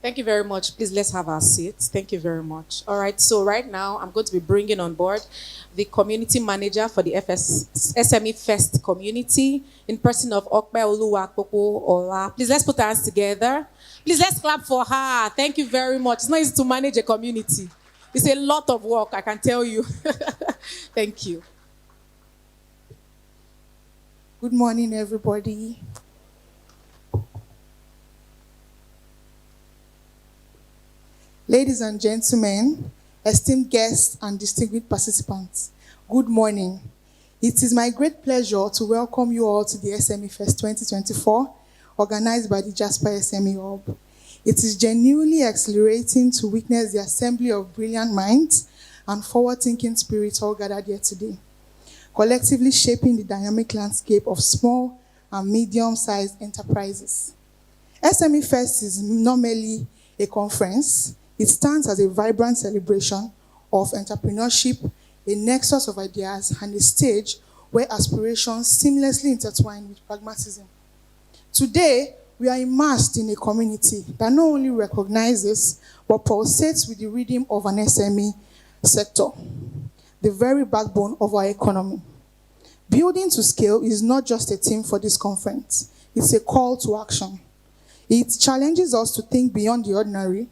Thank you very much. Please, let's have our seats. Thank you very much. All right, so right now, I'm going to be bringing on board the community manager for the SME Fest community in person of Okpe Oluwakpopo Ola. Please, let's put our hands together. Please, let's clap for her. Thank you very much. It's not easy to manage a community. It's a lot of work, I can tell you. Thank you. Good morning, everybody. Ladies and gentlemen, esteemed guests and distinguished participants, good morning. It is my great pleasure to welcome you all to the SMEFest 2024, organized by the Jasper SME Hub. It is genuinely exhilarating to witness the assembly of brilliant minds and forward-thinking spirits all gathered here today, collectively shaping the dynamic landscape of small and medium-sized enterprises. SMEFest is not merely a conference. It stands as a vibrant celebration of entrepreneurship, a nexus of ideas, and a stage where aspirations seamlessly intertwine with pragmatism. Today, we are immersed in a community that not only recognizes, but pulsates with the rhythm of an SME sector, the very backbone of our economy. Building to scale is not just a theme for this conference, it's a call to action. It challenges us to think beyond the ordinary,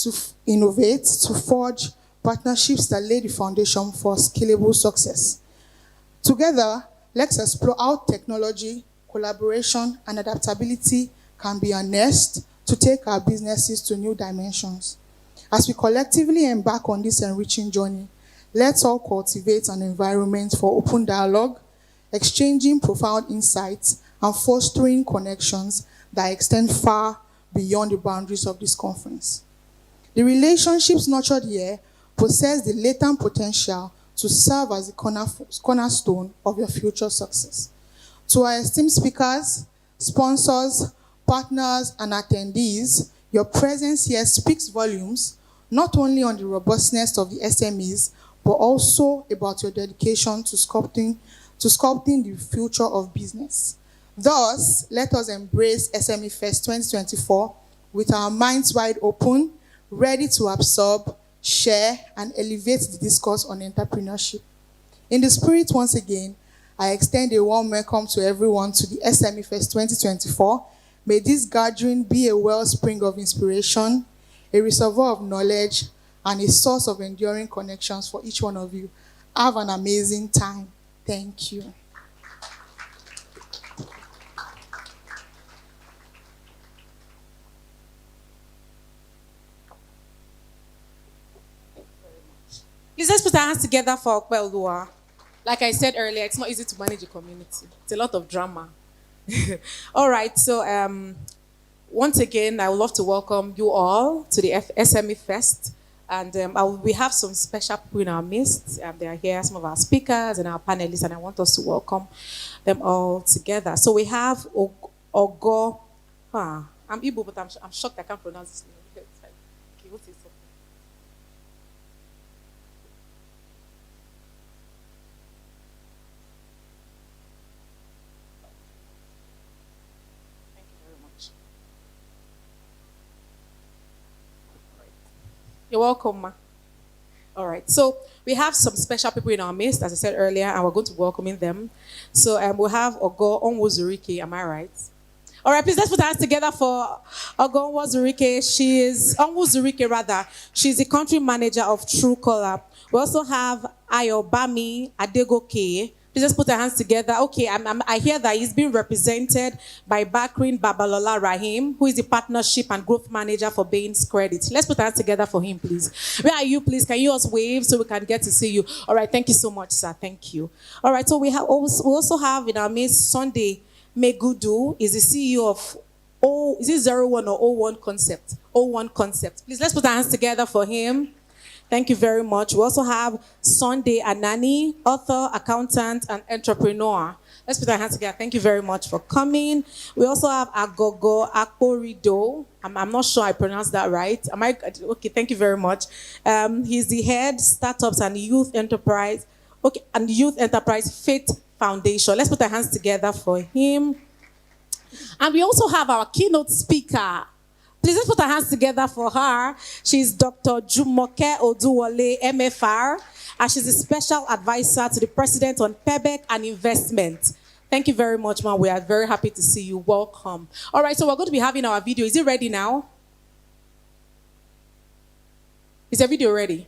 to innovate, to forge partnerships that lay the foundation for scalable success. Together, let's explore how technology, collaboration, and adaptability can be harnessed to take our businesses to new dimensions. As we collectively embark on this enriching journey, let's all cultivate an environment for open dialogue, exchanging profound insights, and fostering connections that extend far beyond the boundaries of this conference. The relationships nurtured here possess the latent potential to serve as the cornerstone of your future success. To our esteemed speakers, sponsors, partners, and attendees, your presence here speaks volumes, not only on the robustness of the SMEs, but also about your dedication to sculpting the future of business. Thus, let us embrace SMEFest 2024 with our minds wide open, ready to absorb, share, and elevate the discourse on entrepreneurship. In the spirit, once again, I extend a warm welcome to everyone to the SMEFest 2024. May this gathering be a wellspring of inspiration, a reservoir of knowledge, and a source of enduring connections for each one of you. Have an amazing time. Thank you. Please, let's put our hands together for Okpe Oluwa. Like I said earlier, it's not easy to manage a community. It's a lot of drama. All right, so once again, I would love to welcome you all to the SME Fest. And we have some special people in our midst. They are here, some of our speakers and our panelists, and I want us to welcome them all together. So we have Ogo. I'm Igbo, but I'm shocked I can't pronounce this name. Okay, what is it? You're welcome, ma. All right. So we have some special people in our midst, as I said earlier, and we're going to welcome them. So we'll have Ogo Onwuzurike. Am I right? All right. Please let's put our hands together for Ogo Onwuzurike. She's the country manager of Truecaller. We also have Ayobami Adegoke. Please just put our hands together. Okay, I hear that he's being represented by Bakrin Babalola Rahim, who is the partnership and growth manager for Bain's Credit. Let's put our hands together for him, please. Where are you, please? Can you also wave so we can get to see you? All right, thank you so much, sir. Thank you. All right, so we also have in our midst Sunday Megudu, is the CEO of is it 01 or 01 Concept? 01 Concept. Please, let's put our hands together for him. Thank you very much. We also have Sunday Anani, author, accountant, and entrepreneur. Let's put our hands together. Thank you very much for coming. We also have Agogo Akporido. I'm not sure I pronounced that right. Okay, thank you very much. He's the head startups and youth enterprise. Okay, and Youth Enterprise Faith Foundation. Let's put our hands together for him. And we also have our keynote speaker. Please let's put our hands together for her. She's Dr. Jumoke Oduwole, MFR, and she's a special advisor to the president on PEBEC and investment. Thank you very much, ma'am. We are very happy to see you. Welcome. All right, so we're going to be having our video. Is it ready now? Is the video ready?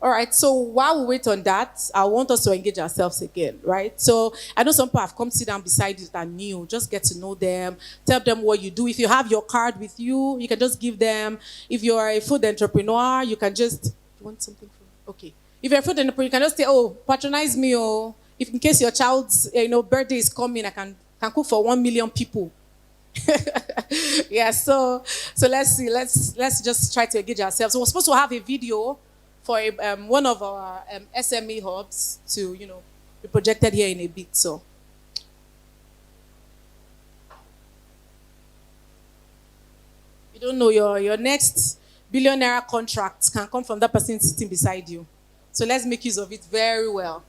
All right, so while we wait on that, I want us to engage ourselves again, right? So I know some people have come sit down beside you that are new. Just get to know them. Tell them what you do. If you have your card with you, you can just give them. If you're a food entrepreneur, you can just... You want something from... Okay. If you're a food entrepreneur, you can just say, oh, patronize me, or if in case your child's birthday is coming, I can cook for 1 million people. Yeah, so let's see. Let's just try to engage ourselves. So we're supposed to have a video for one of our SME hubs to, be projected here in a bit. So, you don't know your next billionaire contract can come from that person sitting beside you. So let's make use of it very well.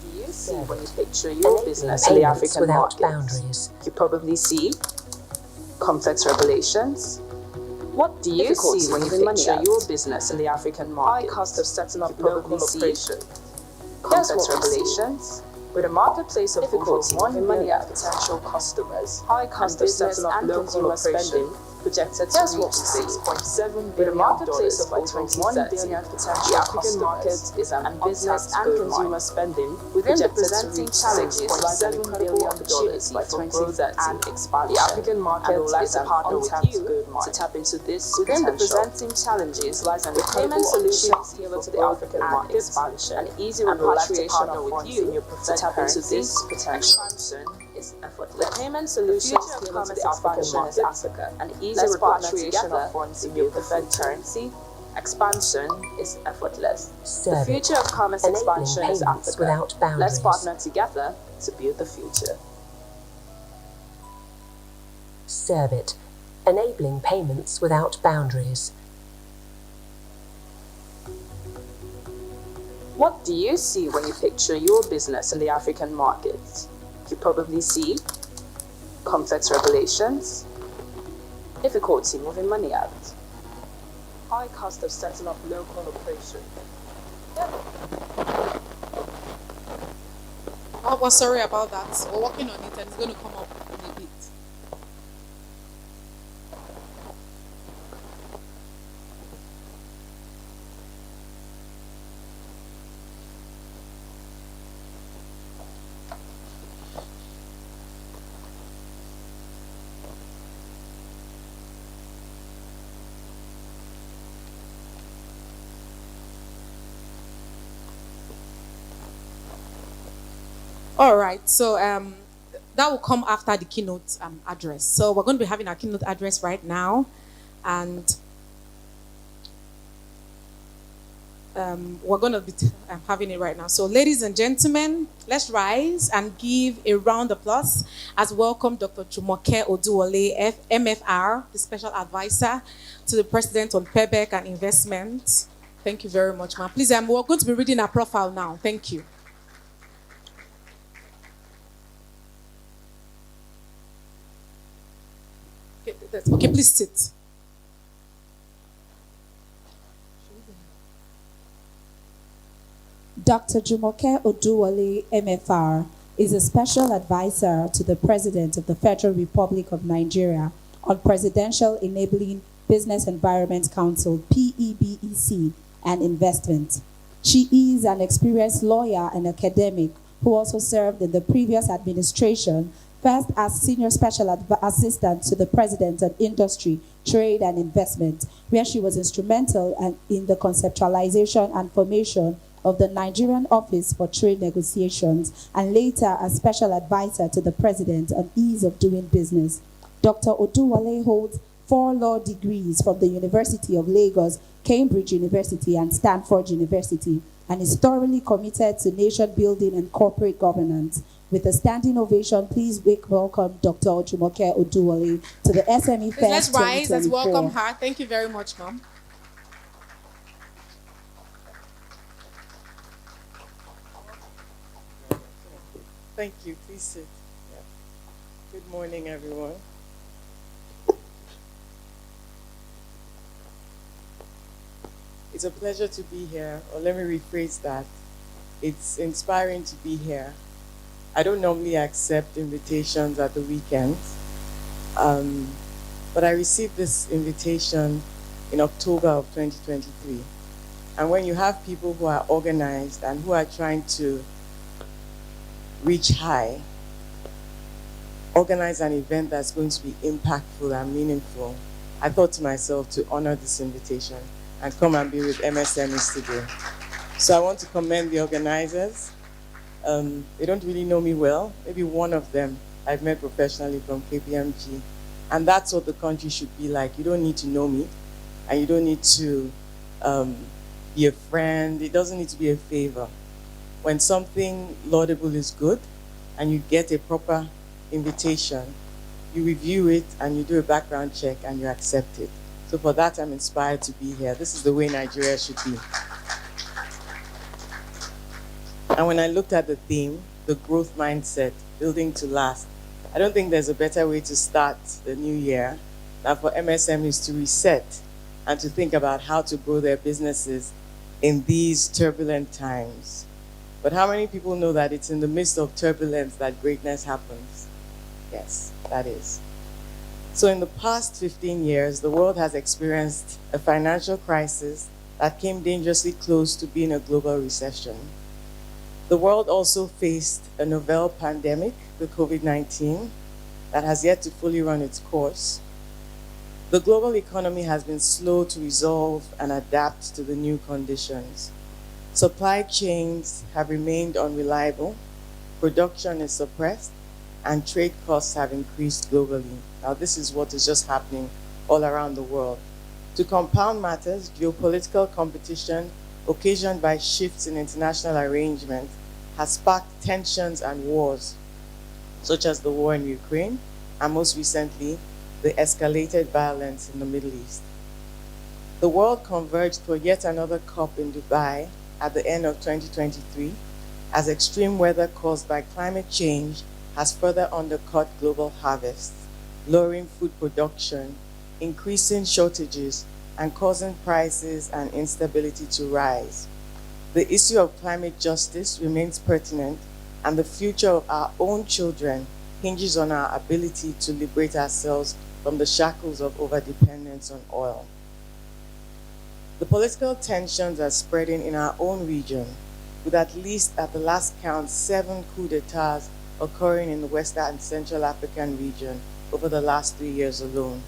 Do you see when you picture your business in the African market? Boundaries. You probably see complex regulations. What do you see when you picture your business in the African market? High cost of setting up local operation. Complex regulations. With a marketplace of over 1 million potential customers, high cost of setting up local operation projected to reach $6.7 billion by 2030. The African market is an business and consumer spending within the presenting challenges lies an incredible opportunity by 2030 and expansion. The African market is a partner with you to tap into this within the presenting challenges lies an incredible solutions tailored to the African market expansion and easy repatriation of funds in your preferred tap into this potential. The payment solutions tailored to the African market Africa and easy repatriation of funds in your preferred currency. Expansion is effortless. The future of commerce expansion is Africa. Let's partner together to build the future. Servit, enabling payments without boundaries. What do you see when you picture your business in the African market? You probably see complex regulations, difficulty moving money out, high cost of setting up local operation. Oh, well, sorry about that. We're working on it and it's going to come up in a bit. All right, so that will come after the keynote address. So we're going to be having our keynote address right now, and we're going to be having it right now. So ladies and gentlemen, let's rise and give a round of applause as welcome Dr. Jumoke Oduwole, MFR, the special advisor to the president on PEBEC and investment. Thank you very much, ma'am. Please, we're going to be reading our profile now. Thank you. Okay, please sit. Dr. Jumoke Oduwole, MFR, is a special advisor to the President of the Federal Republic of Nigeria on Presidential Enabling Business Environment Council, PEBEC, and investment. She is an experienced lawyer and academic who also served in the previous administration, first as Senior Special Assistant to the President on Industry, Trade and Investment, where she was instrumental in the conceptualization and formation of the Nigerian Office for Trade Negotiations, and later as Special Advisor to the President on Ease of Doing Business. Dr. Oduwole holds 4 law degrees from the University of Lagos, Cambridge University, and Stanford University, and is thoroughly committed to nation building and corporate governance. With a standing ovation, please welcome Dr. Jumoke Oduwole to the SME Fest. Let's rise. Let's welcome her. Thank you very much, Mom. Thank you. Please sit. Yeah. Good morning, everyone. It's a pleasure to be here, or let me rephrase that. It's inspiring to be here. I don't normally accept invitations at the weekends, but I received this invitation in October of 2023. And when you have people who are organized and who are trying to reach high, organize an event that's going to be impactful and meaningful, I thought to myself to honor this invitation and come and be with MSMEs today. So I want to commend the organizers. They don't really know me well. Maybe one of them I've met professionally from KPMG. And that's what the country should be like. You don't need to know me, and you don't need to be a friend. It doesn't need to be a favor. When something laudable is good and you get a proper invitation, you review it and you do a background check and you accept it. So for that, I'm inspired to be here. This is the way Nigeria should be. And when I looked at the theme, the growth mindset, building to last, I don't think there's a better way to start the new year than for MSMEs to reset and to think about how to grow their businesses in these turbulent times. But how many people know that it's in the midst of turbulence that greatness happens? Yes, that is. So in the past 15 years, the world has experienced a financial crisis that came dangerously close to being a global recession. The world also faced a novel pandemic, the COVID-19, that has yet to fully run its course. The global economy has been slow to resolve and adapt to the new conditions. Supply chains have remained unreliable, production is suppressed, and trade costs have increased globally. Now, this is what is just happening all around the world. To compound matters, geopolitical competition occasioned by shifts in international arrangement has sparked tensions and wars, such as the war in Ukraine, and most recently, the escalated violence in the Middle East. The world converged for yet another COP in Dubai at the end of 2023, as extreme weather caused by climate change has further undercut global harvests, lowering food production, increasing shortages, and causing prices and instability to rise. The issue of climate justice remains pertinent, and the future of our own children hinges on our ability to liberate ourselves from the shackles of overdependence on oil. The political tensions are spreading in our own region, with at least at the last count 7 coups d'etats occurring in the West and Central African region over the last 3 years alone.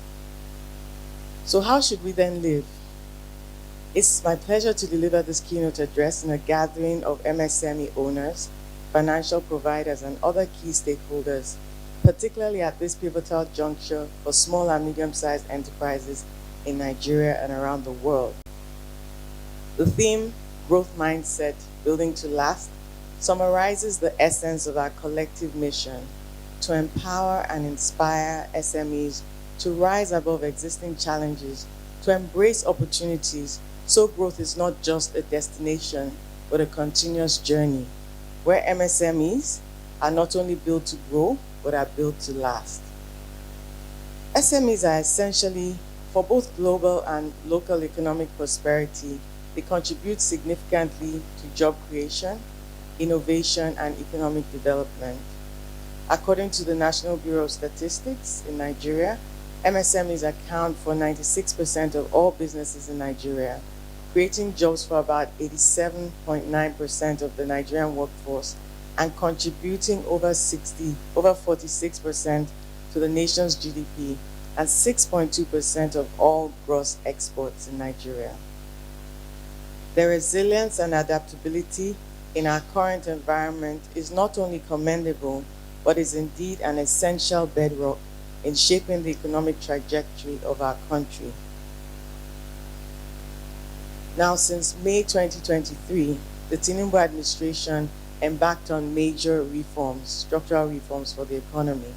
So how should we then live? It's my pleasure to deliver this keynote address in a gathering of MSME owners, financial providers, and other key stakeholders, particularly at this pivotal juncture for small and medium-sized enterprises in Nigeria and around the world. The theme, Growth Mindset, Building to Last, summarizes the essence of our collective mission to empower and inspire SMEs to rise above existing challenges, to embrace opportunities, so growth is not just a destination, but a continuous journey, where MSMEs are not only built to grow, but are built to last. SMEs are essentially, for both global and local economic prosperity, they contribute significantly to job creation, innovation, and economic development. According to the National Bureau of Statistics in Nigeria, MSMEs account for 96% of all businesses in Nigeria, creating jobs for about 87.9% of the Nigerian workforce and contributing over 46% to the nation's GDP and 6.2% of all gross exports in Nigeria. Their resilience and adaptability in our current environment is not only commendable, but is indeed an essential bedrock in shaping the economic trajectory of our country. Now, since May 2023, the Tinubu administration embarked on major reforms, structural reforms for the economy.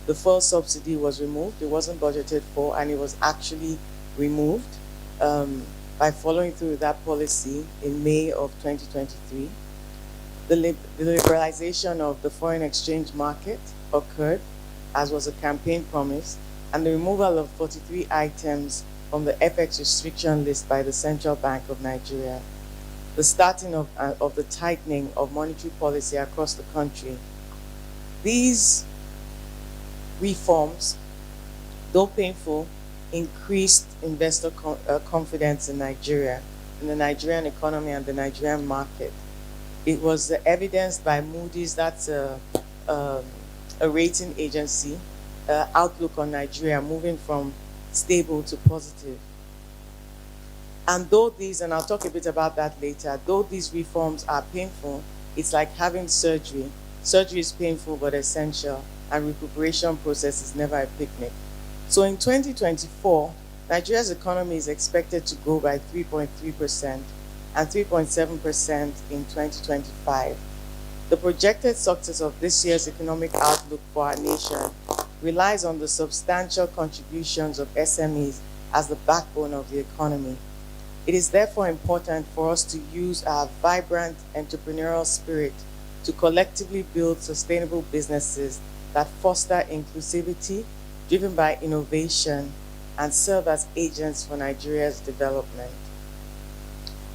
The fuel subsidy was removed. It wasn't budgeted for, and it was actually removed by following through with that policy in May of 2023. The liberalization of the foreign exchange market occurred, as was a campaign promise, and the removal of 43 items from the FX restriction list by the Central Bank of Nigeria. The starting of the tightening of monetary policy across the country. These reforms, though painful, increased investor confidence in Nigeria, in the Nigerian economy and the Nigerian market. It was evidenced by Moody's, that's a rating agency, outlook on Nigeria moving from stable to positive. And though these, and I'll talk a bit about that later, though these reforms are painful, it's like having surgery. Surgery is painful but essential, and recuperation process is never a picnic. So in 2024, Nigeria's economy is expected to grow by 3.3% and 3.7% in 2025. The projected success of this year's economic outlook for our nation relies on the substantial contributions of SMEs as the backbone of the economy. It is therefore important for us to use our vibrant entrepreneurial spirit to collectively build sustainable businesses that foster inclusivity, driven by innovation, and serve as agents for Nigeria's development.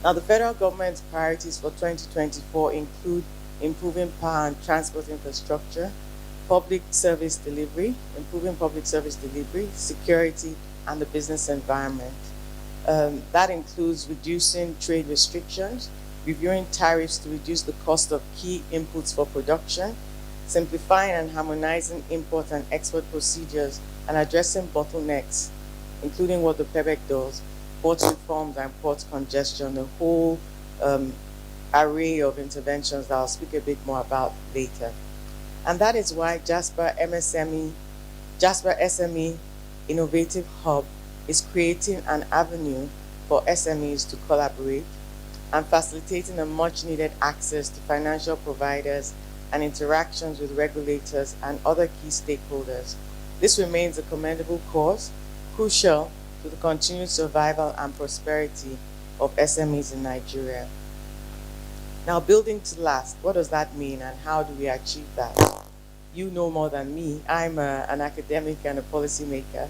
Now, the federal government's priorities for 2024 include improving power and transport infrastructure, public service delivery, improving public service delivery, security, and the business environment. That includes reducing trade restrictions, reviewing tariffs to reduce the cost of key inputs for production, simplifying and harmonizing import and export procedures, and addressing bottlenecks, including what the PEBEC does, port reforms and port congestion, a whole array of interventions that I'll speak a bit more about later. And that is why Jasper SME Innovative Hub is creating an avenue for SMEs to collaborate and facilitating a much-needed access to financial providers and interactions with regulators and other key stakeholders. This remains a commendable cause, crucial to the continued survival and prosperity of SMEs in Nigeria. Now, building to last, what does that mean and how do we achieve that? You know more than me. I'm an academic and a policymaker,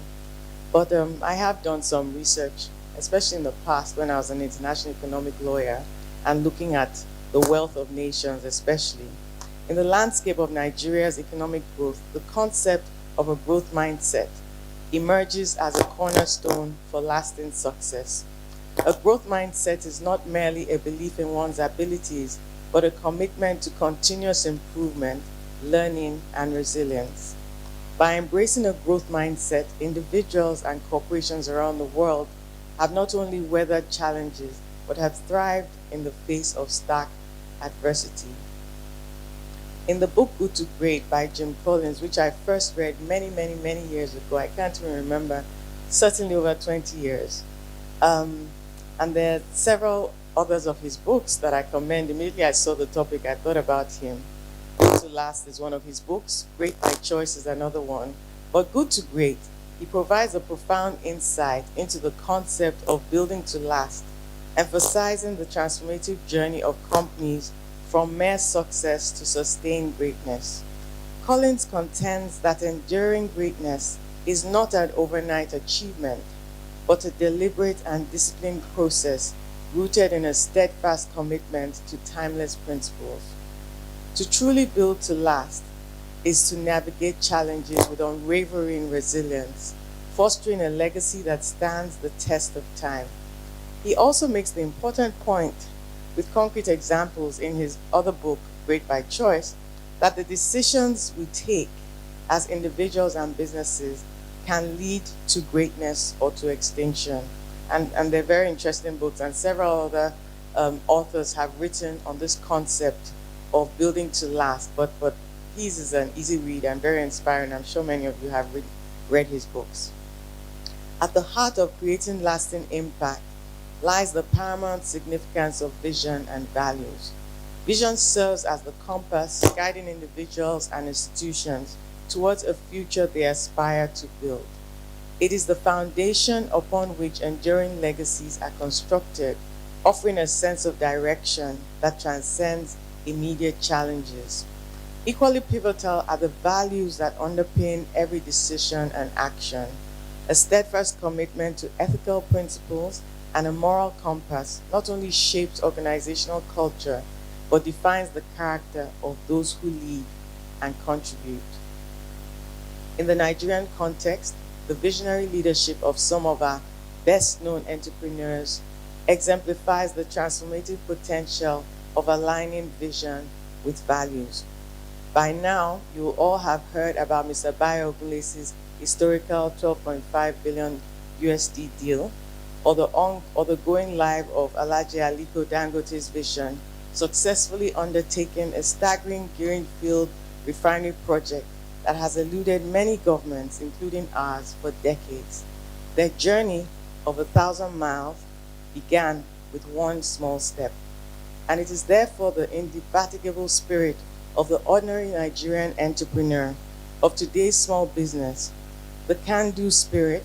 but I have done some research, especially in the past when I was an international economic lawyer and looking at the wealth of nations especially. In the landscape of Nigeria's economic growth, the concept of a growth mindset emerges as a cornerstone for lasting success. A growth mindset is not merely a belief in one's abilities, but a commitment to continuous improvement, learning, and resilience. By embracing a growth mindset, individuals and corporations around the world have not only weathered challenges, but have thrived in the face of stark adversity. In the book Good to Great by Jim Collins, which I first read many years ago, I can't even remember, certainly over 20 years. And there are several others of his books that I commend. Immediately I saw the topic, I thought about him. Good to Last is one of his books. Great by Choice is another one. But Good to Great, he provides a profound insight into the concept of building to last, emphasizing the transformative journey of companies from mere success to sustained greatness. Collins contends that enduring greatness is not an overnight achievement, but a deliberate and disciplined process rooted in a steadfast commitment to timeless principles. To truly build to last is to navigate challenges with unwavering resilience, fostering a legacy that stands the test of time. He also makes the important point, with concrete examples in his other book, Great by Choice, that the decisions we take as individuals and businesses can lead to greatness or to extinction. And they're very interesting books, and several other authors have written on this concept of building to last, but his is an easy read and very inspiring. I'm sure many of you have read his books. At the heart of creating lasting impact lies the paramount significance of vision and values. Vision serves as the compass guiding individuals and institutions towards a future they aspire to build. It is the foundation upon which enduring legacies are constructed, offering a sense of direction that transcends immediate challenges. Equally pivotal are the values that underpin every decision and action. A steadfast commitment to ethical principles and a moral compass not only shapes organizational culture, but defines the character of those who lead and contribute. In the Nigerian context, the visionary leadership of some of our best-known entrepreneurs exemplifies the transformative potential of aligning vision with values. By now, you will all have heard about Mr. Bayo Ogunlese's historical 12.5 billion USD deal, or the going live of Alhaji Aliko Dangote's vision, successfully undertaking a staggering greenfield refinery project that has eluded many governments, including ours, for decades. Their journey of 1,000 miles began with one small step. And it is therefore the indefatigable spirit of the ordinary Nigerian entrepreneur of today's small business, the can-do spirit,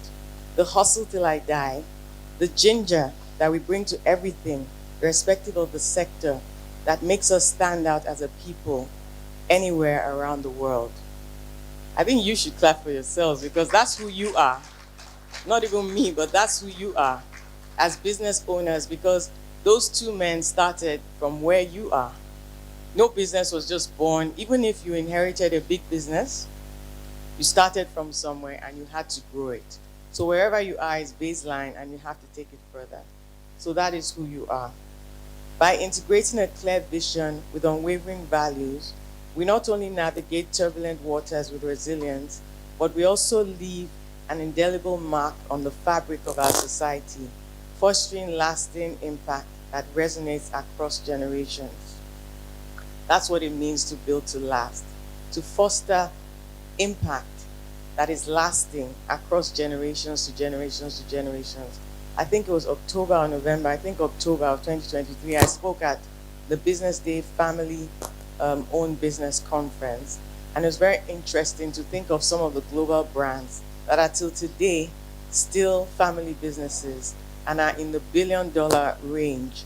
the hustle till I die, the ginger that we bring to everything, irrespective of the sector, that makes us stand out as a people anywhere around the world. I think you should clap for yourselves, because that's who you are. Not even me, but that's who you are as business owners, because those two men started from where you are. No business was just born. Even if you inherited a big business, you started from somewhere and you had to grow it. So wherever you are is baseline and you have to take it further. So that is who you are. By integrating a clear vision with unwavering values, we not only navigate turbulent waters with resilience, but we also leave an indelible mark on the fabric of our society, fostering lasting impact that resonates across generations. That's what it means to build to last, to foster impact that is lasting across generations to generations to generations. I think it was October or November, October of 2023, I spoke at the Business Day Family Owned Business Conference. And it was very interesting to think of some of the global brands that are till today still family businesses and are in the billion-dollar range.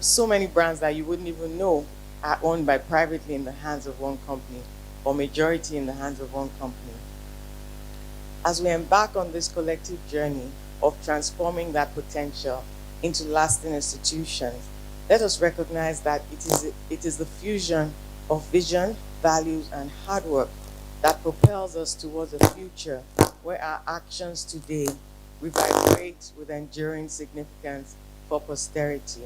So many brands that you wouldn't even know are owned by privately in the hands of one company, or majority in the hands of one company. As we embark on this collective journey of transforming that potential into lasting institutions, let us recognize that it is the fusion of vision, values, and hard work that propels us towards a future where our actions today reverberate with enduring significance for posterity.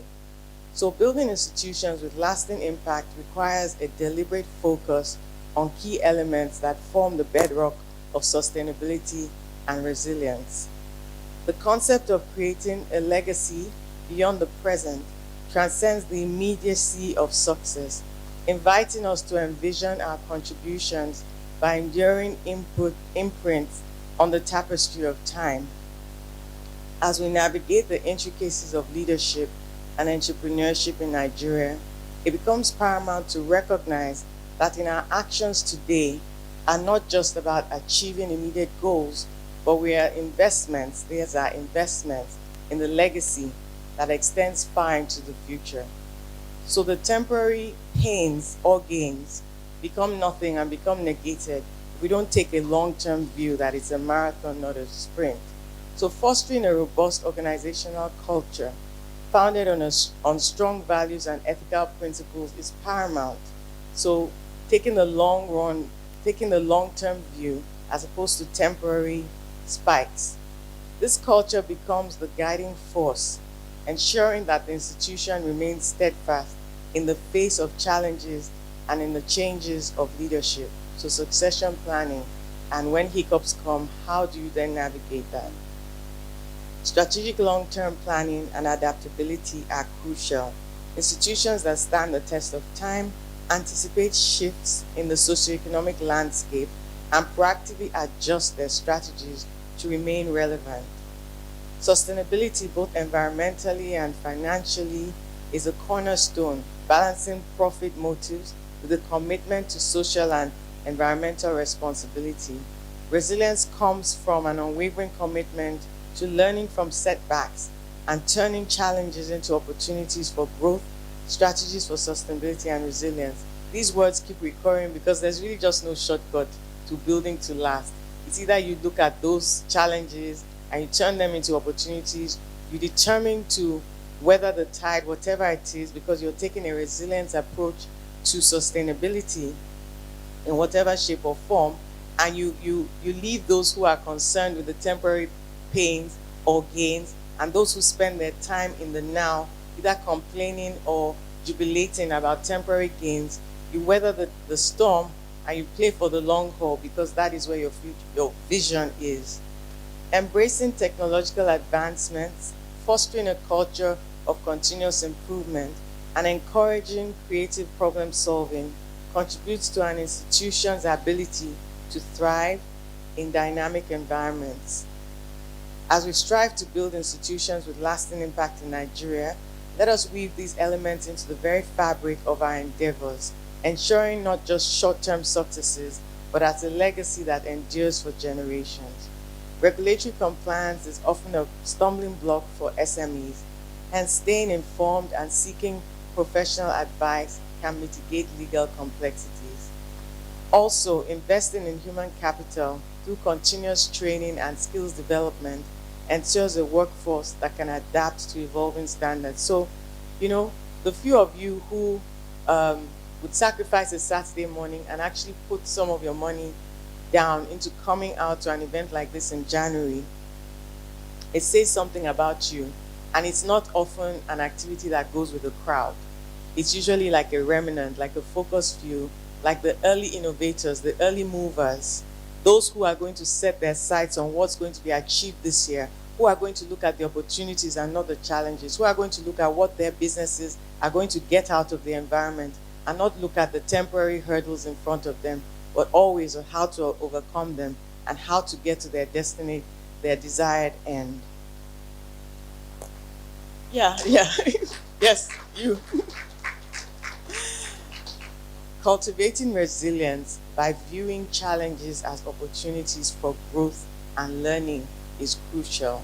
So building institutions with lasting impact requires a deliberate focus on key elements that form the bedrock of sustainability and resilience. The concept of creating a legacy beyond the present transcends the immediacy of success, inviting us to envision our contributions by enduring imprints on the tapestry of time. As we navigate the intricacies of leadership and entrepreneurship in Nigeria, it becomes paramount to recognize that in our actions today are not just about achieving immediate goals, but these are investments in the legacy that extends far into the future. So the temporary pains or gains become nothing and become negated we don't take a long-term view that it's a marathon, not a sprint. So fostering a robust organizational culture founded on strong values and ethical principles is paramount. So taking the long-term view as opposed to temporary spikes. This culture becomes the guiding force, ensuring that the institution remains steadfast in the face of challenges and in the changes of leadership. So succession planning, and when hiccups come, how do you then navigate that? Strategic long-term planning and adaptability are crucial. Institutions that stand the test of time anticipate shifts in the socioeconomic landscape and proactively adjust their strategies to remain relevant. Sustainability, both environmentally and financially, is a cornerstone, balancing profit motives with a commitment to social and environmental responsibility. Resilience comes from an unwavering commitment to learning from setbacks and turning challenges into opportunities for growth, strategies for sustainability and resilience. These words keep recurring because there's really just no shortcut to building to last. It's either you look at those challenges and you turn them into opportunities, you determine to weather the tide, whatever it is, because you're taking a resilience approach to sustainability in whatever shape or form, and you leave those who are concerned with the temporary pains or gains, and those who spend their time in the now, either complaining or jubilating about temporary gains. You weather the storm and you play for the long haul, because that is where your vision is. Embracing technological advancements, fostering a culture of continuous improvement, and encouraging creative problem solving contributes to an institution's ability to thrive in dynamic environments. As we strive to build institutions with lasting impact in Nigeria, let us weave these elements into the very fabric of our endeavors, ensuring not just short-term successes, but as a legacy that endures for generations. Regulatory compliance is often a stumbling block for SMEs, and staying informed and seeking professional advice can mitigate legal complexities. Also, investing in human capital through continuous training and skills development ensures a workforce that can adapt to evolving standards. So, the few of you who would sacrifice a Saturday morning and actually put some of your money down into coming out to an event like this in January, it says something about you. And it's not often an activity that goes with the crowd. It's usually like a remnant, like a focus few, like the early innovators, the early movers, those who are going to set their sights on what's going to be achieved this year, who are going to look at the opportunities and not the challenges, who are going to look at what their businesses are going to get out of the environment and not look at the temporary hurdles in front of them, but always on how to overcome them and how to get to their destiny, their desired end. Yeah. Yes, you. Cultivating resilience by viewing challenges as opportunities for growth and learning is crucial.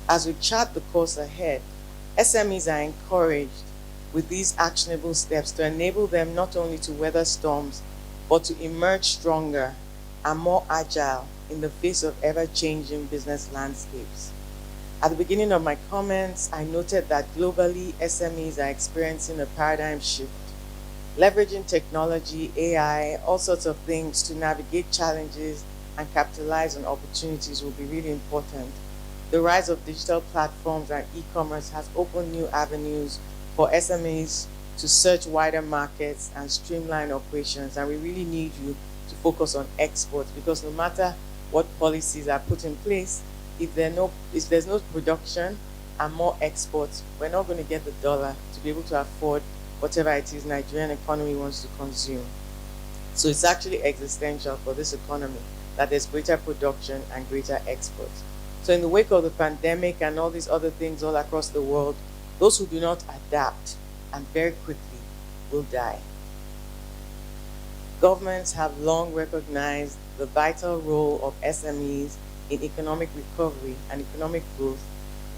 As we chart the course ahead, SMEs are encouraged with these actionable steps to enable them not only to weather storms, but to emerge stronger and more agile in the face of ever-changing business landscapes. At the beginning of my comments, I noted that globally, SMEs are experiencing a paradigm shift. Leveraging technology, AI, all sorts of things to navigate challenges and capitalize on opportunities will be really important. The rise of digital platforms and e-commerce has opened new avenues for SMEs to search wider markets and streamline operations, and we really need you to focus on exports, because no matter what policies are put in place, if there's no production and more exports, we're not going to get the dollar to be able to afford whatever it is Nigerian economy wants to consume. So it's actually existential for this economy that there's greater production and greater exports. So in the wake of the pandemic and all these other things all across the world, those who do not adapt and very quickly will die. Governments have long recognized the vital role of SMEs in economic recovery and economic growth,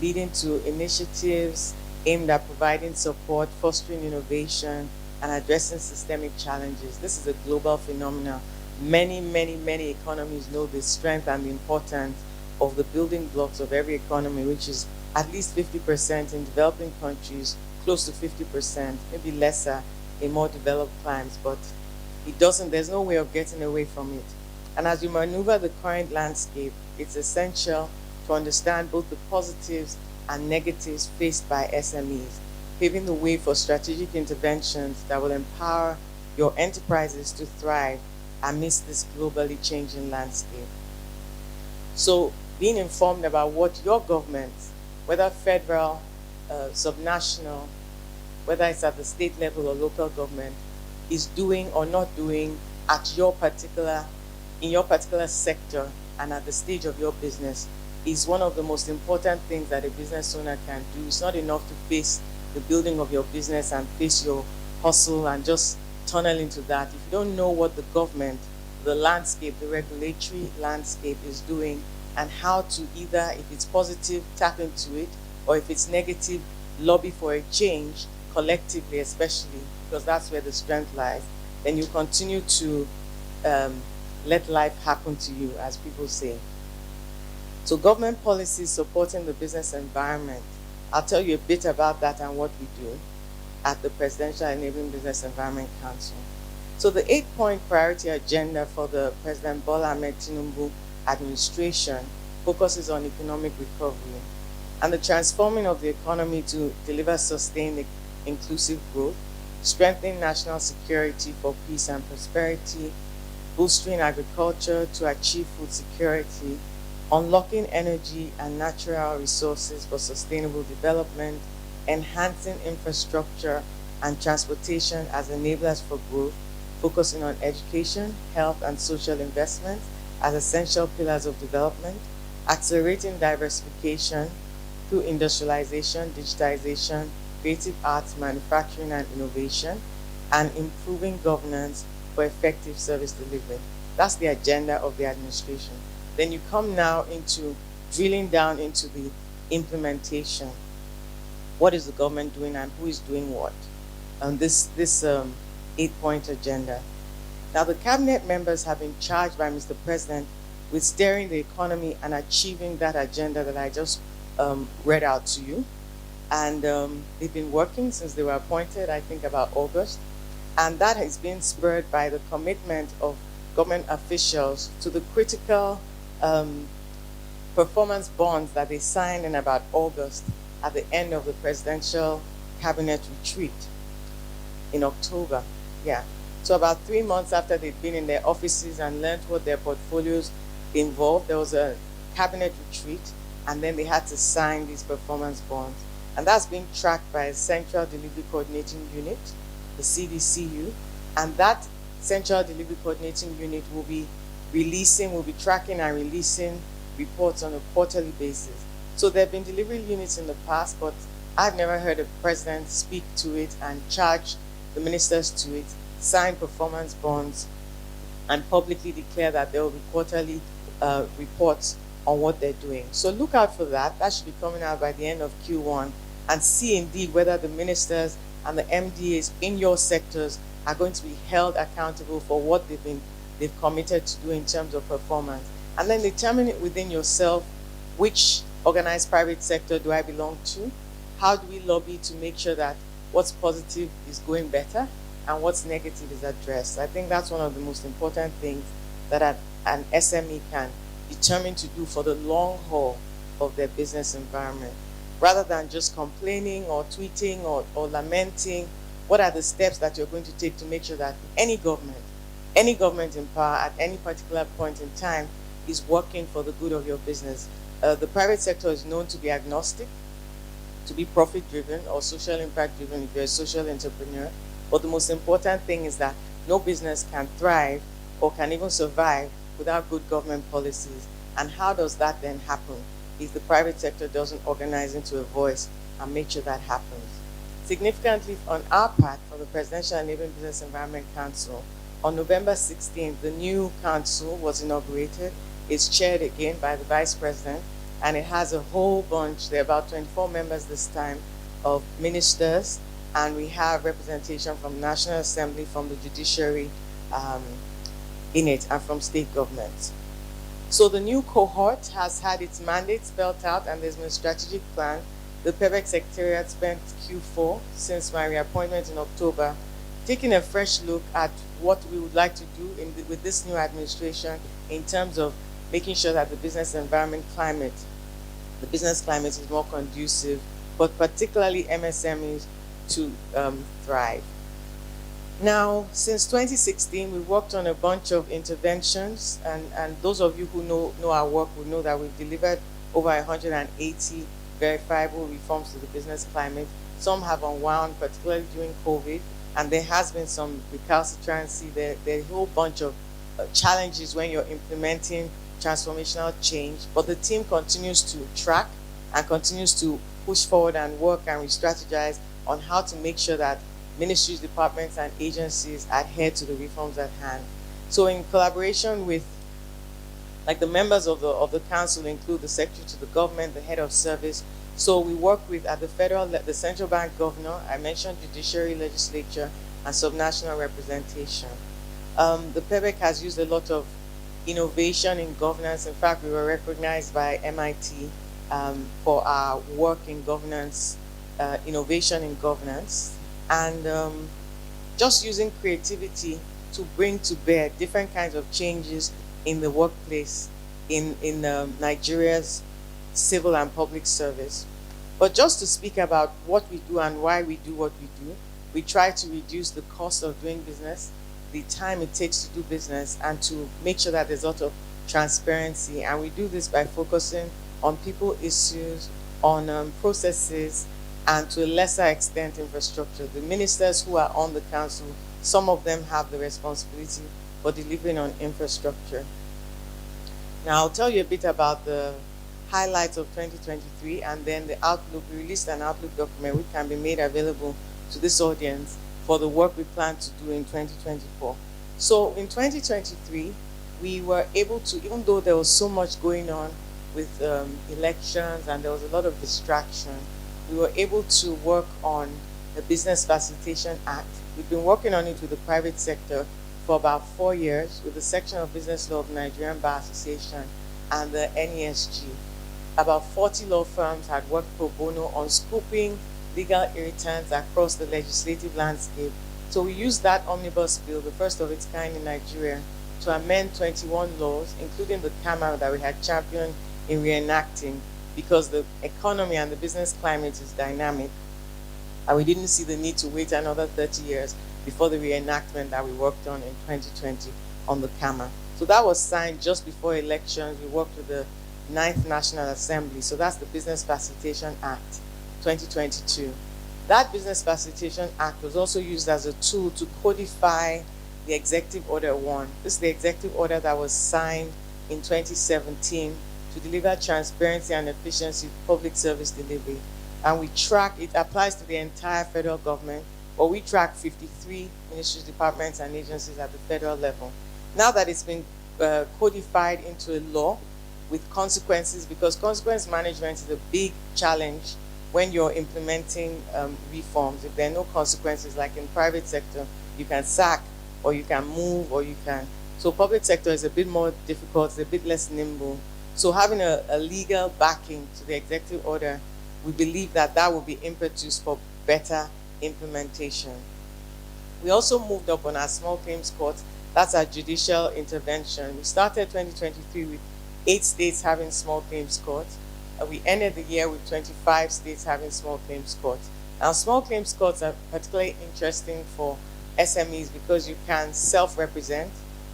leading to initiatives aimed at providing support, fostering innovation, and addressing systemic challenges. This is a global phenomenon. Many, many, many economies know the strength and the importance of the building blocks of every economy, which is at least 50% in developing countries, close to 50%, maybe lesser in more developed climes, but there's no way of getting away from it. And as you maneuver the current landscape, it's essential to understand both the positives and negatives faced by SMEs, paving the way for strategic interventions that will empower your enterprises to thrive amidst this globally changing landscape. So being informed about what your government, whether federal, subnational, whether it's at the state level or local government, is doing or not doing in your particular sector and at the stage of your business is one of the most important things that a business owner can do. It's not enough to face the building of your business and face your hustle and just tunnel into that. If you don't know what the government, the landscape, the regulatory landscape is doing, and how to either, if it's positive, tap into it, or if it's negative, lobby for a change collectively, especially, because that's where the strength lies, then you continue to let life happen to you, as people say. So government policies supporting the business environment. I'll tell you a bit about that and what we do at the Presidential Enabling Business Environment Council. So the 8-point priority agenda for the President Bola Ahmed Tinubu administration focuses on economic recovery and the transforming of the economy to deliver sustained inclusive growth, strengthening national security for peace and prosperity, bolstering agriculture to achieve food security, unlocking energy and natural resources for sustainable development, enhancing infrastructure and transportation as enablers for growth, focusing on education, health, and social investment as essential pillars of development, accelerating diversification through industrialization, digitization, creative arts, manufacturing, and innovation, and improving governance for effective service delivery. That's the agenda of the administration. Then you come now into drilling down into the implementation. What is the government doing and who is doing what on this 8-point agenda? Now, the cabinet members have been charged by Mr. President with steering the economy and achieving that agenda that I just read out to you. And they've been working since they were appointed, I think about August. And that has been spurred by the commitment of government officials to the critical performance bonds that they signed in about August at the end of the presidential cabinet retreat in October. Yeah. So about 3 months after they'd been in their offices and learned what their portfolios involved, there was a cabinet retreat, and then they had to sign these performance bonds. And that's being tracked by a Central Delivery Coordinating Unit, the CDCU, and that Central Delivery Coordinating Unit will be tracking and releasing reports on a quarterly basis. So there have been delivery units in the past, but I've never heard a president speak to it and charge the ministers to it, sign performance bonds, and publicly declare that there will be quarterly reports on what they're doing. So look out for that. That should be coming out by the end of Q1, and see indeed whether the ministers and the MDAs in your sectors are going to be held accountable for what they've committed to do in terms of performance. And then determine it within yourself, which organized private sector do I belong to? How do we lobby to make sure that what's positive is going better and what's negative is addressed? I think that's one of the most important things that an SME can determine to do for the long haul of their business environment. Rather than just complaining or tweeting or lamenting, what are the steps that you're going to take to make sure that any government in power at any particular point in time is working for the good of your business? The private sector is known to be agnostic, to be profit-driven or social impact-driven if you're a social entrepreneur. But the most important thing is that no business can thrive or can even survive without good government policies. And how does that then happen if the private sector doesn't organize into a voice and make sure that happens? Significantly, on our part, for the Presidential Enabling Business Environment Council, on November 16th, the new council was inaugurated. It's chaired again by the Vice President, and it has a whole bunch, there are about 24 members this time, of ministers, and we have representation from National Assembly, from the judiciary, in it and from state governments. So the new cohort has had its mandate spelled out, and there's been a strategic plan. The PEBEC Secretariat spent Q4 since my reappointment in October, taking a fresh look at what we would like to do with this new administration in terms of making sure that the business climate is more conducive, but particularly MSMEs to thrive. Now, since 2016, we've worked on a bunch of interventions, and those of you who know our work will know that we've delivered over 180 verifiable reforms to the business climate. Some have unwound, particularly during COVID, and there has been some recalcitrancy. There's a whole bunch of challenges when you're implementing transformational change, but the team continues to track and continues to push forward and work and re-strategize on how to make sure that ministries, departments, and agencies adhere to the reforms at hand. So in collaboration with, like, the members of the council include the secretary to the government, the head of service. So we work with, at the federal, the central bank governor, I mentioned judiciary, legislature, and subnational representation. The PEBEC has used a lot of innovation in governance. In fact, we were recognized by MIT for our work in governance, innovation in governance, and just using creativity to bring to bear different kinds of changes in the workplace in Nigeria's civil and public service. But just to speak about what we do and why we do what we do, we try to reduce the cost of doing business, the time it takes to do business, and to make sure that there's a lot of transparency. And we do this by focusing on people issues, on processes, and to a lesser extent, infrastructure. The ministers who are on the council, some of them have the responsibility for delivering on infrastructure. Now, I'll tell you a bit about the highlights of 2023 and then the outlook. We released an outlook document which can be made available to this audience for the work we plan to do in 2024. So in 2023, we were able to, even though there was so much going on with elections and there was a lot of distraction, we were able to work on the Business Facilitation Act. We've been working on it with the private sector for about 4 years with the section of business law of the Nigerian Bar Association and the NESG. About 40 law firms had worked pro bono on scooping legal irritants across the legislative landscape. So we used that omnibus bill, the first of its kind in Nigeria, to amend 21 laws, including the CAMA that we had championed in reenacting, because the economy and the business climate is dynamic, and we didn't see the need to wait another 30 years before the reenactment that we worked on in 2020 on the CAMA. So that was signed just before elections. We worked with the 9th National Assembly. So that's the Business Facilitation Act 2022. That Business Facilitation Act was also used as a tool to codify the Executive Order 1. This is the executive order that was signed in 2017 to deliver transparency and efficiency public service delivery. And we track, it applies to the entire federal government, but we track 53 ministries, departments, and agencies at the federal level. Now that it's been codified into a law with consequences, because consequence management is a big challenge when you're implementing reforms. If there are no consequences, like in private sector, you can sack, or you can move, or you can. So public sector is a bit more difficult, it's a bit less nimble. So having a legal backing to the executive order, we believe that that will be impetus for better implementation. We also moved up on our small claims court. That's our judicial intervention. We started 2023 with 8 states having small claims courts. We ended the year with 25 states having small claims courts. Now, small claims courts are particularly interesting for SMEs because you can self-represent.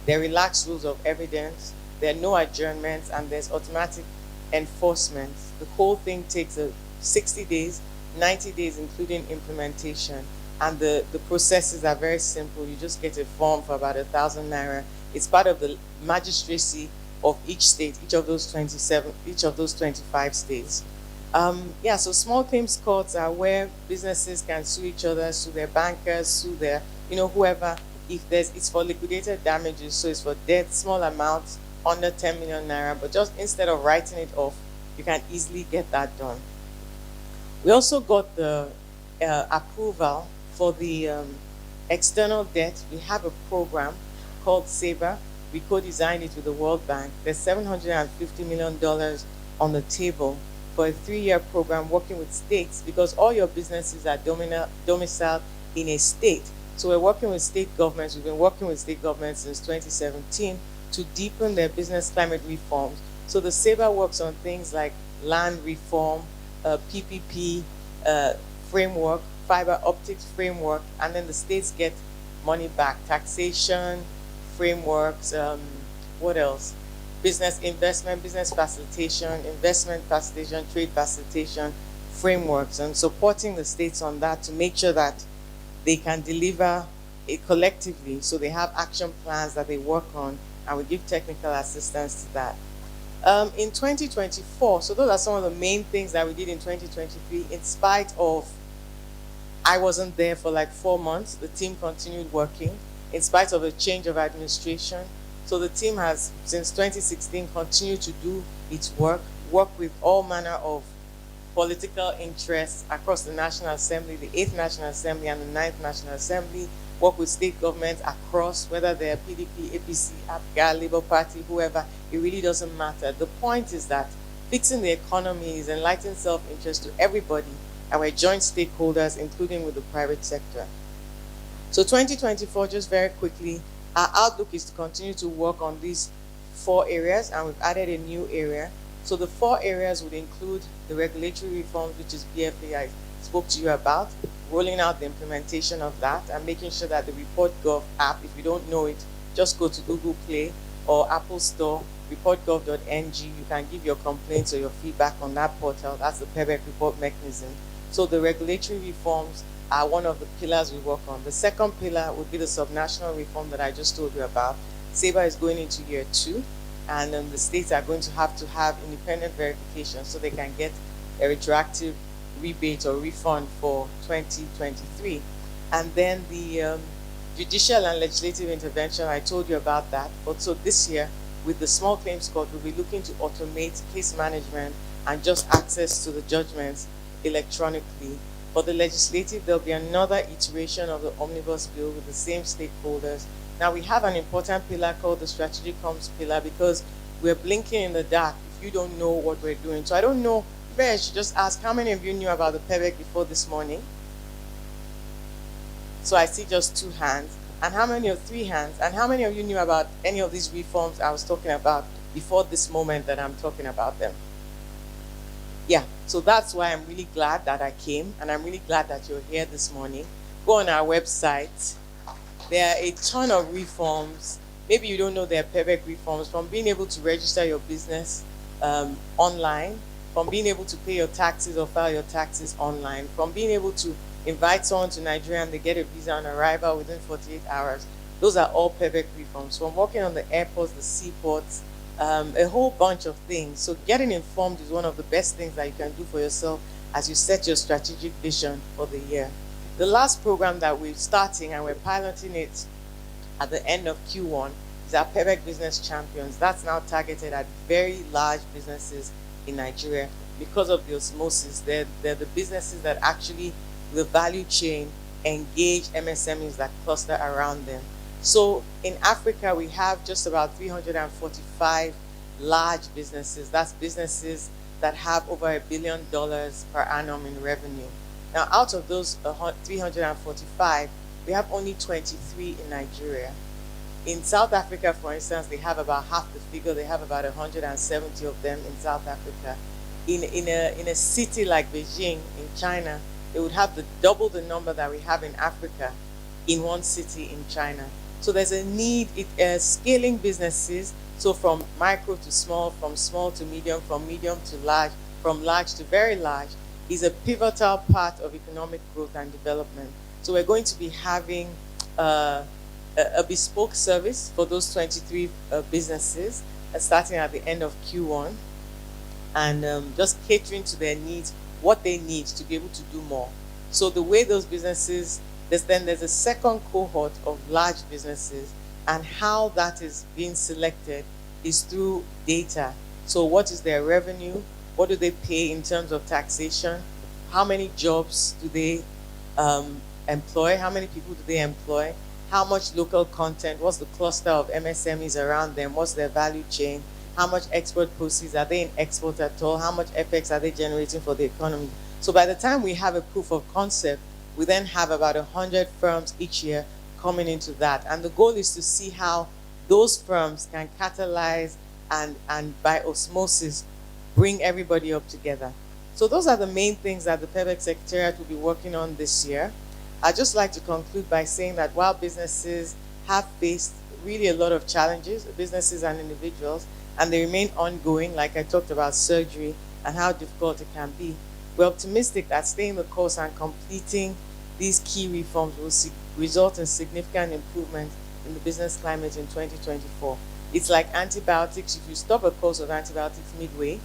There are relaxed rules of evidence. There are no adjournments, and there's automatic enforcement. The whole thing takes 60 days, 90 days, including implementation. And the processes are very simple. You just get a form for about 1,000 naira. It's part of the magistracy of each state, each of those 25 states. So small claims courts are where businesses can sue each other, sue their bankers, sue their, whoever. If it's for liquidated damages, so it's for debt, small amounts, under 10 million naira, but just instead of writing it off, you can easily get that done. We also got the approval for the external debt. We have a program called SABER, We co-designed it with the World Bank. There's $750 million on the table for a 3-year program working with states, because all your businesses are domiciled in a state. So we're working with state governments. We've been working with state governments since 2017 to deepen their business climate reforms. So the SABA works on things like land reform, PPP framework, fiber optics framework, and then the states get money back, taxation frameworks, what else? Business investment, business facilitation, investment facilitation, trade facilitation frameworks, and supporting the states on that to make sure that they can deliver it collectively. So they have action plans that they work on, and we give technical assistance to that. In 2024, so those are some of the main things that we did in 2023. In spite of, I wasn't there for like 4 months, the team continued working in spite of a change of administration. So the team has, since 2016, continued to do its work with all manner of political interests across the National Assembly, the 8th National Assembly and the 9th National Assembly, work with state governments across, whether they're PDP, APC, APGA, Labour Party, whoever, it really doesn't matter. The point is that fixing the economy is enlightening self-interest to everybody, and we're joint stakeholders, including with the private sector. So 2024, just very quickly, our outlook is to continue to work on these 4 areas, and we've added a new area. So the 4 areas would include the regulatory reforms, which is BFA I spoke to you about, rolling out the implementation of that, and making sure that the ReportGov app, if you don't know it, just go to Google Play or Apple Store, reportgov.ng. You can give your complaints or your feedback on that portal. That's the PEBEC report mechanism. So the regulatory reforms are one of the pillars we work on. The second pillar would be the subnational reform that I just told you about. SABA is going into year 2, and the states are going to have independent verification so they can get a retroactive rebate or refund for 2023. And then the judicial and legislative intervention, I told you about that. Also this year, with the small claims court, we'll be looking to automate case management and just access to the judgments electronically. For the legislative, there'll be another iteration of the omnibus bill with the same stakeholders. Now we have an important pillar called the strategic comms pillar, because we're blinking in the dark if you don't know what we're doing. So I don't know, maybe I should just ask, how many of you knew about the PEBEC before this morning? So I see just 2 hands. And how many of 3 hands? And how many of you knew about any of these reforms I was talking about before this moment that I'm talking about them? Yeah, so that's why I'm really glad that I came, and I'm really glad that you're here this morning. Go on our website. There are a ton of reforms. Maybe you don't know there are PEBEC reforms, from being able to register your business online, from being able to pay your taxes or file your taxes online, from being able to invite someone to Nigeria and they get a visa on arrival within 48 hours. Those are all PEBEC reforms. From working on the airports, the seaports, a whole bunch of things. So getting informed is one of the best things that you can do for yourself as you set your strategic vision for the year. The last program that we're starting, and we're piloting it at the end of Q1, is our PEBEC Business Champions. That's now targeted at very large businesses in Nigeria. Because of the osmosis, they're the businesses that actually, the value chain, engage MSMEs that cluster around them. So in Africa, we have just about 345 large businesses. That's businesses that have over $1 billion per annum in revenue. Now, out of those 345, we have only 23 in Nigeria. In South Africa, for instance, they have about half the figure. They have about 170 of them in South Africa. In a city like Beijing in China, they would have double the number that we have in Africa in one city in China. So there's a need, scaling businesses, so from micro to small, from small to medium, from medium to large, from large to very large, is a pivotal part of economic growth and development. So we're going to be having a bespoke service for those 23 businesses, starting at the end of Q1, and just catering to their needs, what they need to be able to do more. So the way those businesses, there's a second cohort of large businesses, and how that is being selected is through data. So what is their revenue? What do they pay in terms of taxation? How many jobs do they employ? How many people do they employ? how much local content, what's the cluster of MSMEs around them, what's their value chain, how much export proceeds, are they in export at all, how much FX are they generating for the economy. So by the time we have a proof of concept, we then have about 100 firms each year coming into that. And the goal is to see how those firms can catalyze and by osmosis, bring everybody up together. So those are the main things that the PEBEC Secretariat will be working on this year. I'd just like to conclude by saying that while businesses have faced really a lot of challenges, businesses and individuals, and they remain ongoing, like I talked about surgery and how difficult it can be, we're optimistic that staying the course and completing these key reforms will result in significant improvement in the business climate in 2024. It's like antibiotics. If you stop a course of antibiotics midway,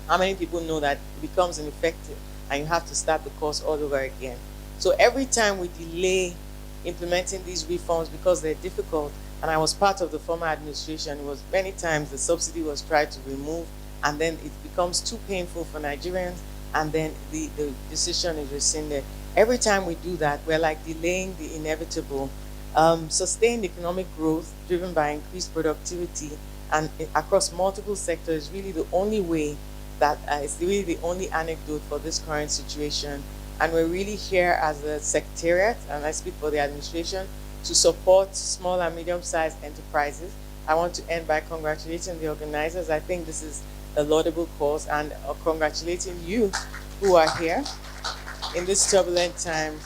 how many people know that it becomes ineffective and you have to start the course all over again? So every time we delay implementing these reforms because they're difficult, and I was part of the former administration, it was many times the subsidy was tried to remove, and then it becomes too painful for Nigerians, and then the decision is rescinded. Every time we do that, we're like delaying the inevitable. Sustained economic growth driven by increased productivity and across multiple sectors is really the only way that is really the only anecdote for this current situation. And we're really here as a secretariat, and I speak for the administration, to support small and medium-sized enterprises. I want to end by congratulating the organizers. I think this is a laudable cause, and congratulating you who are here in this turbulent time.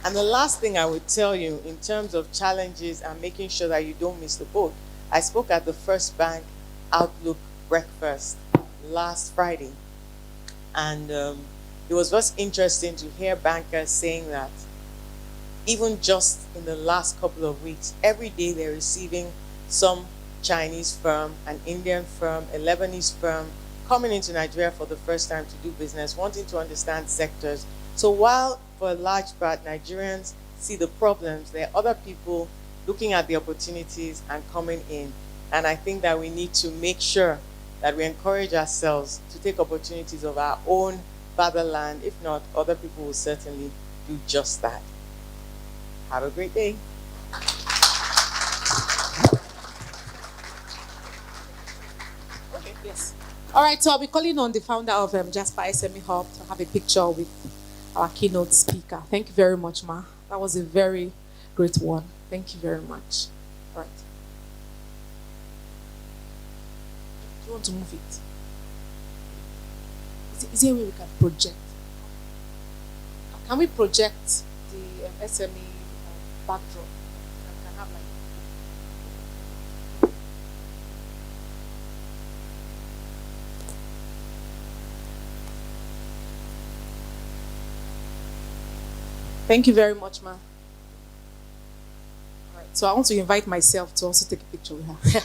And the last thing I would tell you in terms of challenges and making sure that you don't miss the boat, I spoke at the First Bank Outlook Breakfast last Friday. And it was just interesting to hear bankers saying that even just in the last couple of weeks, every day they're receiving some Chinese firm, an Indian firm, a Lebanese firm coming into Nigeria for the first time to do business, wanting to understand sectors. So while for a large part Nigerians see the problems, there are other people looking at the opportunities and coming in. And I think that we need to make sure that we encourage ourselves to take opportunities of our own fatherland. If not, other people will certainly do just that. Have a great day. Okay, yes. All right, so I'll be calling on the founder of Jasper SME Hub to have a picture with our keynote speaker. Thank you very much, Ma. That was a very great one. Thank you very much. All right. Do you want to move it? Is there a way we can project? Can we project the SME backdrop? Can have like. Thank you very much, Ma. All right, so I want to invite myself to also take a picture with her.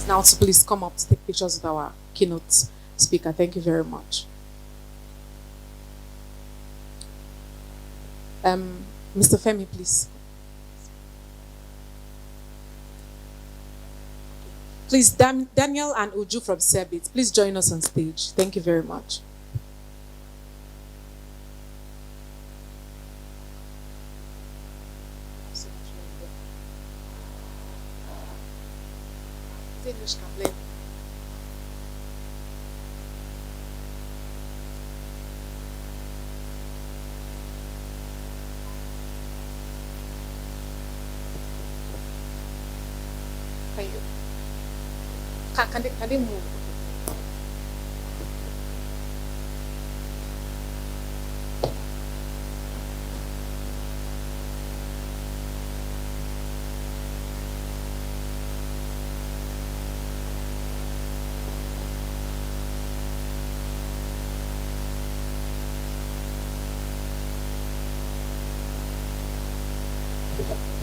Now to please come up to take pictures with our keynote speaker. Thank you very much. Mr. Femi, please. Please, Daniel and Uju from Sebit, please join us on stage. Thank you very much. English complaint. Can they move?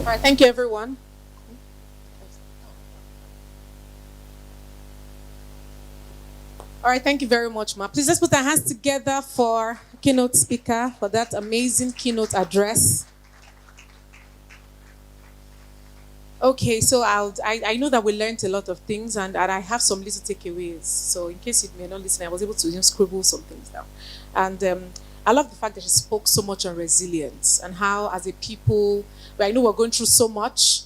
All right, thank you, everyone. All right, thank you very much, Ma. Please let's put our hands together for keynote speaker for that amazing keynote address. Okay, so I know that we learned a lot of things, and I have some little takeaways. So in case you may not listen, I was able to scribble some things down. And I love the fact that she spoke so much on resilience and how, as a people, I know we're going through so much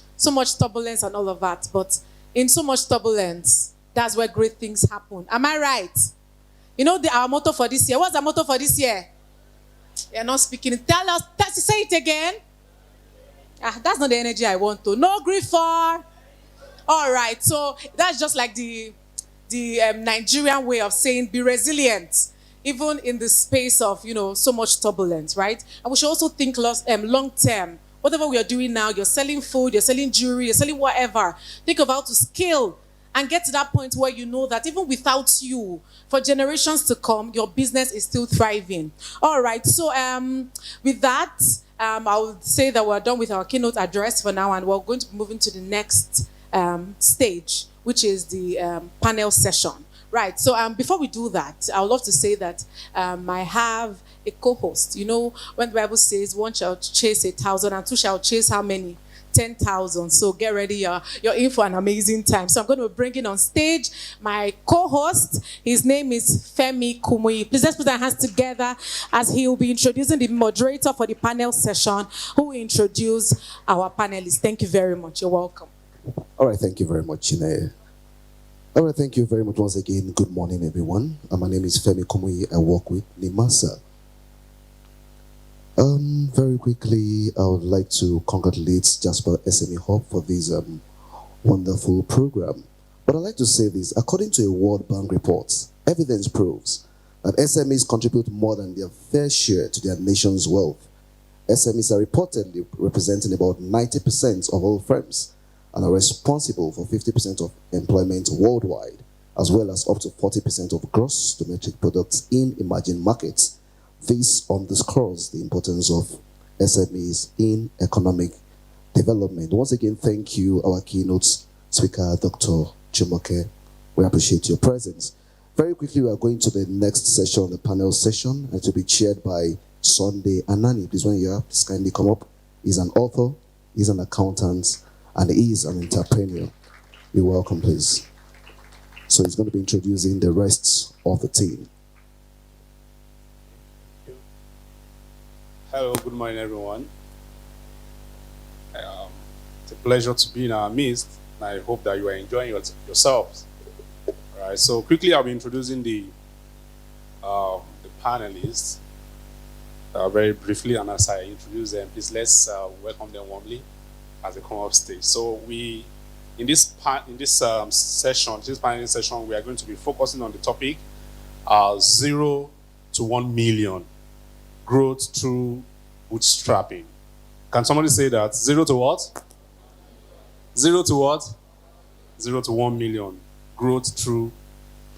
turbulence and all of that. But in so much turbulence, that's where great things happen. Am I right? You know our motto for this year. What's our motto for this year? You're not speaking. Tell us. Say it again. That's not the energy I want to. No grief for. All right. So that's just like the Nigerian way of saying be resilient, even in the space of so much turbulence, right? And we should also think long term. Whatever we are doing now, you're selling food, you're selling jewelry, you're selling whatever. Think of how to scale and get to that point where you know that even without you, for generations to come, your business is still thriving. All right. So with that, I would say that we're done with our keynote address for now, and we're going to be moving to the next stage, which is the panel session. Right. So before we do that, I would love to say that I have a co-host. You know, when the Bible says one shall chase 1,000 and two shall chase how many? 10,000. So get ready. You're in for an amazing time. So I'm going to bring in on stage my co-host. His name is Femi Kumuyi. Please let's put our hands together as he will be introducing the moderator for the panel session, who will introduce our panelists. Thank you very much. You're welcome. All right. Thank you very much, Chine. All right. Thank you very much once again. Good morning, everyone. My name is Femi Kumuyi. I work with NIMASA. Very quickly, I would like to congratulate Jasper SME Hub for this wonderful program. But I'd like to say this, according to a World Bank report, evidence proves that SMEs contribute more than their fair share to their nation's wealth. SMEs are reportedly representing about 90% of all firms and are responsible for 50% of employment worldwide, as well as up to 40% of gross domestic products in emerging markets. This underscores the importance of SMEs in economic development. Once again, thank you, our keynote speaker, Dr. Jumoke. We appreciate your presence. Very quickly, we are going to the next session, the panel session, and to be chaired by Sunday Anani. Please, when you're up, please kindly come up. He's an author, he's an accountant, and he is an entrepreneur. You're welcome, please. So he's going to be introducing the rest of the team. Hello, good morning, everyone. It's a pleasure to be in our midst, and I hope that you are enjoying yourselves. All right, so quickly I'll be introducing the panelists very briefly, and as I introduce them, please let's welcome them warmly as they come up stage. So in this panel session, we are going to be focusing on the topic 0 to 1 million. Growth through bootstrapping. Can somebody say that? 0 to what? 0 to what? 0 to 1 million. Growth through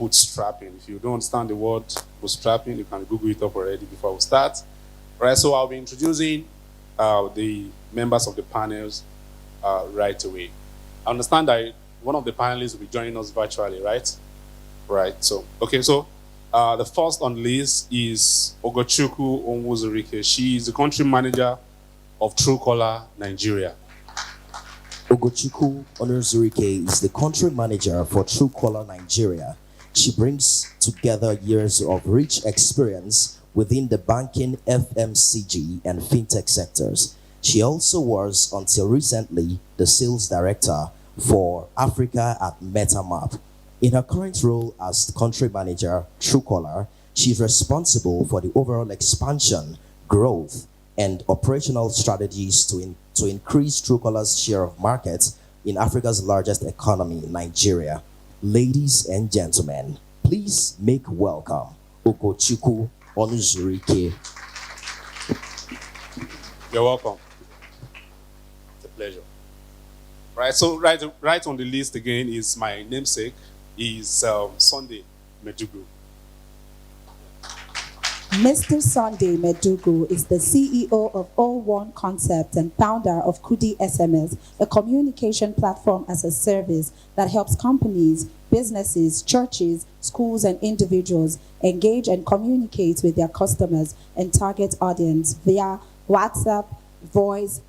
bootstrapping. If you don't understand the word bootstrapping, you can Google it up already before we start. All right, so I'll be introducing the members of the panels right away. I understand that one of the panelists will be joining us virtually, right? Right, so, okay, so the first on the list is Ogochukwu Onwuzurike. She is the country manager of Truecaller Nigeria. Ogochukwu Onwuzurike is the country manager for Truecaller Nigeria. She brings together years of rich experience within the banking, FMCG, and fintech sectors. She also was, until recently, the sales director for Africa at MetaMap. In her current role as country manager, Truecaller, she is responsible for the overall expansion, growth, and operational strategies to increase Truecaller's share of market in Africa's largest economy, Nigeria. Ladies and gentlemen, please make welcome Ogochukwu Onwuzurike. You're welcome. It's a pleasure. Right, so right on the list again is my namesake. Is Sunday Mejugu. Mr. Sunday Medugu is the CEO of All One Concept and founder of Kudi SMS, a communication platform as a service that helps companies, businesses, churches, schools, and individuals engage and communicate with their customers and target audience via WhatsApp, voice,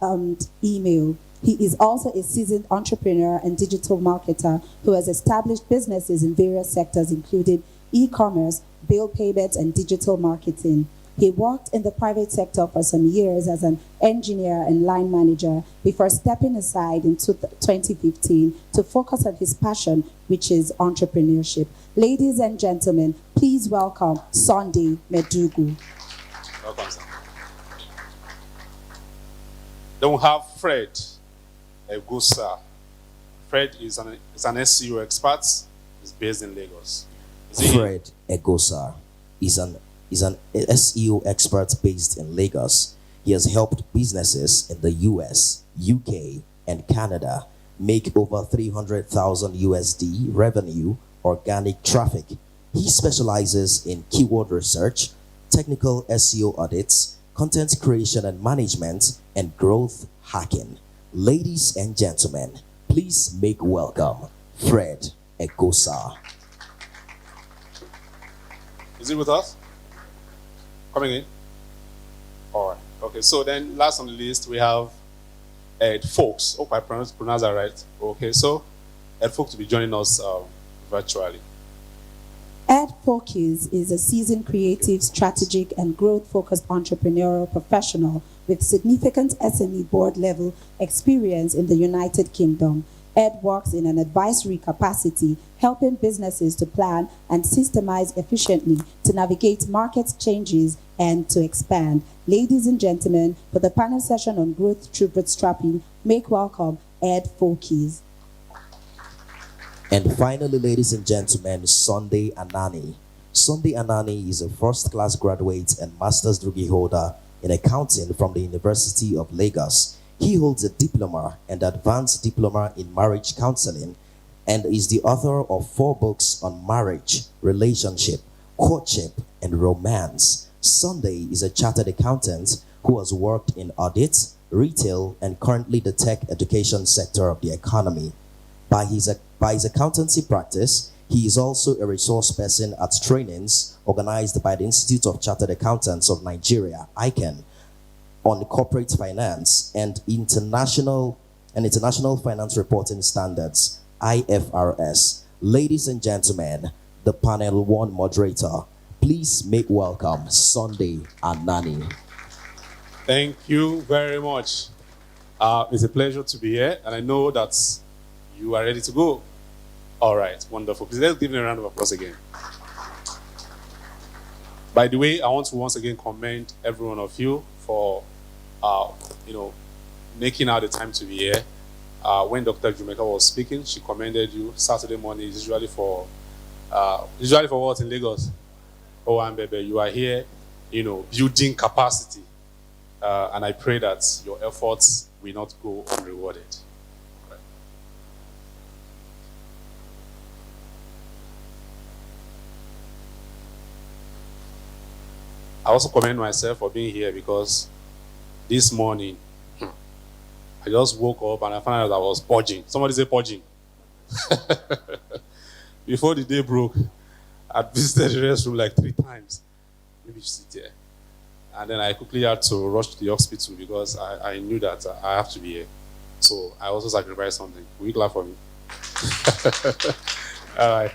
and email. He is also a seasoned entrepreneur and digital marketer who has established businesses in various sectors, including e-commerce, bill payments, and digital marketing. He worked in the private sector for some years as an engineer and line manager before stepping aside in 2015 to focus on his passion, which is entrepreneurship. Ladies and gentlemen, please welcome Sunday Medugu. Welcome, sir. Then we have Fred Egosa. Fred is an SEO expert. He's based in Lagos. Fred Egosa is an SEO expert based in Lagos. He has helped businesses in the US, UK, and Canada make over 300,000 USD revenue organic traffic. He specializes in keyword research, technical SEO audits, content creation and management, and growth hacking. Ladies and gentlemen, please make welcome Fred Egosa. Is he with us? Coming in? All right. Okay, so then last on the list, we have Ed Folks. Hope I pronounce that right. Okay, so Ed Folks will be joining us virtually. Ed Folks is a seasoned creative, strategic, and growth-focused entrepreneurial professional with significant SME board-level experience in the United Kingdom. Ed works in an advisory capacity, helping businesses to plan and systemize efficiently to navigate market changes and to expand. Ladies and gentlemen, for the panel session on growth through bootstrapping, make welcome Ed Folks. And finally, ladies and gentlemen, Sunday Anani. Sunday Anani is a first-class graduate and master's degree holder in accounting from the University of Lagos. He holds a diploma and advanced diploma in marriage counseling and is the author of 4 books on marriage, relationship, courtship, and romance. Sunday is a chartered accountant who has worked in audit, retail, and currently the tech education sector of the economy. By his accountancy practice, he is also a resource person at trainings organized by the Institute of Chartered Accountants of Nigeria, ICANN, on corporate finance and international finance reporting standards, IFRS. Ladies and gentlemen, the panel 1 moderator, please make welcome Sunday Anani. Thank you very much. It's a pleasure to be here, and I know that you are ready to go. All right, wonderful. Please let's give them a round of applause again. By the way, I want to once again commend every one of you for making out the time to be here. When Dr. Jumoke was speaking, she commended you. Saturday morning is usually for what in Lagos? Oh, and baby, you are here, building capacity. And I pray that your efforts will not go unrewarded. Right. I also commend myself for being here because this morning, I just woke up and I found out I was purging. Somebody say purging. Before the day broke, I visited the restroom like 3 times. Maybe sit there. And then I quickly had to rush to the hospital because I knew that I have to be here. So I also sacrificed something. Will you clap for me? All right.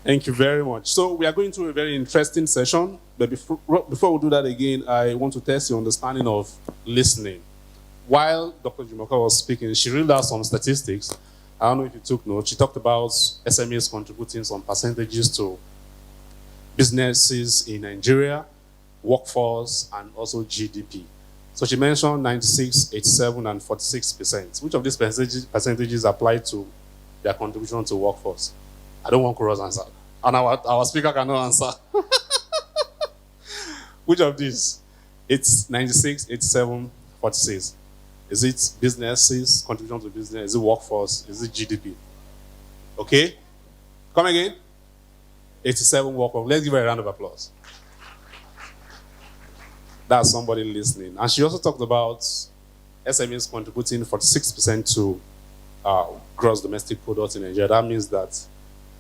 Thank you very much. So we are going through a very interesting session. But before we do that again, I want to test your understanding of listening. While Dr. Jumoke was speaking, she read out some statistics. I don't know if you took notes. She talked about SMEs contributing some percentages to businesses in Nigeria, workforce, and also GDP. So she mentioned 96, 87, and 46%. Which of these percentages apply to their contribution to workforce? I don't want Kuro's answer. And our speaker cannot answer. Which of these? It's 96, 87, 46. Is it businesses, contribution to business? Is it workforce? Is it GDP? Okay? Come again? 87 workforce. Let's give her a round of applause. That's somebody listening. And she also talked about SMEs contributing 46% to gross domestic product in Nigeria. That means that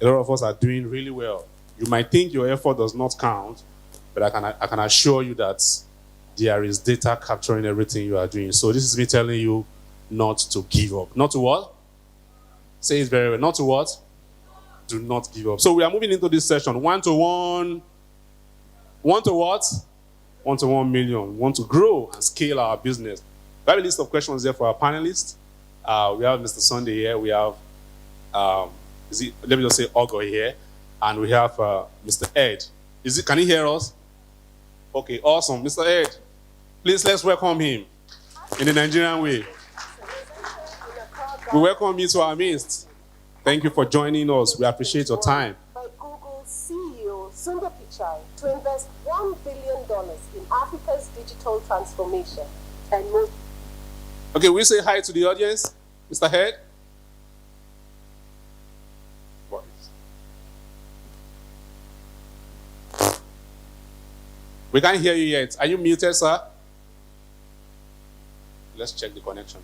a lot of us are doing really well. You might think your effort does not count, but I can assure you that there is data capturing everything you are doing. So this is me telling you not to give up. Not to what? Say it very well. Not to what? Do not give up. So we are moving into this session. 1 to 1. 1 to what? 1 to 1 million. We want to grow and scale our business. We have a list of questions there for our panelists. We have Mr. Sunday here. We have, let me just say Ogo here. And we have Mr. Ed. Can he hear us? Okay, awesome. Mr. Ed, please let's welcome him in the Nigerian way. We welcome you to our midst. Thank you for joining us. We appreciate your time. By Google CEO Sundar Pichai to invest $1 billion in Africa's digital transformation and move. Okay, we say hi to the audience, Mr. Head. We can't hear you yet. Are you muted, sir? Let's check the connection.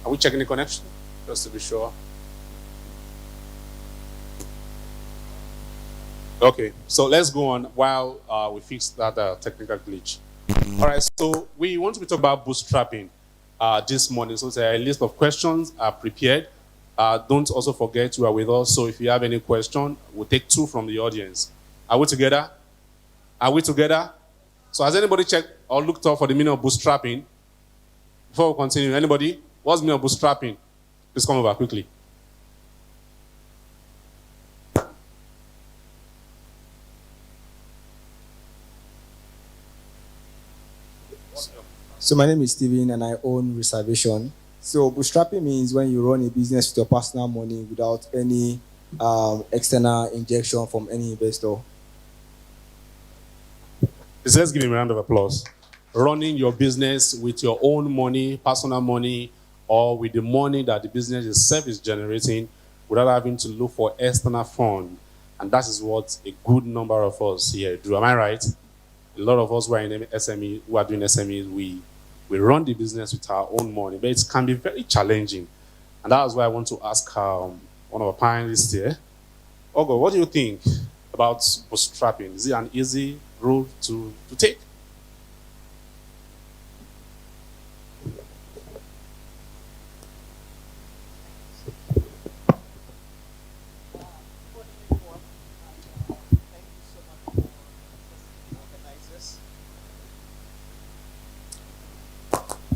Are we checking the connection? Just to be sure. Okay, so let's go on while we fix that technical glitch. All right, so we want to be talking about bootstrapping this morning. So a list of questions are prepared. Don't also forget you are with us. So if you have any question, we'll take 2 from the audience. Are we together? Are we together? So has anybody checked or looked up for the meaning of bootstrapping? Before we continue, anybody? What's the meaning of bootstrapping? Please come over quickly. So my name is Steven and I own Reservation. So bootstrapping means when you run a business with your personal money without any external injection from any investor. Let's give him a round of applause. Running your business with your own money, personal money, or with the money that the business itself is generating without having to look for external fund. And that is what a good number of us here do. Am I right? A lot of us who are in SME, who are doing SMEs, we run the business with our own money, but it can be very challenging. And that is why I want to ask one of our panelists here, Ogo, what do you think about bootstrapping? Is it an easy route to take?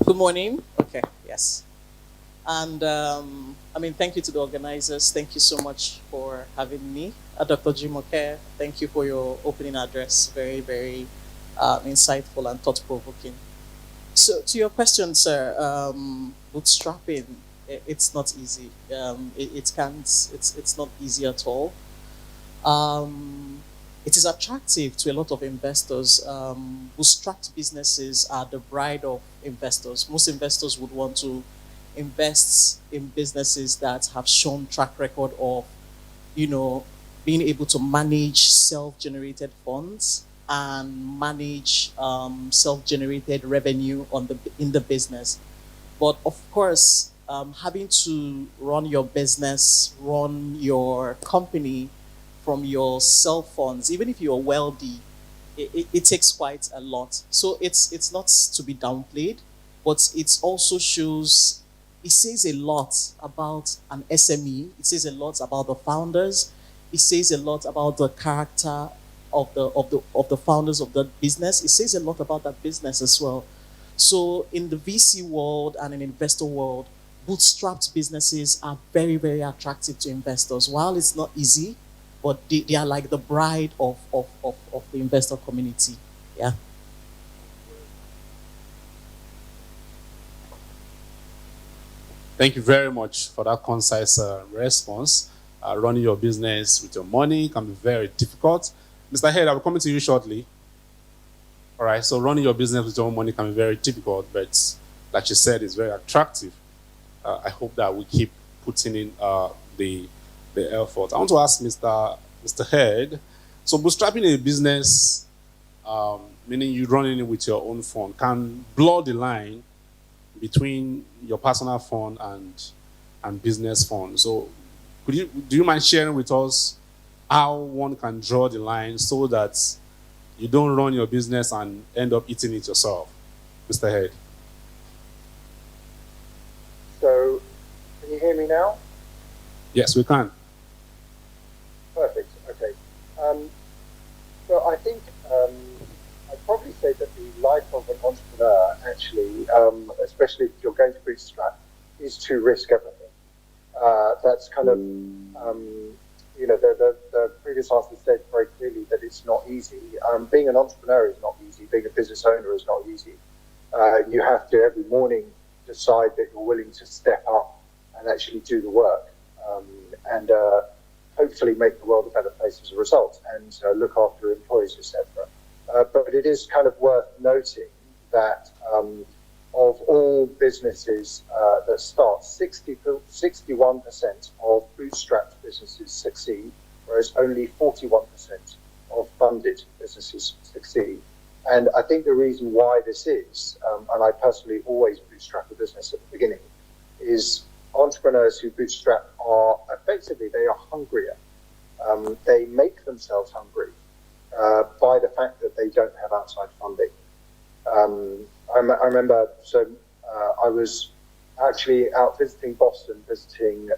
Good morning. Okay, yes. And thank you to the organizers. Thank you so much for having me. Dr. Jumoke, thank you for your opening address. Very, very insightful and thought-provoking. So to your question, sir, bootstrapping, it's not easy. It's not easy at all. It is attractive to a lot of investors. Bootstrapped businesses are the bride of investors. Most investors would want to invest in businesses that have shown track record of, being able to manage self-generated funds and manage self-generated revenue in the business. But of course, having to run your business, run your company from your cell phones, even if you're wealthy, it takes quite a lot. So it's not to be downplayed, but it also shows, it says a lot about an SME. It says a lot about the founders. It says a lot about the character of the founders of the business. It says a lot about that business as well. So in the VC world and in investor world, bootstrapped businesses are very, very attractive to investors. While it's not easy, but they are like the bride of the investor community. Yeah. Thank you very much for that concise response. Running your business with your money can be very difficult. Mr. Head, I'll be coming to you shortly. All right, so running your business with your own money can be very difficult, but like you said, it's very attractive. I hope that we keep putting in the effort. I want to ask Mr. Head. So bootstrapping a business, meaning you running it with your own fund, can blur the line between your personal fund and business fund. So do you mind sharing with us how one can draw the line so that you don't run your business and end up eating it yourself? Mr. Head. So, can you hear me now? Yes, we can. Perfect. Okay. So I think I'd probably say that the life of an entrepreneur, actually, especially if you're going to bootstrap, is to risk everything. That's kind of, the previous answer said very clearly that it's not easy. Being an entrepreneur is not easy. Being a business owner is not easy. You have to every morning decide that you're willing to step up and actually do the work, and hopefully make the world a better place as a result, and look after employees, etc. But it is kind of worth noting that of all businesses that start, 61% of bootstrapped businesses succeed, whereas only 41% of funded businesses succeed. And I think the reason why this is, and I personally always bootstrap a business at the beginning, is entrepreneurs who bootstrap are effectively, they are hungrier. They make themselves hungry by the fact that they don't have outside funding. I remember, I was actually out visiting Boston, visiting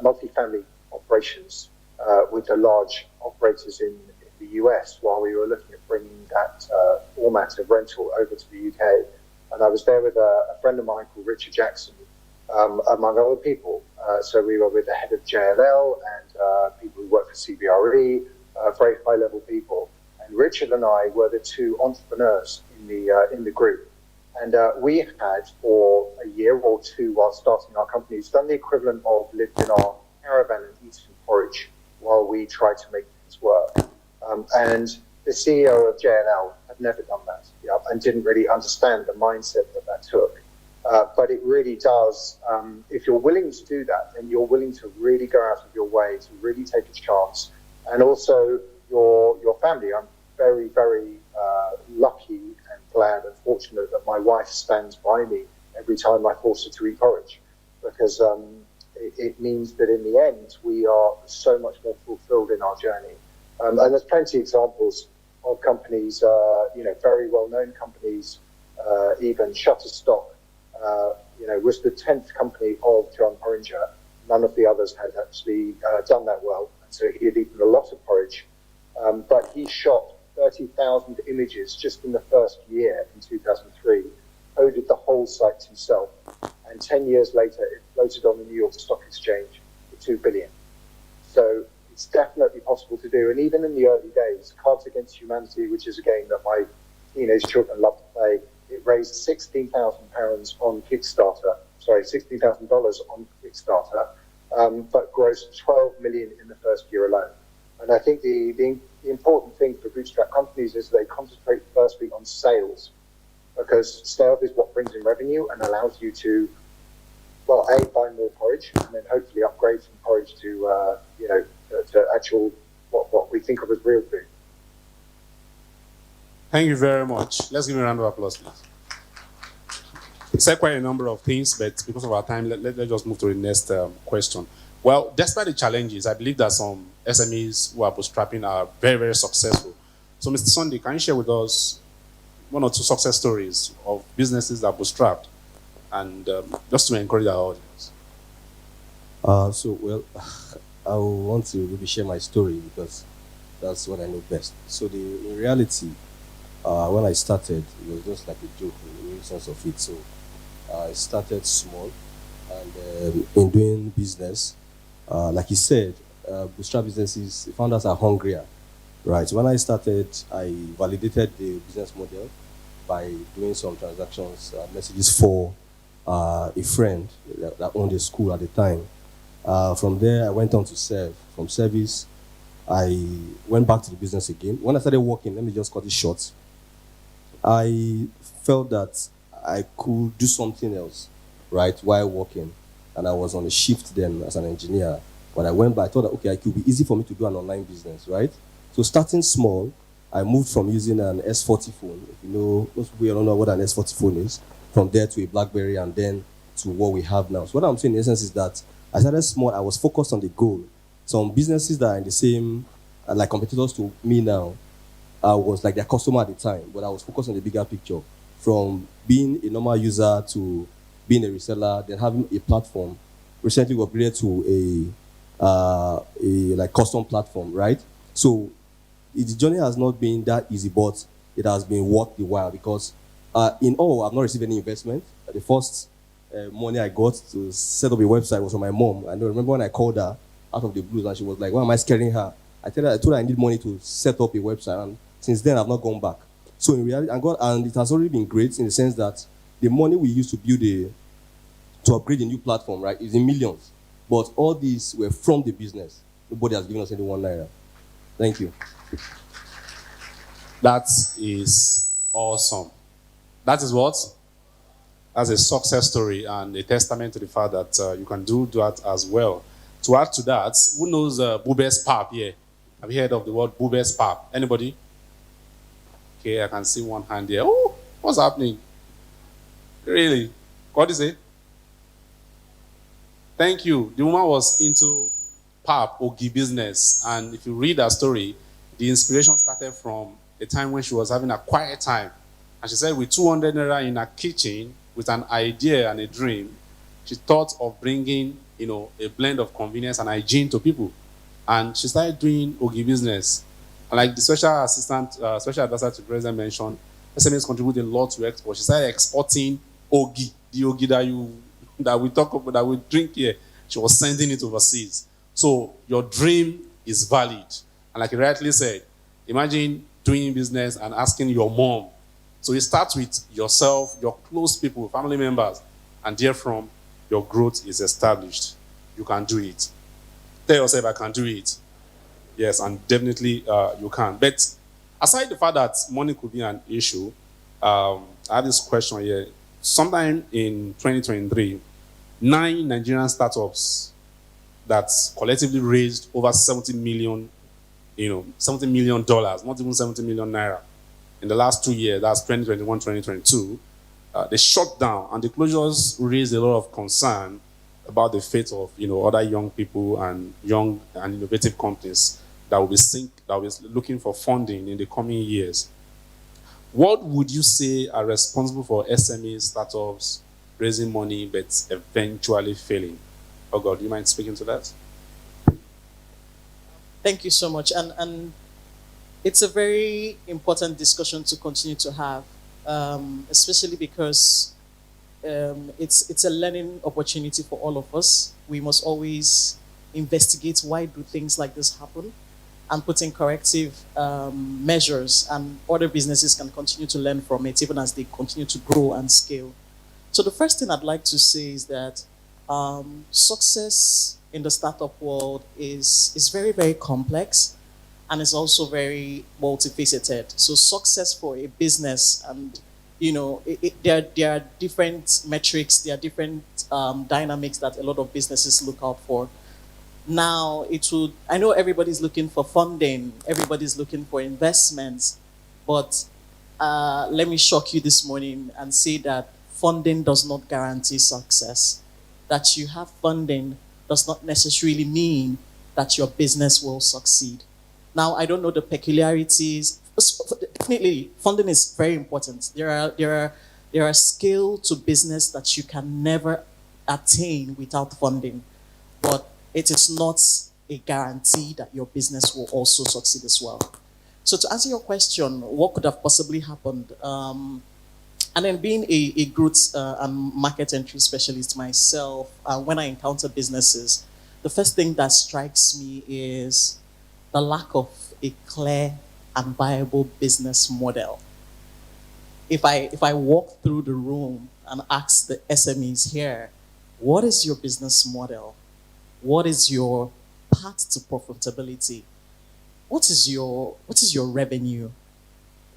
multifamily operations with the large operators in the US while we were looking at bringing that format of rental over to the UK. And I was there with a friend of mine called Richard Jackson, among other people. So we were with the head of JLL and people who work for CBRE, very high-level people. And Richard and I were the two entrepreneurs in the group. And we had, for a year or two while starting our companies, done the equivalent of lived in our caravan and eaten porridge while we tried to make things work. And the CEO of JLL had never done that, and didn't really understand the mindset that took. But it really does, if you're willing to do that, then you're willing to really go out of your way to really take a chance. And also your family. I'm very, very lucky and glad and fortunate that my wife stands by me every time I force her to eat porridge, because it means that in the end we are so much more fulfilled in our journey. And there's plenty of examples of companies, very well-known companies, even Shutterstock, was the 10th company of John Porringer. None of the others had actually done that well, and so he had eaten a lot of porridge. But he shot 30,000 images just in the first year in 2003, coded the whole site himself, and 10 years later it floated on the New York Stock Exchange for $2 billion. So it's definitely possible to do. And even in the early days, Cards Against Humanity, which is a game that my teenage children love to play, it raised £16,000 on Kickstarter, $16,000 on Kickstarter, but grossed 12 million in the first year alone. And I think the important thing for bootstrap companies is they concentrate firstly on sales, because sales is what brings in revenue and allows you to, well, A, buy more porridge, and then hopefully upgrade from porridge to, to actual, what we think of as real food. Thank you very much. Let's give him a round of applause, please. He said quite a number of things, but because of our time, let's just move to the next question. Well, despite the challenges, I believe that some SMEs who are bootstrapping are very, very successful. So, Mr. Sunday, can you share with us one or two success stories of businesses that bootstrapped, and just to encourage our audience? I want to really share my story because that's what I know best. So, in reality, when I started, it was just like a joke in the real sense of it. So, I started small, and in doing business, like you said, bootstrap businesses, founders are hungrier, right? When I started, I validated the business model by doing some transactions, messages for a friend that owned a school at the time. From there, I went on to serve. From service, I went back to the business again. When I started working, let me just cut it short, I felt that I could do something else, right, while working. And I was on a shift then as an engineer. When I went back, I thought that, okay, it could be easy for me to do an online business, right? So starting small, I moved from using an S40 phone. If you know, most people don't know what an S40 phone is. From there to a BlackBerry and then to what we have now. So what I'm saying in essence is that I started small, I was focused on the goal. Some businesses that are in the same, like competitors to me now, I was like their customer at the time, but I was focused on the bigger picture. From being a normal user to being a reseller, then having a platform. Recently we upgraded to a like custom platform, right? So the journey has not been that easy, but it has been worth the while because in all, I've not received any investment. The first money I got to set up a website was from my mom. I remember when I called her out of the blues and she was like, why am I scaring her? I told her I need money to set up a website, and since then I've not gone back. So in reality, and it has already been great in the sense that the money we used to to upgrade a new platform, right, is in millions. But all these were from the business. Nobody has given us any ₦1. Thank you. That is awesome. That is what? That's a success story and a testament to the fact that you can do that as well. To add to that, who knows Bube's pap here? Have you heard of the word Bube's pap? Anybody? Okay, I can see one hand here. Oh, what's happening? Really? What is it? Thank you. The woman was into pap, Ogi business. And if you read her story, the inspiration started from a time when she was having a quiet time. And she said with 200 naira in her kitchen, with an idea and a dream, she thought of bringing, a blend of convenience and hygiene to people. And she started doing Ogi business. And like the special assistant, special advisor to the president mentioned, SMEs contribute a lot to export. She started exporting Ogi, the Ogi that we talk about, that we drink here. She was sending it overseas. So your dream is valid. And like you rightly said, imagine doing business and asking your mom. So it starts with yourself, your close people, family members, and therefrom your growth is established. You can do it. Tell yourself, I can do it. Yes, and definitely you can. But aside the fact that money could be an issue, I have this question here. Sometime in 2023, 9 Nigerian startups that collectively raised over $70 million, $70 million, not even 70 million naira. In the last 2 years, that's 2021, 2022, they shut down, and the closures raised a lot of concern about the fate of other young people and young and innovative companies that will be looking for funding in the coming years. What would you say are responsible for SME startups raising money but eventually failing? Oh God, do you mind speaking to that? Thank you so much. And it's a very important discussion to continue to have, especially because it's a learning opportunity for all of us. We must always investigate why do things like this happen and put in corrective measures, and other businesses can continue to learn from it even as they continue to grow and scale. So the first thing I'd like to say is that success in the startup world is very, very complex, and it's also very multifaceted. So success for a business, and there are different metrics, there are different dynamics that a lot of businesses look out for. Now, I know everybody's looking for funding, everybody's looking for investments, but let me shock you this morning and say that funding does not guarantee success. That you have funding does not necessarily mean that your business will succeed. Now, I don't know the peculiarities. Definitely, funding is very important. There are skill to business that you can never attain without funding, but it is not a guarantee that your business will also succeed as well. So to answer your question, what could have possibly happened? And then being a growth and market entry specialist myself, when I encounter businesses, the first thing that strikes me is the lack of a clear and viable business model. If I walk through the room and ask the SMEs here, what is your business model? What is your path to profitability? What is your revenue?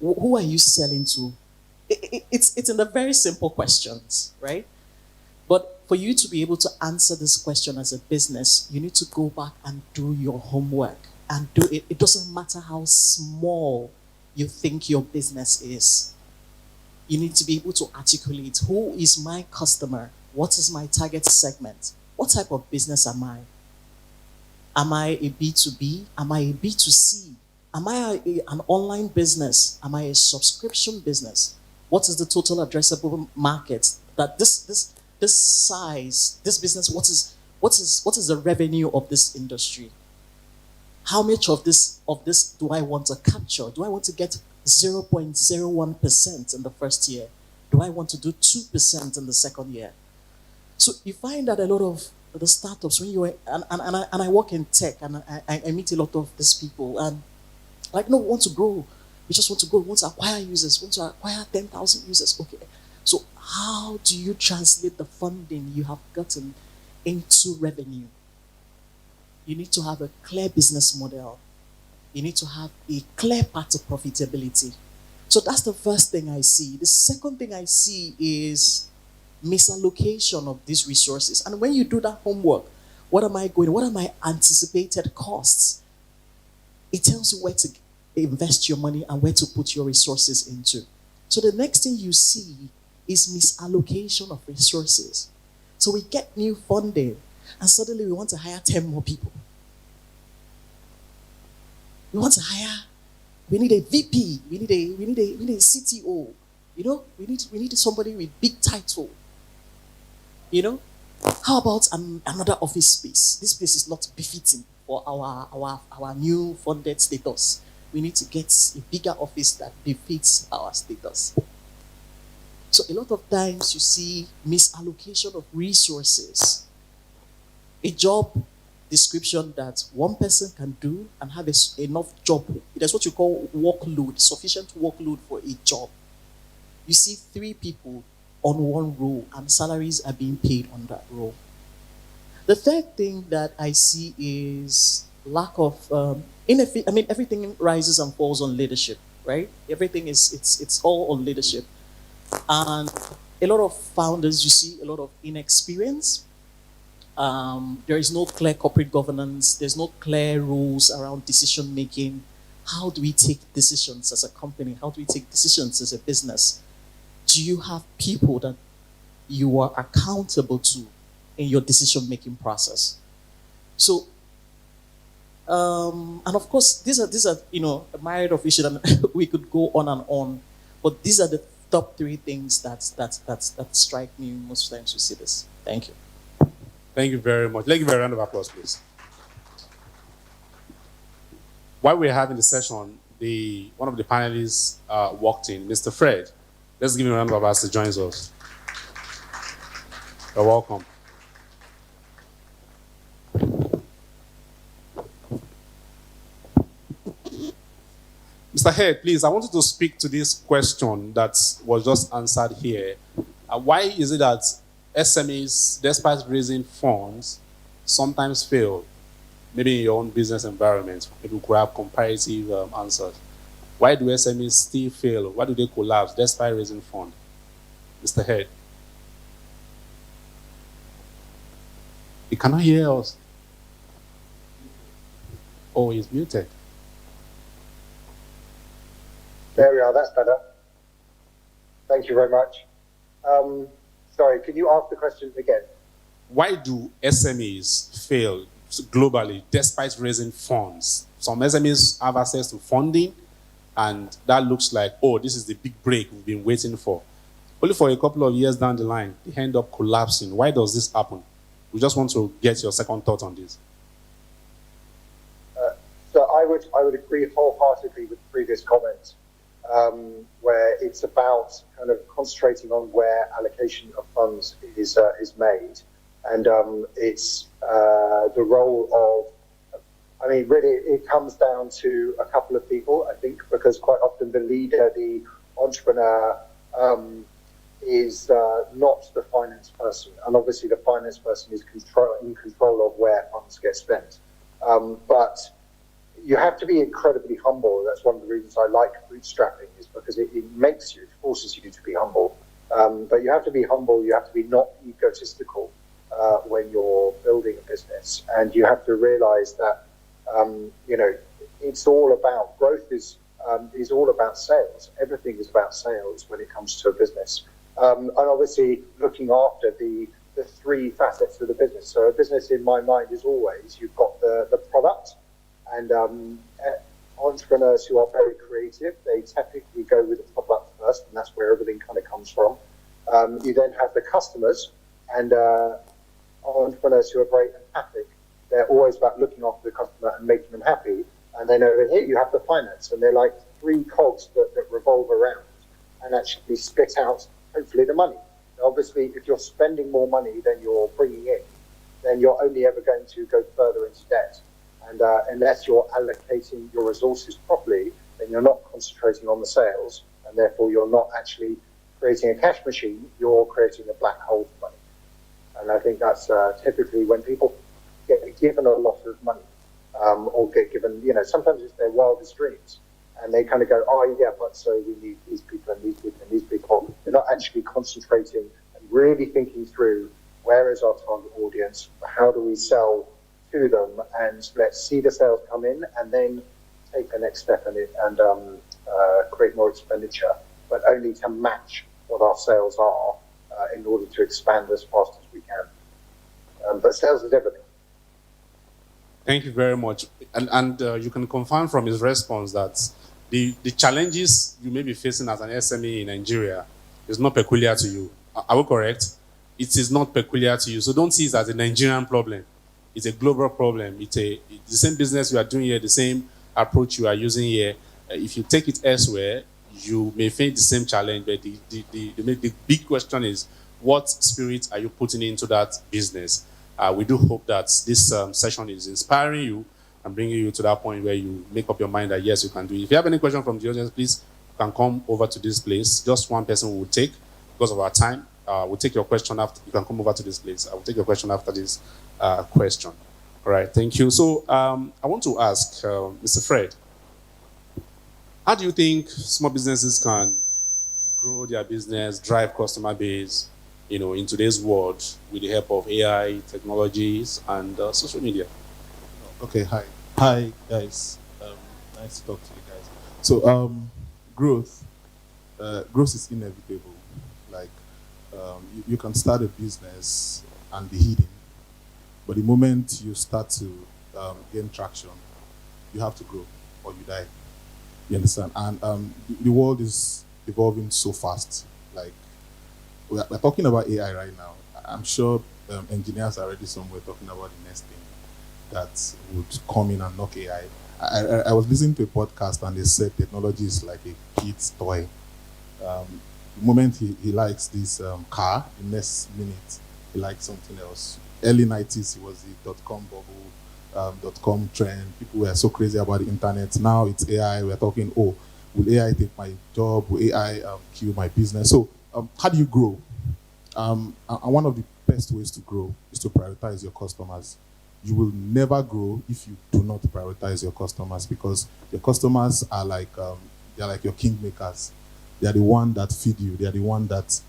Who are you selling to? It's in the very simple questions, right? But for you to be able to answer this question as a business, you need to go back and do your homework and do it. It doesn't matter how small you think your business is. You need to be able to articulate, who is my customer? What is my target segment? What type of business am I? Am I a B2B? Am I a B2C? Am I an online business? Am I a subscription business? What is the total addressable market? That this size, this business, what is the revenue of this industry? How much of this do I want to capture? Do I want to get 0.01% in the first year? Do I want to do 2% in the second year? So you find that a lot of the startups, when you and I work in tech, and I meet a lot of these people, and like, no, we want to grow. We just want to grow. We want to acquire users. We want to acquire 10,000 users. Okay. So how do you translate the funding you have gotten into revenue? You need to have a clear business model. You need to have a clear path to profitability. So that's the first thing I see. The second thing I see is misallocation of these resources. And when you do that homework, what are my anticipated costs? It tells you where to invest your money and where to put your resources into. So the next thing you see is misallocation of resources. So we get new funding and suddenly we want to hire 10 more people. We need a VP, we need a CTO, we need somebody with big title. How about another office space? This place is not befitting for our new funded status. We need to get a bigger office that befits our status. So a lot of times you see misallocation of resources. A job description that one person can do and have enough job. That's what you call workload, sufficient workload for a job. You see 3 people on one role and salaries are being paid on that role. The third thing that I see is lack of everything rises and falls on leadership, right? Everything it's all on leadership. And a lot of founders, you see a lot of inexperience. There is no clear corporate governance. There's no clear rules around decision making. How do we take decisions as a company? How do we take decisions as a business? Do you have people that you are accountable to in your decision making process? So, and of course, these are a myriad of issues, and we could go on and on. But these are the top 3 things that strike me most times we see this. Thank you. Thank you very much. Let's give a round of applause, please. While we're having the session, one of the panelists walked in, Mr. Fred. Let's give him a round of applause to join us. You're welcome. Mr. Head, please, I wanted to speak to this question that was just answered here. Why is it that SMEs, despite raising funds, sometimes fail? Maybe in your own business environment, maybe you could have comparative answers. Why do SMEs still fail? Why do they collapse despite raising funds? Mr. Head. You cannot hear us. Oh, he's muted. There we are, that's better. Thank you very much. Sorry, can you ask the question again? Why do SMEs fail globally despite raising funds? Some SMEs have access to funding, and that looks like, oh, this is the big break we've been waiting for. Only for a couple of years down the line, they end up collapsing. Why does this happen? We just want to get your second thought on this. So I would agree wholeheartedly with the previous comment, where it's about kind of concentrating on where allocation of funds is made, and it's the role of. I mean, really, it comes down to a couple of people, I think, because quite often the leader, the entrepreneur, is not the finance person, and obviously the finance person is in control of where funds get spent. But you have to be incredibly humble. That's one of the reasons I like bootstrapping, is because it forces you to be humble. But you have to be humble. You have to be not egotistical. when you're building a business, and you have to realize that it's all about growth. Is all about sales. Everything is about sales when it comes to a business, and obviously looking after the three facets of the business. So a business, in my mind, is always you've got the product, and entrepreneurs who are very creative, they typically go with the product first, and that's where everything kind of comes from. You then have the customers, and entrepreneurs who are very empathic. They're always about looking after the customer and making them happy. And then over here, you have the finance, and they're like three cogs that revolve around and actually spit out, hopefully, the money. Obviously, if you're spending more money than you're bringing in, then you're only ever going to go further into debt. And unless you're allocating your resources properly, then you're not concentrating on the sales, and therefore you're not actually creating a cash machine, you're creating a black hole for money. And I think that's typically when people get given a lot of money, or get given, sometimes it's their wildest dreams, and they kind of go, oh yeah, but so we need these people and these people and these people. They're not actually concentrating and really thinking through, where is our target audience, how do we sell to them, and let's see the sales come in and then take the next step in it and create more expenditure, but only to match what our sales are in order to expand as fast as we can. But sales is everything. Thank you very much. And you can confirm from his response that the challenges you may be facing as an SME in Nigeria is not peculiar to you. Are we correct? It is not peculiar to you. So don't see it as a Nigerian problem. It's a global problem. It's the same business you are doing here, the same approach you are using here. If you take it elsewhere, you may face the same challenge. But the big question is, what spirit are you putting into that business? We do hope that this session is inspiring you and bringing you to that point where you make up your mind that yes, you can do it. If you have any question from the audience, please, you can come over to this place. Just one person will take, because of our time. We'll take your question after. You can come over to this place. I will take your question after this question. All right, thank you. So I want to ask Mr. Fred, how do you think small businesses can grow their business, drive customer base, in today's world with the help of AI, technologies, and social media? Okay, hi guys. Nice to talk to you guys. So growth is inevitable. Like you can start a business and be hidden, but the moment you start to gain traction, you have to grow or you die. You understand? And the world is evolving so fast. Like we're talking about AI right now. I'm sure engineers are already somewhere talking about the next thing that would come in and knock AI. I was listening to a podcast and they said technology is like a kid's toy. The moment he likes this car, the next minute he likes something else. Early 90s, it was the .com bubble, .com trend. People were so crazy about the internet. Now it's AI. We're talking, will AI take my job? Will AI kill my business? So how do you grow? And one of the best ways to grow is to prioritize your customers. You will never grow if you do not prioritize your customers, because your customers are like they're like your kingmakers. They are the one that feed you. They are the one that,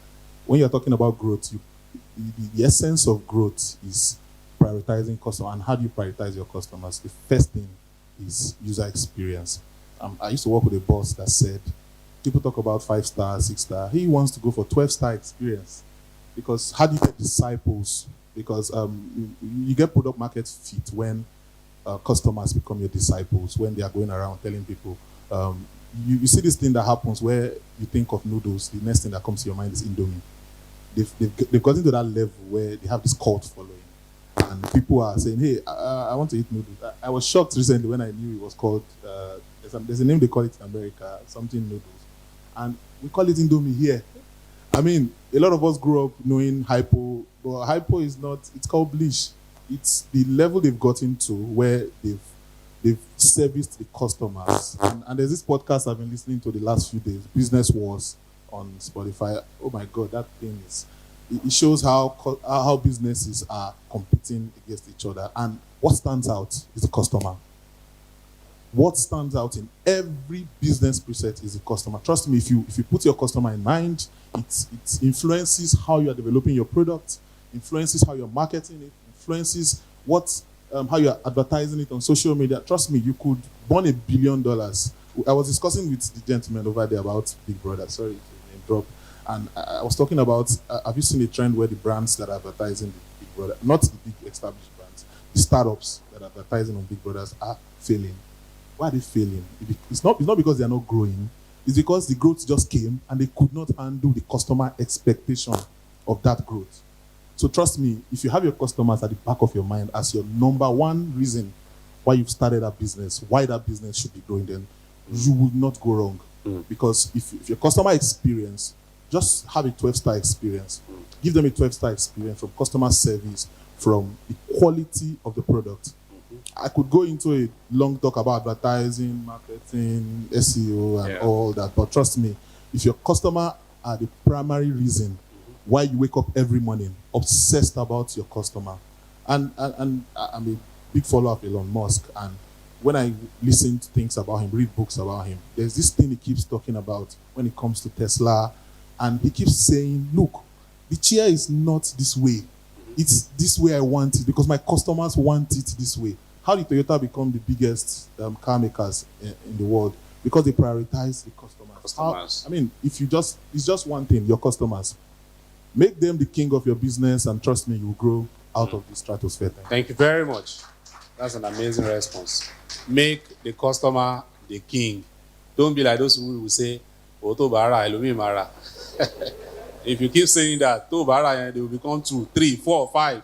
when you're talking about growth, the essence of growth is prioritizing customers. And how do you prioritize your customers? The first thing is user experience. I used to work with a boss that said, people talk about 5-star, 6-star. He wants to go for 12-star experience. Because how do you get disciples? Because you get product market fit when customers become your disciples, when they are going around telling people. You see this thing that happens where you think of noodles, the next thing that comes to your mind is Indomie. They've gotten to that level where they have this cult following. And people are saying, hey, I want to eat noodles. I was shocked recently when I knew it was called, there's a name they call it in America, something noodles. And we call it Indomie here. I mean, a lot of us grew up knowing Hypo, but Hypo is not, it's called Bleach. It's the level they've gotten to where they've serviced the customers. And there's this podcast I've been listening to the last few days, Business Wars on Spotify. Oh my God, that thing is, it shows how businesses are competing against each other. And what stands out is the customer. What stands out in every business preset is the customer. Trust me, if you put your customer in mind, it influences how you are developing your product. influences how you're marketing it, influences how you're advertising it on social media. Trust me, you could burn $1 billion. I was discussing with the gentleman over there about Big Brother. Sorry to name drop. And I was talking about, have you seen a trend where the brands that are advertising the Big Brother, not the big established brands, the startups that are advertising on Big Brothers are failing? Why are they failing? It's not because they are not growing. It's because the growth just came and they could not handle the customer expectation of that growth. So trust me, if you have your customers at the back of your mind as your number one reason why you've started that business, why that business should be growing, then you will not go wrong. Because if your customer experience, just have a 12-star experience. Give them a 12-star experience from customer service, from the quality of the product. I could go into a long talk about advertising, marketing, SEO, and all that. But trust me, if your customer are the primary reason why you wake up every morning, obsessed about your customer. And I'm a big follower of Elon Musk. And when I listen to things about him, read books about him, there's this thing he keeps talking about when it comes to Tesla. And he keeps saying, look, the chair is not this way. It's this way I want it because my customers want it this way. How did Toyota become the biggest car makers in the world? Because they prioritize the customers. If it's just one thing, your customers. Make them the king of your business, and trust me, you will grow out of the stratosphere. Thank you very much. That's an amazing response. Make the customer the king. Don't be like those who will say, Oto bara, Elumi mara. If you keep saying that, to bara, they will become 2, 3, 4, 5.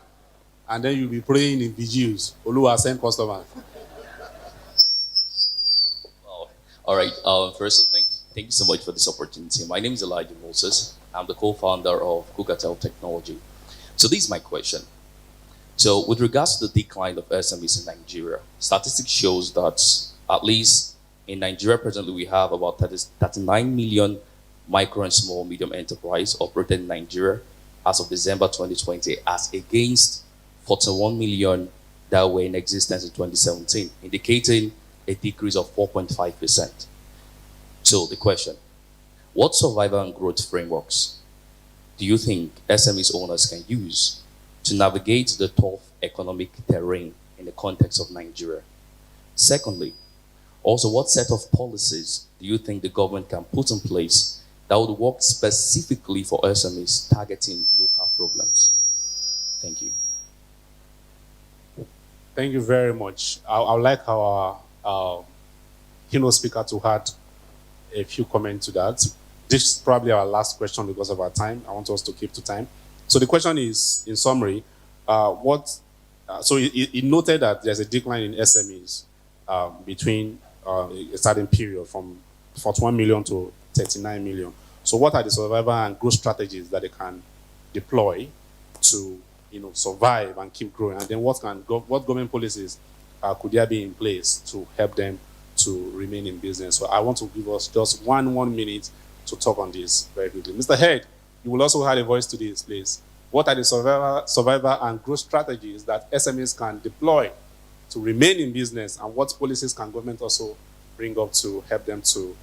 And then you'll be praying in vigils. Oluwa send customers. All right. First, thank you so much for this opportunity. My name is Elijah Moses. I'm the co-founder of Kukatel Technology. So this is my question. So with regards to the decline of SMEs in Nigeria, statistics shows that at least in Nigeria presently we have about 39 million micro and small medium enterprise operating in Nigeria as of December 2020, as against 41 million that were in existence in 2017, indicating a decrease of 4.5%. So the question, what survival and growth frameworks do you think SMEs owners can use to navigate the tough economic terrain in the context of Nigeria? Secondly, also, what set of policies do you think the government can put in place that would work specifically for SMEs targeting local problems? Thank you. Thank you very much. I would like our keynote speaker to add a few comments to that. This is probably our last question because of our time. I want us to keep to time. So the question is, in summary, so it noted that there's a decline in SMEs between a certain period from 41 million to 39 million. So what are the survival and growth strategies that they can deploy to survive and keep growing? And then what government policies could there be in place to help them to remain in business? So I want to give us just one minute to talk on this very quickly. Mr. Head, you will also have a voice to this, please. What are the survival and growth strategies that SMEs can deploy to remain in business, and what policies can government also bring up to help them to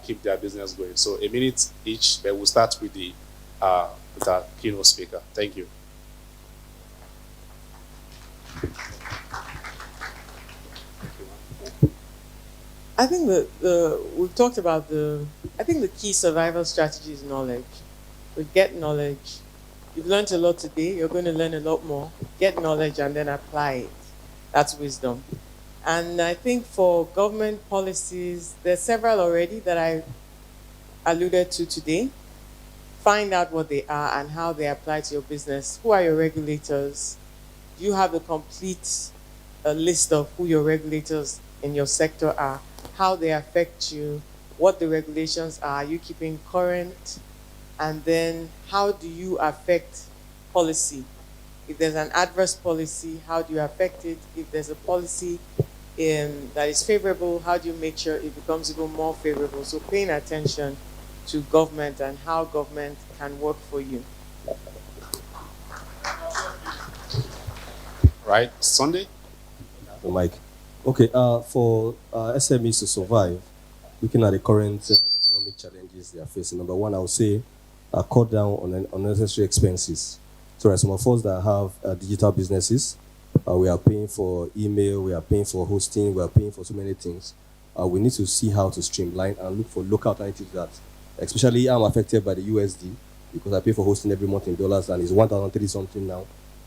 keep their business going? So a minute each, but we'll start with our keynote speaker. Thank you. I think we've talked about I think the key survival strategy is knowledge. We get knowledge. You've learned a lot today. You're going to learn a lot more. Get knowledge and then apply it. That's wisdom. And I think for government policies, there's several already that I alluded to today. Find out what they are and how they apply to your business. Who are your regulators? Do you have the complete list of who your regulators in your sector are? How they affect you? What the regulations are? Are you keeping current? And then how do you affect policy? If there's an adverse policy, how do you affect it? If there's a policy that is favorable, how do you make sure it becomes even more favorable? So paying attention to government and how government can work for you. Right, Sunday? Mike. Okay, for SMEs to survive, looking at the current economic challenges they are facing, number one, I would say cut down on unnecessary expenses. So there are some of us that have digital businesses. We are paying for email, we are paying for hosting, we are paying for so many things. We need to see how to streamline and look for local alternatives that, especially I'm affected by the USD because I pay for hosting every month in dollars and it's 1,030 something now.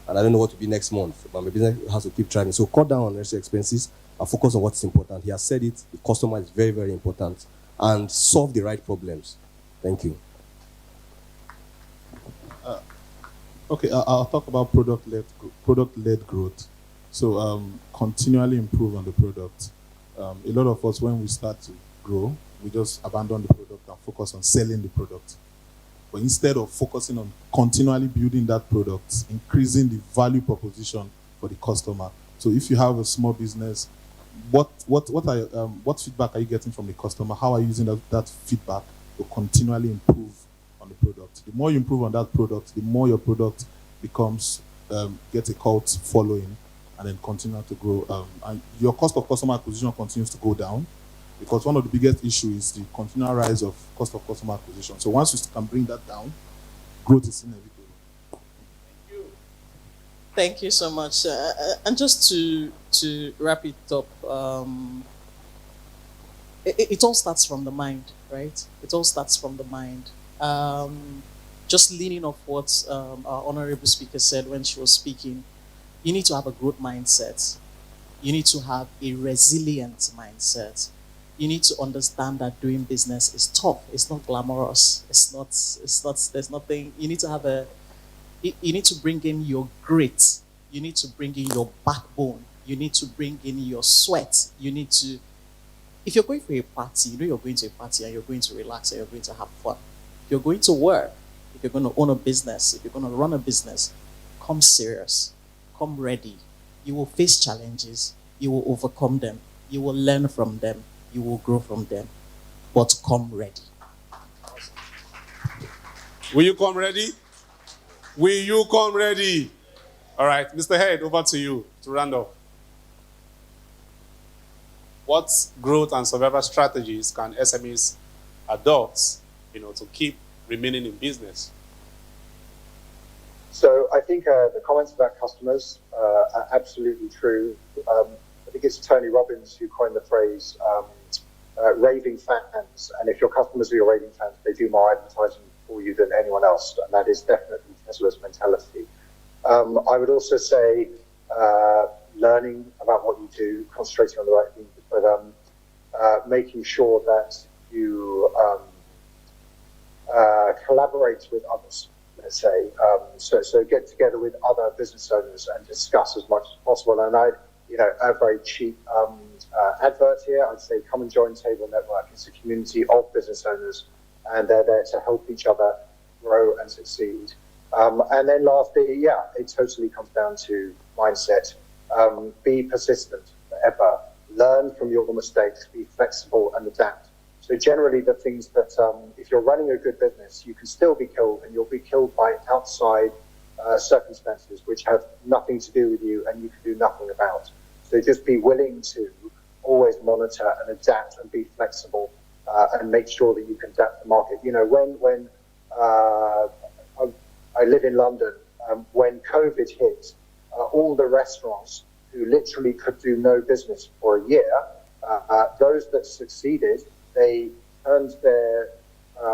And I don't know what to be next month, but my business has to keep trying. So cut down on necessary expenses and focus on what's important. He has said it, the customer is very, very important, and solve the right problems. Thank you. Okay, I'll talk about product-led growth. So continually improve on the product. A lot of us, when we start to grow, we just abandon the product and focus on selling the product. But instead of focusing on continually building that product, increasing the value proposition for the customer. So if you have a small business, what feedback are you getting from the customer? How are you using that feedback to continually improve on the product? The more you improve on that product, the more your product becomes get a cult following and then continue to grow. And your cost of customer acquisition continues to go down, because one of the biggest issues is the continual rise of cost of customer acquisition. So once you can bring that down, growth is inevitable. Thank you so much. And just to wrap it up, it all starts from the mind, right? It all starts from the mind. Just leaning off what our honorable speaker said when she was speaking, you need to have a growth mindset. You need to have a resilient mindset. You need to understand that doing business is tough. It's not glamorous. There's nothing. You need to you need to bring in your grit. You need to bring in your backbone. You need to bring in your sweat. You need to, if you're going for a party, you know you're going to a party and you're going to relax and you're going to have fun. If you're going to work, if you're going to own a business, if you're going to run a business, come serious, come ready. You will face challenges. You will overcome them. You will learn from them. You will grow from them. But come ready. Will you come ready? Will you come ready? All right, Mr. Head, over to you to round off. What growth and survival strategies can SMEs adopt, to keep remaining in business? So I think the comments about customers are absolutely true. I think it's Tony Robbins who coined the phrase raving fans. And if your customers are your raving fans, they do more advertising for you than anyone else. And that is definitely Tesla's mentality. I would also say learning about what you do, concentrating on the right things, but making sure that you collaborate with others, let's say. So get together with other business owners and discuss as much as possible. And a very cheap advert here, I'd say come and join Table Network. It's a community of business owners, and they're there to help each other grow and succeed. And then lastly, it totally comes down to mindset. Be persistent forever. Learn from your mistakes. Be flexible and adapt. So generally the things that, if you're running a good business, you can still be killed, and you'll be killed by outside circumstances which have nothing to do with you and you can do nothing about. So just be willing to always monitor and adapt and be flexible and make sure that you can adapt to the market. When I live in London, when COVID hit, all the restaurants who literally could do no business for a year, those that succeeded, they turned their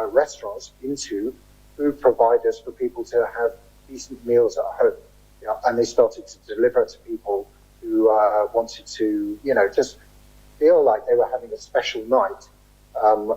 restaurants into food providers for people to have decent meals at home. And they started to deliver to people who wanted to, just feel like they were having a special night,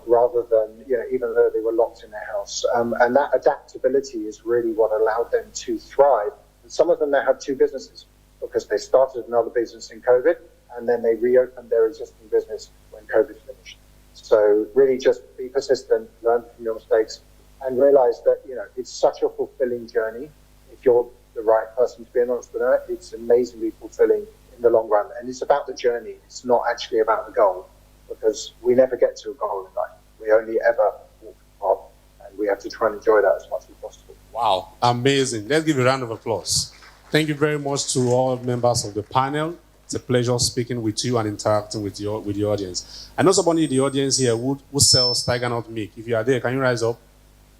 rather than, even though they were locked in their house. And that adaptability is really what allowed them to thrive. And some of them now have two businesses because they started another business in COVID and then they reopened their existing business when COVID finished. So really just be persistent, learn from your mistakes, and realize that, it's such a fulfilling journey. If you're the right person to be an entrepreneur, it's amazingly fulfilling in the long run. And it's about the journey. It's not actually about the goal, because we never get to a goal in life. We only ever walk the path, and we have to try and enjoy that as much as possible. Wow, amazing. Let's give a round of applause. Thank you very much to all members of the panel. It's a pleasure speaking with you and interacting with the audience. I know somebody in the audience here who sells Tiger Nut milk. If you are there, can you rise up?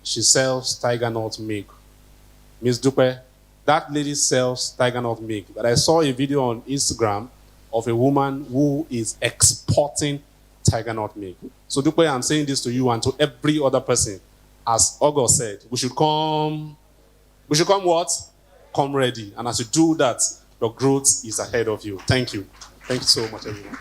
She sells Tiger Nut milk. Miss Dupe, that lady sells tiger nut milk. But I saw a video on Instagram of a woman who is exporting tiger nut milk. So Dupe, I'm saying this to you and to every other person. As August said, we should come what? Come ready. And as you do that, your growth is ahead of you. Thank you. Thank you so much, everyone.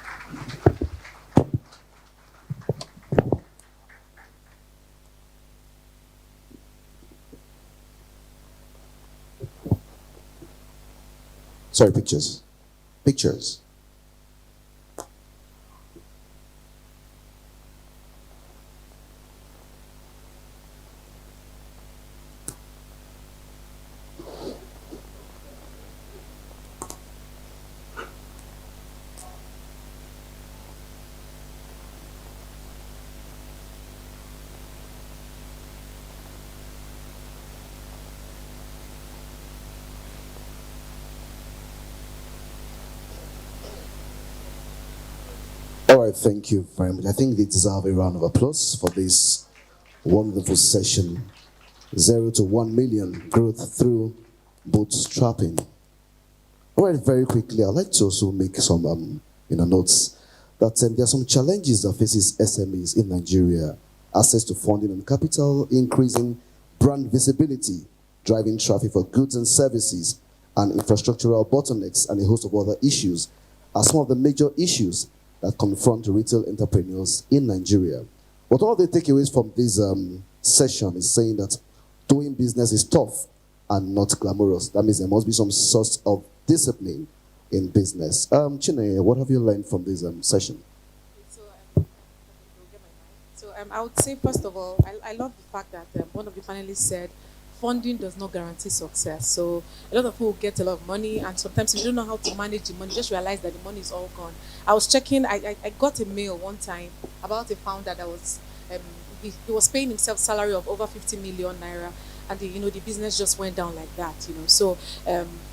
Sorry, pictures. Pictures. All right, thank you very much. I think they deserve a round of applause for this wonderful session. 0 to 1 million growth through bootstrapping. All right, very quickly, I'd like to also make some notes that there are some challenges that faces SMEs in Nigeria: access to funding and capital, increasing brand visibility, driving traffic for goods and services, and infrastructural bottlenecks, and a host of other issues are some of the major issues that confront retail entrepreneurs in Nigeria. But all the takeaways from this session is saying that doing business is tough and not glamorous. That means there must be some sort of discipline in business. Chineye, what have you learned from this session? I would say, first of all, I love the fact that one of the panelists said funding does not guarantee success. So a lot of people get a lot of money, and sometimes you don't know how to manage the money. Just realize that the money is all gone. I was checking. I got a mail one time about a founder that was he was paying himself salary of over 50 million naira, and the business just went down like that. So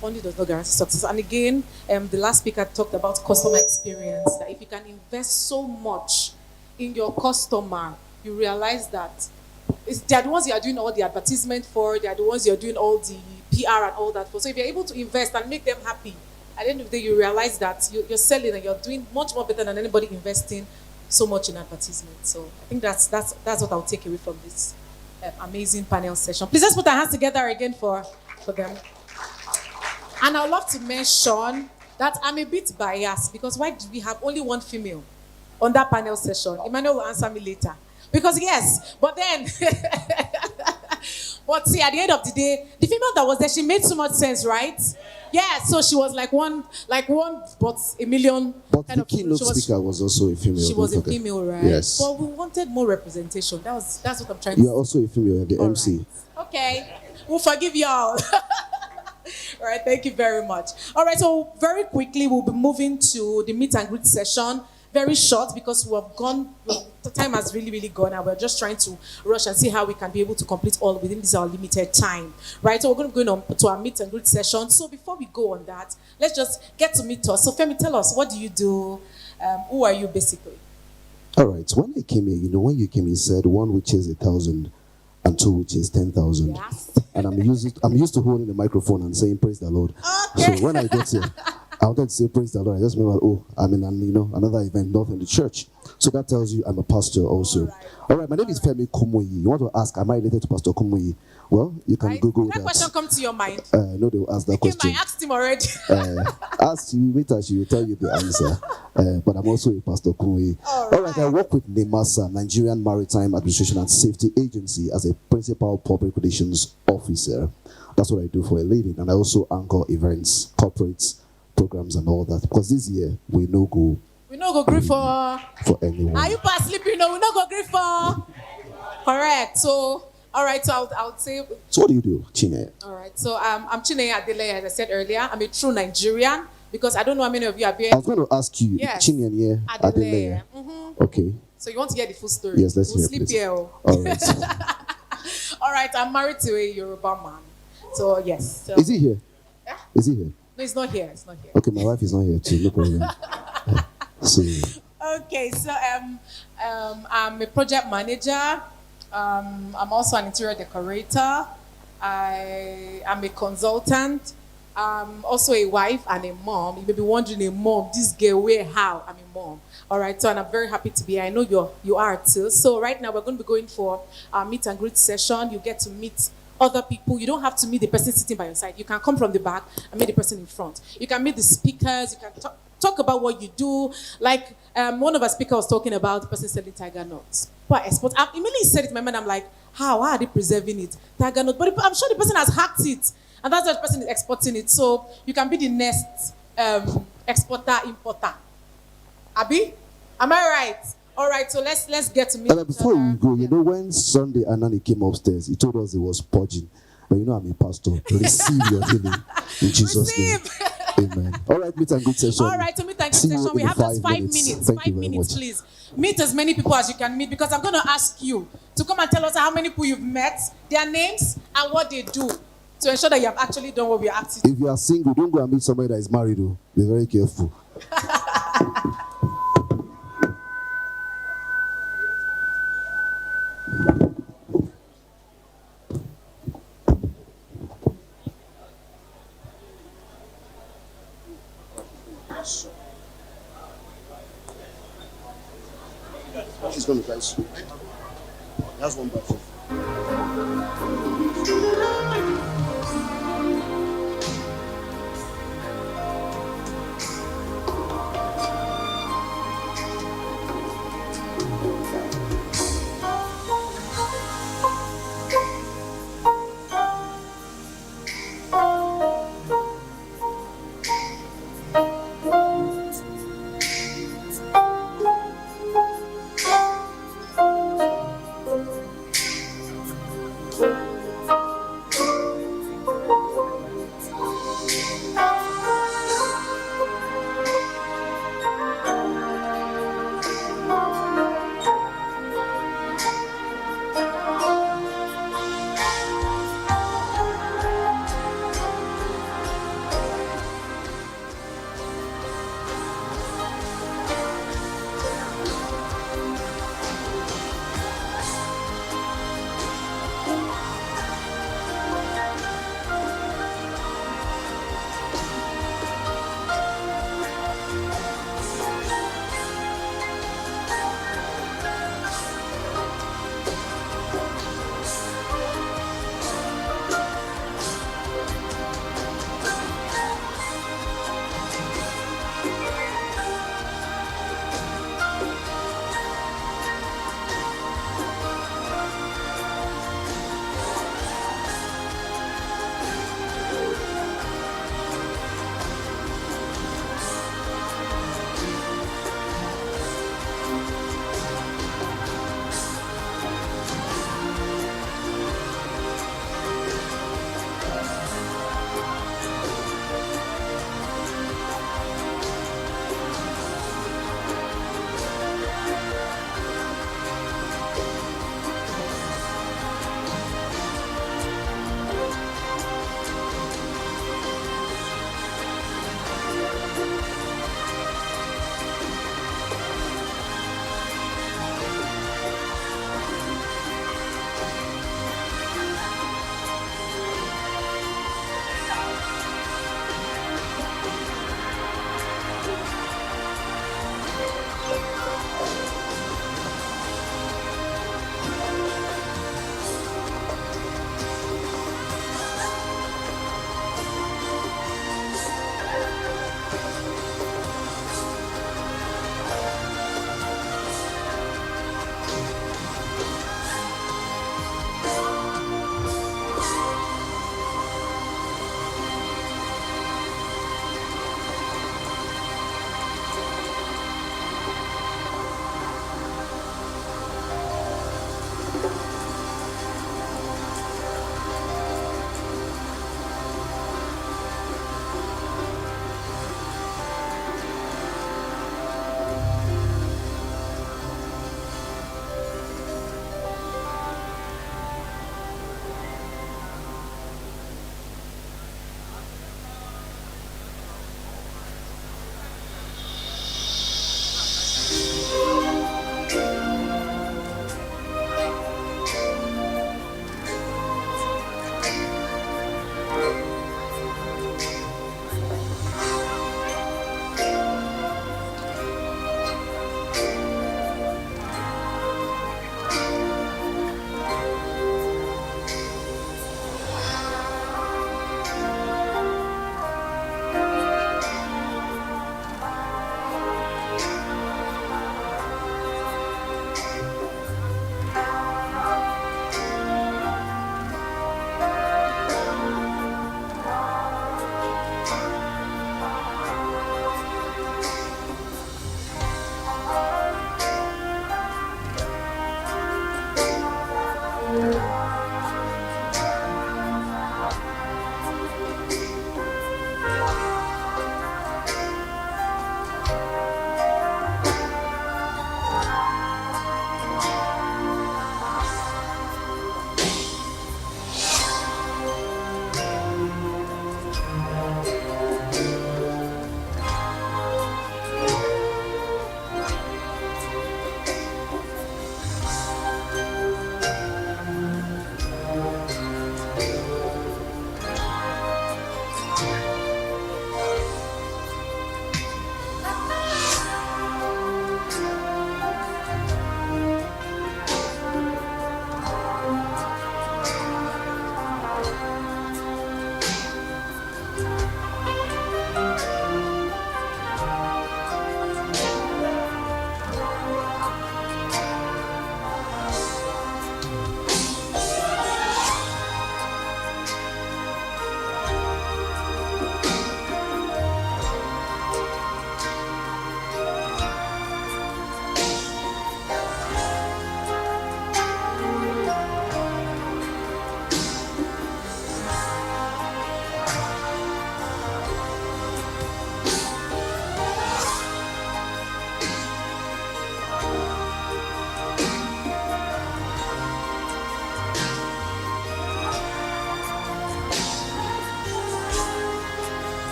funding does not guarantee success. And again, the last speaker talked about customer experience. That if you can invest so much in your customer, you realize that they are the ones you are doing all the advertisement for. They are the ones you are doing all the PR and all that for. So if you're able to invest and make them happy, at the end of the day, you realize that you're selling and you're doing much more better than anybody investing so much in advertisement. So I think that's what I'll take away from this amazing panel session. Please let's put our hands together again for them. And I'd love to mention that I'm a bit biased because why do we have only one female on that panel session? Emmanuel will answer me later. Because yes, but then, but see, at the end of the day, the female that was there, she made so much sense, right? Yeah, so she was like one, but a million. But the keynote speaker was also a female. She was a female, right? Yes. But we wanted more representation. That's what I'm trying to say. You are also a female, the MC. Right. Okay, we'll forgive y'all. All right, thank you very much. All right, so very quickly, we'll be moving to the meet and greet session. Very short because we have gone, the time has really, really gone, and we're just trying to rush and see how we can be able to complete all within this our limited time, right? So we're going to go on to our meet and greet session. So before we go on that, let's just get to meet us. So Femi, tell us, what do you do? Who are you basically? All right. When I came here, when you came, you said 1 which is 1,000 and 2 which is 10,000. Yes. And I'm used to holding the microphone and saying praise the Lord. Okay. So when I got here, I wanted to say praise the Lord. I just remember, I'm in another event, not in the church. So that tells you I'm a pastor also. All right, my name is Femi Komoyi. You want to ask, am I related to Pastor Komoyi? Well, you can Google that. That question come to your mind? No, they will ask that question. I asked him already. Ask you later, she will tell you the answer. But I'm also a Pastor Komoyi. All right, I work with NEMASA, Nigerian Maritime Administration and Safety Agency, as a Principal Public Relations Officer. That's what I do for a living. And I also anchor events, corporates, programs and all that, because this year we no go grief for anyone. Are you past sleeping? No, we no go grief for. Correct. So all right, so I would say. So what do you do, Chineye? All right, so I'm Chineye Adele, as I said earlier. I'm a true Nigerian because I don't know how many of you are here. I was going to ask you, yes. Chineye Adele. Mm-hmm. Okay. So you want to hear the full story? Yes, let's hear it. Sleep here. All right. All right, I'm married to a Yoruba man. So yes. So, is he here? Yeah? Is he here? No, it's not here. It's not here. Okay, my wife is not here too. No problem. Okay, so I'm a project manager. I'm also an interior decorator. I am a consultant. I'm also a wife and a mom. You may be wondering, a mom, this girl, where, how? I'm a mom. All right, so and I'm very happy to be here. I know you are too. So right now we're going to be going for a meet and greet session. You get to meet other people. You don't have to meet the person sitting by your side. You can come from the back and meet the person in front. You can meet the speakers. You can talk about what you do. Like one of our speakers was talking about the person selling tiger nuts. But export. I immediately said it to my mind. I'm like, how are they preserving it? Tiger nut. But I'm sure the person has hacked it. And that's why the person is exporting it. So you can be the next exporter, importer. Abi? Am I right? All right, so let's get to meet each Before other. we go, you know, when Sunday Anani came upstairs, he told us he was purging. But you know, I'm a pastor. Receive your healing in Jesus' name. Amen. All right, meet and greet session. All right, so meet and See greet you session. We in have just 5 minutes. Thank 5 you very minutes, much. please. Meet as many people as you can meet because I'm going to ask you to come and tell us how many people you've met, their names, and what they do to ensure that you have actually done what we are asking. If you are single, don't go and meet somebody that is married. Though. Be very careful. She's going to place. That's one person.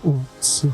1, 2.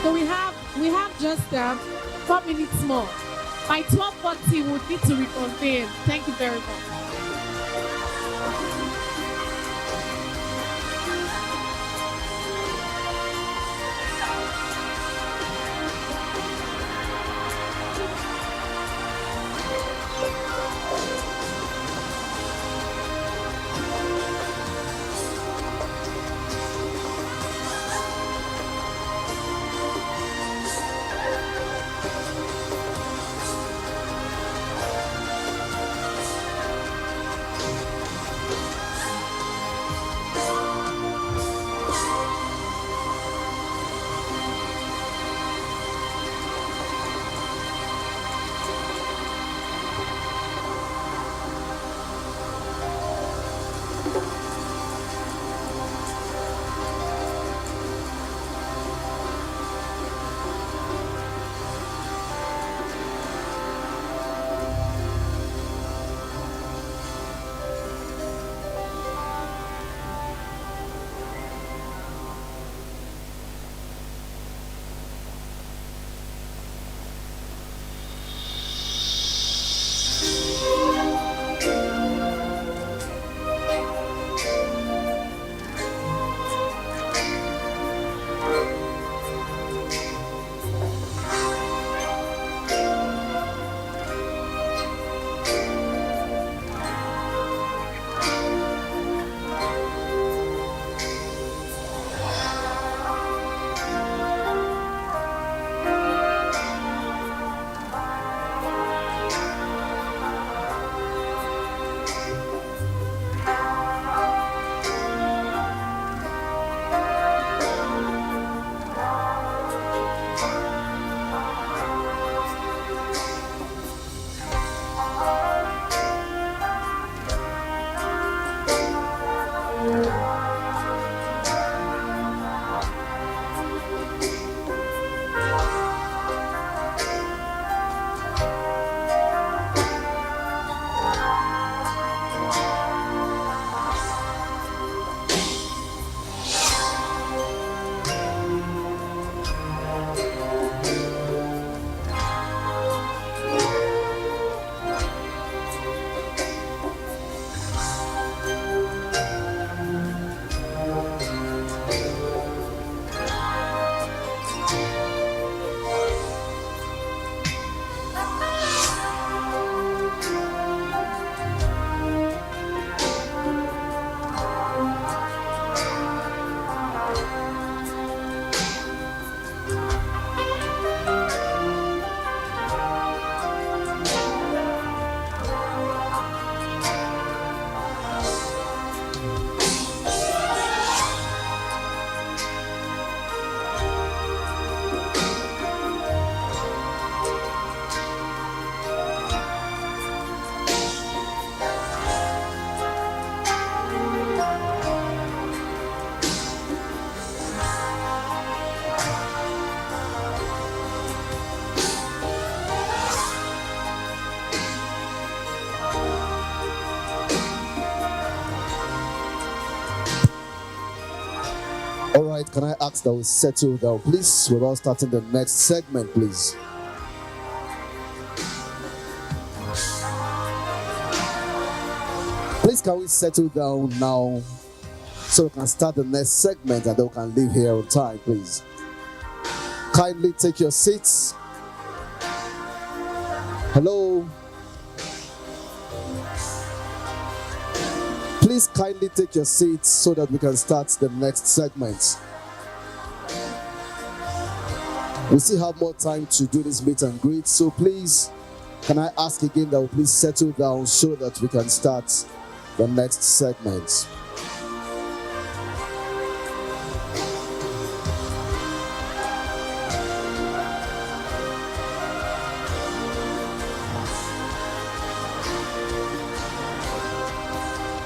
So we have just 4 minutes more. By 12:40, we'll need to reconvene. Thank you very much. All right, can I ask that we settle down, please? We're all starting the next segment, please. Please, can we settle down now so we can start the next segment and then we can leave here on time, please? Kindly take your seats. Hello. Please kindly take your seats so that we can start the next segment. We still have more time to do this meet and greet, so please, can I ask again that we please settle down so that we can start the next segment.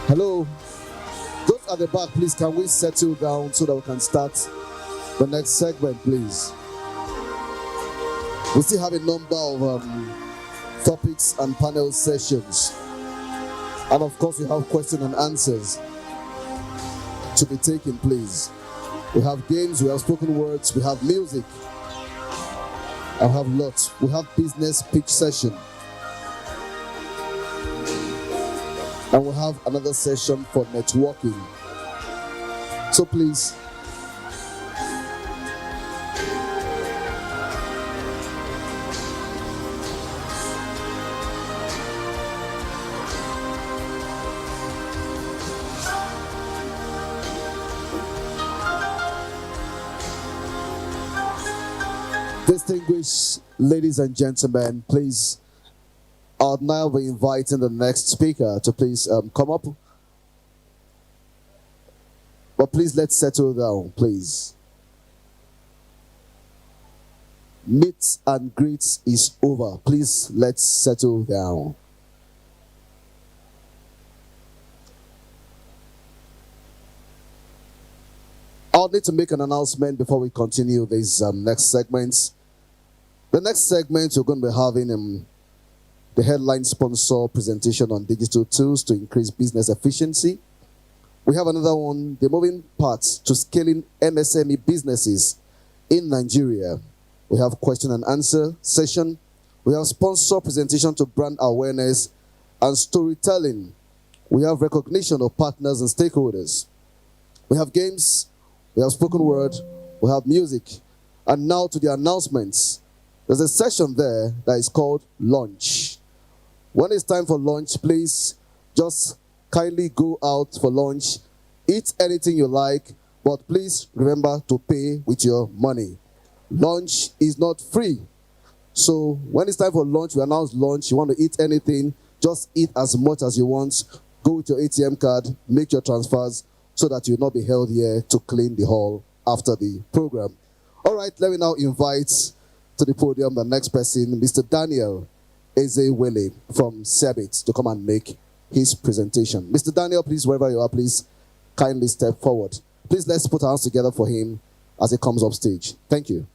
Hello, those at the back, please, can we settle down so that we can start the next segment, please? We still have a number of topics and panel sessions. And of course, we have question and answers to be taken, please. We have games, we have spoken words, we have music. I have lots. We have business pitch session. And we'll have another session for networking. So please, distinguished ladies and gentlemen, please, I'll now be inviting the next speaker to please come up. But please, let's settle down, please. Meet and greet is over. Please, let's settle down. I'll need to make an announcement before we continue these next segments. The next segment, we're going to be having the headline sponsor presentation on digital tools to increase business efficiency. We have another one, the moving parts to scaling MSME businesses in Nigeria. We have question and answer session. We have sponsor presentation to brand awareness and storytelling. We have recognition of partners and stakeholders. We have games, we have spoken word, we have music. And now to the announcements. There's a session there that is called Lunch. When it's time for lunch, please just kindly go out for lunch, eat anything you like, but please remember to pay with your money. Lunch is not free. So when it's time for lunch, we announce lunch. You want to eat anything, just eat as much as you want. Go with your ATM card, make your transfers so that you'll not be held here to clean the hall after the program. All right, let me now invite to the podium the next person, Mr. Daniel Ezewele from SEBIT, to come and make his presentation. Mr. Daniel, please, wherever you are, please kindly step forward. Please, let's put our hands together for him as he comes up stage. Thank you.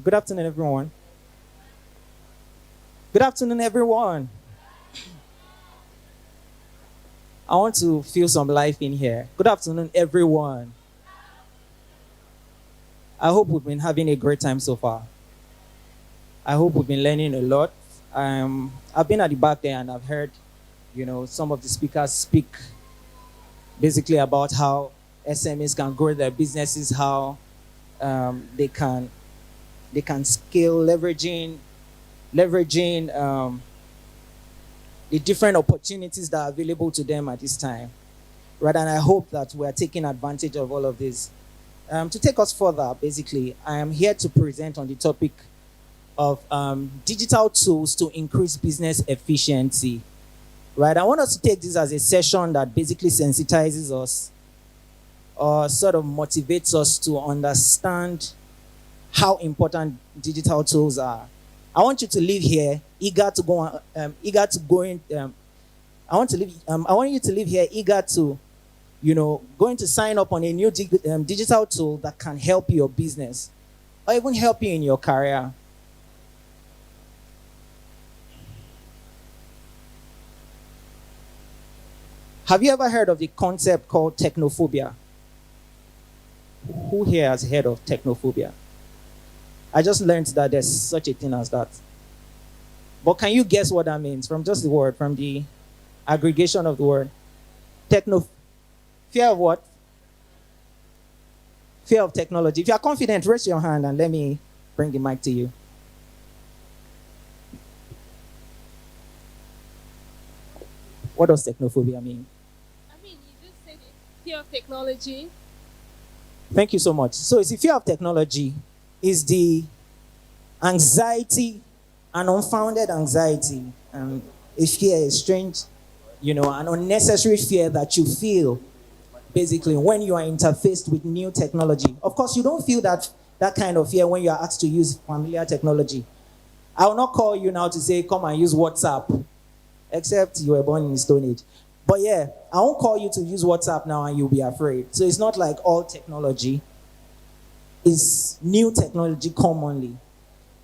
Good afternoon, everyone. Good afternoon, everyone. I want to feel some life in here. Good afternoon, everyone. I hope we've been having a great time so far. I hope we've been learning a lot. I've been at the back there and I've heard, some of the speakers speak basically about how SMEs can grow their businesses, how they can scale, leveraging the different opportunities that are available to them at this time. Right, and I hope that we are taking advantage of all of this. To take us further, basically, I am here to present on the topic of digital tools to increase business efficiency. Right, I want us to take this as a session that basically sensitizes us or sort of motivates us to understand how important digital tools are. I want you to leave here eager to go. I want you to leave here eager to, going to sign up on a new digital tool that can help your business or even help you in your career. Have you ever heard of the concept called technophobia? Who here has heard of technophobia? I just learned that there's such a thing as that. But can you guess what that means from just the word, from the aggregation of the word? Fear of what? Fear of technology. If you are confident, raise your hand and let me bring the mic to you. What does technophobia mean? I mean, you just said it. Fear of technology. Thank you so much. So it's the fear of technology is the anxiety, an unfounded anxiety, and a fear, a strange, an unnecessary fear that you feel basically when you are interfaced with new technology. Of course, you don't feel that kind of fear when you are asked to use familiar technology. I will not call you now to say, come and use WhatsApp, except you were born in the Stone Age. But yeah, I won't call you to use WhatsApp now and you'll be afraid. So it's not like all technology is new technology commonly.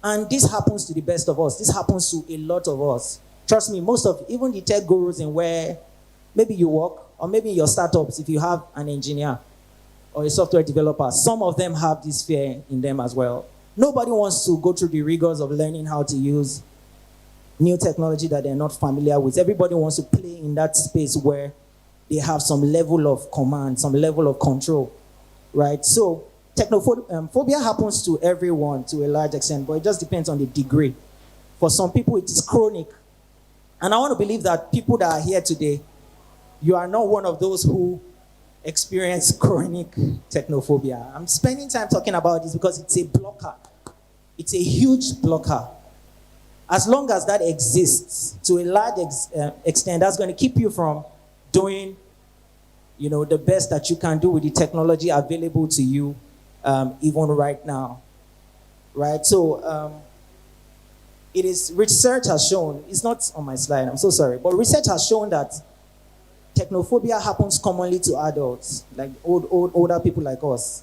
And this happens to the best of us. This happens to a lot of us. Trust me, even the tech gurus in where maybe you work, or maybe in your startups, if you have an engineer or a software developer, some of them have this fear in them as well. Nobody wants to go through the rigors of learning how to use new technology that they're not familiar with. Everybody wants to play in that space where they have some level of command, some level of control, right? So technophobia happens to everyone to a large extent, but it just depends on the degree. For some people, it is chronic. And I want to believe that people that are here today, you are not one of those who experience chronic technophobia. I'm spending time talking about this because it's a blocker. It's a huge blocker. As long as that exists, to a large extent, that's going to keep you from doing, the best that you can do with the technology available to you, even right now, right? So, research has shown, it's not on my slide, I'm so sorry, but research has shown that technophobia happens commonly to adults, like older people like us,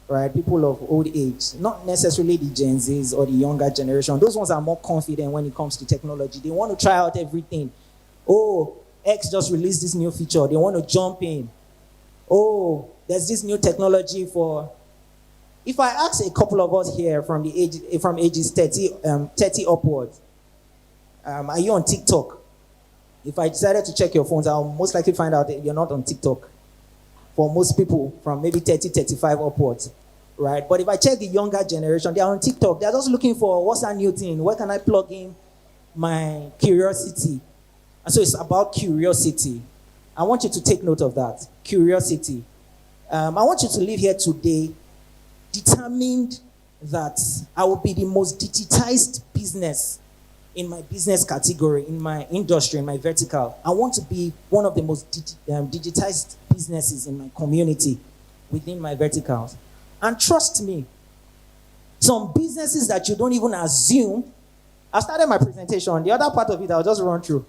right? People of old age, not necessarily the Gen Zs or the younger generation. Those ones are more confident when it comes to technology. They want to try out everything. Oh, X just released this new feature. They want to jump in. Oh, there's this new technology for... If I ask a couple of us here from ages 30 upwards, are you on TikTok? If I decided to check your phones, I'll most likely find out that you're not on TikTok. For most people from maybe 30, 35 upwards, right? But if I check the younger generation, they're on TikTok. They're just looking for, what's that new thing? Where can I plug in my curiosity? And so it's about curiosity. I want you to take note of that. Curiosity. I want you to leave here today determined that I will be the most digitized business in my business category, in my industry, in my vertical. I want to be one of the most digitized businesses in my community within my verticals. And trust me, some businesses that you don't even assume, I started my presentation, the other part of it I'll just run through.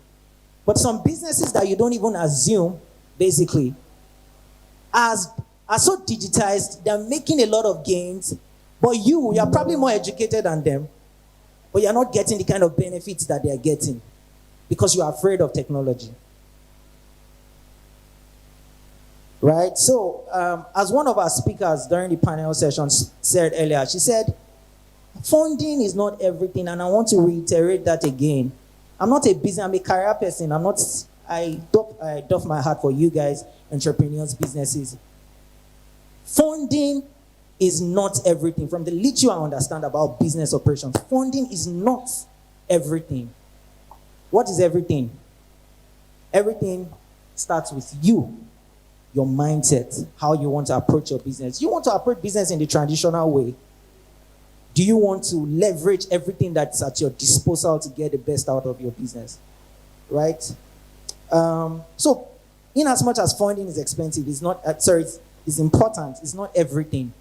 But some businesses that you don't even assume, basically, are so digitized, they're making a lot of gains, but you're probably more educated than them, but you're not getting the kind of benefits that they're getting because you're afraid of technology. Right? So, as one of our speakers during the panel session said earlier, she said, funding is not everything, and I want to reiterate that again. I'm a career person. I doff my hat for you guys, entrepreneurs, businesses. Funding is not everything. From the little I understand about business operations, funding is not everything. What is everything? Everything starts with you, your mindset, how you want to approach your business. You want to approach business in the traditional way. Do you want to leverage everything that's at your disposal to get the best out of your business? Right? So, in as much as funding is expensive, it's important, it's not everything.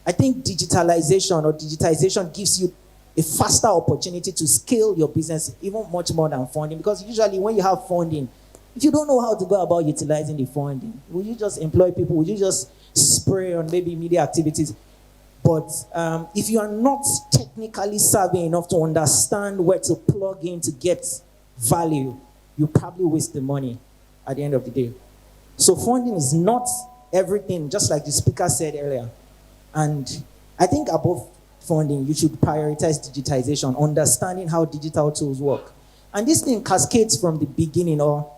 I think digitization gives you a faster opportunity to scale your business even much more than funding, because usually when you have funding, if you don't know how to go about utilizing the funding, will you just employ people? Will you just spray on maybe media activities? But if you are not technically savvy enough to understand where to plug in to get value, you probably waste the money at the end of the day. So funding is not everything, just like the speaker said earlier. And I think above funding, you should prioritize digitization, understanding how digital tools work. And this thing cascades from the beginning, or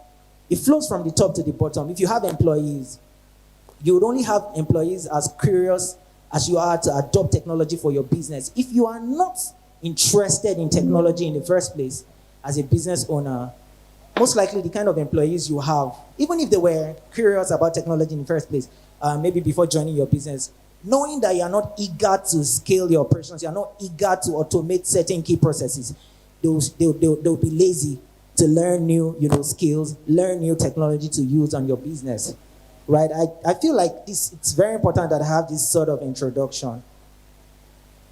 it flows from the top to the bottom. If you have employees, you would only have employees as curious as you are to adopt technology for your business. If you are not interested in technology in the first place as a business owner, most likely the kind of employees you have, even if they were curious about technology in the first place, maybe before joining your business, knowing that you are not eager to scale your operations, you are not eager to automate certain key processes, they'll be lazy to learn new skills, learn new technology to use on your business, right? I feel like it's very important that I have this sort of introduction.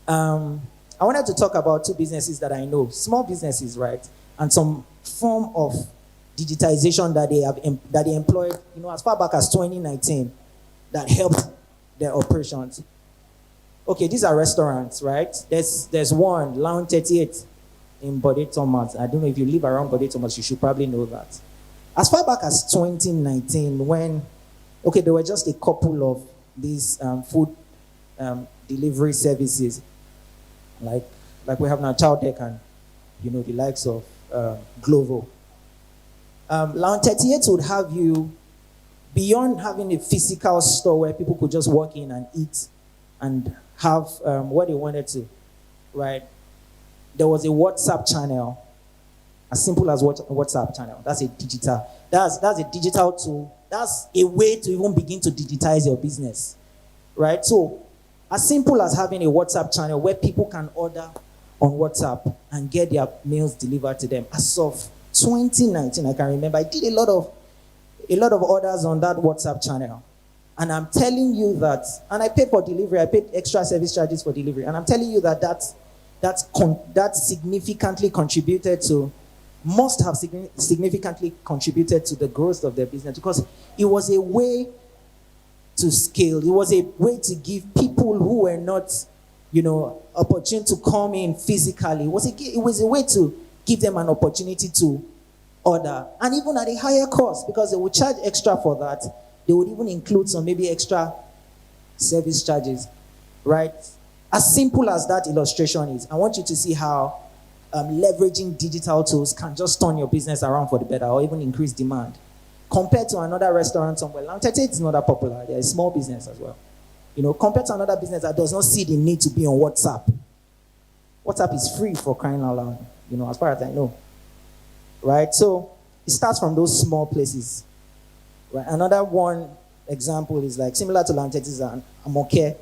I wanted to talk about two businesses that I know, small businesses, right? And some form of digitization that they employed, as far back as 2019, that helped their operations. Okay, these are restaurants, right? There's one, Lounge 38 in Bode Thomas. I don't know if you live around Bode Thomas, you should probably know that. As far back as 2019, when, there were just a couple of these food delivery services, like we have now Chowdeck and, the likes of Glovo. Lounge 38 would have you, beyond having a physical store where people could just walk in and eat and have what they wanted to, right? There was a WhatsApp channel, as simple as WhatsApp channel. That's a digital tool. That's a way to even begin to digitize your business, right? So, as simple as having a WhatsApp channel where people can order on WhatsApp and get their meals delivered to them. As of 2019, I can remember I did a lot of orders on that WhatsApp channel. And I'm telling you that, and I paid for delivery, I paid extra service charges for delivery. And I'm telling you that significantly contributed to, must have significantly contributed to the growth of their business, because it was a way to scale. It was a way to give people who were not, opportunity to come in physically. It was a way to give them an opportunity to order, and even at a higher cost, because they would charge extra for that. They would even include some maybe extra service charges, right? As simple as that illustration is, I want you to see how leveraging digital tools can just turn your business around for the better, or even increase demand. Compared to another restaurant somewhere, Lounge 38 is not that popular. They're a small business as well. Compared to another business that does not see the need to be on WhatsApp. WhatsApp is free, for crying out loud, as far as I know. Right? So it starts from those small places. Right? Another one example is like similar to Lounge 38 is Jumoke.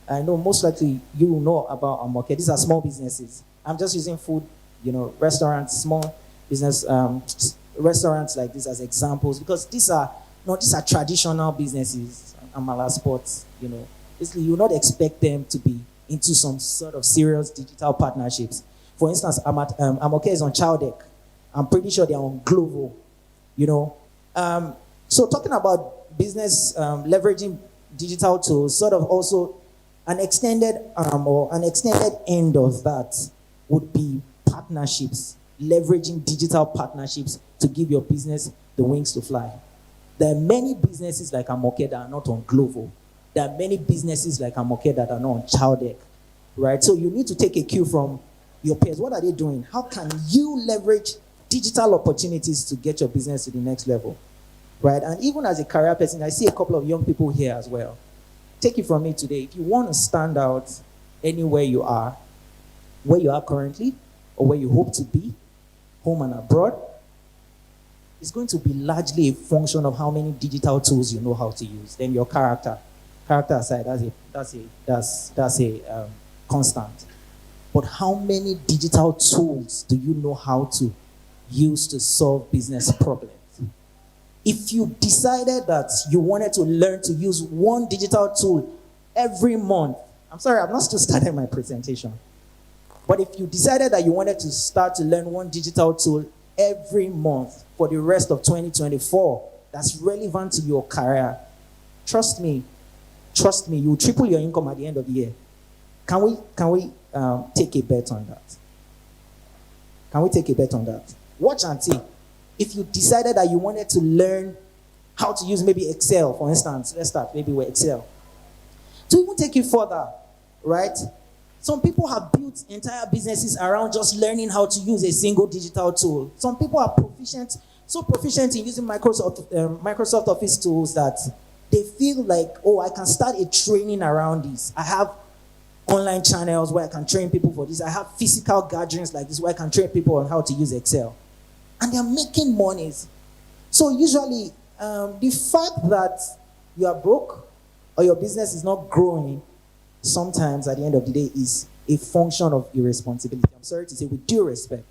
I know most likely you know about Jumoke. These are small businesses. I'm just using food, restaurants, small business, restaurants like this as examples, because these are traditional businesses, Amala Sports, Basically, you will not expect them to be into some sort of serious digital partnerships. For instance, Jumoke is on Chowdeck. I'm pretty sure they're on Glovo, So talking about business leveraging digital tools, sort of also an extended or an extended end of that would be partnerships, leveraging digital partnerships to give your business the wings to fly. There are many businesses like Jumoke that are not on Glovo. There are many businesses like Jumoke that are not on Chowdeck, right? So you need to take a cue from your peers. What are they doing? How can you leverage digital opportunities to get your business to the next level, right? And even as a career person, I see a couple of young people here as well. Take it from me today. If you want to stand out anywhere you are, where you are currently, or where you hope to be, home and abroad, it's going to be largely a function of how many digital tools you know how to use. Then your character aside, that's a constant. But how many digital tools do you know how to use to solve business problems? If you decided that you wanted to learn to use one digital tool every month, I'm sorry, I've not still started my presentation. But if you decided that you wanted to start to learn one digital tool every month for the rest of 2024 that's relevant to your career, trust me, you triple your income at the end of the year. Can we take a bet on that? Can we take a bet on that? Watch and see. if you decided that you wanted to learn how to use maybe Excel, for instance, let's start maybe with Excel. To even take it further, right? Some people have built entire businesses around just learning how to use a single digital tool. Some people are so proficient in using Microsoft Office tools that they feel like, oh, I can start a training around this. I have online channels where I can train people for this. I have physical gatherings like this where I can train people on how to use Excel. And they're making monies. So usually, the fact that you are broke or your business is not growing, sometimes at the end of the day is a function of irresponsibility. I'm sorry to say, with due respect,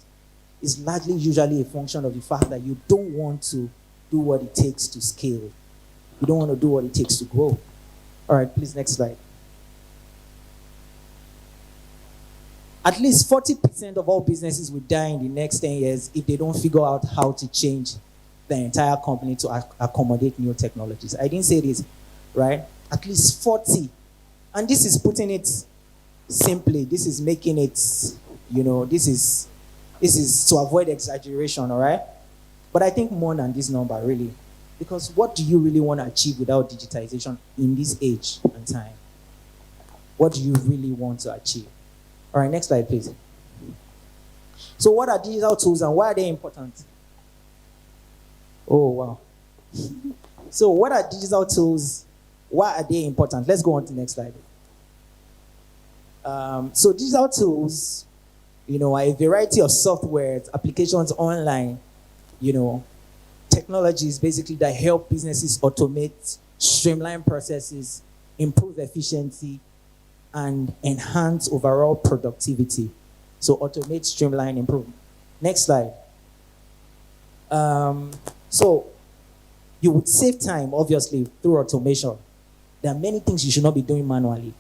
it's largely usually a function of the fact that you don't want to do what it takes to scale. You don't want to do what it takes to grow. All right, please, next slide. At least 40% of all businesses will die in the next 10 years if they don't figure out how to change the entire company to accommodate new technologies. I didn't say this, right? At least 40. And this is putting it simply. This is making it, this is to avoid exaggeration, all right? But I think more than this number, really. Because what do you really want to achieve without digitization in this age and time? What do you really want to achieve? All right, next slide, please. So what are digital tools and why are they important? Oh, wow. So what are digital tools? Why are they important? Let's go on to the next slide. So digital tools, are a variety of software, applications online, technologies basically that help businesses automate, streamline processes, improve efficiency, and enhance overall productivity. So automate, streamline, improve. Next slide. So you would save time, obviously, through automation. There are many things you should not be doing manually.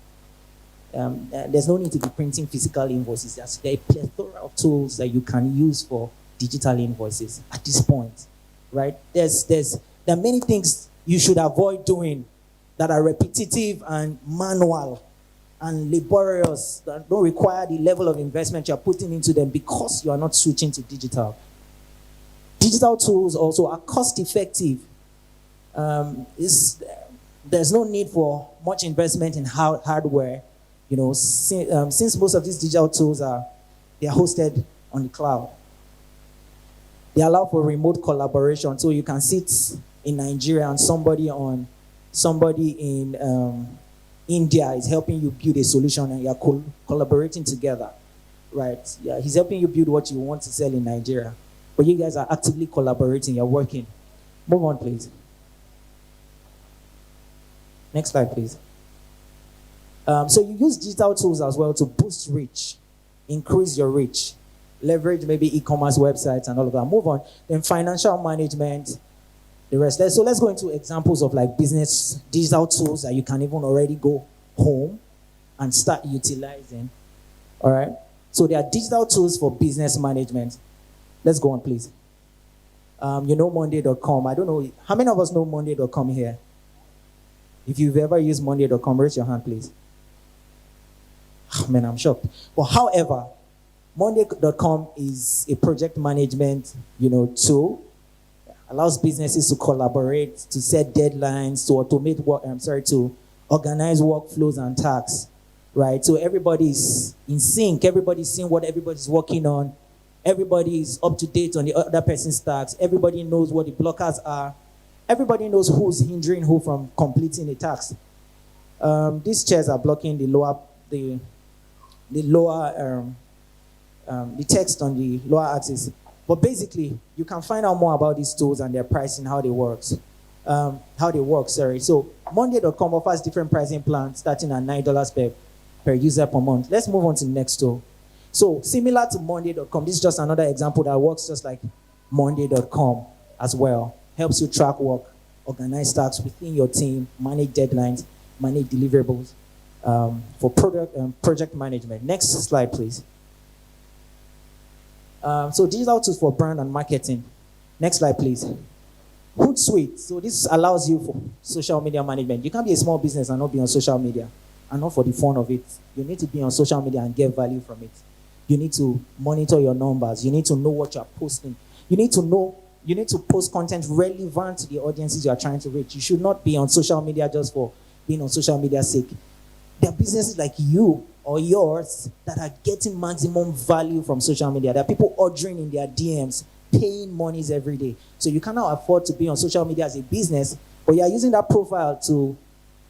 There's no need to be printing physical invoices. There are a plethora of tools that you can use for digital invoices at this point, right? There are many things you should avoid doing that are repetitive and manual and laborious, that don't require the level of investment you're putting into them because you are not switching to digital. Digital tools also are cost-effective. There's no need for much investment in hardware. Since most of these digital tools they are hosted on the cloud. They allow for remote collaboration, so you can sit in Nigeria and somebody in India is helping you build a solution and you're collaborating together, right? Yeah, he's helping you build what you want to sell in Nigeria, but you guys are actively collaborating, you're working. Move on, please. Next slide, please. So you use digital tools as well to boost reach, increase your reach, leverage maybe e-commerce websites and all of that. Move on. Then financial management, the rest. So let's go into examples of like business digital tools that you can even already go home and start utilizing. All right. So there are digital tools for business management. Let's go on, please. Monday.com. I don't know. How many of us know Monday.com here? If you've ever used Monday.com, raise your hand, please. Oh, man, I'm shocked. But however, Monday.com is a project management, tool. Allows businesses to collaborate, to set deadlines, to automate to organize workflows and tasks, right? So everybody's in sync. Everybody's seeing what everybody's working on. Everybody is up to date on the other person's tasks. Everybody knows what the blockers are. Everybody knows who's hindering who from completing a task. These chairs are blocking the text on the lower axis. But basically, you can find out more about these tools and their pricing, how they work. So Monday.com offers different pricing plans starting at $9 per user per month. Let's move on to the next tool. So similar to Monday.com, this is just another example that works just like Monday.com as well. Helps you track work, organize tasks within your team, manage deadlines, manage deliverables for project management. Next slide, please. So digital tools for brand and marketing. Next slide, please. Hootsuite. So this allows you for social media management. You can't be a small business and not be on social media, and not for the fun of it. You need to be on social media and get value from it. You need to monitor your numbers. You need to know what you're posting. You need to know You need to post content relevant to the audiences you are trying to reach. You should not be on social media just for being on social media's sake. There are businesses like you or yours that are getting maximum value from social media. There are people ordering in their DMs, paying monies every day. So you cannot afford to be on social media as a business, but you are using that profile to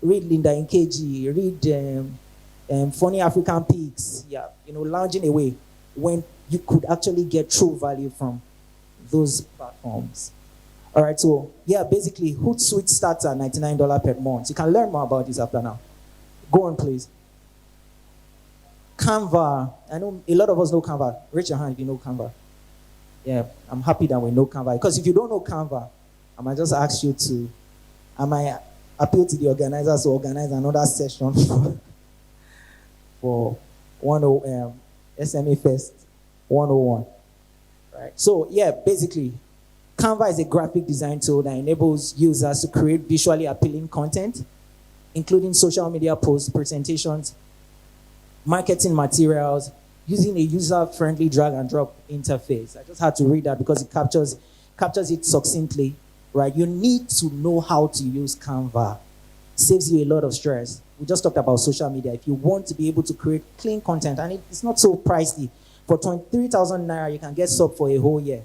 read Linda Nkeji, read funny African pics, lounging away, when you could actually get true value from those platforms. All right, so yeah, basically, Hootsuite starts at $99 per month. You can learn more about this after now. Go on, please. Canva. I know a lot of us know Canva. Raise your hand if you know Canva. Yeah, I'm happy that we know Canva. Because if you don't know Canva, I might just ask you to, I might appeal to the organizers to organize another session for SME Fest 101. Right. So yeah, basically, Canva is a graphic design tool that enables users to create visually appealing content, including social media posts, presentations, marketing materials, using a user-friendly drag-and-drop interface. I just had to read that because it captures it succinctly, right? You need to know how to use Canva. It saves you a lot of stress. We just talked about social media. If you want to be able to create clean content, and it's not so pricey, for 23,000 Naira, you can get sub for a whole year,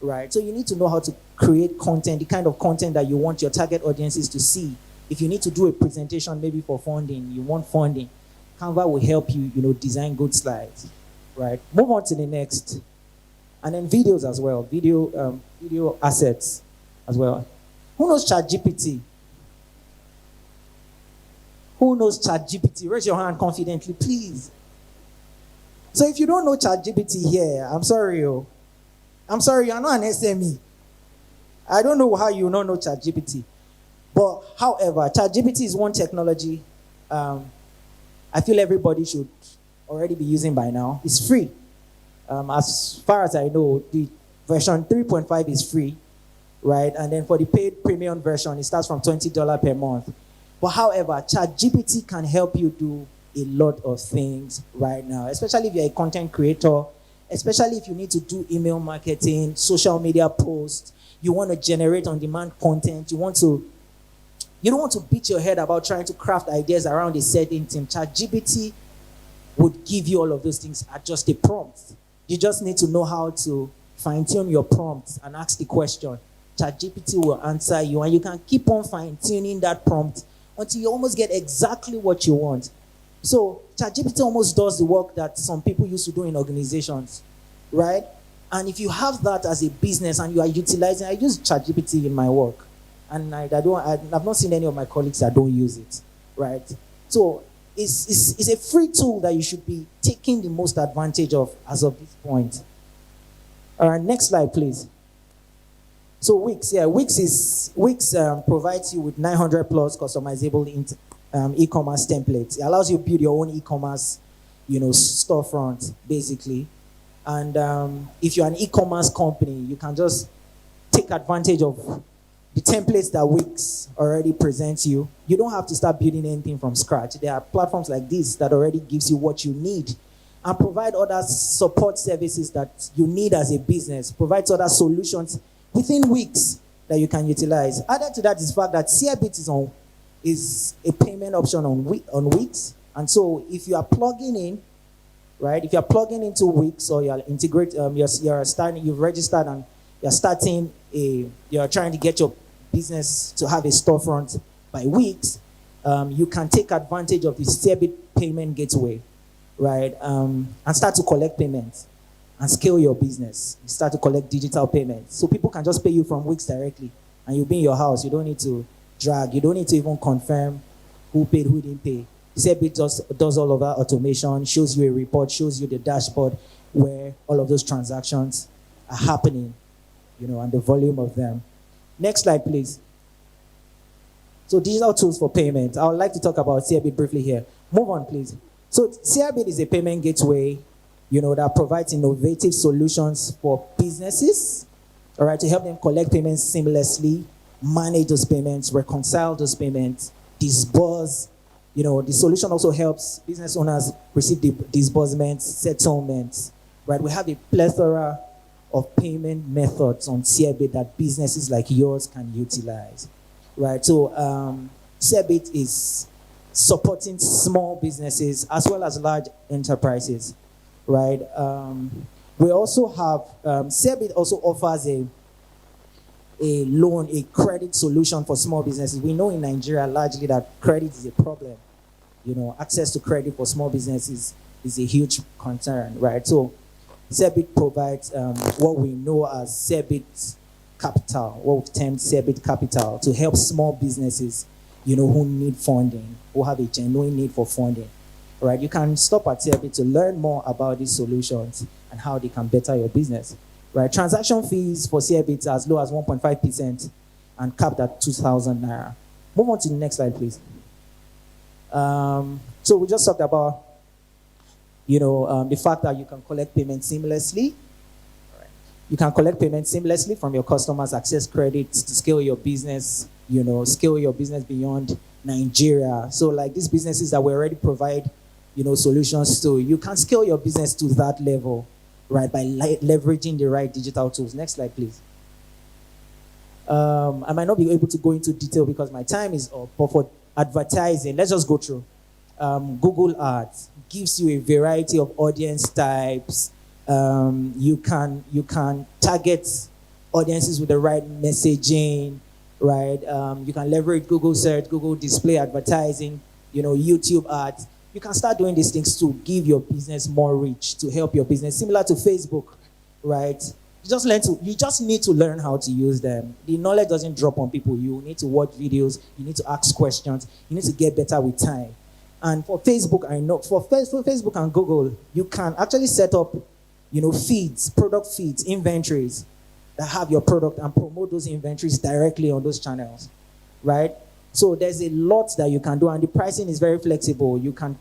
right? So you need to know how to create content, the kind of content that you want your target audiences to see. If you need to do a presentation, maybe for funding, you want funding, Canva will help you, design good slides, right? Move on to the next. And then videos as well, video assets as well. Who knows ChatGPT? Who knows ChatGPT? Raise your hand confidently, please. So if you don't know ChatGPT here, I'm sorry, you're not an SME. I don't know how you don't know ChatGPT. But however, ChatGPT is one technology I feel everybody should already be using by now. It's free. As far as I know, the version 3.5 is free, right? And then for the paid premium version, it starts from $20 per month. But however, ChatGPT can help you do a lot of things right now, especially if you're a content creator, especially if you need to do email marketing, social media posts, you want to generate on-demand content, you don't want to beat your head about trying to craft ideas around a certain theme. ChatGPT would give you all of those things at just a prompt. You just need to know how to fine-tune your prompts and ask the question. ChatGPT will answer you, and you can keep on fine-tuning that prompt until you almost get exactly what you want. So ChatGPT almost does the work that some people used to do in organizations, right? And if you have that as a business and you are utilizing, I use ChatGPT in my work, and I've not seen any of my colleagues that don't use it, right? So it's a free tool that you should be taking the most advantage of as of this point. All right, next slide, please. So Wix, Wix provides you with 900 plus customizable e-commerce templates. It allows you to build your own e-commerce, storefront, basically. And if you're an e-commerce company, you can just take advantage of the templates that Wix already presents you. You don't have to start building anything from scratch. There are platforms like this that already gives you what you need and provide other support services that you need as a business, provides other solutions within Wix that you can utilize. Added to that is the fact that Seabit is a payment option on Wix. And so if you are plugging in, right, if you're plugging into Wix or you're you've registered and you're trying to get your business to have a storefront by Wix, you can take advantage of the Seabit payment gateway, right, and start to collect payments and scale your business. You start to collect digital payments. So people can just pay you from Wix directly, and you'll be in your house. You don't need to drag. You don't need to even confirm who paid, who didn't pay. Seabit does all of that automation, shows you a report, shows you the dashboard where all of those transactions are happening, and the volume of them. Next slide, please. So digital tools for payment. I would like to talk about Seabit briefly here. Move on, please. So Seabit is a payment gateway, that provides innovative solutions for businesses, all right, to help them collect payments seamlessly, manage those payments, reconcile those payments, disburse. The solution also helps business owners receive the disbursements, settlements, right? We have a plethora of payment methods on CEBIT that businesses like yours can utilize, right? So CEBIT is supporting small businesses as well as large enterprises, right? We also have, CEBIT also offers a loan, a credit solution for small businesses. We know in Nigeria largely that credit is a problem. You know, access to credit for small businesses is a huge concern, right? So CEBIT provides what we know as CEBIT Capital, what we've termed CEBIT Capital, to help small businesses, you know, who need funding, who have a genuine need for funding, right? You can stop at CEBIT to learn more about these solutions and how they can better your business, right? Transaction fees for CEBIT are as low as 1.5% and capped at 2,000 naira. Move on to the next slide, please. So we just talked about, you know, the fact that you can collect payments seamlessly. You can collect payments seamlessly from your customers, access credit to scale your business, you know, scale your business beyond Nigeria. So like these businesses that we already provide, you know, solutions to, you can scale your business to that level, right, by leveraging the right digital tools. Next slide, please. I might not be able to go into detail because my time is up, but for advertising, let's just go through. Google Ads gives you a variety of audience types. You can target audiences with the right messaging, right? You can leverage Google search, Google display advertising, you know, YouTube ads. You can start doing these things to give your business more reach, to help your business, similar to Facebook, right? You just need to learn how to use them. The knowledge doesn't drop on people. You need to watch videos, you need to ask questions, you need to get better with time. And for Facebook, I know, for Facebook and Google, you can actually set up, you know, feeds, product feeds, inventories that have your product and promote those inventories directly on those channels, right? So there's a lot that you can do, and the pricing is very flexible. You can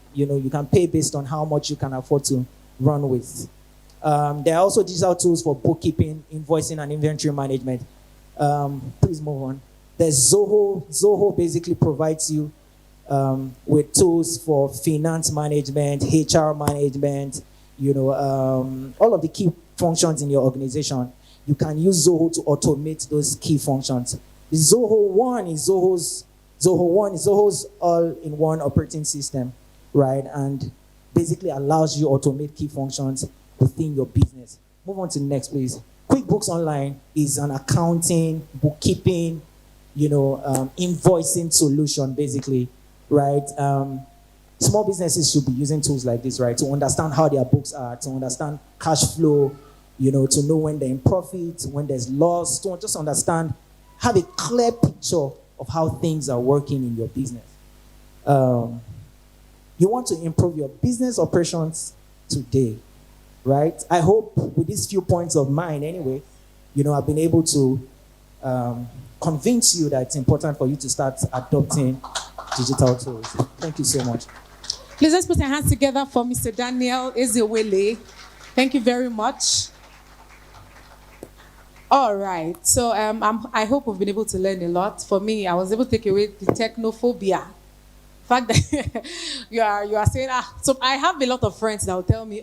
pay based on how much you can afford to run with. There are also digital tools for bookkeeping, invoicing, and inventory management. Please move on. There's Zoho. Zoho basically provides you with tools for finance management, HR management, you know, all of the key functions in your organization. You can use Zoho to automate those key functions. The Zoho One is Zoho's all-in-one operating system, right? And basically allows you to automate key functions within your business. Move on to the next, please. QuickBooks Online is an accounting, bookkeeping, you know, invoicing solution, basically, right? Small businesses should be using tools like this, right, to understand how their books are, to understand cash flow, you know, to know when they're in profit, when there's loss, to just understand, have a clear picture of how things are working in your business. You want to improve your business operations today, right? I hope with these few points of mine anyway, you know, I've been able to convince you that it's important for you to start adopting digital tools. Thank you so much. Please let's put our hands together for Mr. Daniel Ezewele. Thank you very much. All right. So I hope we've been able to learn a lot. For me, I was able to take away the technophobia. The fact that you are saying, so I have a lot of friends that will tell me,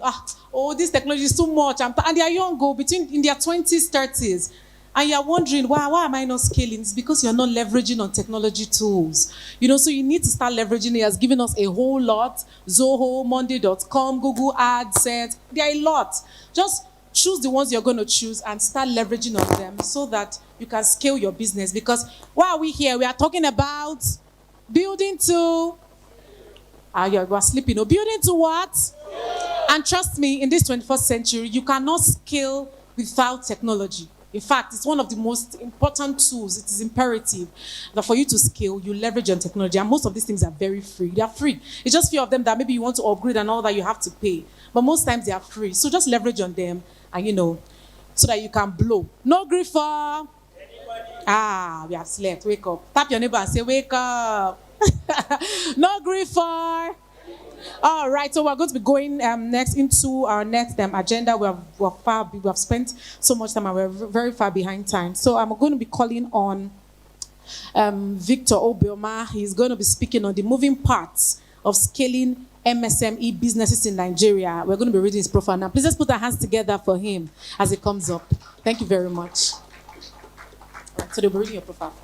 this technology is too much. And they are young, in their 20s, 30s. And you're wondering, why am I not scaling? It's because you're not leveraging on technology tools. You know, so you need to start leveraging. It has given us a whole lot. Zoho, Monday.com, Google AdSense. There are a lot. Just choose the ones you're going to choose and start leveraging on them so that you can scale your business. Because why are we here? We are talking about building to... you are sleeping. Building to what? And trust me, in this 21st century, you cannot scale without technology. In fact, it's one of the most important tools. It is imperative that for you to scale, you leverage on technology. And most of these things are very free. They are free. It's just few of them that maybe you want to upgrade and all that you have to pay. But most times they are free. So just leverage on them and, you know, so that you can blow. No griefer. We have slept. Wake up. Tap your neighbor and say, wake up. No griefer. All right, so we're going to be going next into our next agenda. We have spent so much time and we're very far behind time. So I'm going to be calling on Victor Obioma. He's going to be speaking on the moving parts of scaling MSME businesses in Nigeria. We're going to be reading his profile now. Please let's put our hands together for him as he comes up. Thank you very much. All right, so they'll be reading your profile first.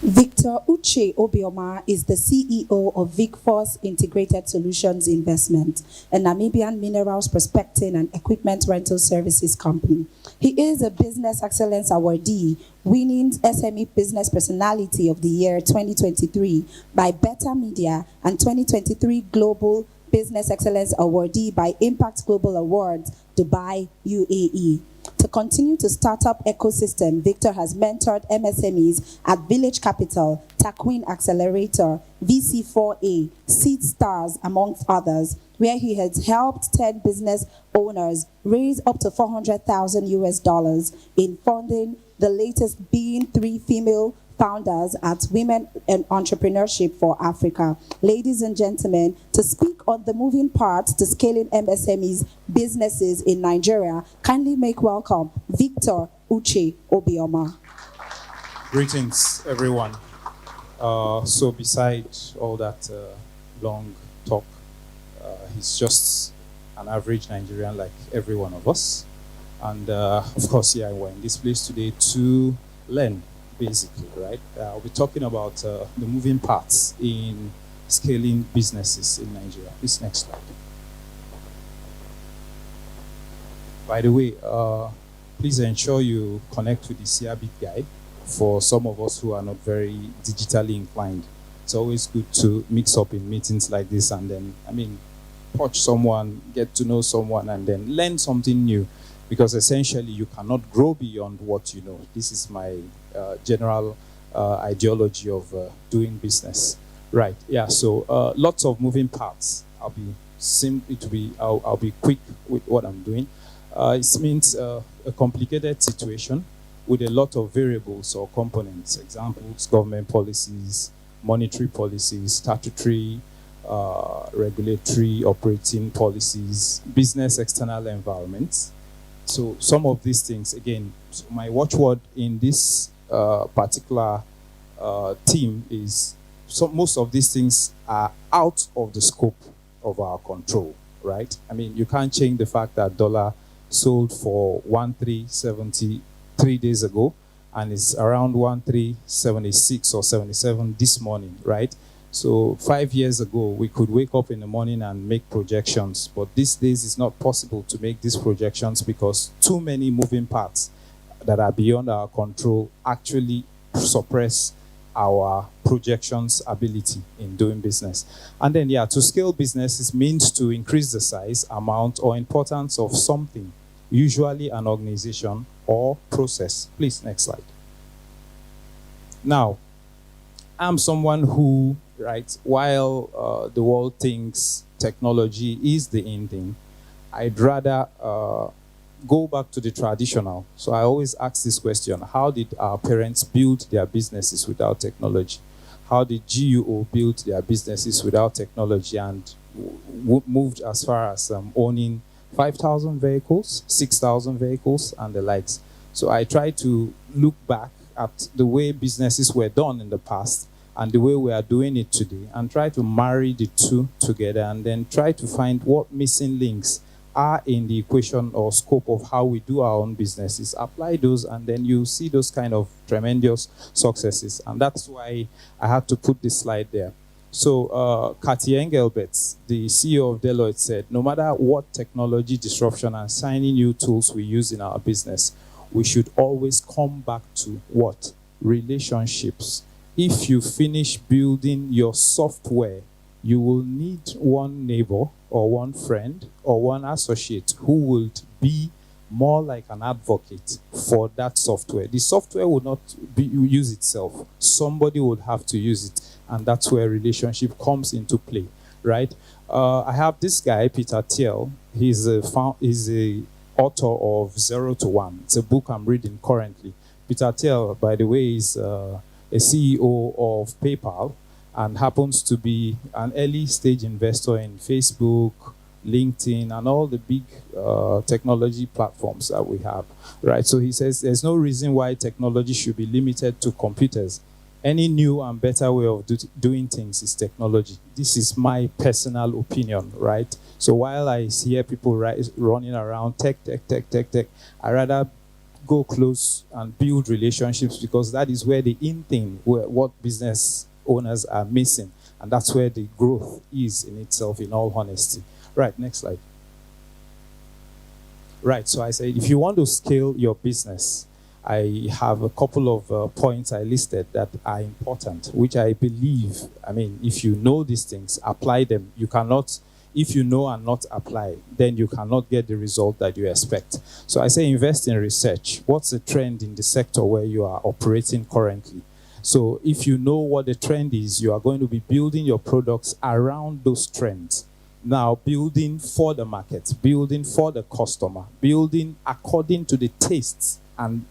Victor Uche Obioma is the CEO of VicForce Integrated Solutions Investment, a Namibian minerals prospecting and equipment rental services company. He is a Business Excellence Awardee, winning SME Business Personality of the Year 2023 by Beta Media and 2023 Global Business Excellence Awardee by Impact Global Awards, Dubai, UAE. To continue to startup ecosystem, Victor has mentored MSMEs at Village Capital, Takwin Accelerator, VC4A, Seed Stars, amongst others, where he has helped 10 business owners raise up to $400,000 in funding, the latest being 3 female founders at Women in Entrepreneurship for Africa. Ladies and gentlemen, to speak on the moving parts to scaling MSMEs businesses in Nigeria, kindly make welcome Victor Uche Obioma. Greetings, everyone. So besides all that long talk, he's just an average Nigerian like every one of us. And of course, yeah, we're in this place today to learn, basically, right? I'll be talking about the moving parts in scaling businesses in Nigeria. This next slide. By the way, please ensure you connect with the CRBIT guide for some of us who are not very digitally inclined. It's always good to mix up in meetings like this and then, touch someone, get to know someone, and then learn something new. Because essentially, you cannot grow beyond what you know. This is my general ideology of doing business. Right, yeah, so lots of moving parts. I'll be quick with what I'm doing. It means a complicated situation with a lot of variables or components. Examples, government policies, monetary policies, statutory, regulatory, operating policies, business external environments. So some of these things, again, my watchword in this particular team is most of these things are out of the scope of our control, right? You can't change the fact that dollar sold for 1.370 3 days ago, and it's around 1.376 or 77 this morning, right? So 5 years ago, we could wake up in the morning and make projections, but these days it's not possible to make these projections because too many moving parts that are beyond our control actually suppress our projections ability in doing business. And then, yeah, to scale businesses means to increase the size, amount, or importance of something, usually an organization or process. Please, next slide. Now, I'm someone who, right, while the world thinks technology is the in thing, I'd rather go back to the traditional. So I always ask this question: how did our parents build their businesses without technology? How did GUO build their businesses without technology and moved as far as owning 5,000 vehicles, 6,000 vehicles, and the likes? So I try to look back at the way businesses were done in the past and the way we are doing it today, and try to marry the two together, and then try to find what missing links are in the equation or scope of how we do our own businesses. Apply those, and then you see those kind of tremendous successes. And that's why I had to put this slide there. So Cathy Engelbert, the CEO of Deloitte, said, no matter what technology disruption and shiny new tools we use in our business, we should always come back to what? Relationships. If you finish building your software, you will need one neighbor or one friend or one associate who would be more like an advocate for that software. The software will not use itself. Somebody would have to use it. And that's where relationship comes into play, right? I have this guy, Peter Thiel. He's a author of 0 to 1. It's a book I'm reading currently. Peter Thiel, by the way, is a CEO of PayPal and happens to be an early stage investor in Facebook, LinkedIn, and all the big technology platforms that we have, right? So he says there's no reason why technology should be limited to computers. Any new and better way of doing things is technology. This is my personal opinion, right? So while I hear people running around tech, I rather go close and build relationships, because that is where the in thing, what business owners are missing. And that's where the growth is in itself, in all honesty. Right, next slide. Right, so I said, if you want to scale your business, I have a couple of points I listed that are important, which I believe, I mean, if you know these things, apply them. You cannot, if you know and not apply, then you cannot get the result that you expect. So I say invest in research. What's the trend in the sector where you are operating currently? So if you know what the trend is, you are going to be building your products around those trends. Now, building for the market, building for the customer, building according to the tastes and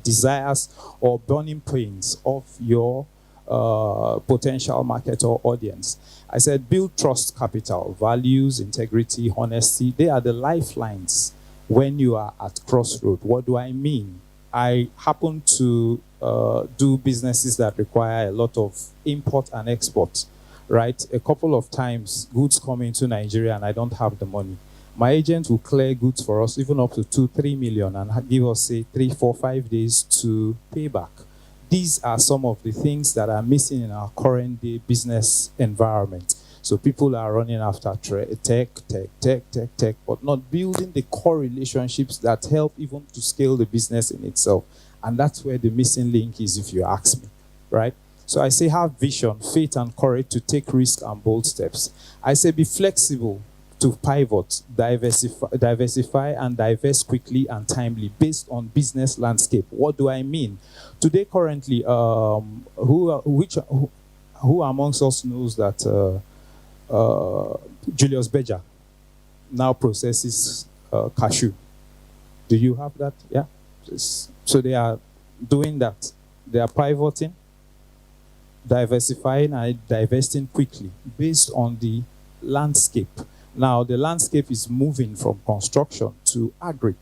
desires or burning pains of your potential market or audience. I said build trust capital, values, integrity, honesty. They are the lifelines when you are at crossroad. What do I mean? I happen to do businesses that require a lot of import and export, right? A couple of times goods come into Nigeria and I don't have the money. My agent will clear goods for us even up to 2-3 million and give us, say, 3, 4, 5 days to pay back. These are some of the things that are missing in our current day business environment. So people are running after tech, but not building the core relationships that help even to scale the business in itself. And that's where the missing link is, if you ask me, right? So I say have vision, faith, and courage to take risks and bold steps. I say be flexible to pivot, diversify and divest quickly and timely based on business landscape. What do I mean? Today, currently, who amongst us knows that Julius Berger now processes cashew? Do you have that? Yeah. So they are doing that. They are pivoting, diversifying and divesting quickly based on the landscape. Now, the landscape is moving from construction to agric,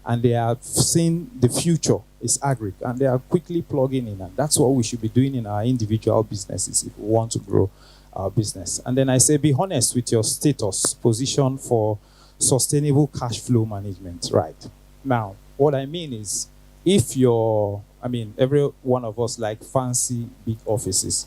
and they are seeing the future is agric, and they are quickly plugging in, and that's what we should be doing in our individual businesses if we want to grow our business. And then I say be honest with your status, position for sustainable cash flow management, right? Now, what I mean is, if you're, I mean, every one of us like fancy big offices,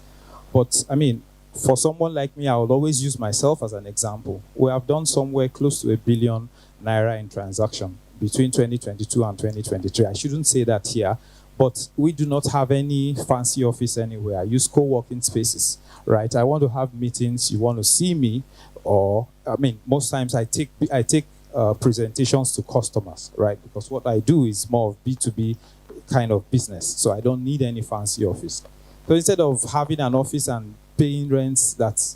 but I mean, for someone like me, I would always use myself as an example. We have done somewhere close to 1 billion naira in transaction between 2022 and 2023. I shouldn't say that here, but we do not have any fancy office anywhere. I use co-working spaces, right? I want to have meetings. You want to see me, or I mean, most times I take presentations to customers, right? Because what I do is more of B2B kind of business, so I don't need any fancy office. So instead of having an office and paying rents that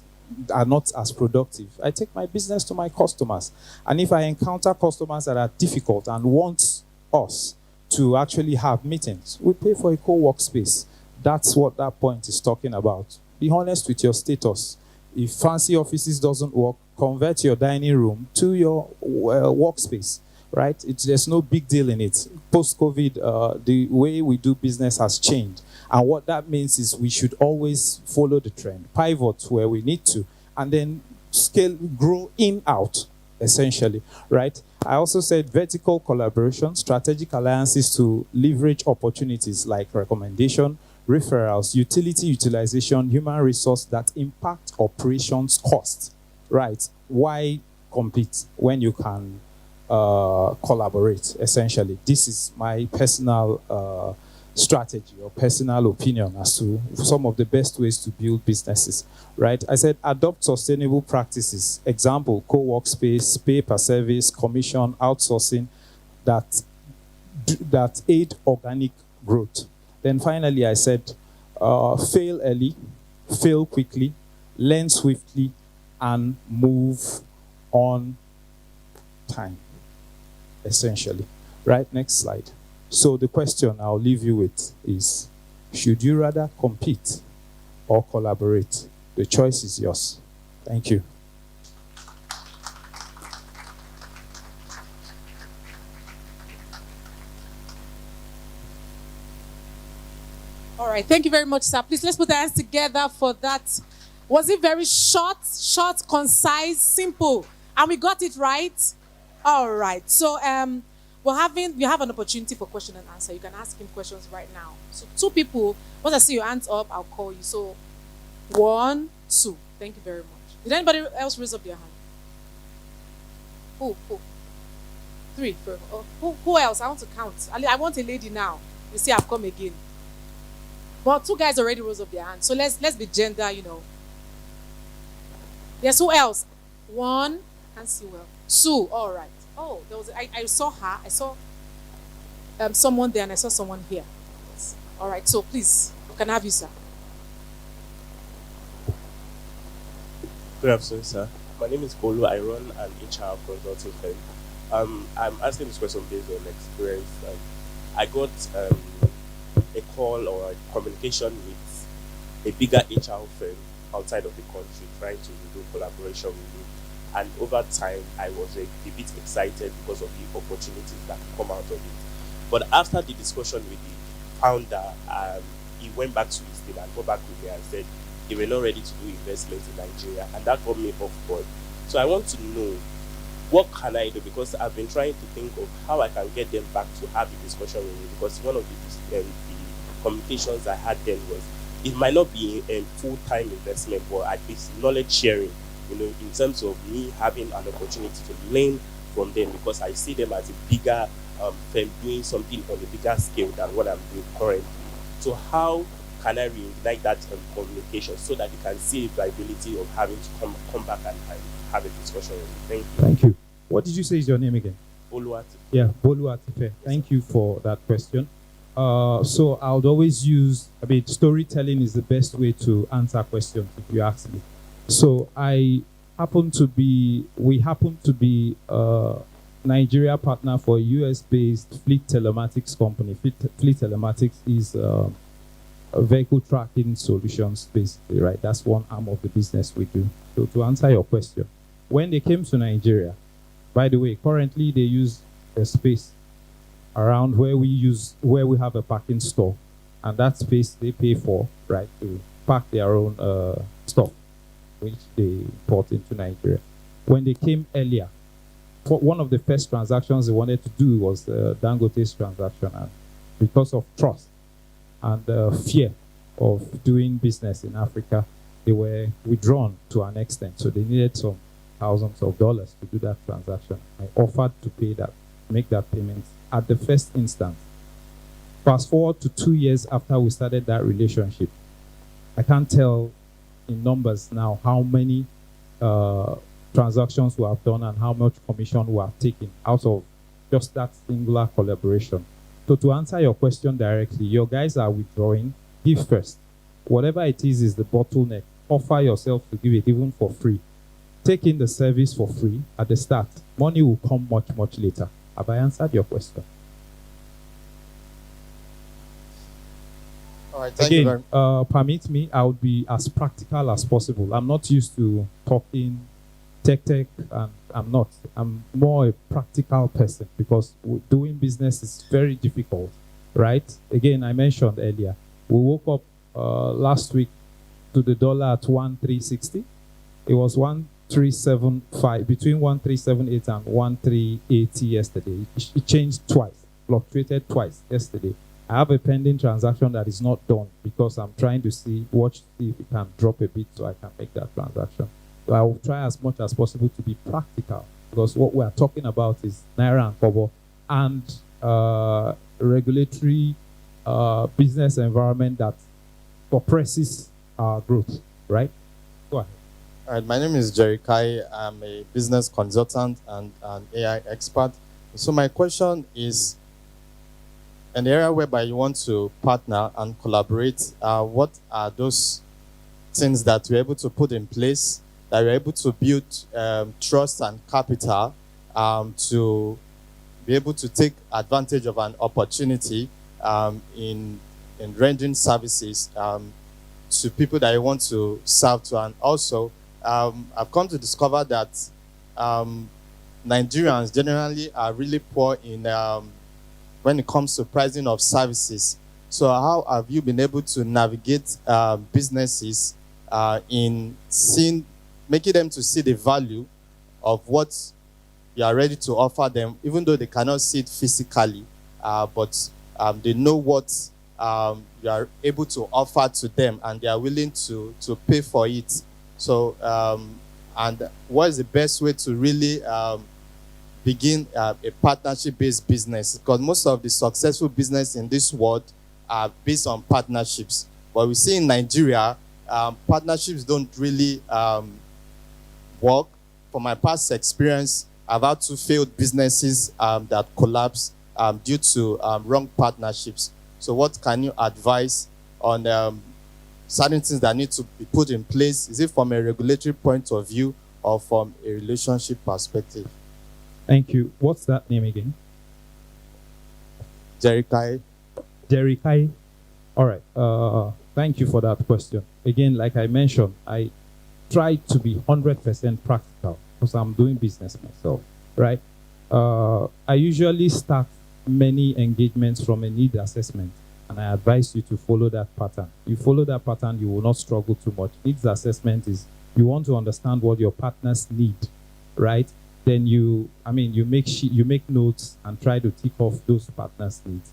are not as productive, I take my business to my customers. And if I encounter customers that are difficult and want us to actually have meetings, we pay for a co-work space. That's what that point is talking about. Be honest with your status. If fancy offices doesn't work, convert your dining room to your workspace, right? There's no big deal in it. Post-COVID, the way we do business has changed. And what that means is we should always follow the trend, pivot where we need to, and then scale, grow in, out, essentially, right? I also said vertical collaboration, strategic alliances to leverage opportunities like recommendation, referrals, utility utilization, human resource that impact operations cost, right? Why compete when you can collaborate, essentially? This is my personal strategy or personal opinion as to some of the best ways to build businesses, right? I said adopt sustainable practices. Example, co-work space, pay per service, commission, outsourcing that aid organic growth. Then finally, I said fail early, fail quickly, learn swiftly, and move on time. essentially. Right, next slide. So the question I'll leave you with is, should you rather compete or collaborate? The choice is yours. Thank you. All right, thank you very much, sir. Please, let's put our hands together for that. Was it very short, concise, simple? And we got it right? All right. So we have an opportunity for question and answer. You can ask him questions right now. So 2 people, once I see your hands up, I'll call you. So 1, 2. Thank you very much. Did anybody else raise up their hand? Who? 3, 4. Oh, who else? I want to count. I want a lady now. You see, I've come again. But 2 guys already rose up their hands. So let's be gender, Yes, who else? 1. Can't see well. 2. All right. Oh, there was. I saw her. I saw someone there, and I saw someone here. Yes. All right. So please, can I have you, sir? Good afternoon, sir. My name is Bolu. I run an HR consulting firm. I'm asking this question based on experience. I got a call or a communication with a bigger HR firm outside of the country trying to do collaboration with me. And over time, I was a bit excited because of the opportunities that come out of it. But after the discussion with the founder, he went back to his team and got back with me and said they were not ready to do investments in Nigeria, and that got me off board. So I want to know, what can I do? Because I've been trying to think of how I can get them back to have a discussion with me, because one of the communications I had then was, it might not be a full-time investment, but at least knowledge sharing, in terms of me having an opportunity to learn from them, because I see them as a bigger firm doing something on a bigger scale than what I'm doing currently. So how can I reignite that communication so that they can see the viability of having to come back and have a discussion with me? Thank you. Thank you. What did you say is your name again? Oluwati. Yeah, Boluwatife. Thank you for that question. So I would always use, storytelling is the best way to answer questions, if you ask me. So we happen to be Nigeria partner for a US-based fleet telematics company. Fleet telematics is a vehicle tracking solutions, basically, right? That's one arm of the business we do. So to answer your question, when they came to Nigeria, by the way, currently they use a space around where we have a parking store, and that space they pay for, right, to park their own stuff, which they brought into Nigeria. When they came earlier, one of the first transactions they wanted to do was the Dangote's transaction, and because of trust and fear of doing business in Africa, they were withdrawn to an extent. So they needed some thousands of dollars to do that transaction. I offered to make that payment at the first instance. Fast forward to 2 years after we started that relationship. I can't tell in numbers now how many transactions we have done and how much commission we have taken out of just that singular collaboration. So to answer your question directly, your guys are withdrawing, give first. Whatever it is the bottleneck. Offer yourself to give it even for free. Take in the service for free at the start. Money will come much, much later. Have I answered your question? All right, thank you very much. Permit me, I would be as practical as possible. I'm not used to talking tech, and I'm not. I'm more a practical person because doing business is very difficult, right? Again, I mentioned earlier, we woke up last week to the dollar at 1,360. It was 1,375, between 1,378 and 1,380 yesterday. It changed twice, fluctuated twice yesterday. I have a pending transaction that is not done because I'm trying to see if it can drop a bit so I can make that transaction. So I will try as much as possible to be practical because what we are talking about is Naira and Kobo and regulatory business environment that oppresses our growth, right? Go ahead. All right, my name is Jerry Kai. I'm a business consultant and an AI expert. So my question is, an area whereby you want to partner and collaborate, what are those things that you're able to put in place, that you're able to build trust and capital to be able to take advantage of an opportunity in rendering services to people that you want to serve to. And also, I've come to discover that Nigerians generally are really poor in when it comes to pricing of services. So how have you been able to navigate businesses in making them to see the value of what you are ready to offer them, even though they cannot see it physically, but they know what you are able to offer to them, and they are willing to pay for it. So, and what is the best way to really begin a partnership-based business? Because most of the successful business in this world are based on partnerships. But we see in Nigeria, partnerships don't really work. From my past experience, I've had 2 failed businesses that collapsed due to wrong partnerships. So what can you advise on certain things that need to be put in place? Is it from a regulatory point of view or from a relationship perspective? Thank you. What's that name again? Jerry Kai. Jerry Kai. All right. Thank you for that question. Again, like I mentioned, I try to be 100% practical because I'm doing business myself, right? I usually start many engagements from a need assessment, and I advise you to follow that pattern. You follow that pattern, you will not struggle too much. Needs assessment is you want to understand what your partners need, right? Then you make notes and try to tick off those partners' needs.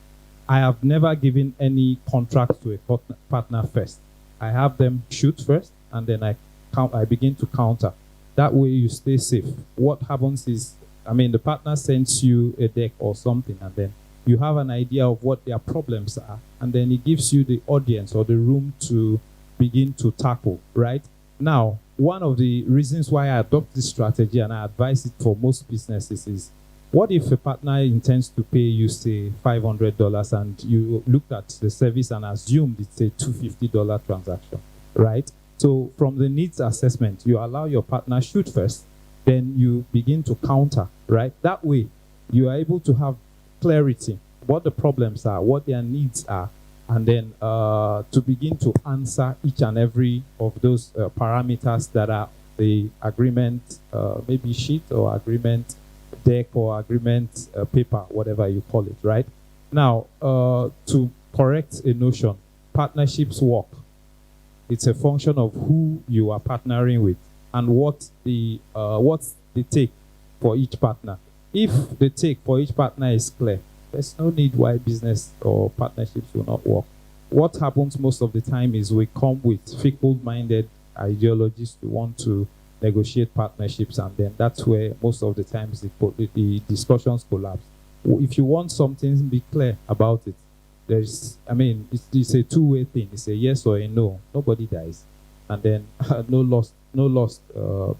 I have never given any contract to a partner first. I have them shoot first, and then I begin to counter. That way you stay safe. What happens is, the partner sends you a deck or something, and then you have an idea of what their problems are, and then it gives you the audience or the room to begin to tackle, right? Now, one of the reasons why I adopt this strategy, and I advise it for most businesses, is what if a partner intends to pay you, say, $500, and you looked at the service and assumed it's a $250 transaction, right? So from the needs assessment, you allow your partner shoot first, then you begin to counter, right? That way, you are able to have clarity, what the problems are, what their needs are, and then to begin to answer each and every of those parameters that are the agreement, maybe sheet or agreement deck or agreement paper, whatever you call it, right? Now, to correct a notion, partnerships work. It's a function of who you are partnering with and what's the take for each partner. If the take for each partner is clear, there's no need why business or partnerships will not work. What happens most of the time is we come with fickle-minded ideologies to want to negotiate partnerships, and then that's where most of the times the discussions collapse. If you want something, be clear about it. It's a two-way thing. It's a yes or a no. Nobody dies, and then no lost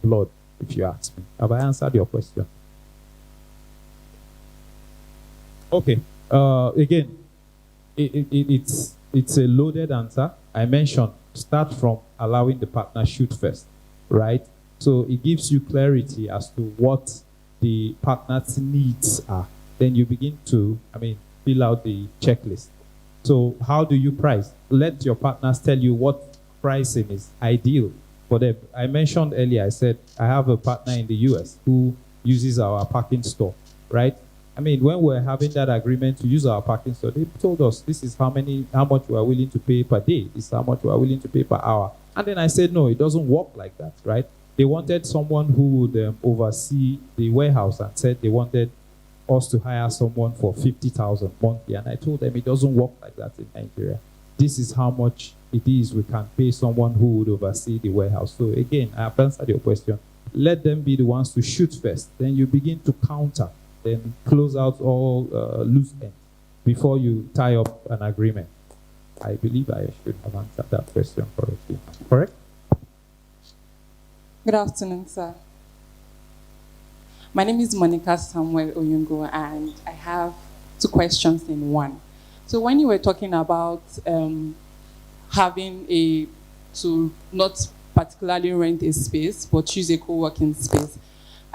blood. If you ask me, have I answered your question? Okay. Again, it's a loaded answer. I mentioned start from allowing the partner shoot first, right? So it gives you clarity as to what the partner's needs are. Then you begin to, fill out the checklist. So how do you price? Let your partners tell you what pricing is ideal for them. I mentioned earlier, I said, I have a partner in the US who uses our parking store, right? When we're having that agreement to use our parking store, they told us this is how much we are willing to pay per day. This is how much we are willing to pay per hour. And then I said, no, it doesn't work like that, right? They wanted someone who would oversee the warehouse, and said they wanted us to hire someone for $50,000 monthly. And I told them it doesn't work like that in Nigeria. This is how much it is we can pay someone who would oversee the warehouse. So again, I have answered your question. Let them be the ones to shoot first. Then you begin to counter. Then close out all loose ends before you tie up an agreement. I believe I should have answered that question correctly. Correct? Good afternoon, sir. My name is Monica Samuel Oyungo, and I have 2 questions in one. So when you were talking about having to not particularly rent a space, but choose a co-working space,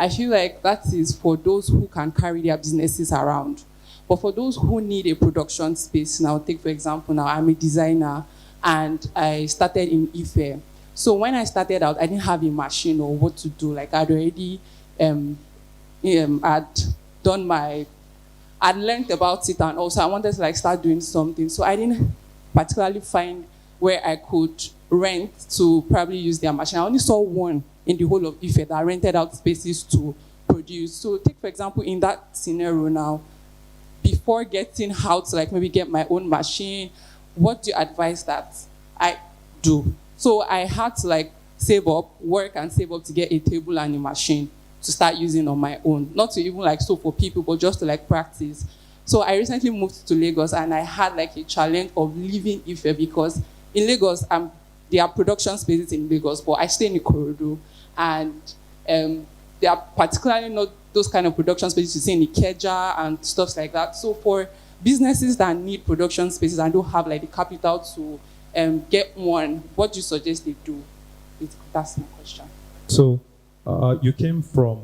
I feel like that is for those who can carry their businesses around. But for those who need a production space, now take for example, now I'm a designer and I started in Ife. So when I started out, I didn't have a machine or what to do. Like I'd already I'd done I'd learned about it, and also I wanted to like start doing something. So I didn't particularly find where I could rent to probably use their machine. I only saw one in the whole of Ife that rented out spaces to produce. So take for example, in that scenario now, before getting how to like maybe get my own machine, what do you advise that I do? So I had to like save up, work and save up to get a table and a machine to start using on my own. Not to even like so for people, but just to like practice. So I recently moved to Lagos and I had like a challenge of leaving Ife because in Lagos, there are production spaces in Lagos, but I stay in Ikorodu, and there are particularly not those kind of production spaces you see in Ikeja and stuff like that. So for businesses that need production spaces and don't have like the capital to get one, what do you suggest they do? That's my question. So you came from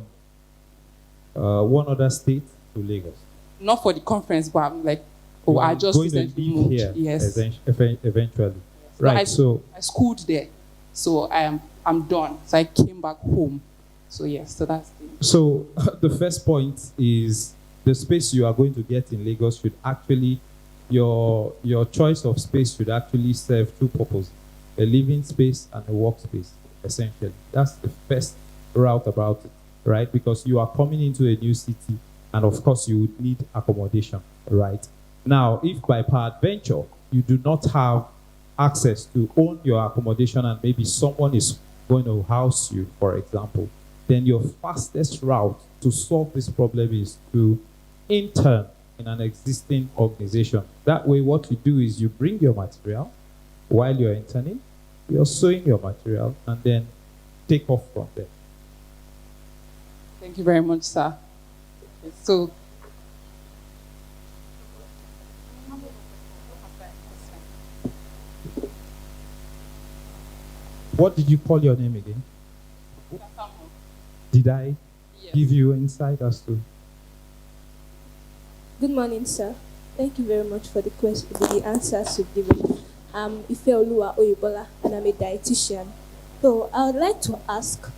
one other state to Lagos? Not for the conference, but I'm like, I just recently moved. Here, yes. Eventually. Yes. Right. So I schooled there, so I'm done. So I came back home. So yes, so that's the... So the first point is the space you are going to get in Lagos should actually, your choice of space should actually serve two purposes: a living space and a workspace. Essentially, that's the first route about it, right? Because you are coming into a new city, and of course you would need accommodation, right? Now, if by peradventure you do not have access to own your accommodation and maybe someone is going to house you, for example, then your fastest route to solve this problem is to intern in an existing organization. That way, what you do is you bring your material while you're interning, you're sewing your material, and then take off from there. Thank you very much, sir. So, what did you call your name again? Did I give you insight as to? Good morning, sir. Thank you very much for the question, the answers you've given. I'm Ifeoluwa Oyebola, and I'm a dietitian. So I would like to ask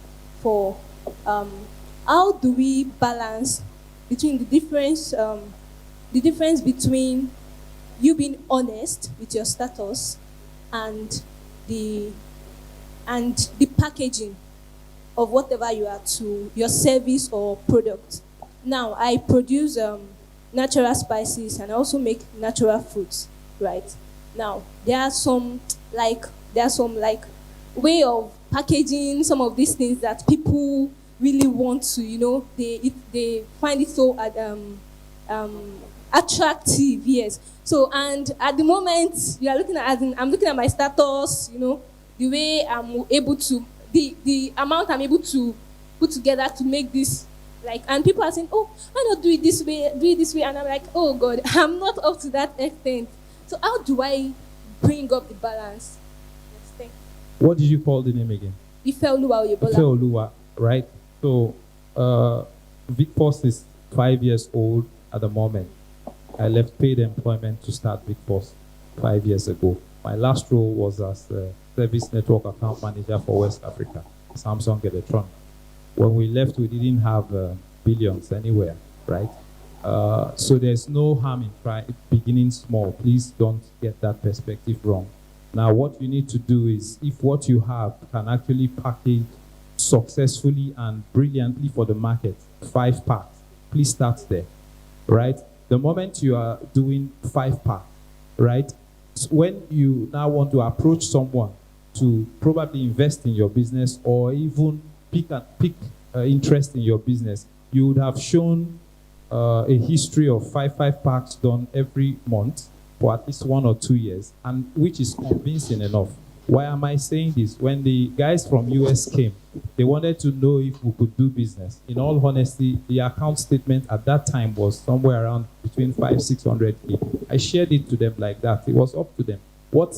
for how do we balance between the difference between you being honest with your status and the packaging of whatever you are to your service or product. Now, I produce natural spices and I also make natural foods, right? Now, there are some way of packaging some of these things that people really want to, they find it so attractive, yes. So, and at the moment, you are looking at, I'm looking at my status, the way I'm able to, the amount I'm able to put together to make this, and people are saying, oh, why not do it this way, and I'm like, oh God, I'm not up to that extent. So how do I bring up the balance? Yes, thank you. What did you call the name again? Ifeoluwa Oyebola. Ifeoluwa, right? So, VicForce is 5 years old at the moment. I left paid employment to start VicForce 5 years ago. My last role was as a service network account manager for West Africa, Samsung Electronics. When we left, we didn't have billions anywhere, right? So there's no harm in beginning small. Please don't get that perspective wrong. Now, what you need to do is, if what you have can actually package successfully and brilliantly for the market, 5 packs, please start there, right? The moment you are doing 5 packs, right? When you now want to approach someone to probably invest in your business or even pick interest in your business, you would have shown a history of 5 packs done every month for at least 1 or 2 years, and which is convincing enough. Why am I saying this? When the guys from US came, they wanted to know if we could do business. In all honesty, the account statement at that time was somewhere around between 500-600K. I shared it to them like that. It was up to them. What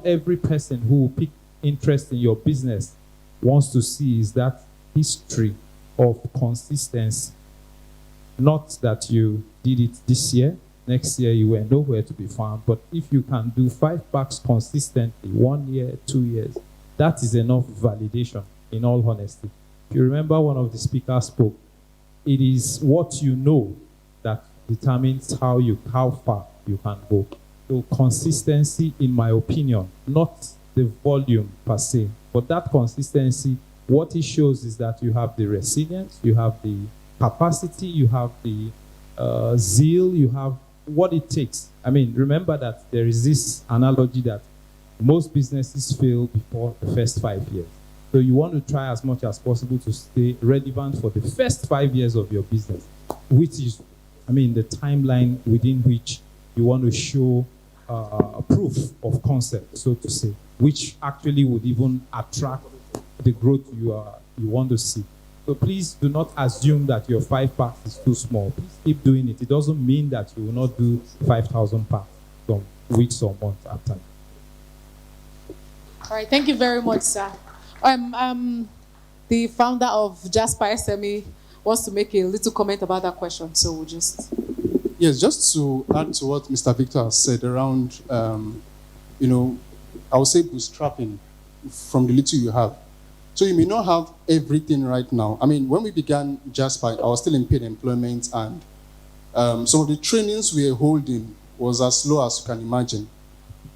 every person who pick interest in your business wants to see is that history of consistency. Not that you did it this year, next year you were nowhere to be found, but if you can do 5 packs consistently, 1 year, 2 years, that is enough validation, in all honesty. If you remember, one of the speakers spoke, it is what you know that determines how far you can go. So consistency, in my opinion, not the volume per se, but that consistency, what it shows is that you have the resilience, you have the capacity, you have the zeal, you have what it takes. I mean, remember that there is this analogy that most businesses fail before the first 5 years. So you want to try as much as possible to stay relevant for the first 5 years of your business, which is, I mean, the timeline within which you want to show proof of concept, so to say, which actually would even attract the growth you want to see. So please do not assume that your 5 packs is too small. Please keep doing it. It doesn't mean that you will not do 5,000 packs from weeks or months after. All right, thank you very much, sir. The founder of Jasper SME wants to make a little comment about that question, so we'll just... Yes, just to add to what Mr. Victor has said around, I would say bootstrapping from the little you have. So you may not have everything right now. I mean, when we began Jasper, I was still in paid employment, and some of the trainings we were holding was as low as you can imagine.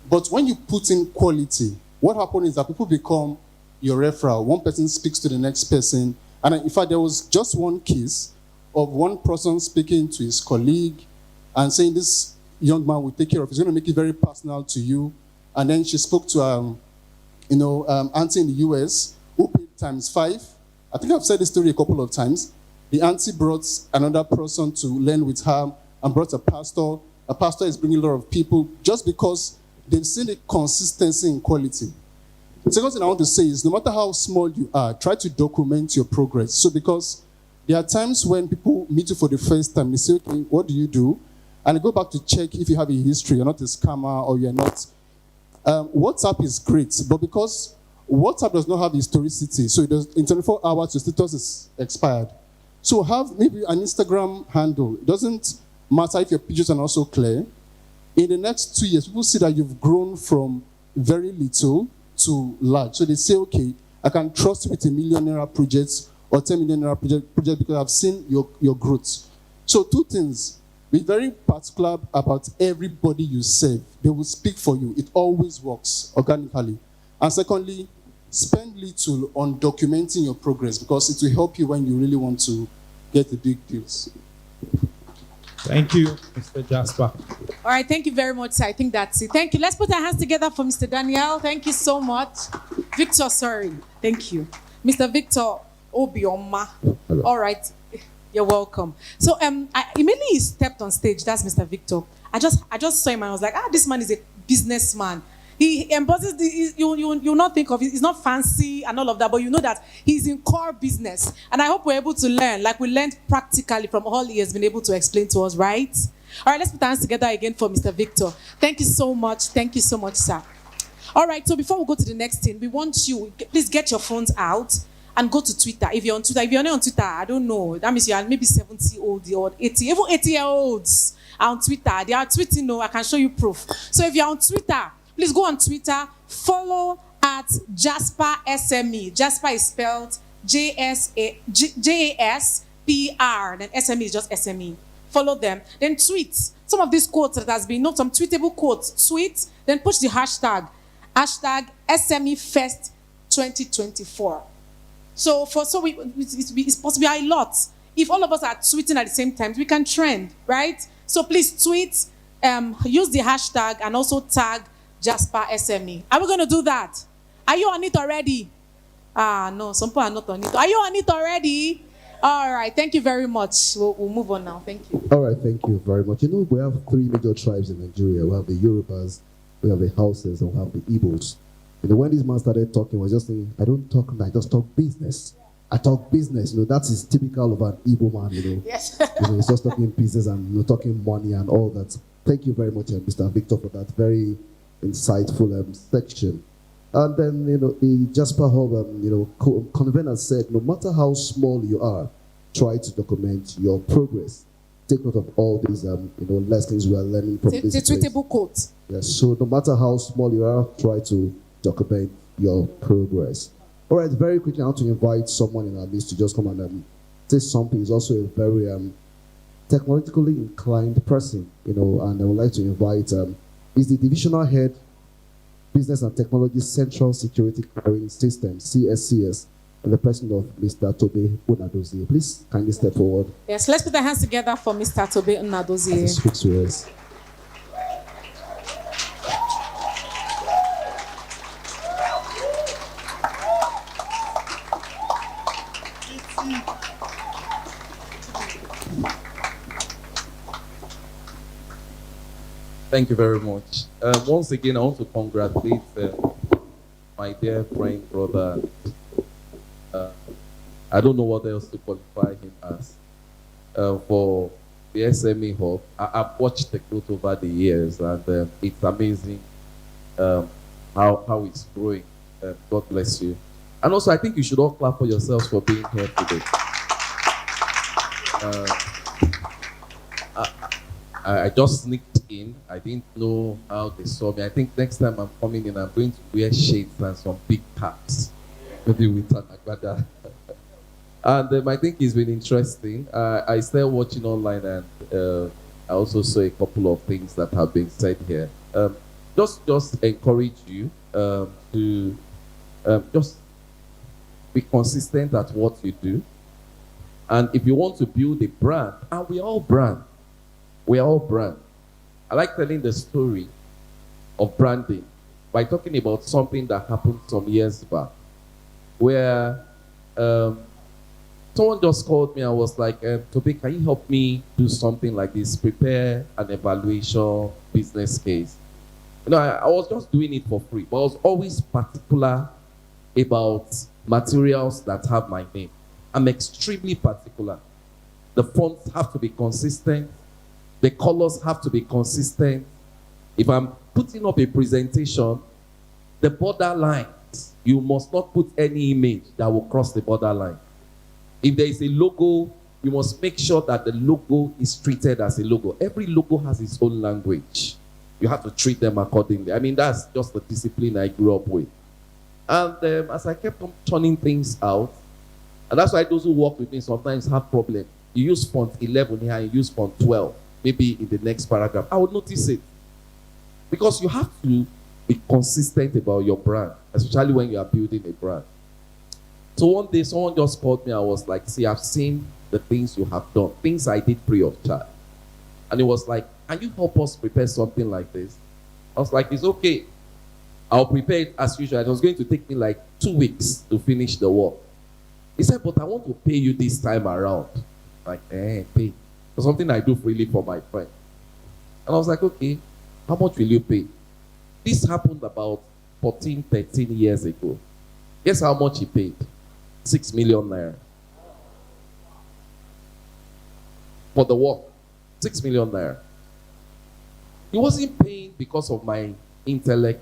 But when you put in quality, what happens is that people become your referral. One person speaks to the next person. And in fact, there was just one case of one person speaking to his colleague and saying, this young man will take care of it. He's going to make it very personal to you. And then she spoke to, auntie in the US who paid ×5. I think I've said this story a couple of times. The auntie brought another person to learn with her and brought a pastor. A pastor is bringing a lot of people just because they've seen the consistency in quality. The second thing I want to say is, no matter how small you are, try to document your progress. So because there are times when people meet you for the first time, they say, okay, what do you do? And they go back to check if you have a history, you're not a scammer or you're not. WhatsApp is great, but because WhatsApp does not have historicity, so it does, in 24 hours, your status is expired. So have maybe an Instagram handle. It doesn't matter if your pictures are not so clear. In the next 2 years, people see that you've grown from very little to large. So they say, okay, I can trust you with $1 million projects or $10 million project because I've seen your growth. So 2 things. Be very particular about everybody you serve. They will speak for you. It always works organically. And secondly, spend little on documenting your progress because it will help you when you really want to get the big deals. Thank you, Mr. Jasper. All right, thank you very much, sir. I think that's it. Thank you. Let's put our hands together for Mr. Daniel. Thank you so much. Victor, sorry. Thank you. Mr. Victor Obioma. Hello. All right. You're welcome. So immediately he stepped on stage. That's Mr. Victor. I just saw him and I was like, this man is a businessman. He embodies you not think of it. He's not fancy and all of that, but you know that he's in core business. And I hope we're able to learn, like we learned practically from all he has been able to explain to us, right? All right, let's put our hands together again for Mr. Victor. Thank you so much. Thank you so much, sir. All right, so before we go to the next thing, we want you, please get your phones out and go to Twitter. If you're on Twitter, if you're not on Twitter, I don't know. That means you are maybe 70 old or 80. Even 80-year-olds are on Twitter. They are tweeting, no, I can show you proof. So if you're on Twitter, please go on Twitter, follow at Jasper SME. Jasper is spelled Jasper, then SME is just SME. Follow them. Then tweet. Some of these quotes that has been, some tweetable quotes. Tweet, then push the hashtag SMEFest2024. So it's possible a lot. If all of us are tweeting at the same time, we can trend, right? So please tweet, use the hashtag and also tag Jasper SME. Are we going to do that? Are you on it already? No, some people are not on it. Are you on it already? All right, thank you very much. We'll move on now. Thank you. All right, thank you very much. You know, we have 3 major tribes in Nigeria. We have the Yorubas, we have the Hausas, and we have the Igbos. You know, when this man started talking, I was just saying, I don't talk, I just talk business. I talk business. You know, that is typical of an Igbo man, you know. Yes. You know, he's just talking business and talking money and all that. Thank you very much, Mr. Victor, for that very insightful section. And then, the Jasper Hub, convener said, no matter how small you are, try to document your progress. Take note of all these, lessons we are learning from this. It's a tweetable quote. Yes, so no matter how small you are, try to document your progress. All right, very quickly, I want to invite someone in our midst to just come and say something. He's also a very technologically inclined person, and I would like to invite, he's the divisional head, Business and Technology Central Security Clearing System, CSCS, and the president of Mr. Tobe Unadozie. Please kindly step forward. Yes, let's put our hands together for Mr. Tobe Unadozie. Speak to us. Thank you very much. Once again, I want to congratulate my dear friend, brother. I don't know what else to qualify him as for the SME Hub. I've watched the growth over the years, and it's amazing how it's growing. God bless you. And also, I think you should all clap for yourselves for being here today. I just sneaked in. I didn't know how they saw me. I think next time I'm coming in, I'm going to wear shades and some big caps. Maybe with an agbada. And I think it's been interesting. I started watching online, and I also saw a couple of things that have been said here. Just encourage you to just be consistent at what you do. And if you want to build a brand, and we all brand. We are all brand. I like telling the story of branding by talking about something that happened some years back, where someone just called me and was like, Tobe, can you help me do something like this? Prepare an evaluation business case. I was just doing it for free, but I was always particular about materials that have my name. I'm extremely particular. The fonts have to be consistent. The colors have to be consistent. If I'm putting up a presentation, the borderlines, you must not put any image that will cross the borderline. If there is a logo, you must make sure that the logo is treated as a logo. Every logo has its own language. You have to treat them accordingly. I mean, that's just the discipline I grew up with. And as I kept on turning things out, and that's why those who work with me sometimes have problems. You use font 11 here, you use font 12. Maybe in the next paragraph, I would notice it. Because you have to be consistent about your brand, especially when you are building a brand. So one day, someone just called me and was like, see, I've seen the things you have done, things I did free of charge. And it was like, can you help us prepare something like this? I was like, it's okay. I'll prepare it as usual. It was going to take me like 2 weeks to finish the work. He said, but I want to pay you this time around. Like, pay. It's something I do freely for my friend. And I was like, okay, how much will you pay? This happened about 14, 13 years ago. Guess how much he paid? 6 million naira. For the work. 6 million naira. He wasn't paying because of my intellect,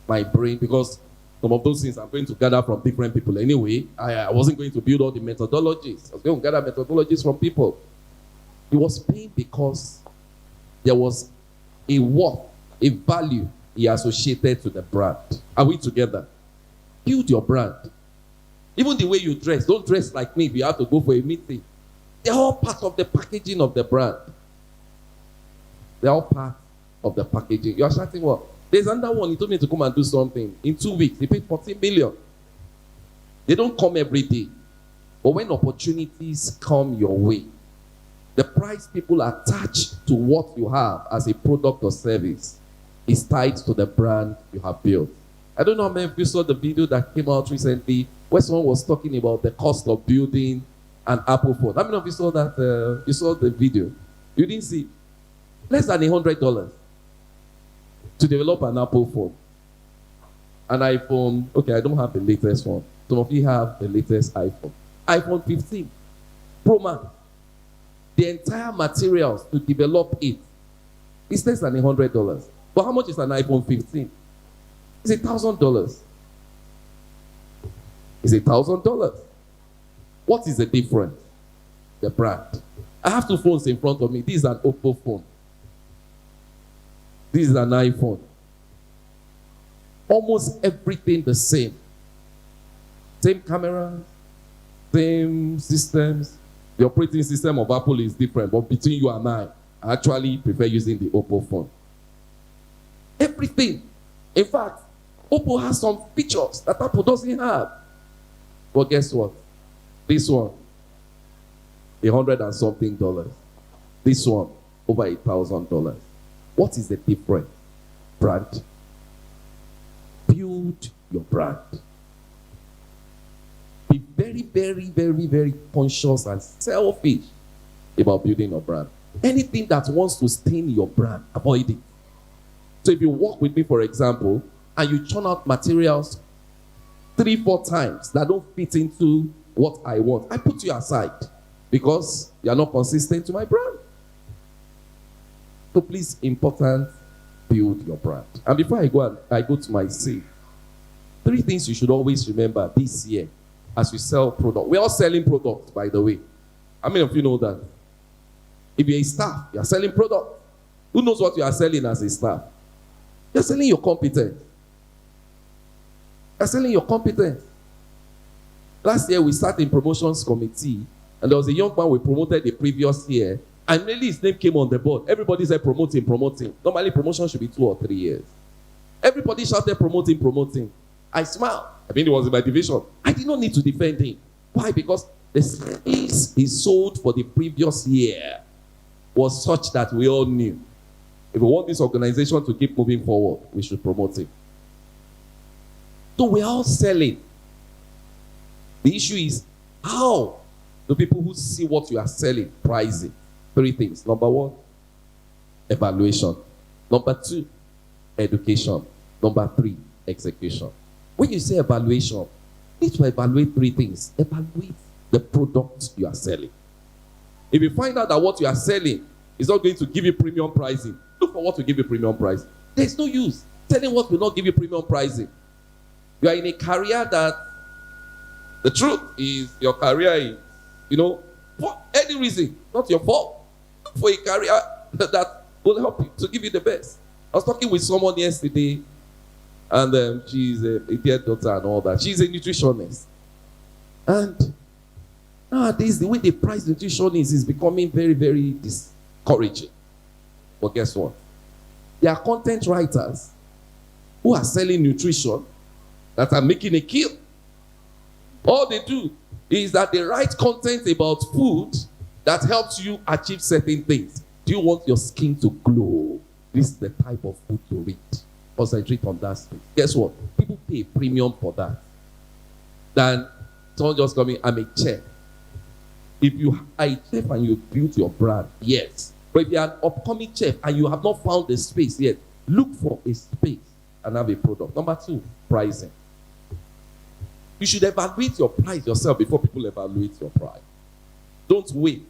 my brain, because some of those things I'm going to gather from different people anyway. I wasn't going to build all the methodologies. I was going to gather methodologies from people. He was paying because there was a worth, a value he associated to the brand. Are we together? Build your brand. Even the way you dress, don't dress like me if you have to go for a meeting. They're all part of the packaging of the brand. They're all part of the packaging. You are shouting what? There's another one, he told me to come and do something. In 2 weeks, he paid 14 million. They don't come every day. But when opportunities come your way, the price people attach to what you have as a product or service is tied to the brand you have built. I don't know how many of you saw the video that came out recently where someone was talking about the cost of building an Apple phone. How many of you saw that? You saw the video? You didn't see? Less than $100 to develop an Apple phone. An iPhone, okay, I don't have the latest one. Some of you have the latest iPhone. iPhone 15 Pro Max. The entire materials to develop it is less than $100. But how much is an iPhone 15? It's $1,000. It's $1,000. What is the difference? The brand. I have two phones in front of me. This is an Oppo phone. This is an iPhone. Almost everything the same. Same camera, same systems. The operating system of Apple is different, but between you and I actually prefer using the Oppo phone. Everything. In fact, Oppo has some features that Apple doesn't have. But guess what? This one, $100 and something. This one, over $1,000. What is the difference? Brand. Build your brand. Be very, very, very, very conscious and selfish about building your brand. Anything that wants to stain your brand, avoid it. So if you work with me, for example, and you churn out materials 3-4 times that don't fit into what I want, I put you aside because you are not consistent to my brand. So please, important, build your brand. And before I go to my say, 3 things you should always remember this year as you sell product. We're all selling products, by the way. How many of you know that? If you're a staff, you're selling product. Who knows what you are selling as a staff? You're selling your competence. You're selling your competence. Last year, we started in promotions committee, and there was a young man we promoted the previous year, and really his name came on the board. Everybody said promoting. Normally, promotion should be 2 or 3 years. Everybody shouted promoting. I smiled. I mean, it was in my division. I did not need to defend him. Why? Because the space he sold for the previous year was such that we all knew. If we want this organization to keep moving forward, we should promote it. So we're all selling. The issue is how do people who see what you are selling price it? 3 things. Number 1, evaluation. Number 2, education. Number 3, execution. When you say evaluation, you need to evaluate 3 things. Evaluate the product you are selling. If you find out that what you are selling is not going to give you premium pricing, look for what will give you premium pricing. There's no use telling what will not give you premium pricing. You are in a career that the truth is your career is, for any reason, not your fault. Look for a career that will help you to give you the best. I was talking with someone yesterday, and she's a dear daughter and all that. She's a nutritionist. And nowadays, the way they price nutritionists is becoming very, very discouraging. But guess what? There are content writers who are selling nutrition that are making a kill. All they do is that they write content about food that helps you achieve certain things. Do you want your skin to glow? This is the type of food to read. Concentrate on that space. Guess what? People pay a premium for that than someone just coming, I'm a chef. If you are a chef and you build your brand, yes. But if you are an upcoming chef and you have not found the space yet, look for a space and have a product. Number 2, pricing. You should evaluate your price yourself before people evaluate your price. Don't wait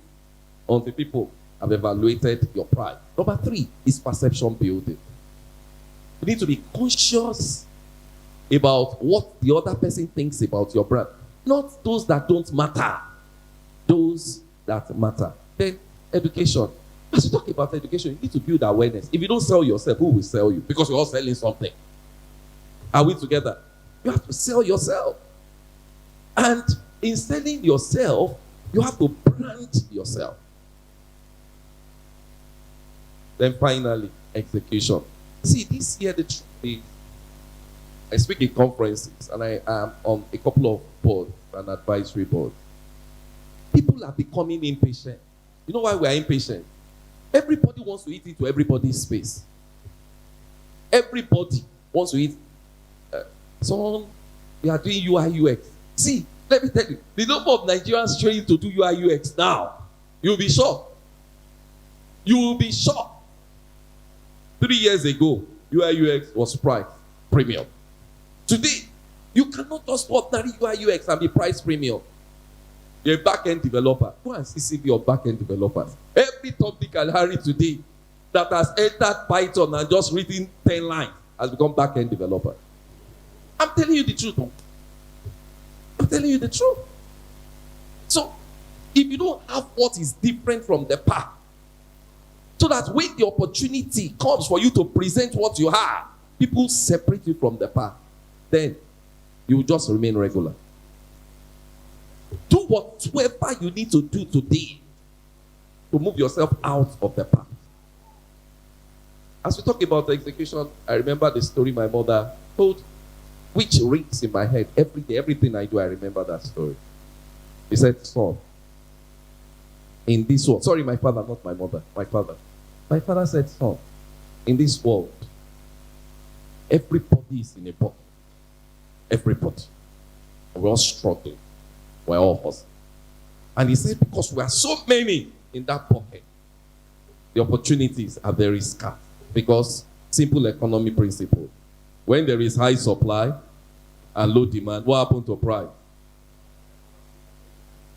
until people have evaluated your price. Number 3 is perception building. You need to be conscious about what the other person thinks about your brand. Not those that don't matter. Those that matter. Then, education. As you talk about education, you need to build awareness. If you don't sell yourself, who will sell you? Because we're all selling something. Are we together? You have to sell yourself. And in selling yourself, you have to brand yourself. Then finally, execution. See, this year the truth is, I speak in conferences and I am on a couple of boards and advisory boards. People are becoming impatient. You know why we are impatient? Everybody wants to eat into everybody's space. Everybody wants to eat. Someone, we are doing UI UX. See, let me tell you, the number of Nigerians trained to do UI UX now, you'll be shocked. You will be shocked. 3 years ago, UI UX was priced premium. Today, you cannot just ordinary UI UX and be priced premium. You're a back-end developer. Go and see CV of back-end developers. Every Tom, Dick, and Harry today that has entered Python and just written 10 lines has become back-end developer. I'm telling you the truth. I'm telling you the truth. So, if you don't have what is different from the pack, so that when the opportunity comes for you to present what you have, people separate you from the pack, then you will just remain regular. Do whatever you need to do today to move yourself out of the path. As we talk about execution, I remember the story my mother told, which rings in my head every day. Everything I do, I remember that story. He said, son, in this world, sorry, my father, not my mother, my father. My father said, son, in this world, everybody is in a boat. Everybody. We're all struggling. We're all hustling. And he said, because we are so many in that pocket, the opportunities are very scarce. Because simple economy principle. When there is high supply and low demand, what happened to price?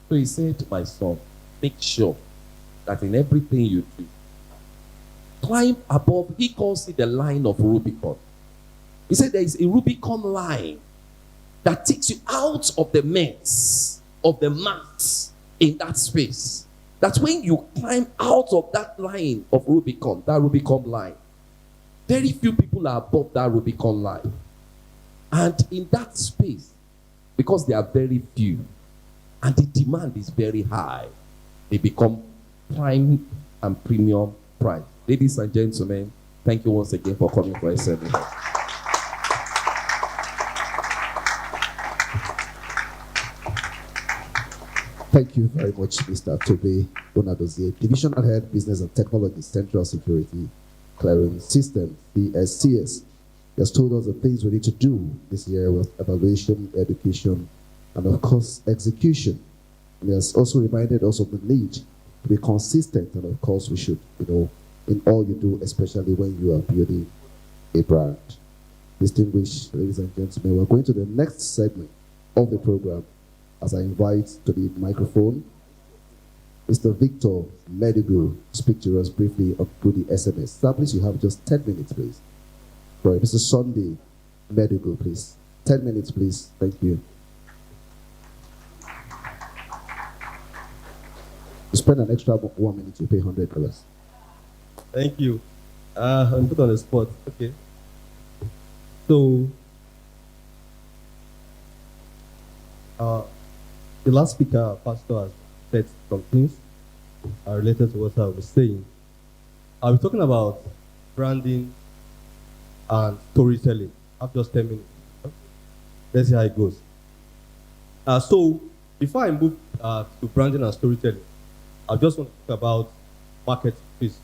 So he said, my son, make sure that in everything you do, climb above. He calls it the line of Rubicon. He said there is a Rubicon line that takes you out of the mess, of the mass in that space. That when you climb out of that line of Rubicon, that Rubicon line, very few people are above that Rubicon line. And in that space, because they are very few, and the demand is very high, they become prime and premium price. Ladies and gentlemen, thank you once again for coming for SME. Thank you very much, Mr. Tobe Bonadozie, Divisional Head, Business and Technology, Central Security Clearing System, CSCS. He has told us the things we need to do this year with evaluation, education, and of course, execution. And he has also reminded us of the need to be consistent, and of course, we should, in all you do, especially when you are building a brand. Distinguished ladies and gentlemen, we're going to the next segment of the program as I invite to the microphone Mr. Victor Medigo to speak to us briefly on Goody SMS. Sir, please, you have just 10 minutes, please. Sorry, Mr. Sunday Medigo, please. 10 minutes, please. Thank you. You spend an extra 1 minute, you pay $100. Thank you. I'm put on the spot. Okay. So, the last speaker, Pastor, has said some things related to what I was saying. I was talking about branding and storytelling. I have just 10 minutes. Let's see how it goes. So, before I move to branding and storytelling, I just want to talk about market. Please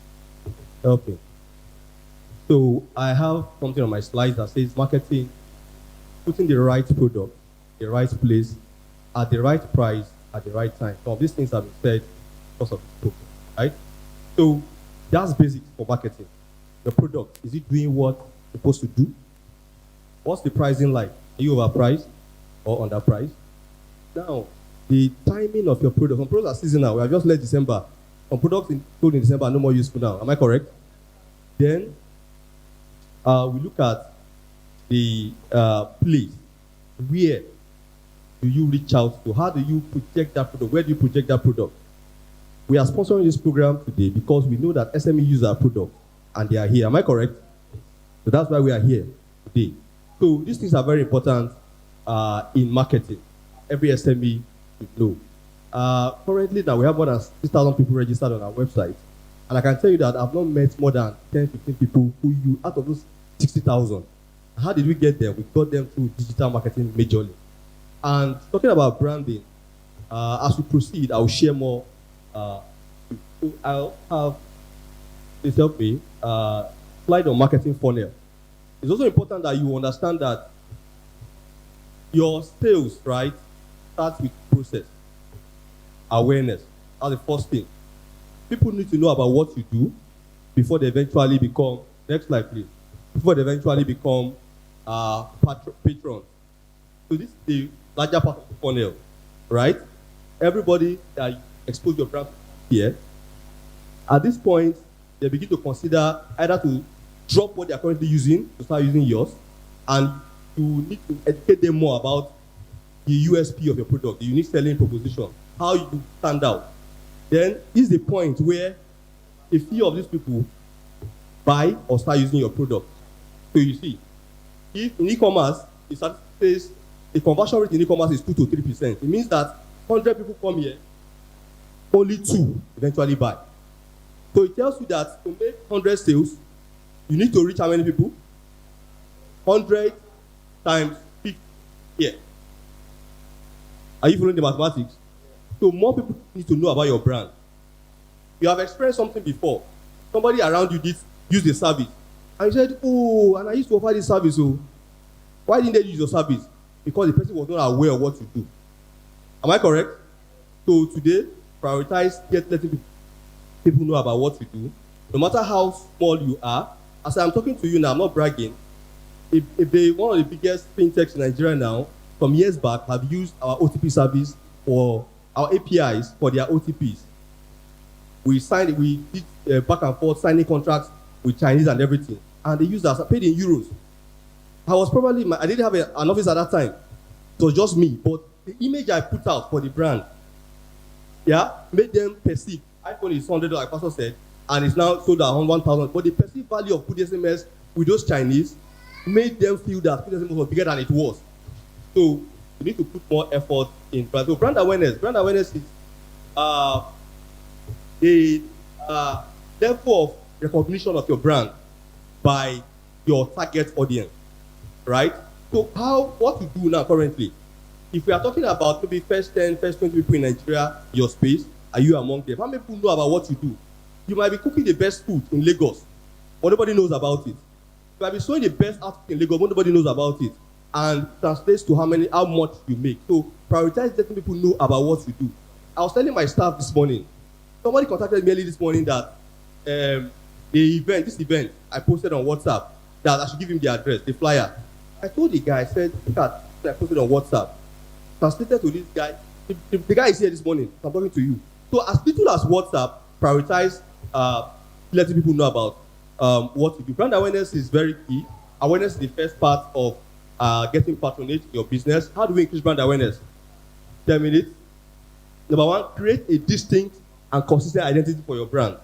help me. So, I have something on my slides that says marketing, putting the right product, the right place, at the right price, at the right time. Some of these things have been said because of this program, right? So that's basic for marketing. The product, is it doing what it's supposed to do? What's the pricing like? Are you overpriced or underpriced? Now, the timing of your product. Some products are seasonal. We have just left December. Some products sold in December are no more useful now. Am I correct? Then we look at the place. Where do you reach out to? How do you project that product? Where do you project that product? We are sponsoring this program today because we know that SME use our product and they are here. Am I correct? So that's why we are here today. So these things are very important in marketing. Every SME should know. Currently now we have more than 6,000 people registered on our website. And I can tell you that I've not met more than 10, 15 people who use out of those 60,000. How did we get there? We got them through digital marketing majorly. And talking about branding, as we proceed, I will share more. I'll have, please help me, slide on marketing funnel. It's also important that you understand that your sales, right, starts with process, awareness. That's the first thing. People need to know about what you do before they eventually become, next slide please, before they eventually become patrons. So this is the larger part of the funnel, right? Everybody that expose your brand here, at this point, they begin to consider either to drop what they are currently using to start using yours, and you need to educate them more about the USP of your product, the unique selling proposition, how you stand out. Then is the point where a few of these people buy or start using your product. So you see, if in e-commerce, it says the conversion rate in e-commerce is 2 to 3%. It means that 100 people come here, only 2 eventually buy. So it tells you that to make 100 sales, you need to reach how many people? 100 times 50 here. Are you following the mathematics? So more people need to know about your brand. You have experienced something before. Somebody around you did use the service. And you said, oh, and I used to offer this service. So why didn't they use your service? Because the person was not aware of what you do. Am I correct? So today, prioritize letting people know about what you do. No matter how small you are, as I'm talking to you now, I'm not bragging. If they one of the biggest fintechs in Nigeria now, some years back, have used our OTP service for our APIs for their OTPs. We did back and forth signing contracts with Chinese and everything, and they used us, paid in euros. I didn't have an office at that time. It was just me, but the image I put out for the brand, made them perceive. iPhone is $100, like Pastor said, and it's now sold at $1,000. But the perceived value of Good SMS with those Chinese made them feel that Good SMS was bigger than it was. So you need to put more effort in brand. So brand awareness. Brand awareness is the level of recognition of your brand by your target audience, right? So what to do now currently? If we are talking about maybe first 10, first 20 people in Nigeria, your space, are you among them? How many people know about what you do? You might be cooking the best food in Lagos, but nobody knows about it. You might be sewing the best outfit in Lagos, but nobody knows about it. And translates to how much you make. So prioritize letting people know about what you do. I was telling my staff this morning, somebody contacted me early this morning that this event I posted on WhatsApp, that I should give him the address, the flyer. I told the guy, I said, look at I posted on WhatsApp. Translated to this guy. The guy is here this morning. I'm talking to you. So as little as WhatsApp, prioritize letting people know about what you do. Brand awareness is very key. Awareness is the first part of getting patronage in your business. How do we increase brand awareness? 10 minutes. Number one, create a distinct and consistent identity for your brand.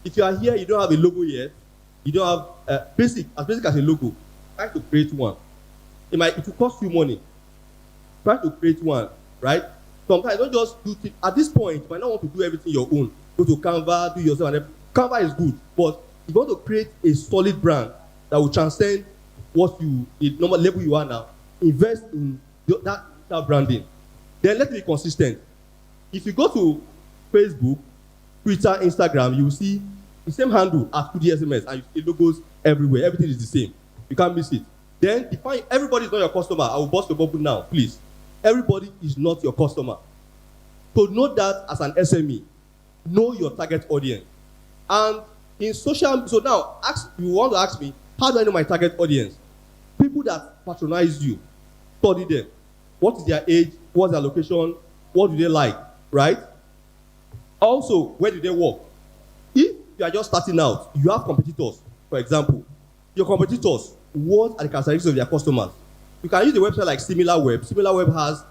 If you are here, you don't have a logo yet, you don't have as basic as a logo, try to create one. It will cost you money. Try to create one, right? Sometimes don't just do things. At this point, you might not want to do everything your own. Go to Canva, do yourself, and everything. Canva is good, but if you want to create a solid brand that will transcend the normal level you are now, invest in that branding. Then let it be consistent. If you go to Facebook, Twitter, Instagram, you will see the same handle as Kudi SMS, and you see logos everywhere. Everything is the same. You can't miss it. Then define everybody is not your customer. I will bust your bubble now, please. Everybody is not your customer. So know that as an SME, know your target audience. And in social, so now you want to ask me, how do I know my target audience? People that patronize you, study them. What is their age? What's their location? What do they like? Right? Also, where do they work? If you are just starting out, you have competitors, for example. Your competitors, what are the characteristics of their customers? You can use the website like SimilarWeb. SimilarWeb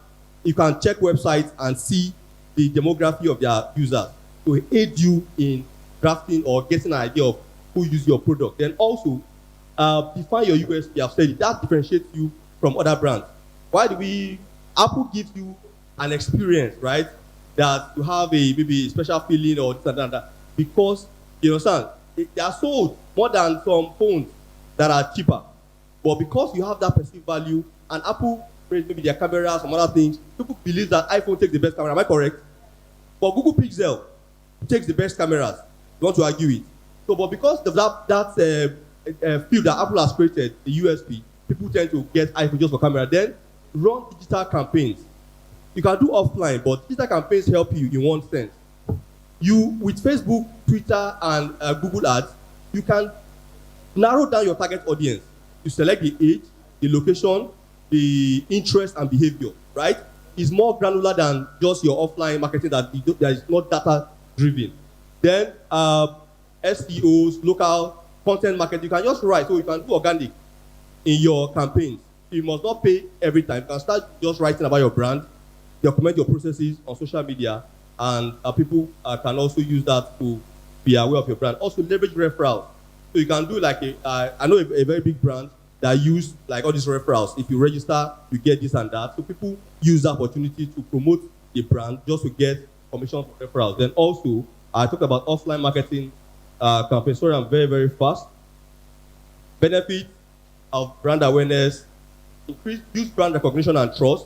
you can check websites and see the demography of their users to aid you in drafting or getting an idea of who uses your product. Then also, define your USP. I've said it. That differentiates you from other brands. Apple gives you an experience, right? That you have maybe a special feeling or this and that. Because, you understand, they are sold more than some phones that are cheaper. But because you have that perceived value, and Apple, maybe their cameras, some other things, people believe that iPhone takes the best camera. Am I correct? But Google Pixel takes the best cameras. You want to argue it. So, but because of that field that Apple has created, the USP, people tend to get iPhone just for camera. Then run digital campaigns. You can do offline, but digital campaigns help you in one sense. With Facebook, Twitter, and Google Ads, you can narrow down your target audience. You select the age, the location, the interest, and behavior, right? It's more granular than just your offline marketing that is not data driven. Then SEOs, local content marketing, you can just write, so you can do organic in your campaigns. you must not pay every time. You can start just writing about your brand, document your processes on social media, and people can also use that to be aware of your brand. Also, leverage referrals. So you can do like I know a very big brand that use like all these referrals. If you register, you get this and that. So people use the opportunity to promote the brand just to get commission for referrals. Then also, I talked about offline marketing campaigns. Sorry, I'm very, very fast. Benefit of brand awareness, use brand recognition and trust.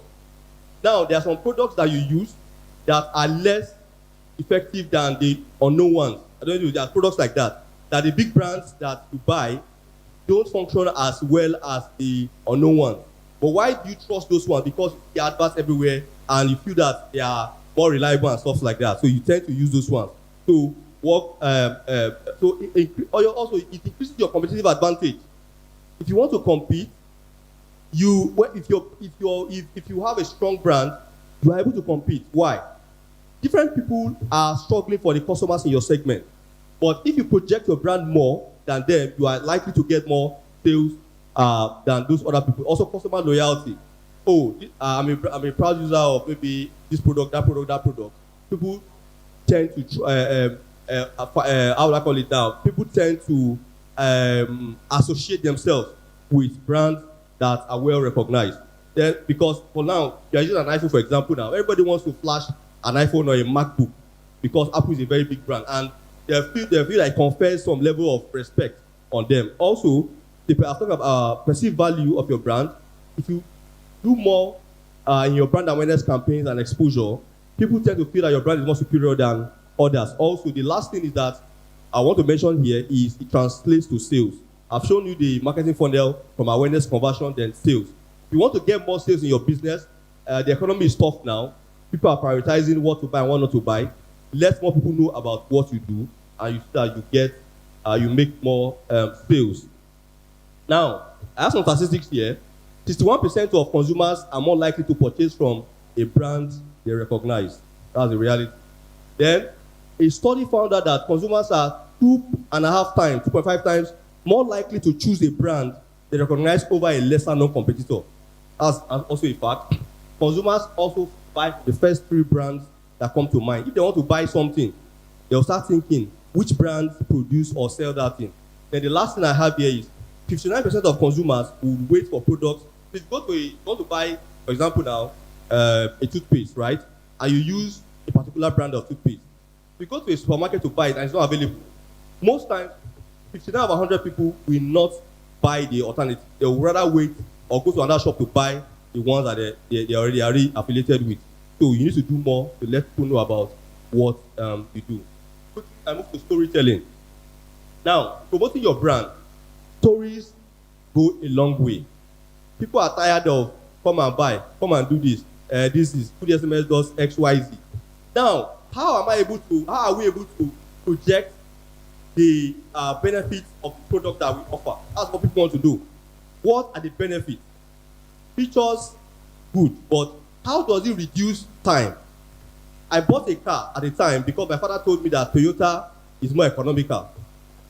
Now, there are some products that you use that are less effective than the unknown ones. I don't know, there are products like that the big brands that you buy don't function as well as the unknown ones. But why do you trust those ones? Because they are adverts everywhere and you feel that they are more reliable and stuff like that. So you tend to use those ones. So it increases your competitive advantage. If you want to compete, if you have a strong brand, you are able to compete. Why? Different people are struggling for the customers in your segment. But if you project your brand more than them, you are likely to get more sales than those other people. Also, customer loyalty. I'm a proud user of maybe this product, that product, that product. People tend to, how would I call it now? People tend to associate themselves with brands that are well recognized. Then, because for now, you're using an iPhone, for example, now. Everybody wants to flash an iPhone or a MacBook because Apple is a very big brand. And they feel like confers some level of respect on them. Also, I was talking about perceived value of your brand. If you do more in your brand awareness campaigns and exposure, people tend to feel that your brand is more superior than others. Also, the last thing is that I want to mention here is it translates to sales. I've shown you the marketing funnel from awareness, conversion, then sales. If you want to get more sales in your business, the economy is tough now. People are prioritizing what to buy and what not to buy. Let more people know about what you do, and you make more sales. Now, I have some statistics here. 61% of consumers are more likely to purchase from a brand they recognize. That's the reality. Then, a study found out that consumers are 2.5 times more likely to choose a brand they recognize over a lesser known competitor. That's also a fact. Consumers also buy the first 3 brands that come to mind. If they want to buy something, they'll start thinking, which brands produce or sell that thing? Then the last thing I have here is 59% of consumers will wait for products. If you want to buy, for example now, a toothpaste, right? And you use a particular brand of toothpaste. If you go to a supermarket to buy it and it's not available, most times, 59 of 100 people will not buy the alternative. They will rather wait or go to another shop to buy the ones that they already affiliated with. So you need to do more to let people know about what you do. Quickly, I move to storytelling. Now, promoting your brand, stories go a long way. People are tired of come and buy, come and do this. This is Kudi SMS does XYZ. Now, how are we able to project the benefits of the product that we offer? That's what people want to do. What are the benefits? Features, good, but how does it reduce time? I bought a car at the time because my father told me that Toyota is more economical.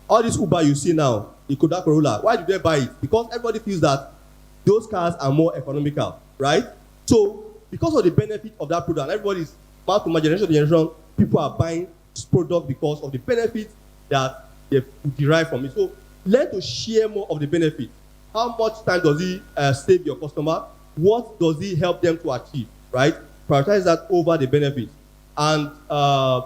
All this Uber you see now, the Kodak Corolla, why did they buy it? Because everybody feels that those cars are more economical, right? So, because of the benefit of that product, everybody's mouth to my generation, people are buying this product because of the benefit that they derive from it. So, learn to share more of the benefit. How much time does it save your customer? What does it help them to achieve, right? Prioritize that over the benefit. And my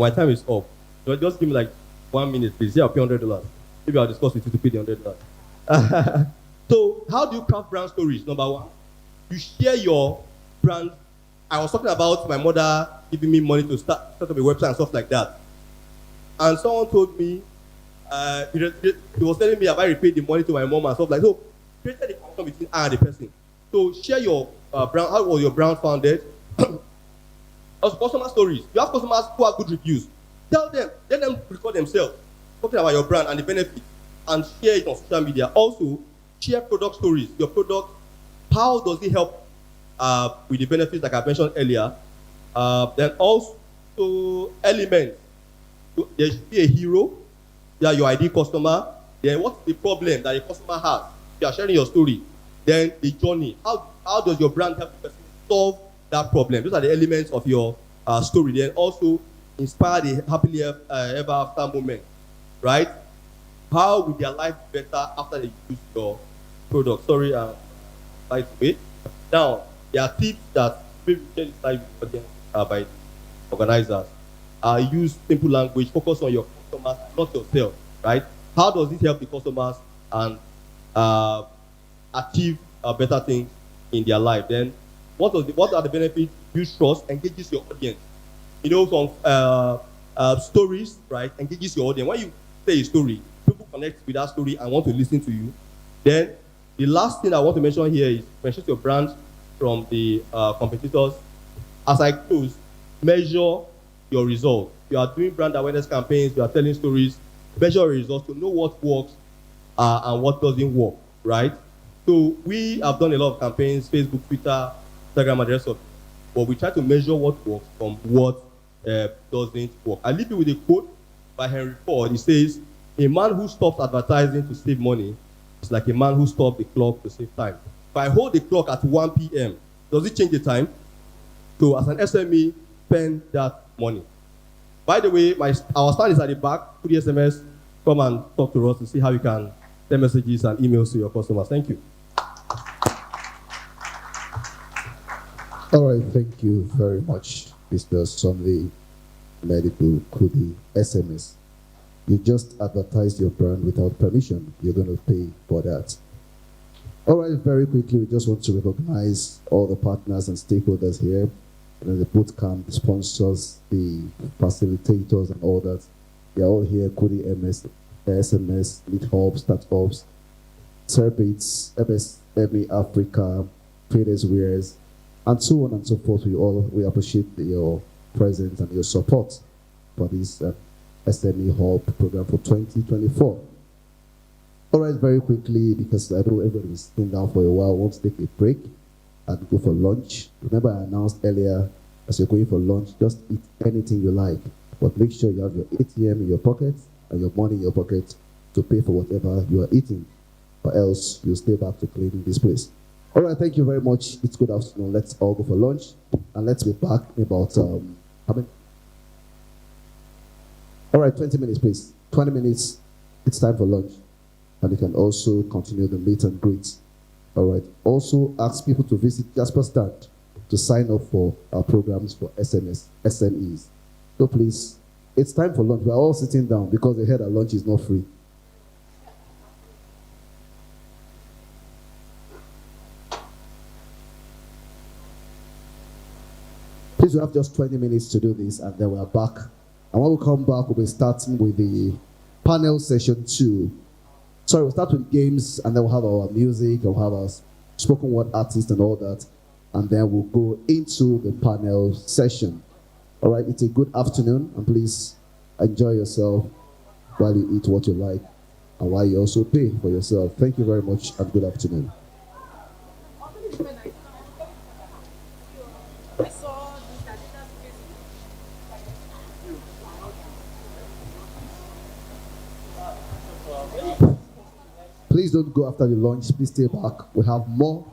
time is up. So just give me like 1 minute, please. Yeah, I'll pay $100. Maybe I'll discuss with you to pay the $100. So, how do you craft brand stories? Number 1, you share your brand. I was talking about my mother giving me money to start up a website and stuff like that. And someone told me, he was telling me if I repaid the money to my mom and stuff like that. So, created a connection between I and the person. So, share your brand. How was your brand founded? Also, customer stories. You have customers who have good reviews. Tell them, let them record themselves, talking about your brand and the benefits, and share it on social media. Also, share product stories. Your product, how does it help with the benefits like I mentioned earlier? Then also, elements. There should be a hero. They are your ideal customer. Then what's the problem that a customer has? You are sharing your story. Then the journey. How does your brand help the person solve that problem? Those are the elements of your story. Then also inspire the happily ever after moment, right? How will their life be better after they use your product? Sorry, by the way. Now, there are tips that maybe share this slide with the audience by organizers. Use simple language, focus on your customers, not yourself, right? How does this help the customers and achieve better things in their life? Then, what are the benefits? Build trust, engages your audience. You know, some stories, right, engages your audience. When you say a story, people connect with that story and want to listen to you. Then, the last thing I want to mention here is mention your brand from the competitors. As I close, measure your results. You are doing brand awareness campaigns, you are telling stories, measure your results to know what works and what doesn't work, right? So we have done a lot of campaigns, Facebook, Twitter, Instagram, and the rest of it. But we try to measure what works from what doesn't work. I leave you with a quote by Henry Ford. He says, "A man who stops advertising to save money is like a man who stops the clock to save time." If I hold the clock at 1 p.m., does it change the time? So as an SME, spend that money. By the way, our stand is at the back. Put the SMS, come and talk to us to see how you can send messages and emails to your customers. Thank you. All right, thank you very much, Mr. Sunday Medical Kudi SMS. You just advertised your brand without permission. You're going to pay for that. All right, very quickly, we just want to recognize all the partners and stakeholders here. The bootcamp, the sponsors, the facilitators, and all that. They're all here. Kudi MS, SMS, Lead Hub, Start-ups, Cerbits, MSME Africa, Traders Wares, and so on and so forth. We appreciate your presence and your support for this SME Hub program for 2024. All right, very quickly, because I know everybody's been down for a while, I want to take a break and go for lunch. Remember, I announced earlier, as you're going for lunch, just eat anything you like, but make sure you have your ATM in your pocket and your money in your pocket to pay for whatever you are eating, or else you'll stay back to cleaning this place. All right, thank you very much. It's good afternoon. Let's all go for lunch, and let's be back in about, how many? All right, 20 minutes, please. 20 minutes, it's time for lunch. And you can also continue the meet and greet. All right. Also, ask people to visit Jasper stand to sign up for our programs for SMEs. So please, it's time for lunch. We're all sitting down because they heard that lunch is not free. Please, we have just 20 minutes to do this, and then we're back. And when we come back, we'll be starting with the panel session 2. Sorry, we'll start with games, and then we'll have our music, we'll have our spoken word artists and all that, and then we'll go into the panel session. All right, it's a good afternoon, and please enjoy yourself while you eat what you like, and while you also pay for yourself. Thank you very much, and good afternoon. Please don't go after the lunch. Please stay back. We have more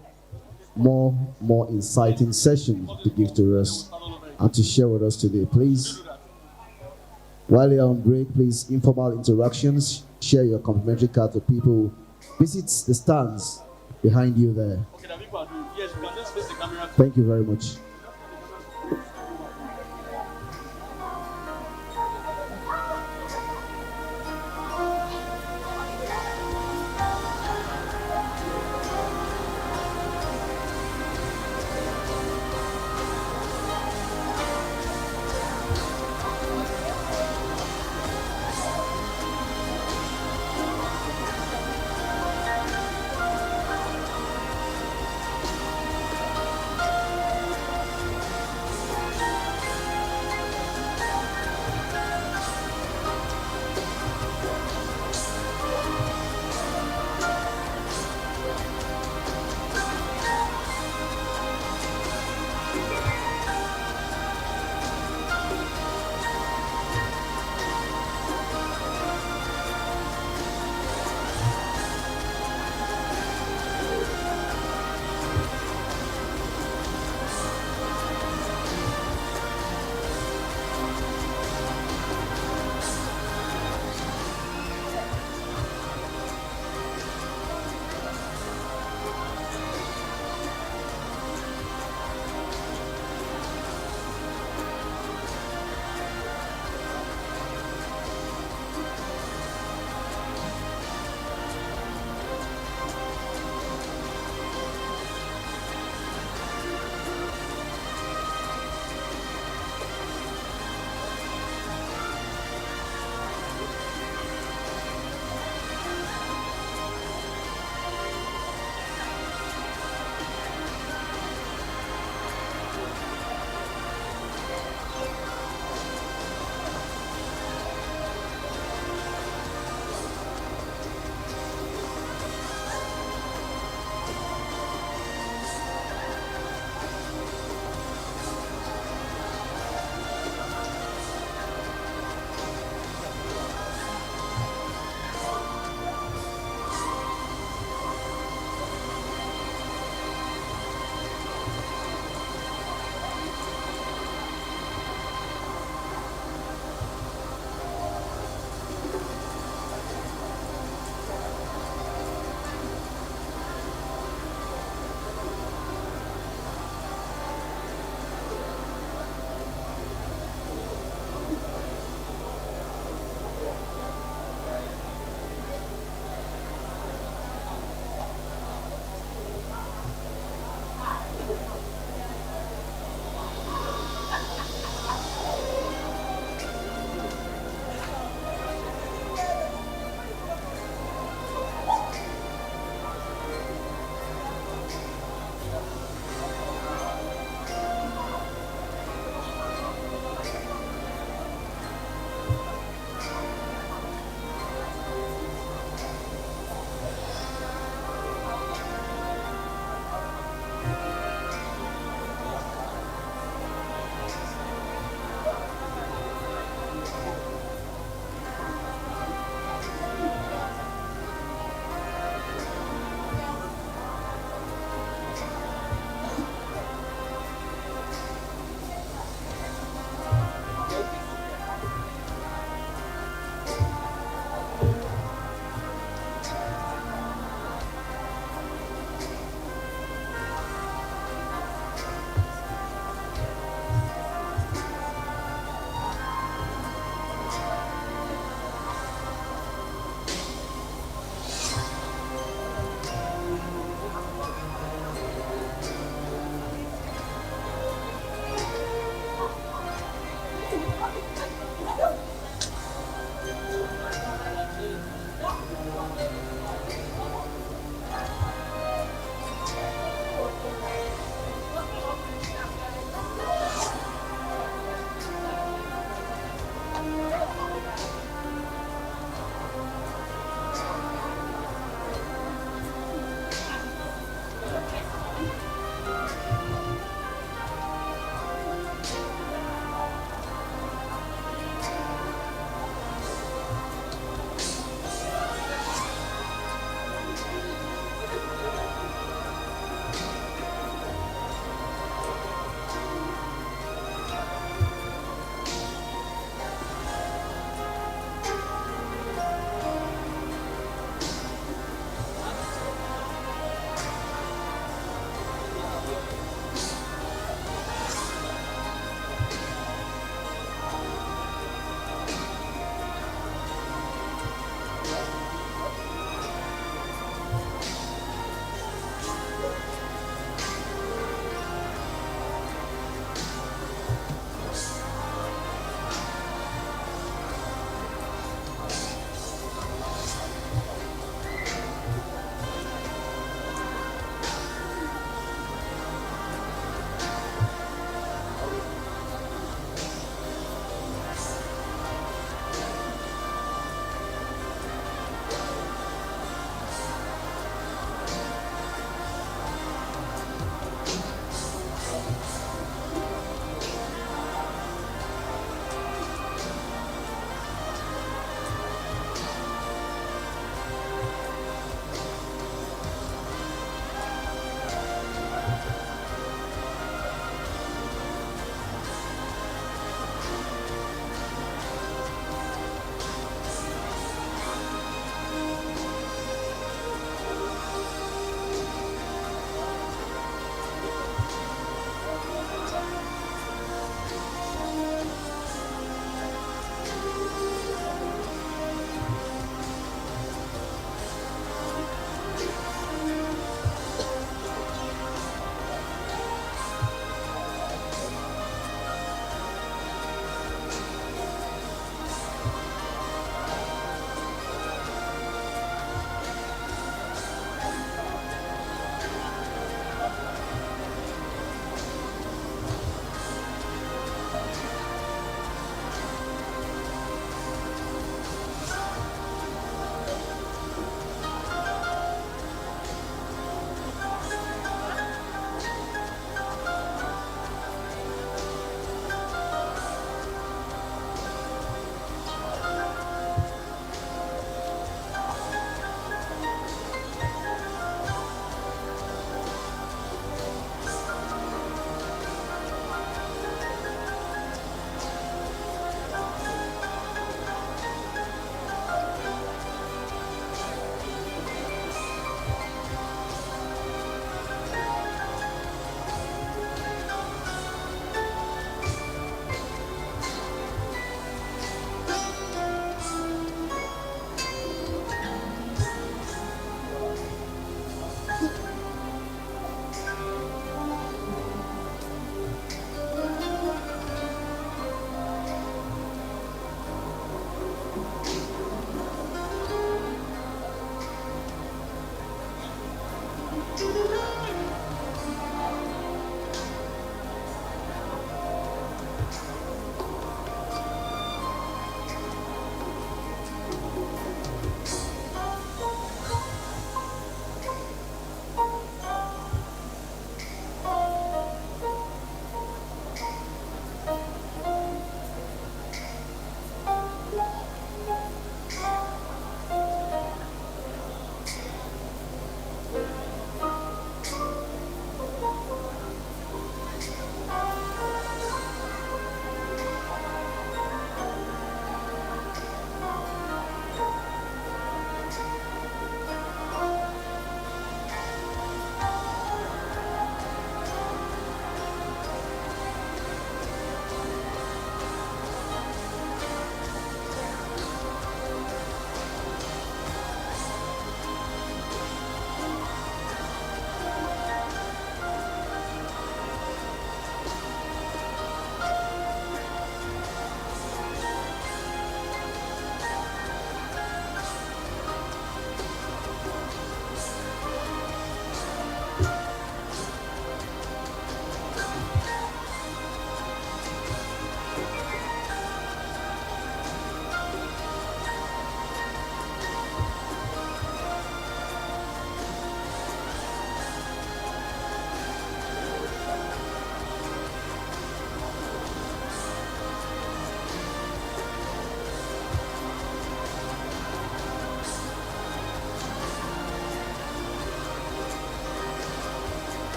inciting sessions to give to us and to share with us today. Please, while you're on break, please, informal interactions. Share your complimentary card to people. Visit the stands behind you there. Thank you very much.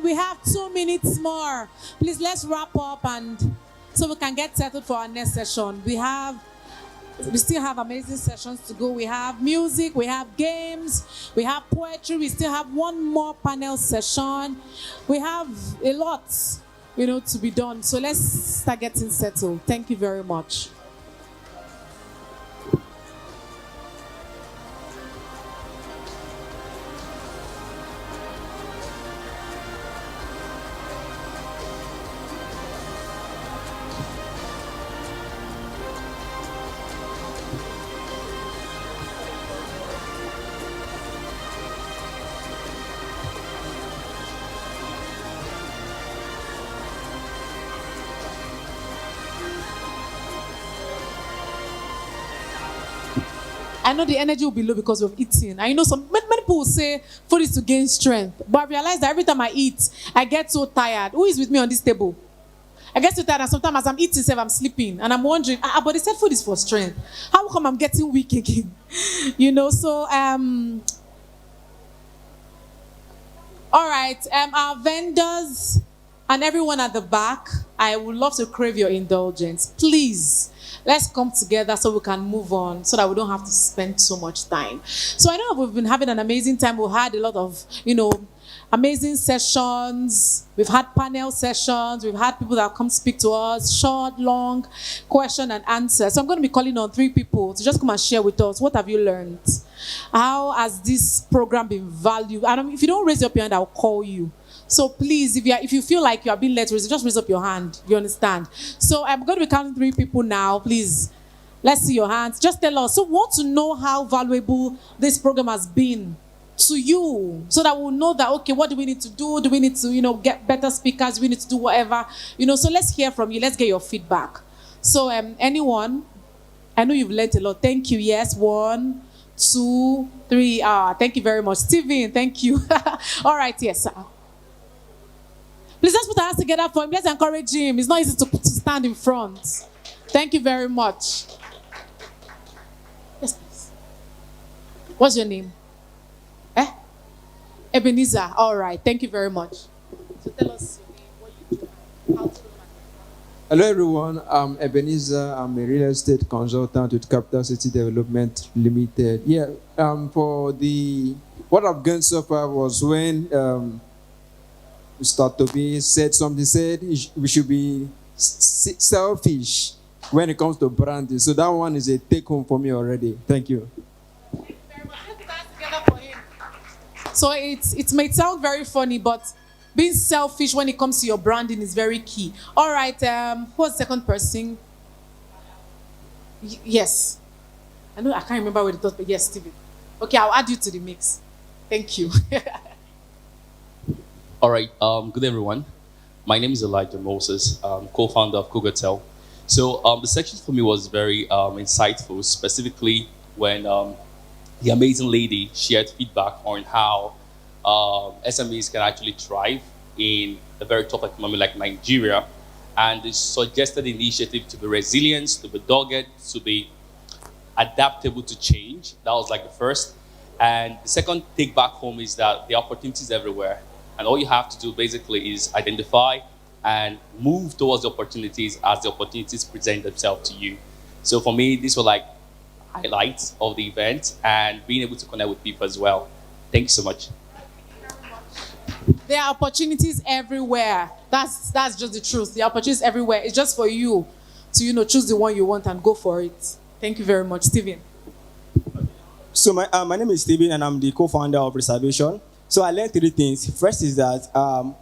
we have 2 minutes more. Please, let's wrap up and so we can get settled for our next session. We still have amazing sessions to go. We have music, we have games, we have poetry. We still have one more panel session. We have a lot, to be done. So let's start getting settled. Thank you very much. I know the energy will be low because of eating. I know many people will say food is to gain strength. But I realize that every time I eat, I get so tired. Who is with me on this table? I get so tired, and sometimes as I'm eating, I'm sleeping. And I'm wondering, but they said food is for strength. How come I'm getting weak again? All right, our vendors and everyone at the back, I would love to crave your indulgence. Please, let's come together so we can move on, so that we don't have to spend so much time. So I know we've been having an amazing time. We've had a lot of, amazing sessions. We've had panel sessions. We've had people that come speak to us, short, long, question and answer. So I'm going to be calling on 3 people to just come and share with us. What have you learned? How has this program been valued? If you don't raise up your hand, I'll call you. So please, if you feel like you are being let raise, just raise up your hand. You understand? So I'm going to be counting 3 people now. Please, let's see your hands. Just tell us. So we want to know how valuable this program has been to you, so that we'll know that, okay, what do we need to do? Do we need to, get better speakers? Do we need to do whatever? So let's hear from you. Let's get your feedback. So anyone? I know you've learned a lot. Thank you. Yes, 1, 2, 3. Thank you very much. Steven, thank you. All right, yes, sir. Please let's put our hands together for him. Let's encourage him. It's not easy to stand in front. Thank you very much. Yes, please. What's your name? Ebenezer. All right. Thank you very much. So tell us your name, what you do, how to. Hello, everyone. I'm Ebenezer. I'm a real estate consultant with Capital City Development Limited. Yeah. What I've gained so far was when Mr. Toby said something. Said we should be selfish when it comes to branding. So that one is a take home for me already. Thank you. Thank you very much. Let's put our hands together for him. So it may sound very funny, but being selfish when it comes to your branding is very key. All right, who's the second person? Yes. I know I can't remember what it was, but yes, Steven. Okay, I'll add you to the mix. Thank you. All right, good everyone. My name is Elijah Moses, co-founder of Kugatel. So the section for me was very insightful, specifically when the amazing lady shared feedback on how SMEs can actually thrive in a very tough economy like Nigeria, and they suggested the initiative to be resilient, to be dogged, to be adaptable to change. That was like the first. And the second take back home is that the opportunities everywhere. And all you have to do basically is identify and move towards the opportunities as the opportunities present themselves to you. So for me, these were like highlights of the event and being able to connect with people as well. Thank you so much. There are opportunities everywhere. That's just the truth. The opportunities everywhere. It's just for you to choose the one you want and go for it. Thank you very much, Steven. So my name is Steven and I'm the co-founder of Reservation. So I learned 3 things. First is that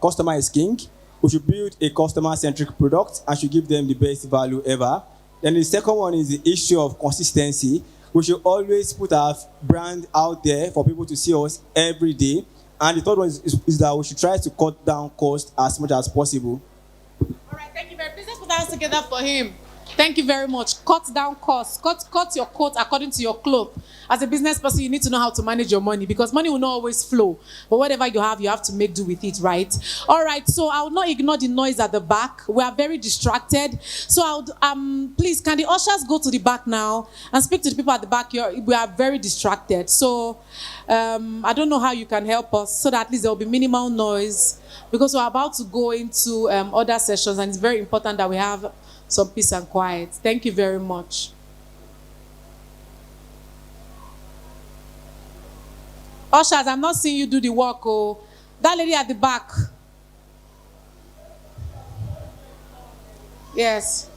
customer is king. We should build a customer-centric product and should give them the best value ever. Then the second one is the issue of consistency. We should always put our brand out there for people to see us every day. And the third one is that we should try to cut down cost as much as possible. All right, thank you very much. Let's put our hands together for him. Thank you very much. Cut down costs. Cut your coat according to your cloth. as a business person, you need to know how to manage your money because money will not always flow. But whatever you have to make do with it, right? All right, so I will not ignore the noise at the back. We are very distracted. So please, can the ushers go to the back now and speak to the people at the back? We are very distracted. So I don't know how you can help us so that at least there will be minimal noise because we're about to go into other sessions and it's very important that we have some peace and quiet. Thank you very much. Ushers, I'm not seeing you do the work. Oh, that lady at the back. Yes.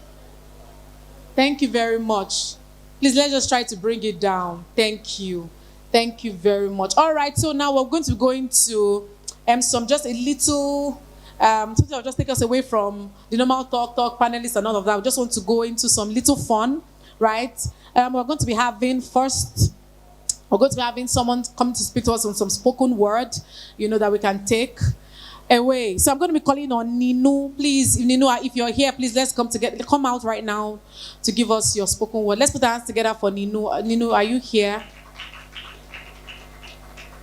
Thank you very much. Please, let's just try to bring it down. Thank you. Thank you very much. All right, so now we're going to go into some just a little, something that will just take us away from the normal talk, panelists and all of that. We just want to go into some little fun, right? We're going to be having someone come to speak to us on some spoken word, that we can take away. So I'm going to be calling on Ninu. Please, Ninu, if you're here, please let's come out right now to give us your spoken word. Let's put our hands together for Ninu. Ninu, are you here?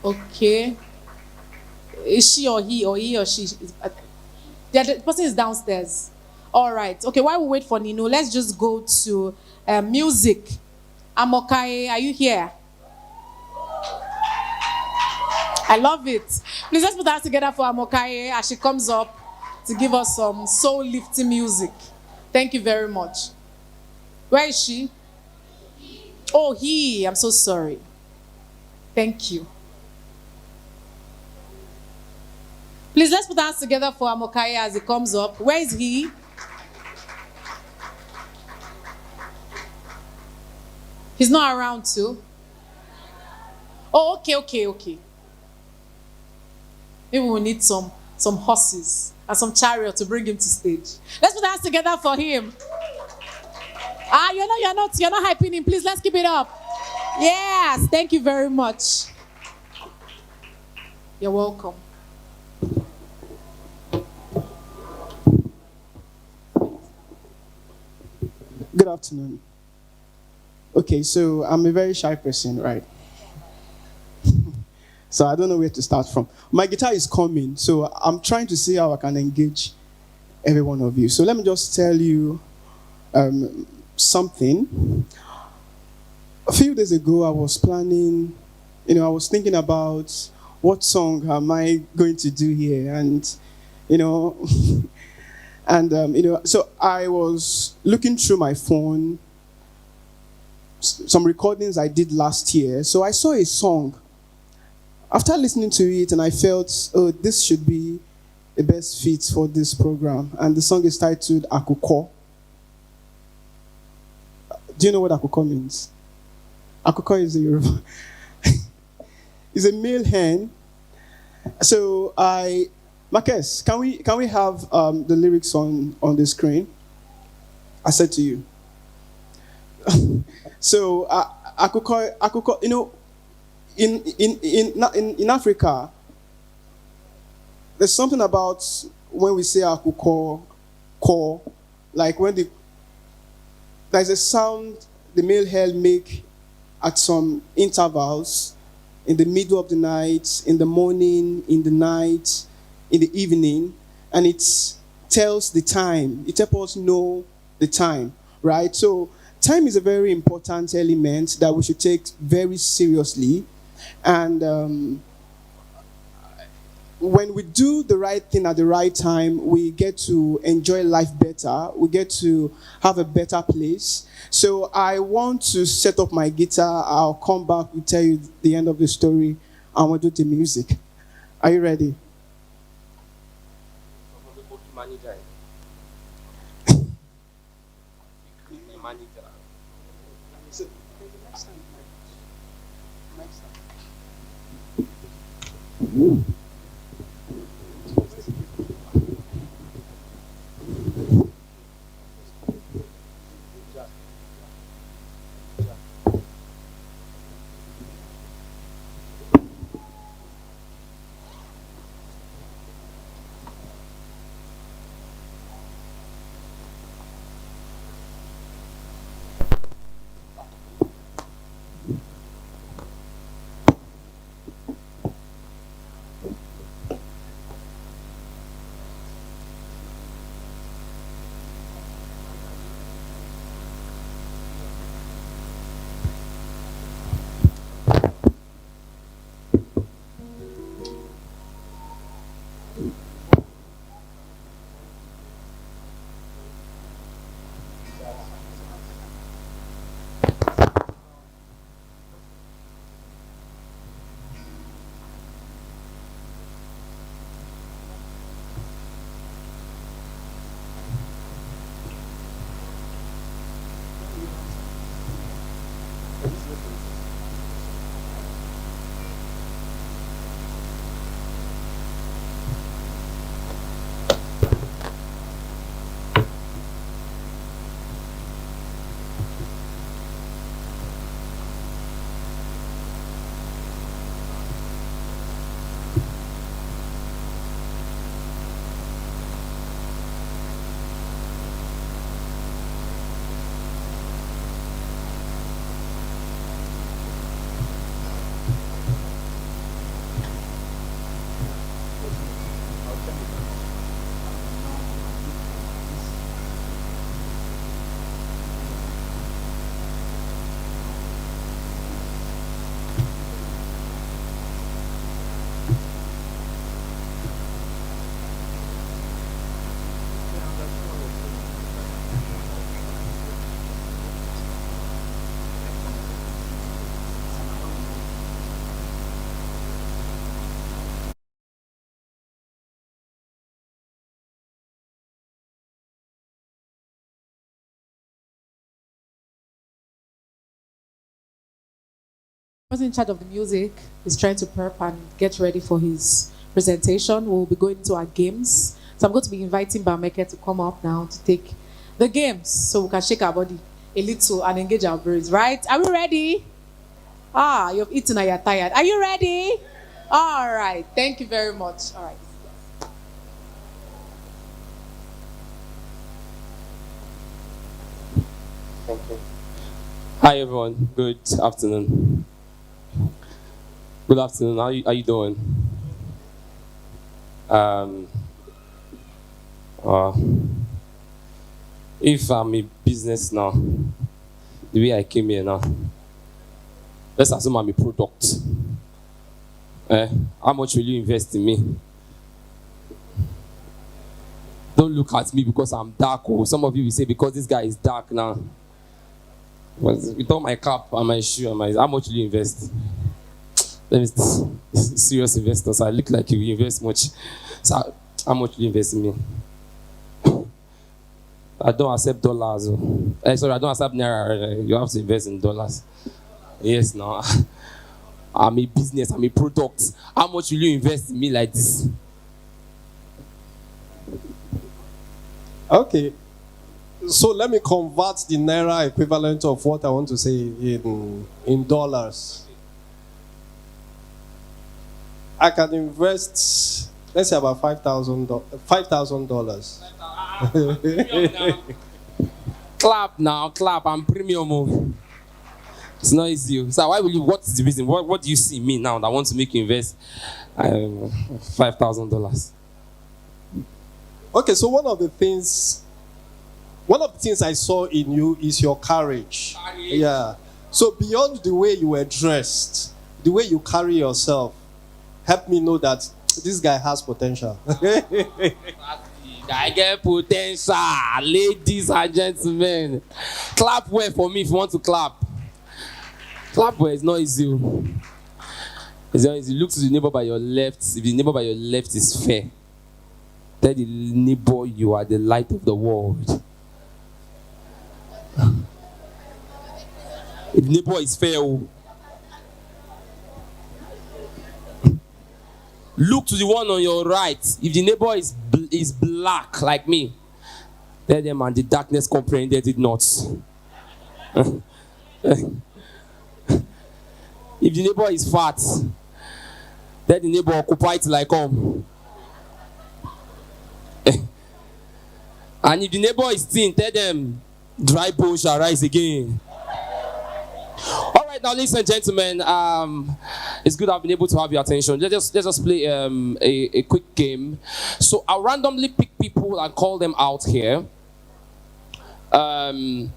Okay. Is she or he or she? The person is downstairs. All right. Okay, while we wait for Ninu, let's just go to music. Amokaye, are you here? I love it. Please let's put our hands together for Amokaye as she comes up to give us some soul-lifting music. Thank you very much. Where is she? Oh, he. I'm so sorry. Thank you. Please let's put our hands together for Amokaye as he comes up. Where is he? He's not around too. Oh, okay. Maybe we need some horses and some chariot to bring him to stage. Let's put our hands together for him. You're not hyping him. Please, let's keep it up. Yes, thank you very much. You're welcome. Good afternoon. Okay, so I'm a very shy person, right? So I don't know where to start from. My guitar is coming, so I'm trying to see how I can engage every one of you. So let me just tell you something. A few days ago, I was planning, I was thinking about what song am I going to do here, and, so I was looking through my phone, some recordings I did last year. So I saw a song. After listening to it, and I felt, this should be the best fit for this program. And the song is titled Akuko. Do you know what Akuko means? Akuko is a Yoruba. It's a male hen. So Marcus, can we have the lyrics on the screen? I said to you. So Akuko, in Africa, there's something about when we say Akuko, like when there's a sound the male hen make at some intervals, in the middle of the night, in the morning, in the night, in the evening, and it tells the time. It helps us know the time, right? So time is a very important element that we should take very seriously. And when we do the right thing at the right time, we get to enjoy life better. We get to have a better place. So I want to set up my guitar. I'll come back and tell you the end of the story. I want to do the music. Are you ready? person in charge of the music is trying to prep and get ready for his presentation. We'll be going to our games. So I'm going to be inviting Bameke to come up now to take the games so we can shake our body a little and engage our brains, right? Are we ready? You've eaten and you're tired. Are you ready? All right. Thank you very much. All right. Thank you. Hi everyone. Good afternoon. Good afternoon. How you doing? If I'm a business now, the way I came here now, let's assume I'm a product. How much will you invest in me? Don't look at me because I'm dark. Some of you will say because this guy is dark now. With all my cap and my shoe and how much will you invest? Let me serious investors. I look like you invest much. So how much will you invest in me? I don't accept dollars. Sorry, I don't accept naira. You have to invest in dollars. Yes, no. I'm a business. I'm a product. How much will you invest in me like this? Okay. So let me convert the naira equivalent of what I want to say in dollars. I can invest, let's say about $5,000. Clap now, clap. I'm premium. It's not easy. So why will you? What is the reason? What do you see in me now that want to make you invest $5,000? Okay, so one of the things I saw in you is your courage. Yeah. So beyond the way you were dressed, the way you carry yourself, help me know that this guy has potential. I get potential, ladies and gentlemen. Clap well for me if you want to clap. Clap well, it's not easy. It's not easy. Look to the neighbor by your left. If the neighbor by your left is fair, tell the neighbor you are the light of the world. If the neighbor is fair, look to the one on your right. If the neighbor is black like me, tell them and the darkness comprehended it not. If the neighbor is fat, tell the neighbor occupy it like come. And if the neighbor is thin, tell them dry bone shall rise again. All right, now, ladies and gentlemen, it's good I've been able to have your attention. Let's just play a quick game. So I'll randomly pick people and call them out here. You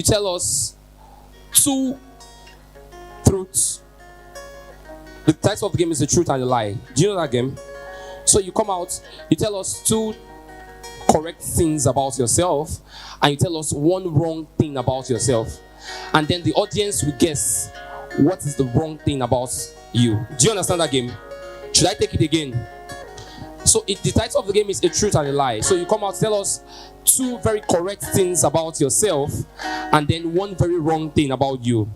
tell us 2 truths. The title of the game is the truth and the lie. Do you know that game? So you come out, you tell us 2 correct things about yourself, and you tell us 1 wrong thing about yourself. And then the audience will guess what is the wrong thing about you. Do you understand that game? Should I take it again? So the title of the game is a truth and a lie. So you come out, tell us 2 very correct things about yourself, and then 1 very wrong thing about you.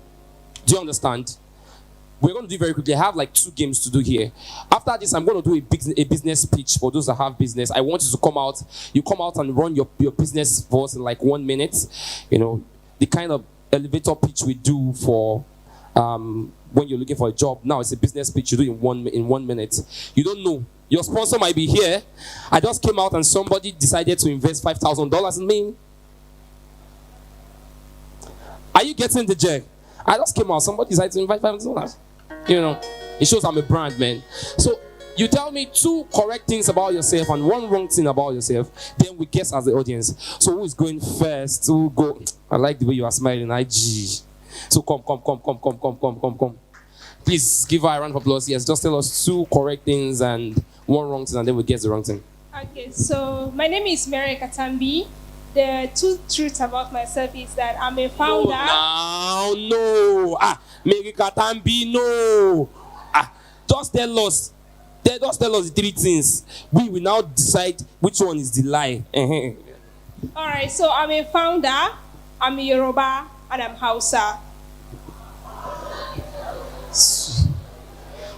Do you understand? We're going to do very quickly. I have like 2 games to do here. After this, I'm going to do a business pitch for those that have business. I want you to come out. You come out and run your business for us in like 1 minute. You know, the kind of elevator pitch we do for when you're looking for a job. Now it's a business pitch you do in 1 minute. You don't know. Your sponsor might be here. I just came out and somebody decided to invest $5,000 in me. Are you getting the check? I just came out. Somebody decided to invest $5,000. You know, it shows I'm a brand, man. So you tell me 2 correct things about yourself and 1 wrong thing about yourself. Then we guess as the audience. So who is going first? Who go? I like the way you are smiling. IG. So come. Please give her a round of applause. Yes, just tell us 2 correct things and 1 wrong thing, and then we guess the wrong thing. Okay, so my name is Mary Katambi. The 2 truths about myself is that I'm a founder. No. Mary Katambi, no. Just tell us. Just tell us the 3 things. We will now decide which one is the lie. All right, so I'm a founder, I'm a Yoruba, and I'm Hausa.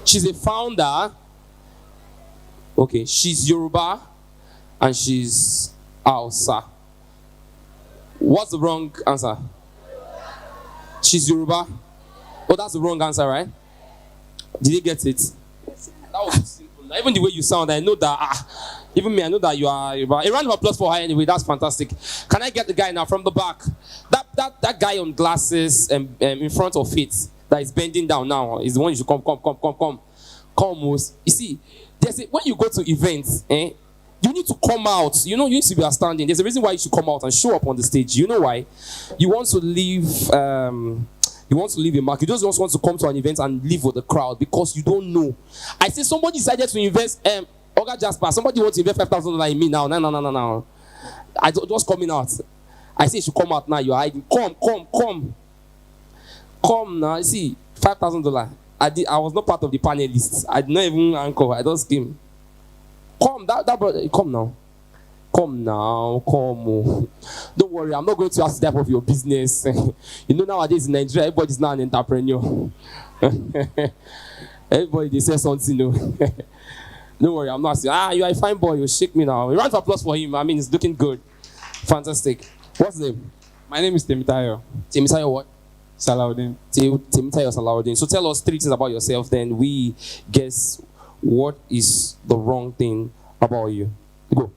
She's a founder. Okay, she's Yoruba and she's Hausa. What's the wrong answer? She's Yoruba. Oh, that's the wrong answer, right? Did you get it? That was simple. Even the way you sound, I know that. Even me, I know that you are Yoruba. A round of applause for her anyway. That's fantastic. Can I get the guy now from the back? That guy on glasses in front of it that is bending down now is the one you should come. Most. You see, when you go to events, you need to come out. You need to be outstanding. There's a reason why you should come out and show up on the stage. You know why? You want to leave. You want to leave a mark. You just want to come to an event and live with the crowd because you don't know. I say somebody decided to invest. Oga Jasper, somebody wants to invest $5,000 in me now. No. I just coming out. I say you should come out now. You're hiding. Come now. See, $5,000. I was not part of the panelists. I did not even anchor. I just came. Come, that brother. Come now. Come. Oh. Don't worry, I'm not going to ask that of your business. Nowadays in Nigeria, everybody's now an entrepreneur. Everybody, they say something. Don't worry, I'm not asking. You are a fine boy. You shake me now. A round of applause for him. I mean, it's looking good. Fantastic. What's his name? My name is Temitayo. Temitayo what? Salaudin. Temitayo Salaudin. So tell us 3 things about yourself, then we guess what is the wrong thing about you. Go.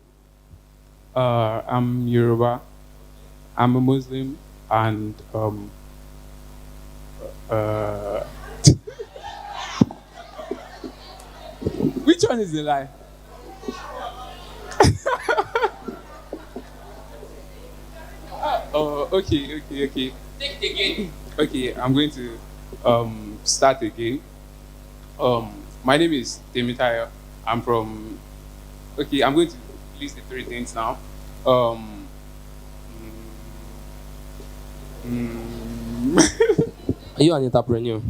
I'm Yoruba. I'm a Muslim, and which one is the lie? Oh, okay. Take it again. Okay, I'm going to start again. My name is Temitayo. I'm from. Okay, I'm going to list the 3 things now. Are you an entrepreneur?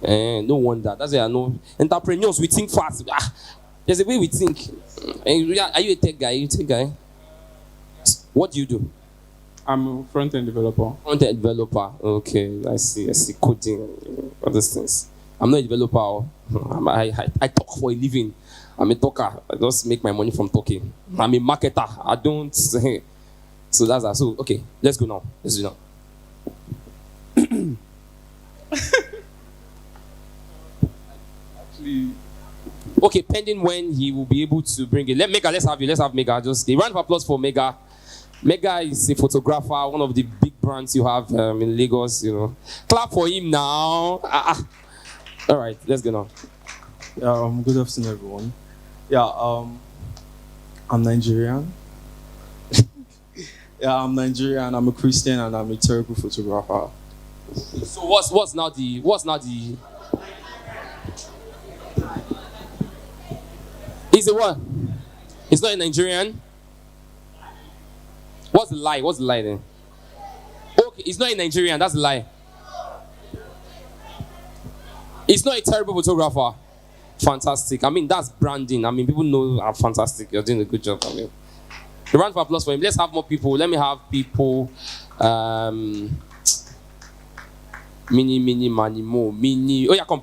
No wonder. That's why I know entrepreneurs. We think fast. There's a way we think. Are you a tech guy? What do you do? I'm a front-end developer. Front-end developer. Okay, I see. Coding, all these things. I'm not a developer. I talk for a living. I'm a talker. I just make my money from talking. I'm a marketer. I don't. So that's that. So okay, let's go now. Actually, okay, pending when he will be able to bring it. Let's have Mega. Just a round of applause for Mega. Mega is a photographer, one of the big brands you have in Lagos. Clap for him now. All right, let's go now. Good afternoon, everyone. I'm Nigerian. I'm Nigerian. I'm a Christian, and I'm a terrible photographer. So what's now the? Is it what? It's not a Nigerian. What's the lie then? Okay, it's not a Nigerian. That's a lie. It's not a terrible photographer. Fantastic. I mean, that's branding. I mean, people know I'm fantastic. You're doing a good job. I mean, a round of applause for him. Let's have more people. Let me have people. Mini. Oh yeah, come.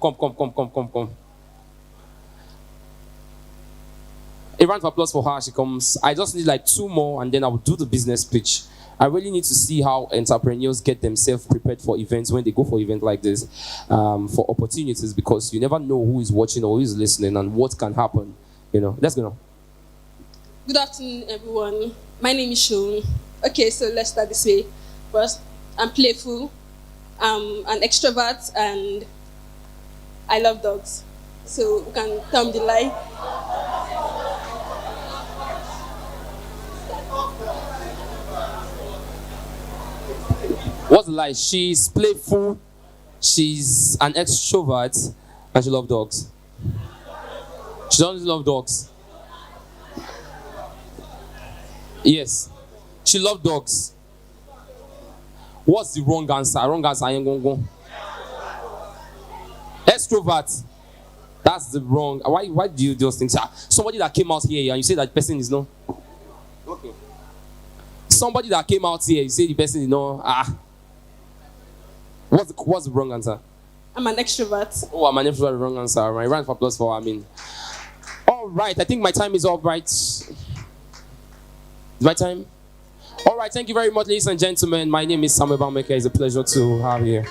A round of applause for her. She comes. I just need like 2 more, and then I will do the business pitch. I really need to see how entrepreneurs get themselves prepared for events when they go for events like this, for opportunities, because you never know who is watching or who is listening and what can happen. Let's go now. Good afternoon, everyone. My name is Sean. Okay, so let's start this way. First, I'm playful, I'm an extrovert, and I love dogs. So you can tell me the lie. What's the lie? She's playful, she's an extrovert, and she loves dogs. She doesn't love dogs. Yes. She loves dogs. What's the wrong answer? I ain't gonna go. Extrovert. That's the wrong. Why do you just think somebody that came out here and you say that person is no? Okay. Somebody that came out here, you say the person is no. What's the wrong answer? I'm an extrovert. Oh, I'm an extrovert. Wrong answer. My round of applause for Amin. All right, I think my time is up, right? Is my time? All right, thank you very much, ladies and gentlemen. My name is Samuel Bameke. It's a pleasure to have you.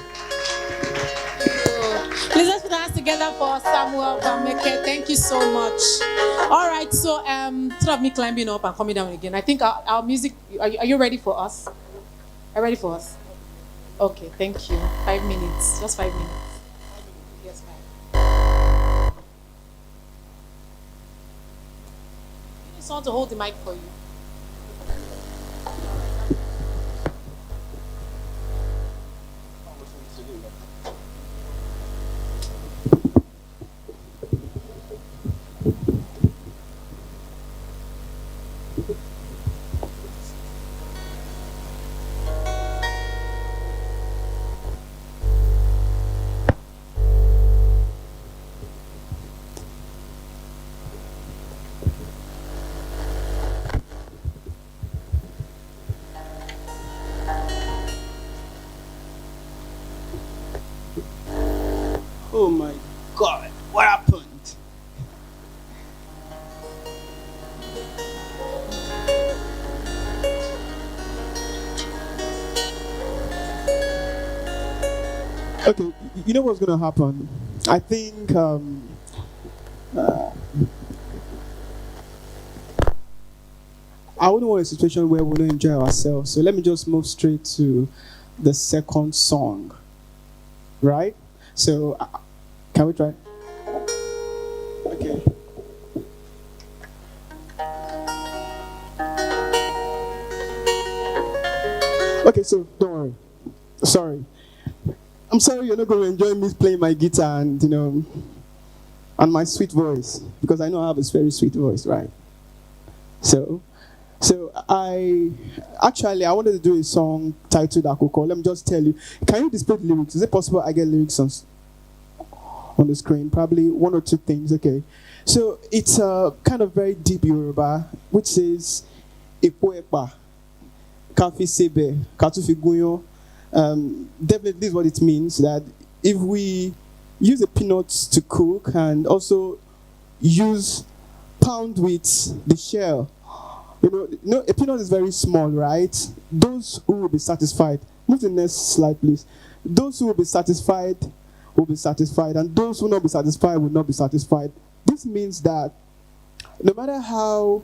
Please let's put our hands together for Samuel Bameke. Thank you so much. All right, so instead of me climbing up and coming down again, I think our music, are you ready for us? Are you ready for us? Okay, thank you. 5 minutes, just 5 minutes. Yes, ma'am. You need someone to hold the mic for you. Oh my God, what happened? Okay, you know what's gonna happen? I think I wouldn't want a situation where we don't enjoy ourselves. So let me just move straight to the second song, right? So can we try? Okay. Okay, so don't worry. Sorry. I'm sorry you're not going to enjoy me playing my guitar and, and my sweet voice, because I know I have a very sweet voice, right? So I wanted to do a song titled Akoko. Let me just tell you. Can you display the lyrics? Is it possible I get lyrics on the screen? Probably one or two things, okay. So it's a kind of very deep Yoruba, which says, Epo Kafi Sebe, Katufi Guyo. Definitely this is what it means, that if we use the peanuts to cook and also use pound with the shell, a peanut is very small, right? Those who will be satisfied, move to the next slide, please. Those who will be satisfied, and those who will not be satisfied will not be satisfied. This means that no matter how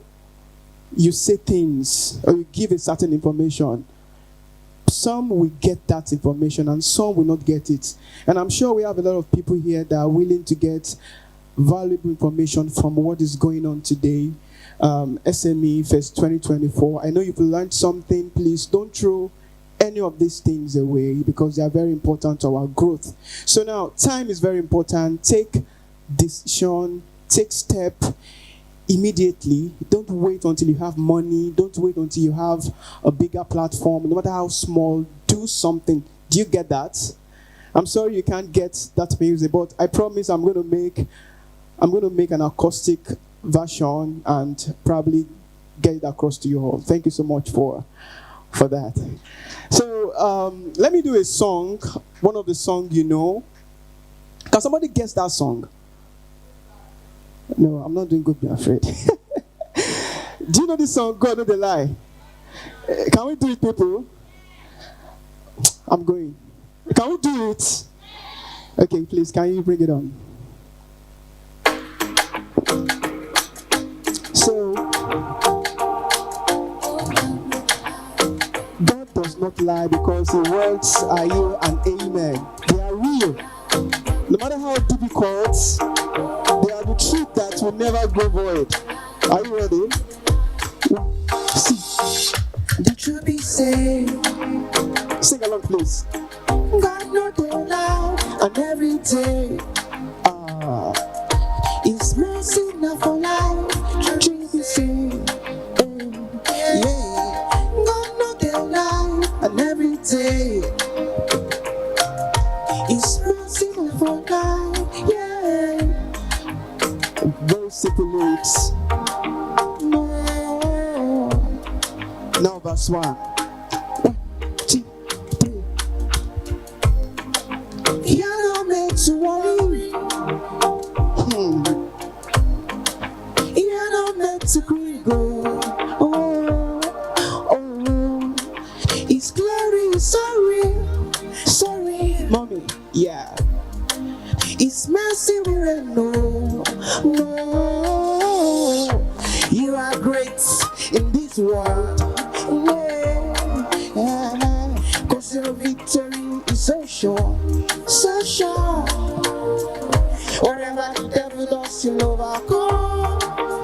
you say things or you give a certain information, some will get that information and some will not get it. And I'm sure we have a lot of people here that are willing to get valuable information from what is going on today. SMEFest2024. I know you've learned something. Please don't throw any of these things away, because they are very important to our growth. So now, time is very important. Take decision, take step immediately. Don't wait until you have money. Don't wait until you have a bigger platform. No matter how small, do something. Do you get that? I'm sorry you can't get that music, but I promise I'm going to make an acoustic version and probably get it across to you all. Thank you so much for that. So let me do a song, one of the songs you know. Can somebody guess that song? No, I'm not doing good, be afraid. Do you know this song, God Know the Lie? Can we do it, people? I'm going. Can we do it? Okay, please, can you bring it on? So, God does not lie, because His words are you and amen. They are real. No matter how difficult, they are the truth that will never go void. Are you ready? See, the truth be said. Sing along, please. God not lie, and every day, His mercy enough for life. Truth be said, yeah. God not lie, and every day, His mercy enough for life, yeah. Very simple lyrics. Now verse 1. 1, 2, 3. You're not meant His glory is so real, so real. Mommy, yeah. His mercy we reign, no, no. You are great in this world, yeah. Cause your victory is so sure, so sure. Whatever the devil does, you'll overcome.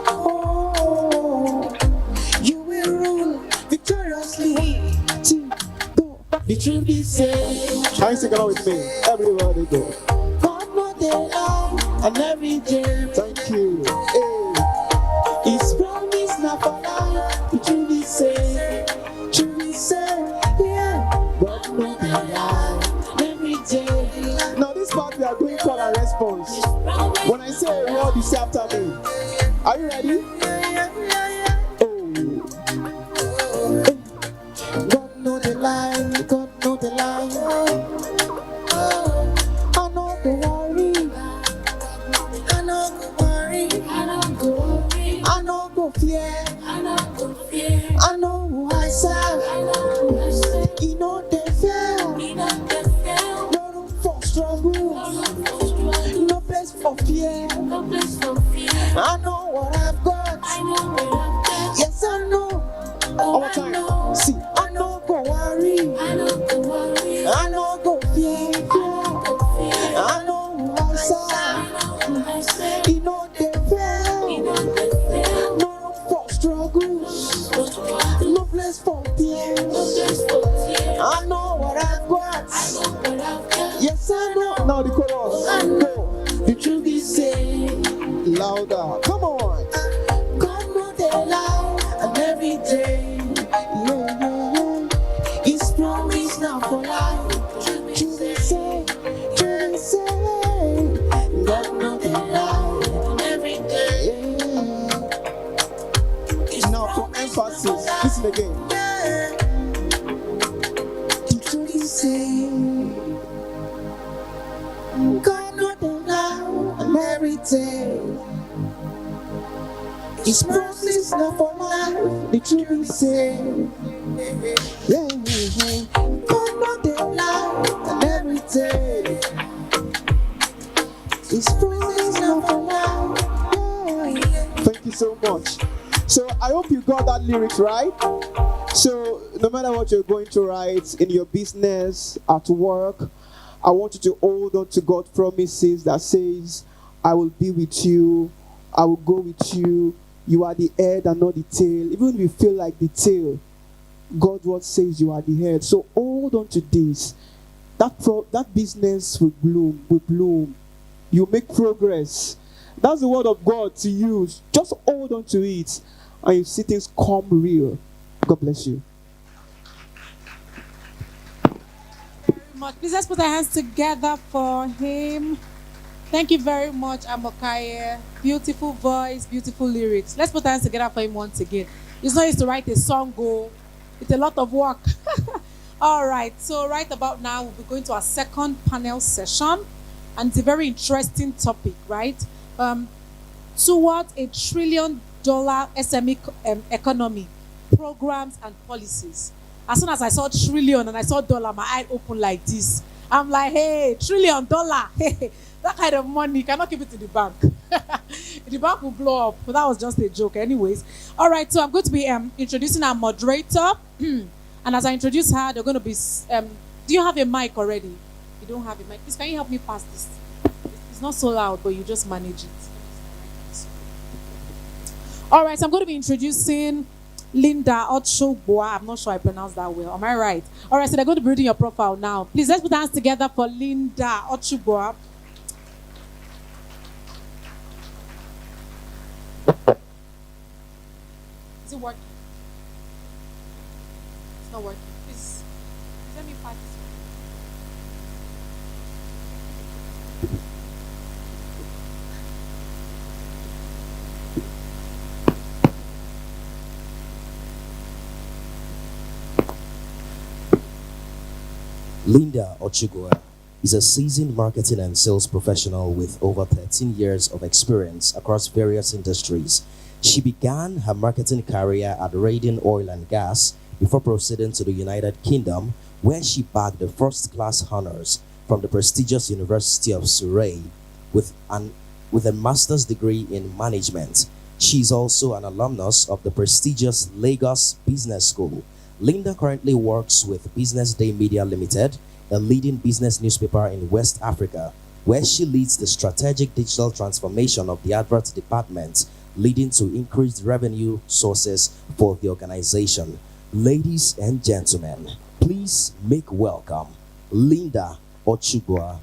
Oh, you will rule victoriously. The truth is said. Try to sing along with me. Everybody go. God more than life and every day. Thank you. Hey. His promise not for life. The truth is said. Truth is said. Yeah. God more than life and every day. Now this part we are doing call and response. When I say a word, you say after me. Are you ready? God know the line, God know the line. I know the worry, I know the worry, I know the worry, I know the fear, I know the fear, I know who I serve, he know the fear, no room for struggle, no place for fear, I know what I've got, yes I know. One more time. See, I know go worry, I know go fear, I know who I serve, he know the fear, no room for struggles, no place for fear, I know what I've got, yes I know. Now the chorus. Go. The truth is said, louder. Come on. God know the lie and every day. His promise now for life. Truly say, God know the lie and every day. Now for emphasis, listen again. The truth is say, God know the lie and every day. His promise now for life. The truth is say, God know the lie and every day. His promise now for life. Thank you so much. So I hope you got that lyrics right. So no matter what you're going to write in your business, at work, I want you to hold on to God's promises that says, I will be with you, I will go with you. You are the head and not the tail. Even if you feel like the tail, God's word says you are the head. So hold on to this. That business will bloom. You make progress. That's the word of God to use. Just hold on to it, and you see things come real. God bless you. Please let's put our hands together for him. Thank you very much, Amokaye. Beautiful voice, beautiful lyrics. Let's put our hands together for him once again. It's not easy to write a song, it's a lot of work. All right, so right about now, we'll be going to our second panel session, and it's a very interesting topic, right? Towards $1 trillion SME economy, programs and policies. As soon as I saw trillion and I saw dollar, my eye opened like this. I'm like, hey, $1 trillion, hey, that kind of money, you cannot keep it in the bank. The bank will blow up. But that was just a joke anyways. All right, so I'm going to be introducing our moderator. And as I introduce her, they're going to be... do you have a mic already? You don't have a mic. Please, can you help me pass this? It's not so loud, but you just manage it. All right, so I'm going to be introducing Linda Oduwole. I'm not sure I pronounced that well. Am I right? All right, so they're going to be reading your profile now. Please, let's put hands together for Linda Oduwole. Is it working? It's not working. Please let me pass this. Linda Oduwole is a seasoned marketing and sales professional with over 13 years of experience across various industries, She began her marketing career at Radin Oil and Gas before proceeding to the United Kingdom, where she bagged the first-class honors from the prestigious University of Surrey with a master's degree in management. She's also an alumnus of the prestigious Lagos Business School. Linda currently works with Business Day Media Limited, a leading business newspaper in West Africa, where she leads the strategic digital transformation of the advert department, leading to increased revenue sources for the organization. Ladies and gentlemen, please make welcome Linda Oduwole.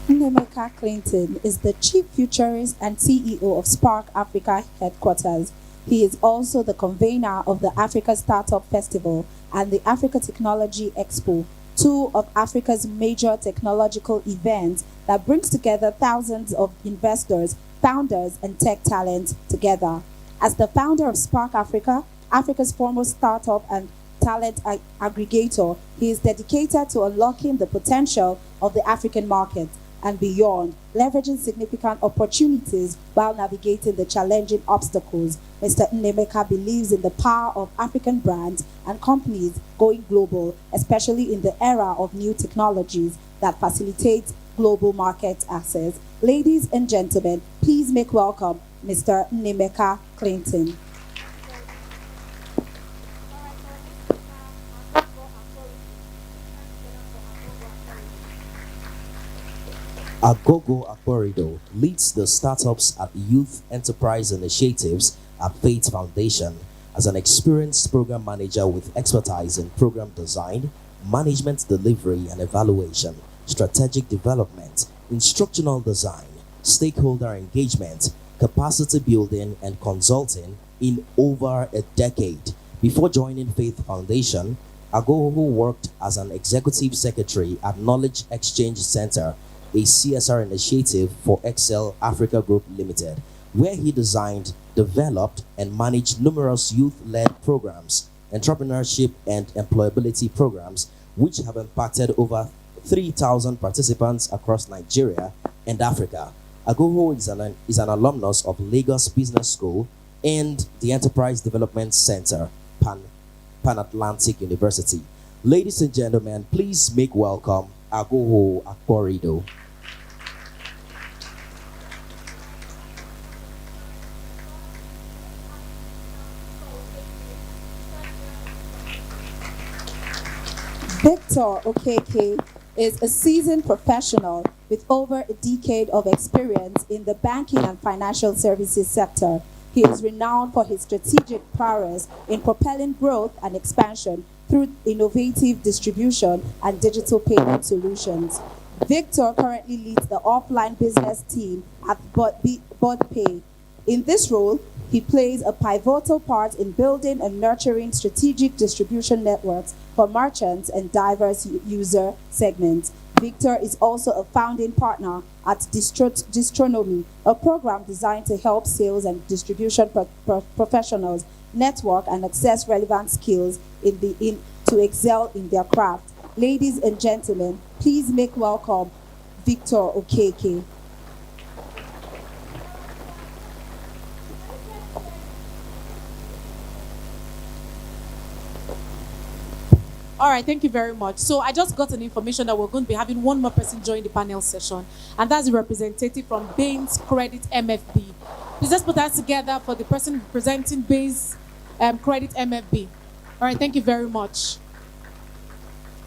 Jumoke Clinton is the Chief Futurist and CEO of Spark Africa headquarters. He is also the convener of the Africa Startup Festival and the Africa Technology Expo, two of Africa's major technological events that brings together thousands of investors, founders, and tech talent together. As the founder of Spark Africa, Africa's foremost startup and talent aggregator, he is dedicated to unlocking the potential of the African market and beyond, leveraging significant opportunities while navigating the challenging obstacles. Mr. Nnemeka believes in the power of African brands and companies going global, especially in the era of new technologies that facilitate global market access. Ladies and gentlemen, please make welcome Mr. Nnemeka Clinton. Agogo Akporido leads the startups at Youth Enterprise Initiatives at Faith Foundation as an experienced program manager with expertise in program design, management delivery and evaluation, strategic development, instructional design, stakeholder engagement, capacity building and consulting in over a decade. Before joining Faith Foundation, Agogo worked as an executive secretary at Knowledge Exchange Center, a CSR initiative for Excel Africa Group Limited, where he designed, developed, and managed numerous youth-led programs, entrepreneurship and employability programs, which have impacted over 3,000 participants across Nigeria and Africa. Agogo is an alumnus of Lagos Business School and the Enterprise Development Center, Pan-Atlantic University. Ladies and gentlemen, please make welcome Agogo Akporido. Victor Okeke is a seasoned professional with over a decade of experience in the banking and financial services sector. He is renowned for his strategic prowess in propelling growth and expansion through innovative distribution and digital payment solutions. Victor currently leads the offline business team at BudPay. In this role, he plays a pivotal part in building and nurturing strategic distribution networks for merchants and diverse user segments. Victor is also a founding partner at Distronomy, a program designed to help sales and distribution professionals network and access relevant skills to excel in their craft. Ladies and gentlemen, please make welcome Victor Okeke. All right, thank you very much. So I just got an information that we're going to be having one more person join the panel session, and that's the representative from Bain's Credit MFB. Please just put that together for the person presenting Bain's Credit MFB. All right, thank you very much.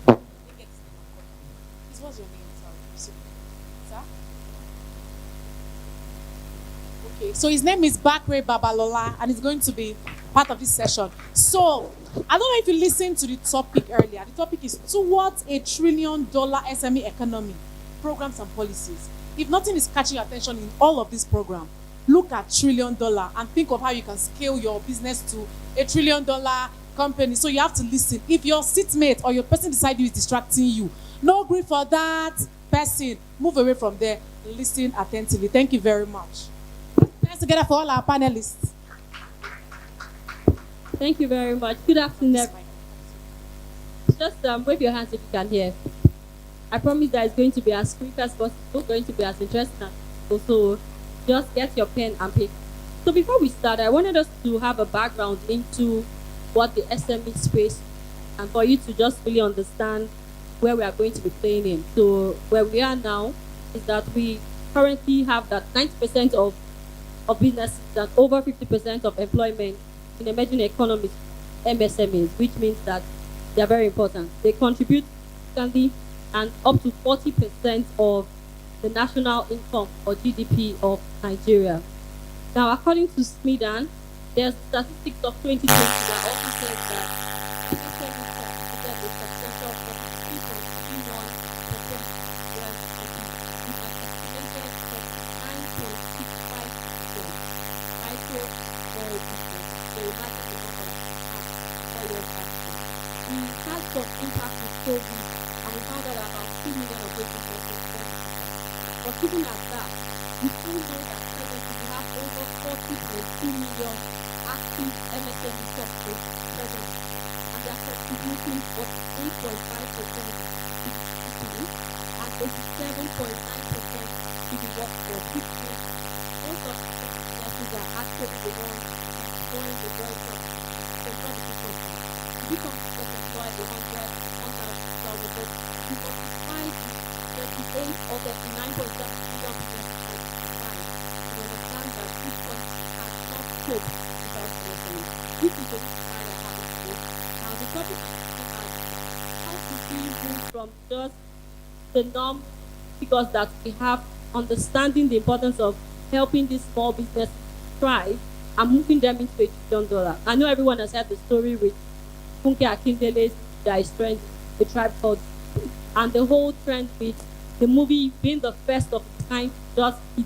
What's your name? Sorry. Sir? Okay, so his name is Bakre Babalola, and he's going to be part of this session. So, I don't know if you listened to the topic earlier. The topic is towards $1 trillion SME economy, programs and policies. if nothing is catching your attention in all of this program, look at $1 trillion and think of how you can scale your business to $1 trillion company. So you have to listen. If your seatmate or your person beside you is distracting you, no grief for that person. Move away from there. Listen attentively. Thank you very much. Let's together for all our panelists. Thank you very much. Good afternoon, everyone. Just wave your hands if you can hear. I promise that it's going to be as quick as possible, it's going to be as interesting as possible. So just get your pen and paper. So before we start, I wanted us to have a background into what the SME space, and for you to just really understand where we are going to be playing in. So where we are now is that we currently have that 90% of businesses and over 50% of employment in emerging economies, MSMEs, which means that they are very important. They contribute significantly and up to 40% of the national income or GDP of Nigeria. Now, according to SMEDAN, there's statistics of 2020 that also says that SMEs contributed a substantial 43.31% with an estimated 39.65% micro small business. So imagine the number of 4 years after. We had some impact with COVID, and we found out that about 2 million of those businesses went. But even at that, we still know that presently we have over 40.2 million active MSME companies present, and they are contributing 48.5% to the GDP and 87.9% to the workforce, which means most of the businesses are actually the ones employing the majority of the companies. We can employ 100, 1,000, but we multiply the 38 or 39.7 million businesses to understand that this country cannot cope without SME. This is the reason why we're having today. Now, the topic is looking at how to really move from just the norm figures that we have, understanding the importance of helping these small businesses thrive and moving them into $1 trillion. I know everyone has heard the story with Funke Akindele's Guys Trend, the tribe called, and the whole trend with the movie being the first of its kind just hit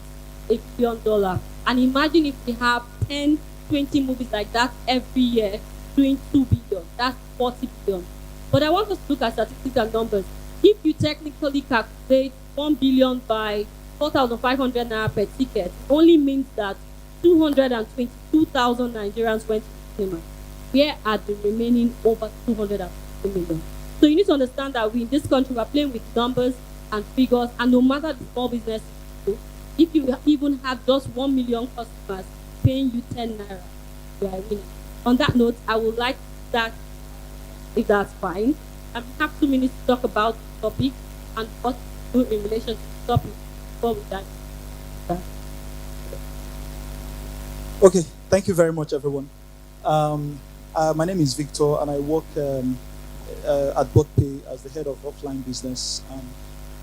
$1 billion. And imagine if we have 10, 20 movies like that every year doing $2 billion. That's $40 billion. But I want us to look at statistics and numbers. If you technically calculate 1 billion by 4,500 naira per ticket, it only means that 222,000 Nigerians went to the cinema. Where are the remaining over 250 million? So you need to understand that we in this country are playing with numbers and figures, and no matter the small business you do, if you even have just 1 million customers paying you 10 naira, you are a winner. On that note, I would like that, if that's fine, we have 2 minutes to talk about the topic and what to do in relation to the topic before we dive. Okay, thank you very much, everyone. My name is Victor, and I work at BotPay as the head of offline business.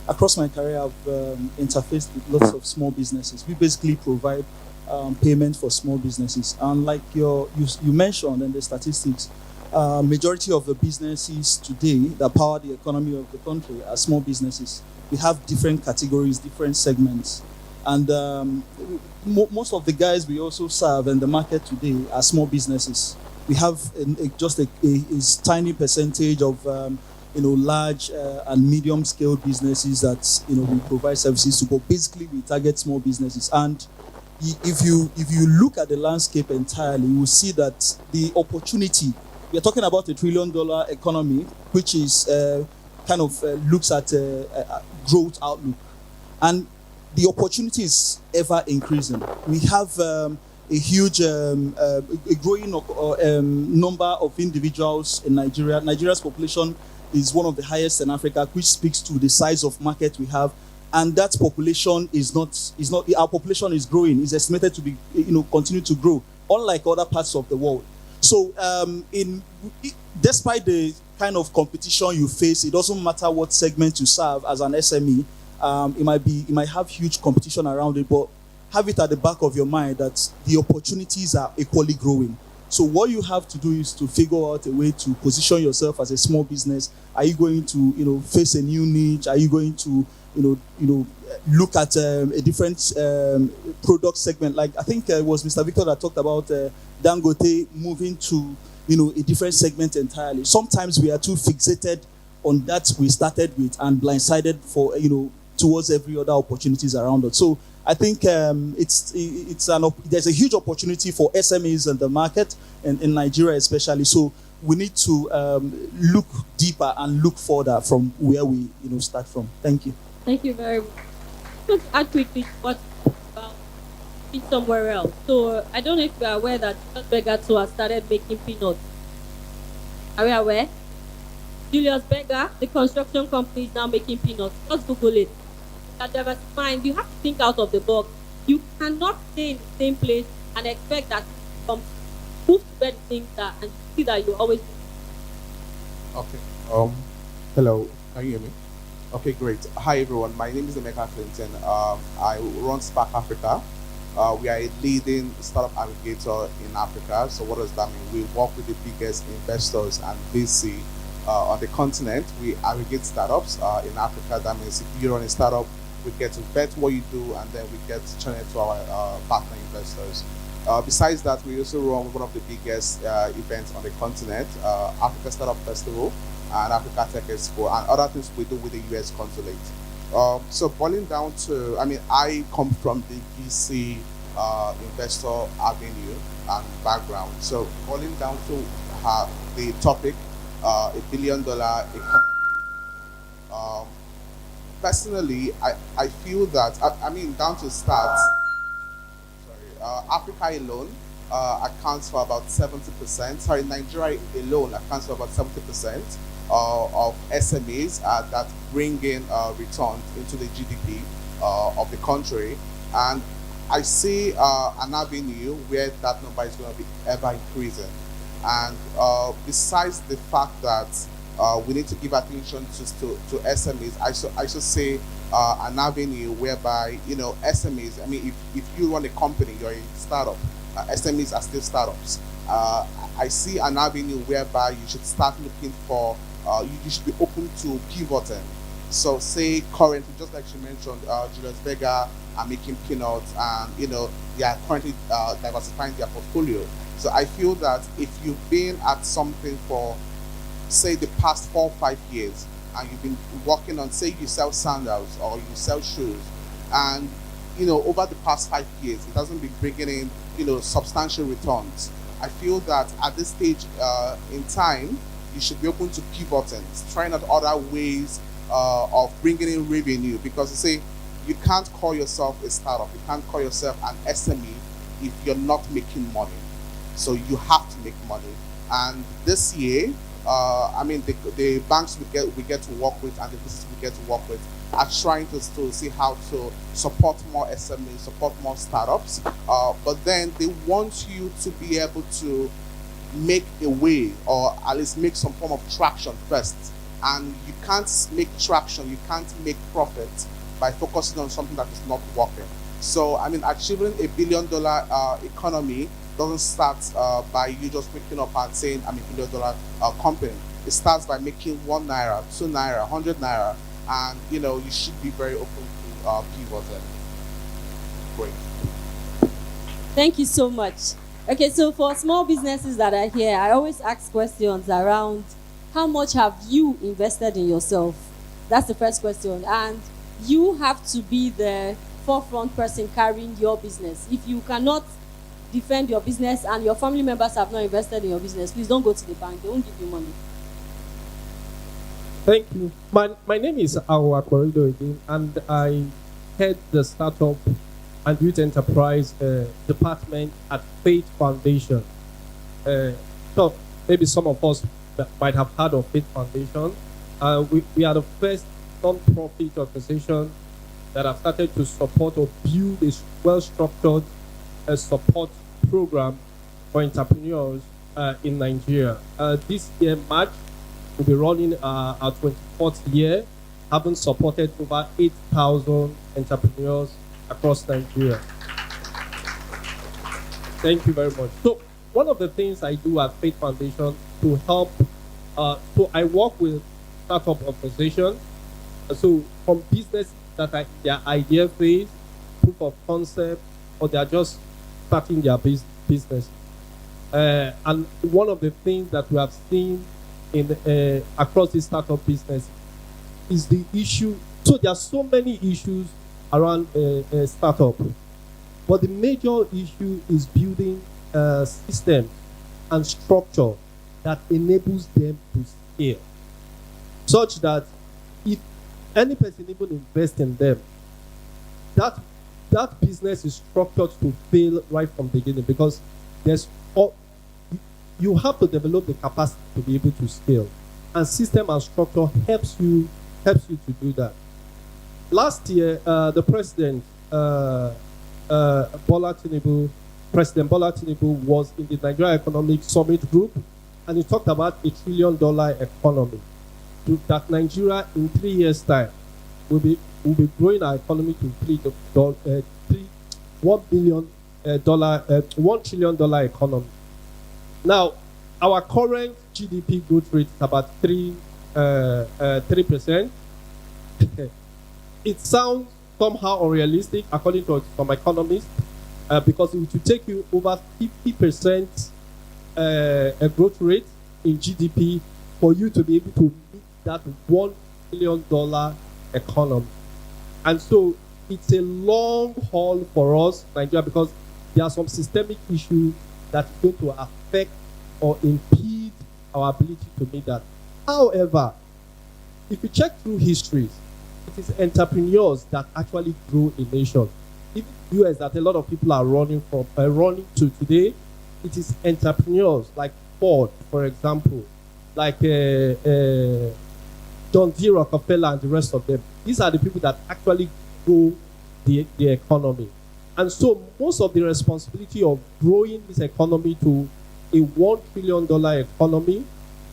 Across my career, I've interfaced with lots of small businesses. We basically provide payment for small businesses. And like you mentioned in the statistics, majority of the businesses today that power the economy of the country are small businesses. We have different categories, different segments. And most of the guys we also serve in the market today are small businesses. We have just a tiny percentage of large and medium-scale businesses that we provide services to. But basically, we target small businesses. And if you look at the landscape entirely, you will see that the opportunity. We are talking about $1 trillion economy, which is looks at a growth outlook, and the opportunity is ever increasing. We have a huge, a growing number of individuals in Nigeria. Nigeria's population is one of the highest in Africa, which speaks to the size of market we have. And that population is not. Our population is growing. It's estimated to be, continue to grow, unlike other parts of the world. So, despite the kind of competition you face, it doesn't matter what segment you serve as an SME. It might have huge competition around it, but have it at the back of your mind that the opportunities are equally growing. So what you have to do is to figure out a way to position yourself as a small business. Are you going to, face a new niche? Are you going to look at a different product segment. Like I think it was Mr. Victor that talked about Dangote moving to a different segment entirely. Sometimes we are too fixated on that we started with and blindsided for towards every other opportunities around us. So I think there's a huge opportunity for SMEs in the market and in Nigeria especially. So we need to look deeper and look further from where we start from. Thank you. Thank you very much. Just add quickly what about it somewhere else. So I don't know if you are aware that Julius Berger too has started making peanuts. Are we aware? Julius Berger, the construction company, is now making peanuts. Just Google it. That diversifying, you have to think out of the box. You cannot stay in the same place and expect that from move to where the things are and see that you always. Okay. Hello. Can you hear me? Okay, great. Hi everyone. My name is Emeka Clinton. I run Spark Africa. We are a leading startup aggregator in Africa. So what does that mean? We work with the biggest investors and VC on the continent. We aggregate startups in Africa. That means if you run a startup, we get to vet what you do, and then we get to channel it to our partner investors. Besides that, we also run one of the biggest events on the continent, Africa Startup Festival and Africa Tech Expo, and other things we do with the US consulate. So boiling down to, I come from the VC investor avenue and background. So boiling down to the topic, $1 billion economy. Personally, I feel that, down to start, Africa alone accounts for about 70%. Nigeria alone accounts for about 70% of SMEs that bring in returns into the GDP of the country. And I see an avenue where that number is going to be ever increasing. And besides the fact that we need to give attention to SMEs, I should say an avenue whereby, SMEs, if you run a company, you're a startup, SMEs are still startups. I see an avenue whereby you should start looking for, you should be open to pivoting. So say currently, just like she mentioned, Julius Berger are making peanuts and, they are currently diversifying their portfolio. So I feel that if you've been at something for, say, the past 4 or 5 years, and you've been working on, say, you sell sandals or you sell shoes, and over the past 5 years it hasn't been bringing in substantial returns, I feel that at this stage in time you should be open to pivoting, trying out other ways of bringing in revenue, because you can't call yourself a startup, you can't call yourself an SME if you're not making money. So you have to make money. And this year, the banks we get to work with and the businesses we get to work with are trying to see how to support more SMEs, support more startups. But then they want you to be able to make a way, or at least make some form of traction first. And you can't make traction, you can't make profit by focusing on something that is not working. So, achieving $1 billion economy doesn't start by you just waking up and saying, I'm $1 billion company. It starts by making 1 naira, 2 naira, 100 naira, and you should be very open to pivoting. Great. Thank you so much. Okay, so for small businesses that are here, I always ask questions around how much have you invested in yourself? That's the first question. And you have to be the forefront person carrying your business. If you cannot defend your business and your family members have not invested in your business, please don't go to the bank. They won't give you money. Thank you. My name is Oduwole again, and I head the Startup and Youth Enterprise Department at Faith Foundation. So maybe some of us might have heard of Faith Foundation. We are the first non-profit organization that have started to support or build a well-structured support program for entrepreneurs in Nigeria. This year, March, we'll be running our 24th year, having supported over 8,000 entrepreneurs across Nigeria. Thank you very much. So one of the things I do at Faith Foundation to help, so I work with startup organizations So from business that are their idea phase, proof of concept, or they are just starting their business. And one of the things that we have seen in across the startup business is the issue. So there are so many issues around a startup, but the major issue is building a system and structure that enables them to scale, such that if any person even invest in them, that business is structured to fail right from the beginning, because you have to develop the capacity to be able to scale, and system and structure helps you to do that. Last year, the president President Bola Tinubu was in the Nigeria Economic Summit Group, and he talked about $1 trillion economy. That Nigeria in 3 years' time will be growing our economy to $1 trillion economy. Now, our current GDP growth rate is about 3%. It sounds somehow unrealistic, according to some economists, because it will take you over 50% growth rate in GDP for you to be able to meet that $1 trillion economy. And so it's a long haul for us, Nigeria, because there are some systemic issues that are going to affect or impede our ability to meet that. However, if you check through history, it is entrepreneurs that actually grow a nation. Even US that a lot of people are running to today, it is entrepreneurs like Ford, for example, like John D. Rockefeller and the rest of them. These are the people that actually grow the economy. And so most of the responsibility of growing this economy to a $1 trillion economy,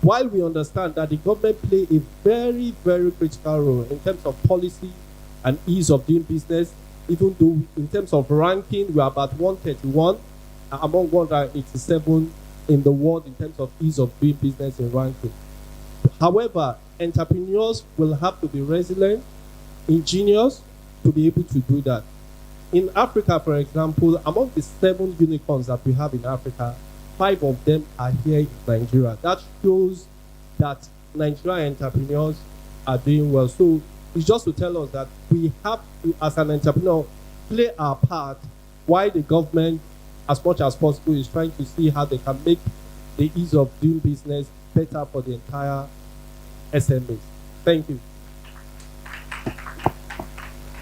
while we understand that the government play a very, very critical role in terms of policy and ease of doing business, even though in terms of ranking, we are about 131 among 187 in the world in terms of ease of doing business in ranking. However, entrepreneurs will have to be resilient, ingenious to be able to do that. In Africa, for example, among the 7 unicorns that we have in Africa, 5 of them are here in Nigeria. That shows that Nigerian entrepreneurs are doing well. So it's just to tell us that we have to, as an entrepreneur, play our part while the government, as much as possible, is trying to see how they can make the ease of doing business better for the entire SMEs. Thank you.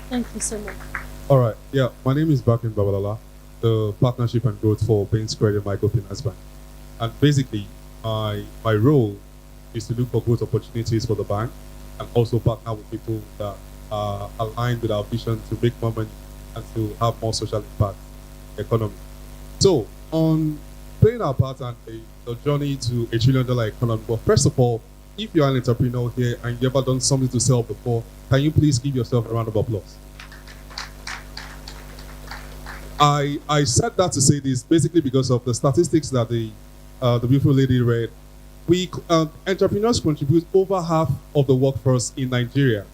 Thank you so much. All right. Yeah, my name is Bakin Babalala, the Partnership and Growth for Bain's Credit Microfinance Bank. And basically, my role is to look for growth opportunities for the bank and also partner with people that are aligned with our vision to make more money and to have more social impact in the economy. So, on playing our part and the journey to a $1 trillion economy, well, first of all, if you're an entrepreneur here and you've ever done something to sell before, can you please give yourself a round of applause? I said that to say this basically because of the statistics that the beautiful lady read. Entrepreneurs contribute over half of the workforce in Nigeria.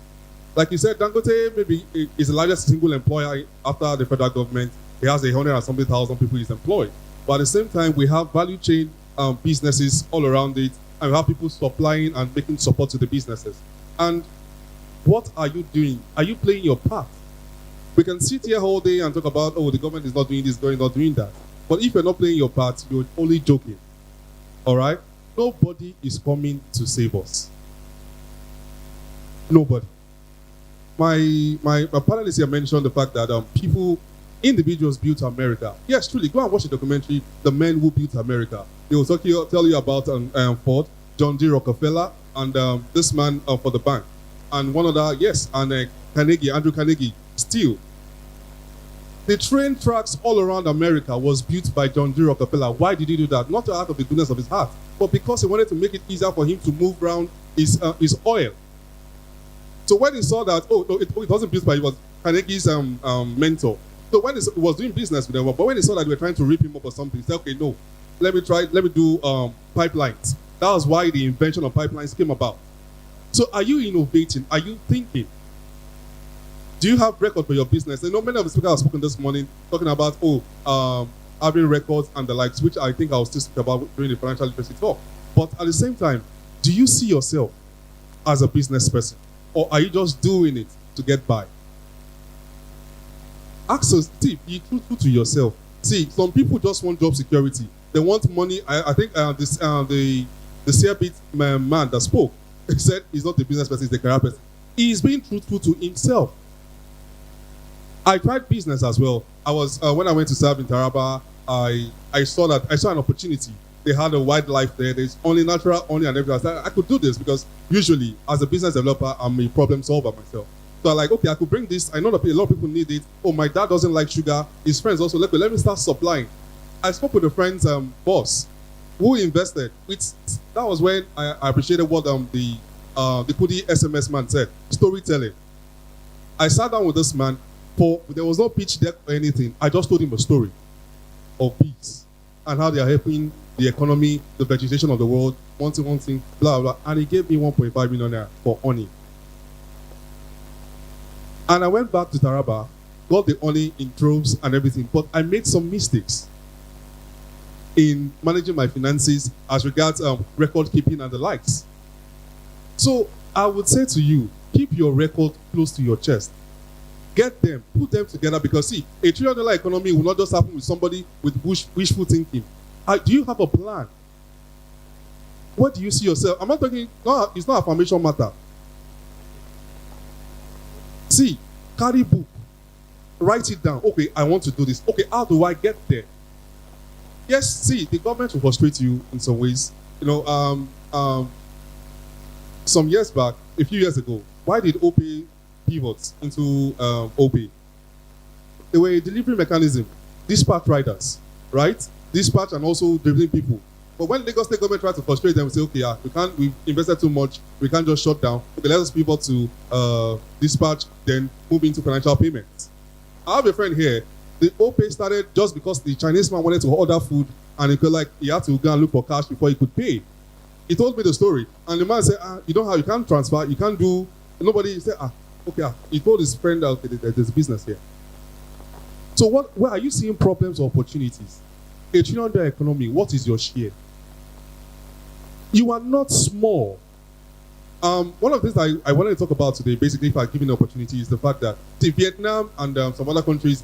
Like you said, Dangote maybe is the largest single employer after the federal government. He has 100 and something thousand people he's employed. But at the same time, we have value chain businesses all around it, and we have people supplying and making support to the businesses. And what are you doing? Are you playing your part? We can sit here all day and talk about, oh, the government is not doing this, government is not doing that. But if you're not playing your part, you're only joking. All right? Nobody is coming to save us. Nobody. My panelist here mentioned the fact that individuals built America. Yes, truly, go and watch the documentary, The Men Who Built America. They will tell you about Ford, John D. Rockefeller, and this man for the bank. And one other, yes, and Andrew Carnegie. Still, the train tracks all around America was built by John D. Rockefeller. Why did he do that? Not out of the goodness of his heart, but because he wanted to make it easier for him to move around his oil. So when he saw that, it wasn't built by, it was Carnegie's mentor. So when he was doing business with them, but when he saw that they were trying to rip him up or something, he said, okay, no, let me do pipelines. That was why the invention of pipelines came about. So are you innovating? Are you thinking? Do you have record for your business? You know, many of the speakers have spoken this morning talking about, having records and the likes, which I think I was still speaking about during the financial literacy talk. But at the same time, do you see yourself as a business person? Or are you just doing it to get by? Ask us, be truthful to yourself. See, some people just want job security. They want money. I think the CRP man that spoke, he said he's not a business person, he's a career person. He's being truthful to himself. I tried business as well. I was when I went to serve in Taraba, I saw an opportunity. They had a wildlife there. There's only natural, only and everything. I could do this because usually, as a business developer, I'm a problem solver myself. So I'm like, okay, I could bring this. I know that a lot of people need it. Oh, my dad doesn't like sugar. His friends also let me start supplying. I spoke with a friend's boss who invested. That was when I appreciated what the Kudi SMS man said. Storytelling. I sat down with this man. There was no pitch deck or anything. I just told him a story of bees and how they are helping the economy, the vegetation of the world, one thing, blah, blah. And he gave me 1.5 million naira for honey. And I went back to Taraba, got the honey in droves and everything, but I made some mistakes in managing my finances as regards record keeping and the likes. So I would say to you, keep your record close to your chest. Get them, put them together, because see, $1 trillion economy will not just happen with somebody with wishful thinking. Do you have a plan? What do you see yourself? I'm not talking, no, it's not affirmation matter. See, carry book, write it down. Okay, I want to do this. Okay, how do I get there? Yes, see, the government will frustrate you in some ways. You know, some years back, a few years ago, why did OPay pivot into OPay? They were a delivery mechanism, dispatch riders, right? Dispatch and also delivering people. But when Lagos State government tried to frustrate them, we say, okay, we've invested too much, we can't just shut down. Okay, let us pivot to dispatch, then move into financial payments. I have a friend here. The OPay started just because the Chinese man wanted to order food, and he had to go and look for cash before he could pay. He told me the story, and the man said, you can't transfer, you can't do. Nobody said, okay. He told his friend, okay, there's a business here. So where are you seeing problems or opportunities? $1 trillion economy, what is your share? You are not small. One of the things I wanted to talk about today, basically, if I'm given the opportunity, is the fact that Vietnam and some other countries,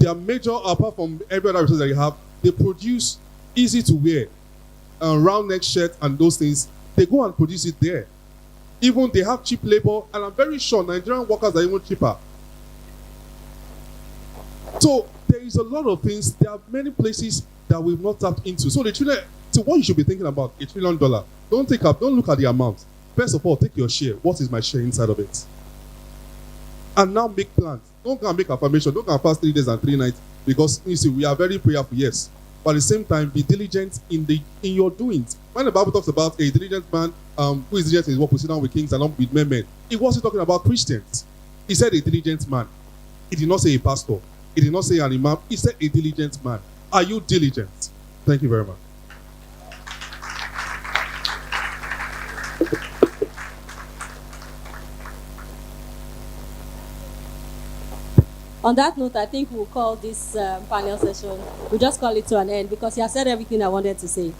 they are major, apart from every other resource that you have, they produce easy to wear, round neck shirt and those things. They go and produce it there. Even they have cheap labor, and I'm very sure Nigerian workers are even cheaper. So there is a lot of things. There are many places that we've not tapped into. So what you should be thinking about, $1 trillion. Don't look at the amount. First of all, take your share. What is my share inside of it? And now make plans. Don't go and make affirmation. Don't go and fast 3 days and 3 nights, because you see, we are very prayerful, yes. But at the same time, be diligent in your doings. When the Bible talks about a diligent man, who is diligent in his work, will sit down with kings and not with men. He wasn't talking about Christians. He said a diligent man. He did not say a pastor. He did not say an imam. He said a diligent man. Are you diligent? Thank you very much. On that note, I think we'll call this panel session, we'll just call it to an end, because you have said everything I wanted to say.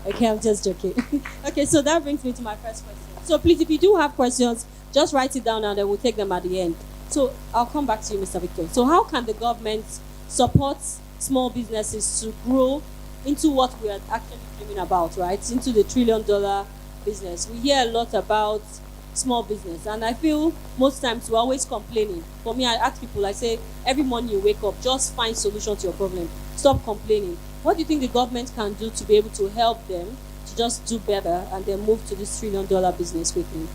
Okay, I'm just joking. Okay, so that brings me to my first question. So please, if you do have questions, just write it down and then we'll take them at the end. So I'll come back to you, Mr. Victor. So how can the government support small businesses to grow into what we are actually dreaming about, right? Into the $1 trillion business. We hear a lot about small business, and I feel most times we're always complaining. For me, I ask people, I say, every morning you wake up, just find solution to your problem. Stop complaining. What do you think the government can do to be able to help them to just do better and then move to this $1 trillion business quickly?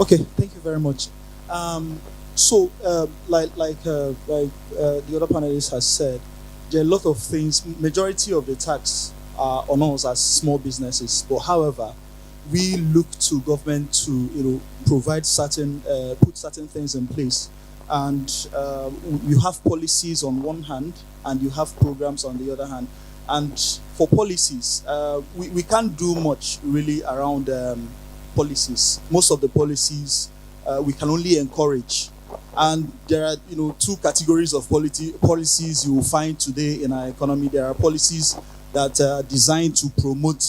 Okay, thank you very much. Like the other panelist has said, there are a lot of things. Majority of the tax are on us as small businesses, but however, we look to government to provide put certain things in place, and you have policies on one hand, and you have programs on the other hand. And for policies, we can't do much really around policies. Most of the policies we can only encourage And there are, two categories of policies you will find today in our economy. There are policies that are designed to promote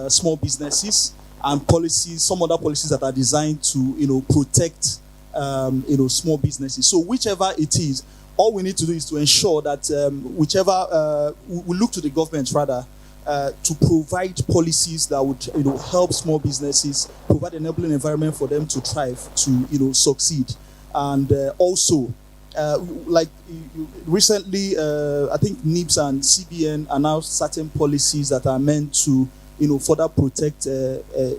small businesses, and some other policies that are designed to, protect, small businesses. So whichever it is, all we need to do is to ensure that we look to the government rather to provide policies that would, help small businesses, provide an enabling environment for them to thrive, to, succeed. And also, recently, I think NIBS and CBN announced certain policies that are meant to, further protect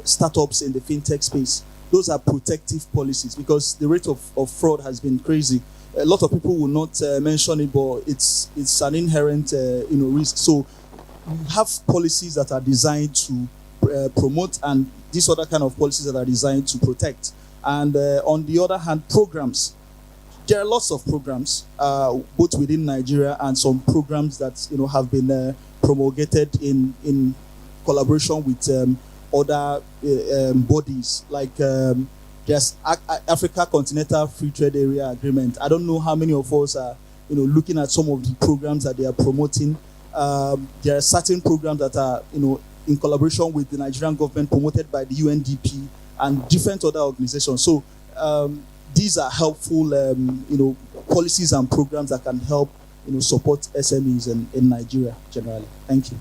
startups in the fintech space. Those are protective policies because the rate of fraud has been crazy. A lot of people will not mention it, but it's an inherent, risk. So we have policies that are designed to promote, and these other kind of policies that are designed to protect. And on the other hand, programs. There are lots of programs, both within Nigeria and some programs that have been promulgated in collaboration with other bodies, like there's Africa Continental Free Trade Area Agreement. I don't know how many of us are looking at some of the programs that they are promoting. There are certain programs that are in collaboration with the Nigerian government, promoted by the UNDP and different other organizations. So these are helpful, policies and programs that can help, support SMEs in Nigeria generally. Thank you.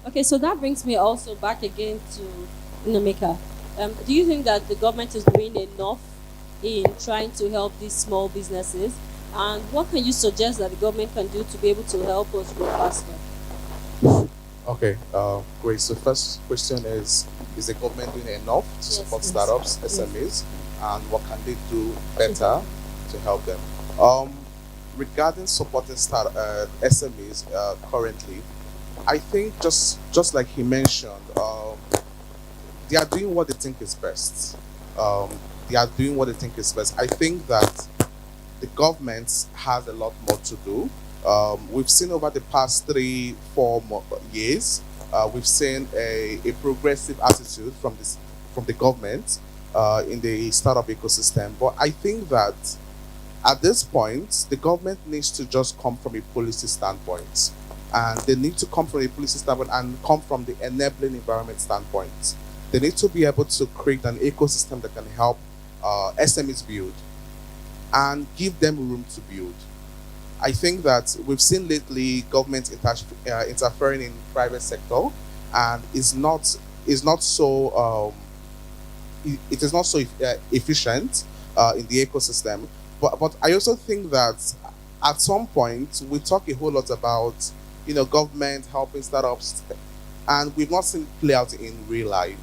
Okay, so that brings me also back again to Jumoke. Do you think that the government is doing enough in trying to help these small businesses? And what can you suggest that the government can do to be able to help us grow faster? Okay, great. So first question is the government doing enough to support startups, SMEs, and what can they do better to help them? Regarding supporting SMEs currently, I think just like he mentioned, they are doing what they think is best. They are doing what they think is best. I think that the government has a lot more to do. We've seen over the past 3-4 years, we've seen a progressive attitude from the government in the startup ecosystem. But I think that at this point, the government needs to just come from a policy standpoint. And they need to come from a policy standpoint and come from the enabling environment standpoint. They need to be able to create an ecosystem that can help SMEs build and give them room to build. I think that we've seen lately government interfering in private sector, and it is not so efficient in the ecosystem. But I also think that at some point we talk a whole lot about government helping startups, and we've not seen it play out in real life.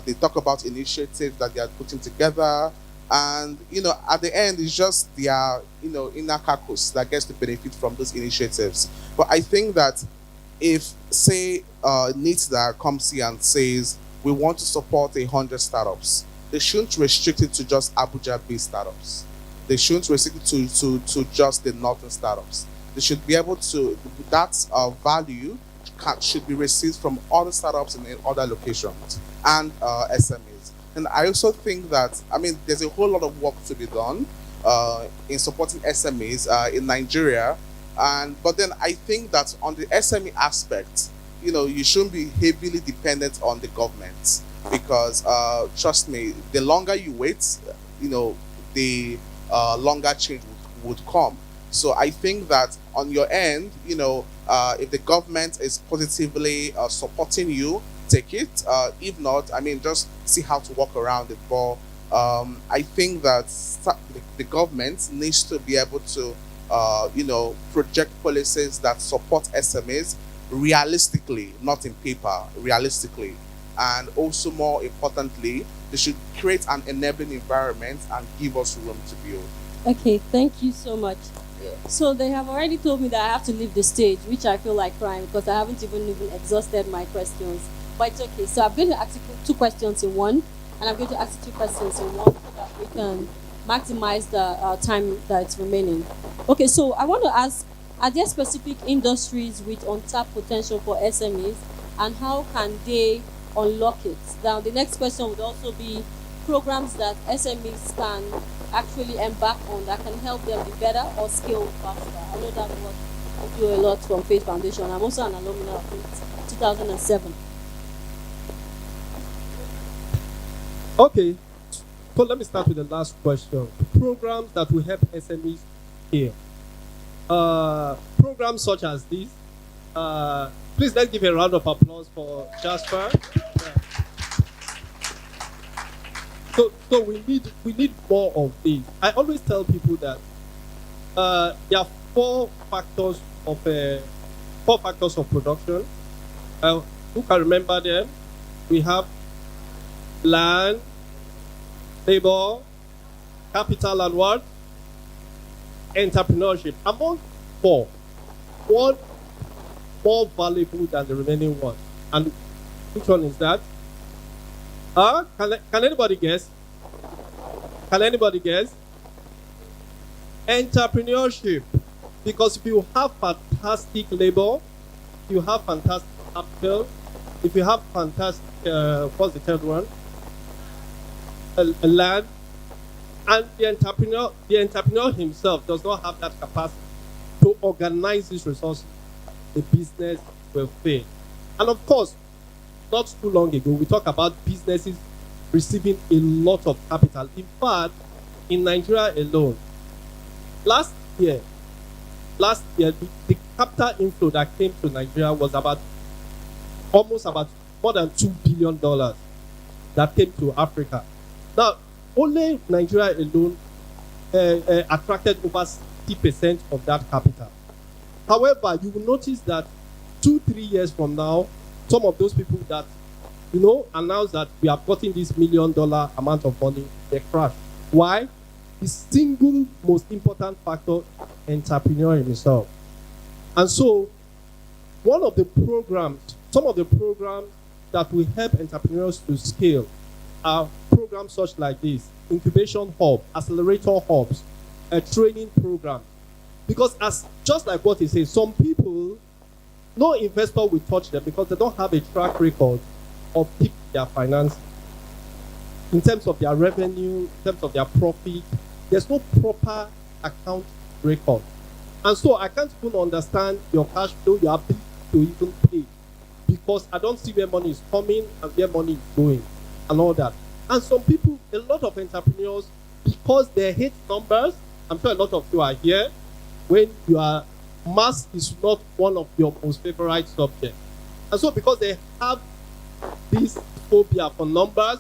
They talk about initiatives that they are putting together, and at the end it's just their inner caucus that gets to benefit from those initiatives. But I think that if say NITDA comes here and says we want to support 100 startups, they shouldn't restrict it to just Abuja-based startups. They shouldn't restrict it to just the northern startups. They should be able to, that value should be received from other startups in other locations and SMEs. And I also think that, there's a whole lot of work to be done in supporting SMEs in Nigeria. But then I think that on the SME aspect, you shouldn't be heavily dependent on the government, because trust me, the longer you wait, the longer change would come. So I think that on your end, if the government is positively supporting you, take it. If not, just see how to work around it. But I think that the government needs to be able to, project policies that support SMEs realistically, not in paper, realistically. And also, more importantly, they should create an enabling environment and give us room to build. Okay, thank you so much. Yeah. So they have already told me that I have to leave the stage, which I feel like crying because I haven't even exhausted my questions. But it's okay. So I'm going to ask you 2 questions in one, and I'm going to ask you 2 questions in one so that we can maximize the time that's remaining. Okay, so I want to ask, are there specific industries with untapped potential for SMEs, and how can they unlock it. Now, the next question would also be programs that SMEs can actually embark on that can help them be better or scale faster. I know that's what I do a lot from Faith Foundation. I'm also an alumna of it, 2007. Okay, so let me start with the last question. Programs that will help SMEs here. Programs such as this. Please let's give a round of applause for Jasper. So we need more of this. I always tell people that there are four factors of production. Who can remember them? We have land, labor, capital, and what? Entrepreneurship. Among four, one more valuable than the remaining one. And which one is that? Can anybody guess? Can anybody guess? Entrepreneurship. Because if you have fantastic labor, if you have fantastic capital, if you have fantastic, what's the third one? A land, and the entrepreneur himself does not have that capacity to organize his resources, the business will fail. And of course, not too long ago, we talked about businesses receiving a lot of capital. In fact, in Nigeria alone, last year, the capital inflow that came to Nigeria was almost about more than $2 billion that came to Africa. Now, only Nigeria alone attracted over 60% of that capital. However, you will notice that 2-3 years from now, some of those people that announce that we have gotten this $1 million amount of money, they crash. Why? The single most important factor, entrepreneur himself. And so, some of the programs that will help entrepreneurs to scale are programs such like this: incubation hub, accelerator hubs, a training program. Because just like what he says, some people, no investor will touch them because they don't have a track record of keeping their finances. In terms of their revenue, in terms of their profit, there's no proper account record. And so I can't even understand your cash flow, your ability to even pay, because I don't see where money is coming and where money is going and all that. And some people, a lot of entrepreneurs, because they hate numbers, I'm sure a lot of you are here, when math is not one of your most favorite subjects. And so because they have this phobia for numbers,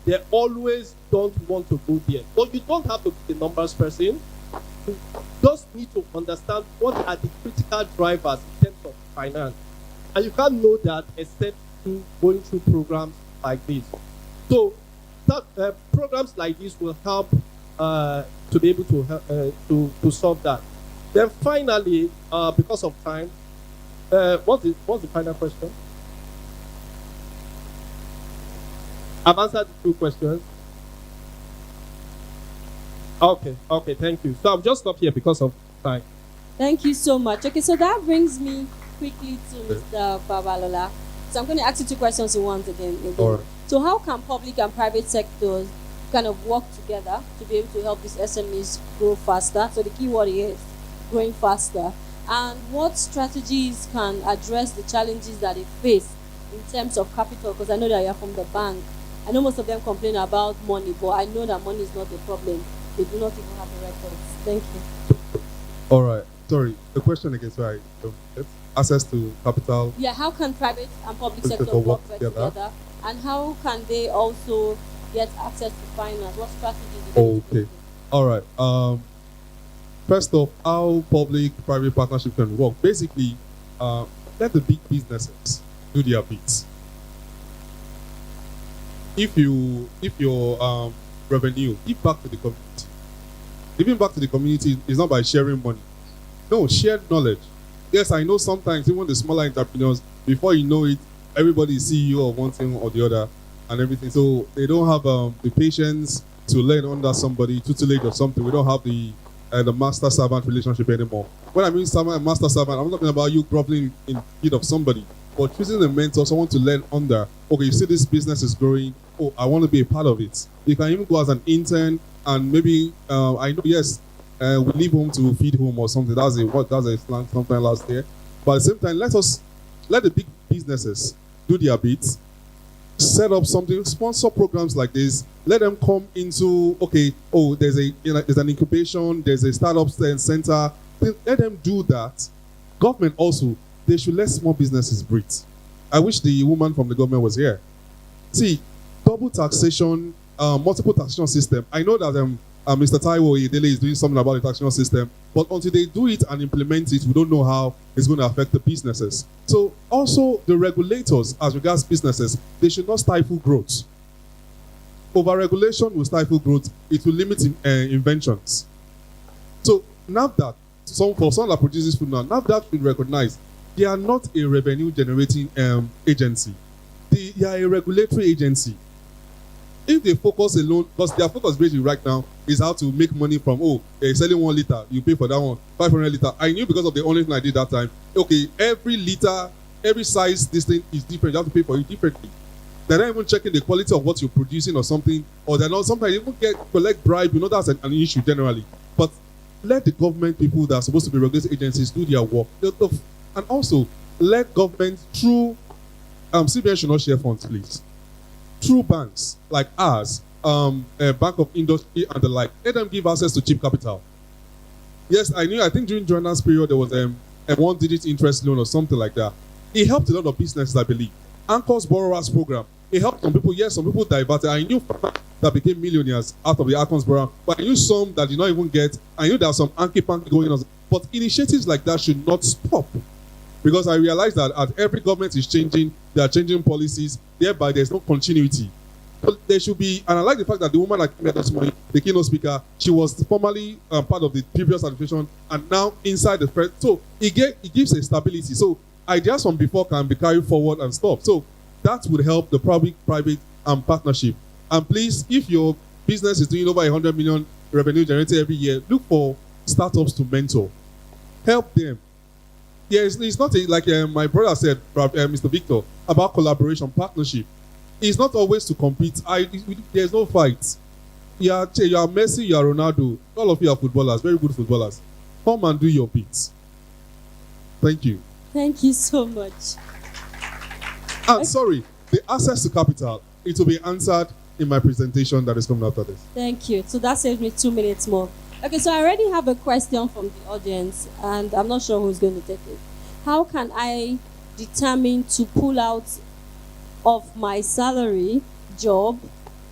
they always don't want to go there. But you don't have to be a numbers person. You just need to understand what are the critical drivers in terms of finance. And you can't know that except through going through programs like this. So programs like this will help to be able to solve that. Then finally, because of time, what's the final question? I've answered the 2 questions. Okay, thank you. So I'll just stop here because of time. Thank you so much. Okay, so that brings me quickly to Mr. Babalola. So I'm going to ask you 2 questions in one again. All right. So how can public and private sectors kind of work together to be able to help these SMEs grow faster? So the key word here is growing faster. And what strategies can address the challenges that they face in terms of capital? Because I know that you're from the bank. I know most of them complain about money, but I know that money is not the problem. They do not even have the records. Thank you. All right. Sorry. The question again. Sorry. Access to capital. Yeah. How can private and public sector work together? And how can they also get access to finance? What strategies? Okay. All right. First off, how public-private partnership can work. Basically, let the big businesses do their bits. If your revenue, give back to the community. Giving back to the community is not by sharing money. No, shared knowledge. Yes, I know sometimes even the smaller entrepreneurs, before you know it, everybody is CEO of one thing or the other and everything. So they don't have the patience to learn under somebody, tutelage or something. We don't have the master-servant relationship anymore. When I mean master-servant, I'm not talking about you groveling in feet of somebody. but choosing a mentor, someone to learn under. Okay, you see this business is growing. Oh, I want to be a part of it. You can even go as an intern, and maybe I know, yes, we leave home to feed home or something. That's a slang sometime last year. But at the same time, let the big businesses do their bit, set up something, sponsor programs like this, let them come into, okay, oh, there's an incubation, there's a startup center, let them do that. Government also, they should let small businesses breathe. I wish the woman from the government was here. See, double taxation, multiple taxation system. I know that Mr. Taiwo Idele is doing something about the taxation system, but until they do it and implement it, we don't know how it's going to affect the businesses. So also the regulators, as regards businesses, they should not stifle growth. Over-regulation will stifle growth. It will limit inventions. So NAFDAC, for someone that produces food now, NAFDAC should recognize they are not a revenue-generating agency. They are a regulatory agency. If they focus alone, because their focus basically right now is how to make money from, they're selling 1 liter, you pay for that one, 500 liter. I knew because of the only thing I did that time, okay, every liter, every size, this thing is different. You have to pay for it differently. They're not even checking the quality of what you're producing or something, or they're not, sometimes even collect bribe, that's an issue generally. But let the government people that are supposed to be regulatory agencies do their work. And also, let government, through, CBN should not share funds, please. Through banks like ours, Bank of Industry and the like, let them give access to cheap capital. Yes, I think during Joanna's period, there was a 1-digit interest loan or something like that. It helped a lot of businesses, I believe. Anchor's Borrowers Program, it helped some people. Yes, some people diverted. I knew that became millionaires out of the Anchor's Borrower, but I knew some that did not even get. I knew there was some anky-panky going on. But initiatives like that should not stop. Because I realized that as every government is changing, they are changing policies, thereby there's no continuity. But there should be, and I like the fact that the woman that came here this morning, the keynote speaker, she was formerly part of the previous administration and now inside the first. So it gives a stability. So ideas from before can be carried forward and stuff. So that would help the public-private partnership. And please, if your business is doing over 100 million revenue generated every year, look for startups to mentor. Help them. Yeah, it's not like my brother said, Mr. Victor, about collaboration, partnership. It's not always to compete. There's no fight. You are Messi, you are Ronaldo. All of you are footballers, very good footballers. Come and do your bit. Thank you. Thank you so much. And sorry, the access to capital, it will be answered in my presentation that is coming after this. Thank you. So that saves me 2 minutes more. Okay, so I already have a question from the audience, and I'm not sure who's going to take it. How can I determine to pull out of my salary job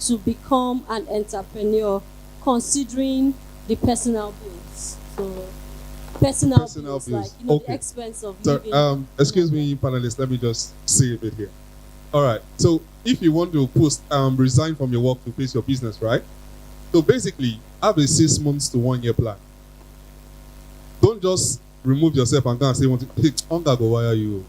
to become an entrepreneur, considering the personal bills? So, personal bills, like, okay. The expense of So, living. excuse me, panelists, let me just say a bit here. All right, so if you want to resign from your work to face your business, right? So basically, have a 6 months to 1 year plan. Don't just remove yourself and go and say, hey, hunger go wire you.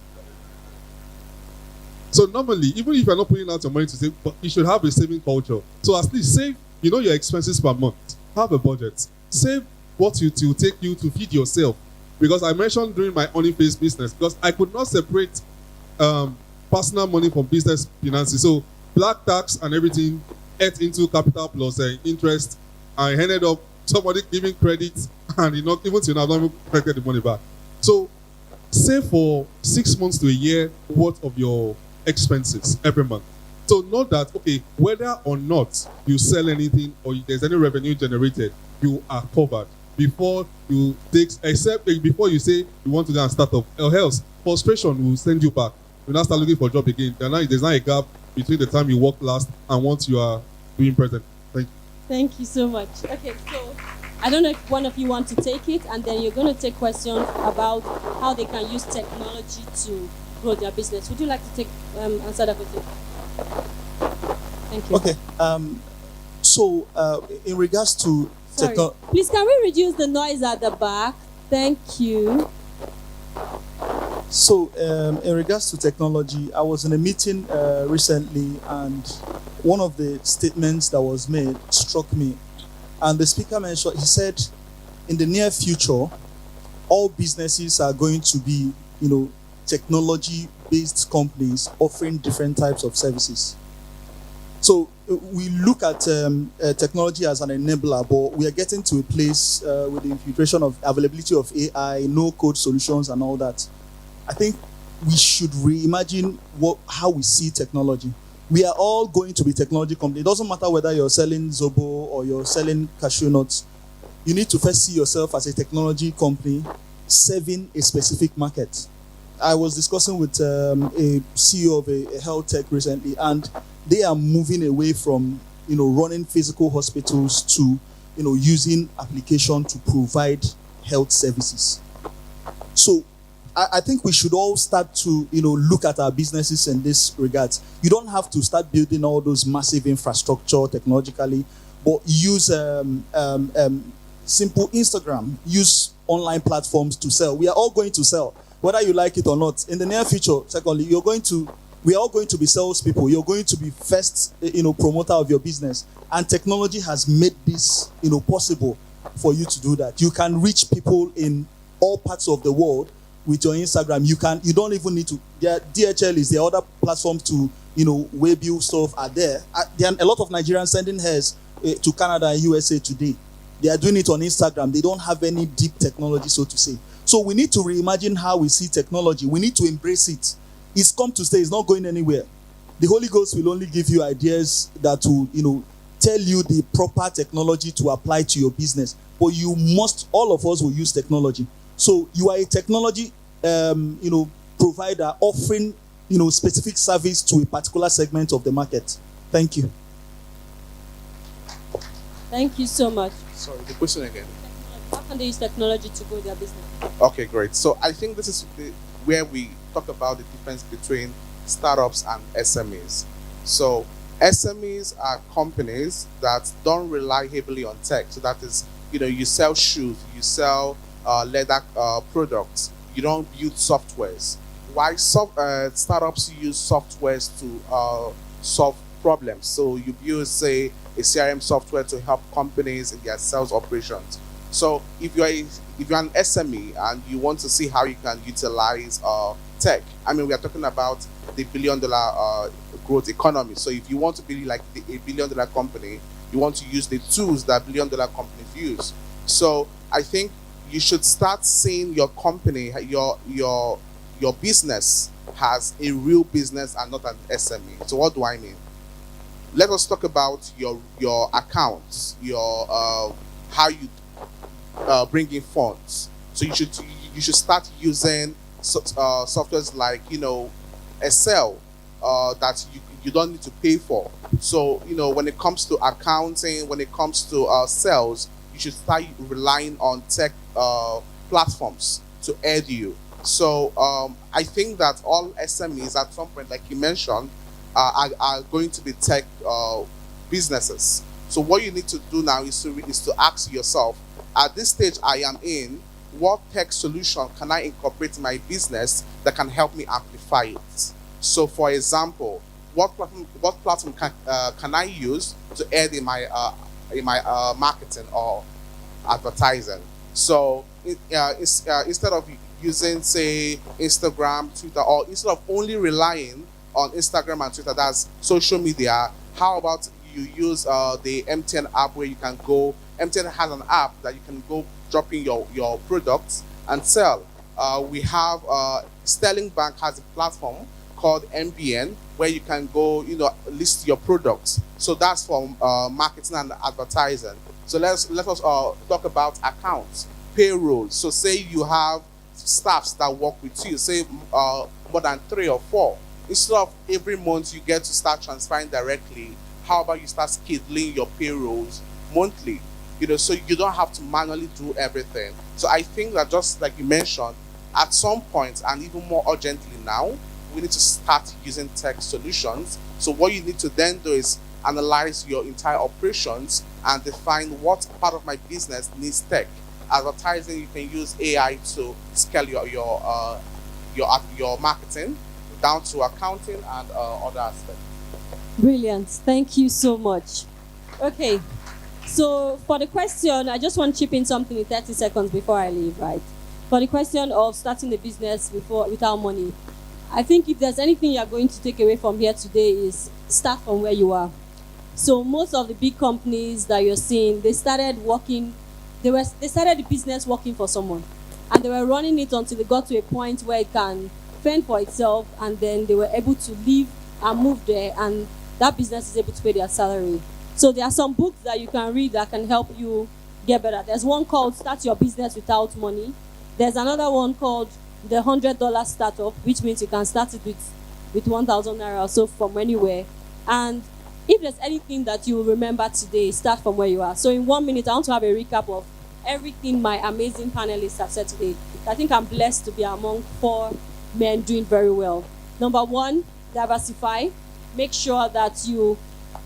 So normally, even if you're not putting out your money to save, but you should have a saving culture. So at least save, your expenses per month. Have a budget. Save what it will take you to feed yourself. Because I mentioned during my Only-Face business, because I could not separate personal money from business finances. So black tax and everything ate into capital plus interest. I ended up somebody giving credit and not even till now, I've not even collected the money back. So save for 6 months to a year worth of your expenses every month. So know that, okay, whether or not you sell anything or there's any revenue generated, you are covered before you before you say you want to go and start up. Or else, frustration will send you back. You now start looking for a job again. There's not a gap between the time you work last and once you are doing present. Thank you. Thank you so much. Okay, so I don't know if one of you want to take it, and then you're going to take questions about how they can use technology to grow their business. Would you like to answer that question? Thank you. Okay. So in regards to technology, please can we reduce the noise at the back? Thank you. So in regards to technology, I was in a meeting recently, and one of the statements that was made struck me. And the speaker mentioned, he said, in the near future, all businesses are going to be, technology based companies offering different types of services. So we look at technology as an enabler, but we are getting to a place with the infiltration of availability of AI, no-code solutions, and all that. I think we should reimagine how we see technology. We are all going to be technology companies. It doesn't matter whether you're selling Zobo or you're selling cashew nuts. You need to first see yourself as a technology company serving a specific market. I was discussing with a CEO of a health tech recently, and they are moving away from running physical hospitals to using application to provide health services. So I think we should all start to look at our businesses in this regard. You don't have to start building all those massive infrastructure technologically, but use simple Instagram, use online platforms to sell. We are all going to sell, whether you like it or not. In the near future, secondly, we are all going to be salespeople. You're going to be first, promoter of your business. And technology has made this, possible for you to do that. You can reach people in all parts of the world with your Instagram. You don't even need to. DHL is the other platforms to, Waybill stuff are there. There are a lot of Nigerians sending hairs to Canada and USA today. They are doing it on Instagram. They don't have any deep technology, so to say. So we need to reimagine how we see technology. We need to embrace it. It's come to stay. It's not going anywhere. The Holy Ghost will only give you ideas that will, tell you the proper technology to apply to your business. But you must, all of us will use technology. So you are a technology, provider offering, specific service to a particular segment of the market. Thank you. Thank you so much. Sorry, the question again. How can they use technology to grow their business? Okay, great. So I think this is where we talk about the difference between startups and SMEs. So SMEs are companies that don't rely heavily on tech. So that is, you sell shoes, you sell leather products, you don't build softwares. Why startups use softwares to solve problems? So you build, say, a CRM software to help companies in their sales operations. So if you're an SME and you want to see how you can utilize tech, I mean, we are talking about the $1 billion growth economy. So if you want to be like a $1 billion company, you want to use the tools that $1 billion companies use. So I think you should start seeing your company, your business has a real business and not an SME. So what do I mean? Let us talk about your accounts, your how you bring in funds. So you should start using softwares like Excel that you don't need to pay for. So when it comes to accounting, when it comes to sales, you should start relying on tech platforms to aid you. So I think that all SMEs at some point, like you mentioned, are going to be tech businesses. So what you need to do now is to ask yourself, at this stage I am in, what tech solution can I incorporate in my business that can help me amplify it? So for example, what platform can I use to aid in my marketing or advertising? So instead of using, say, Instagram, Twitter, or instead of only relying on Instagram and Twitter, that's social media, how about you use the MTN app, where you can go, MTN has an app that you can go drop in your products and sell. We have Sterling Bank has a platform called MBN, where you can go, list your products. So that's for marketing and advertising. So let us talk about accounts, payroll. So say you have staffs that work with you, say more than 3 or 4. Instead of every month you get to start transferring directly, how about you start scheduling your payrolls monthly? So you don't have to manually do everything. So I think that, just like you mentioned, at some point, and even more urgently now, we need to start using tech solutions. So what you need to then do is analyze your entire operations and define what part of my business needs tech. Advertising, you can use AI to scale your marketing down to accounting and other aspects. Brilliant. Thank you so much. Okay. So for the question, I just want to chip in something in 30 seconds before I leave, right? For the question of starting a business without money, I think if there's anything you're going to take away from here today is start from where you are. So most of the big companies that you're seeing, they started they started the business working for someone. And they were running it until they got to a point where it can fend for itself, and then they were able to leave and move there, and that business is able to pay their salary. So there are some books that you can read that can help you get better. There's one called Start Your Business Without Money. There's another one called The $100 Startup, which means you can start it with 1,000 naira or so from anywhere. And if there's anything that you will remember today, start from where you are. So in 1 minute, I want to have a recap of everything my amazing panelists have said today. I think I'm blessed to be among 4 men doing very well. Number 1, diversify. Make sure that you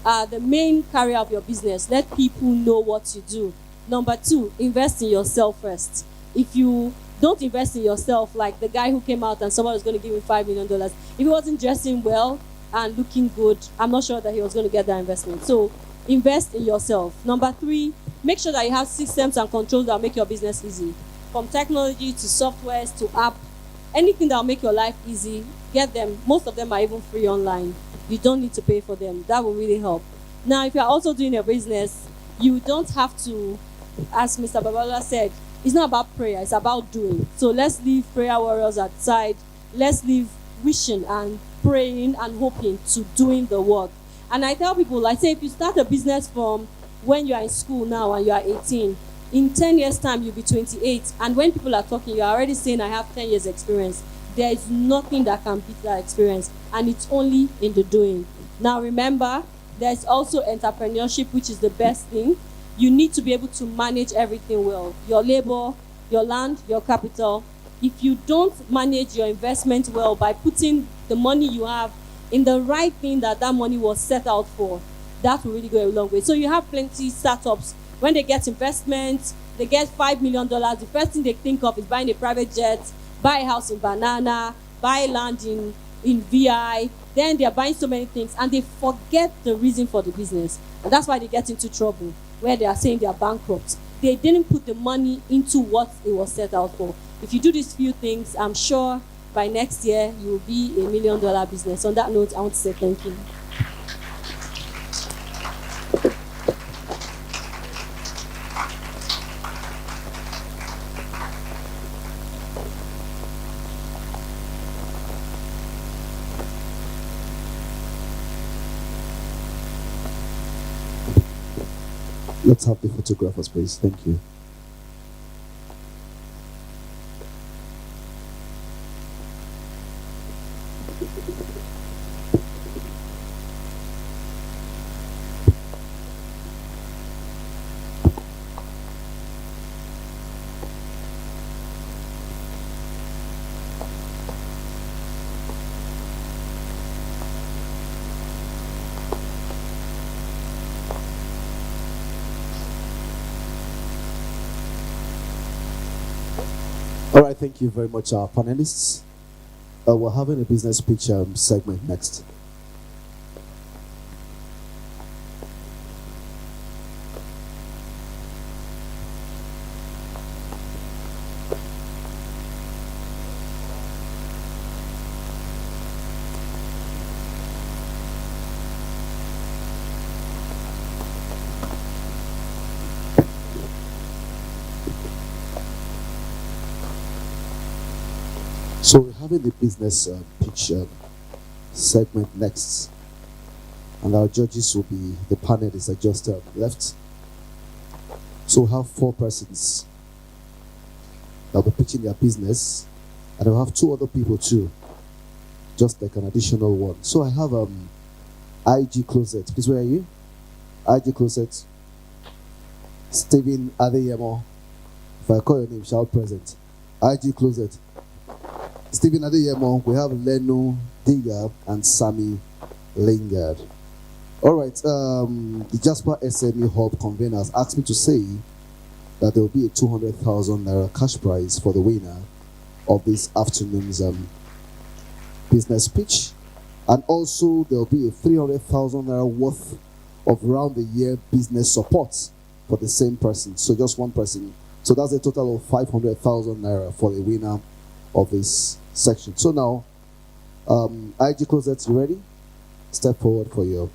are the main carrier of your business. Let people know what you do. Number 2, invest in yourself first. If you don't invest in yourself, like the guy who came out and someone was going to give him $5 million, if he wasn't dressing well and looking good, I'm not sure that he was going to get that investment. So invest in yourself. Number 3, make sure that you have systems and controls that make your business easy. From technology to softwares to app, anything that will make your life easy, get them. Most of them are even free online. You don't need to pay for them. That will really help. Now, if you're also doing a business, you don't have to, as Mr. Babalola said, it's not about prayer, it's about doing. So let's leave prayer warriors aside. Let's leave wishing and praying and hoping to doing the work. And I tell people, I say, if you start a business from when you are in school now and you are 18, in 10 years' time, you'll be 28. And when people are talking, you're already saying, I have 10 years' experience. There is nothing that can beat that experience. And it's only in the doing. Now, remember, there's also entrepreneurship, which is the best thing. You need to be able to manage everything well. Your labor, your land, your capital. If you don't manage your investment well by putting the money you have in the right thing that money was set out for, that will really go a long way. So you have plenty startups. When they get investment, they get $5 million. The first thing they think of is buying a private jet, buy a house in Banana, buy land in VI. Then they're buying so many things and they forget the reason for the business. And that's why they get into trouble, where they are saying they are bankrupt. They didn't put the money into what it was set out for. If you do these few things, I'm sure by next year you will be $1 million business. On that note, I want to say thank you. Let's have the photographers, please. Thank you. All right, thank you very much, our panelists. We're having a business pitch segment next. So we're having the business pitch segment next, and our judges will be the panelists that just left. So we'll have 4 persons that will be pitching their business, and we'll have 2 other people too, just like an additional one. So I have IG Closet. Please, where are you? IG Closet. Stephen Adeyemo. If I call your name, shout present. IG Closet. Stephen Adeyemo, we have Leno Diga and Sammy Lingard. All right, the Jasper SME Hub conveners asked me to say that there will be a 200,000 naira cash prize for the winner of this afternoon's business pitch, and also there will be a 300,000 naira worth of round-the-year business support for the same person. So just one person. So that's a total of 500,000 naira for the winner of this section. So now, IG Closets, you ready? Step forward for your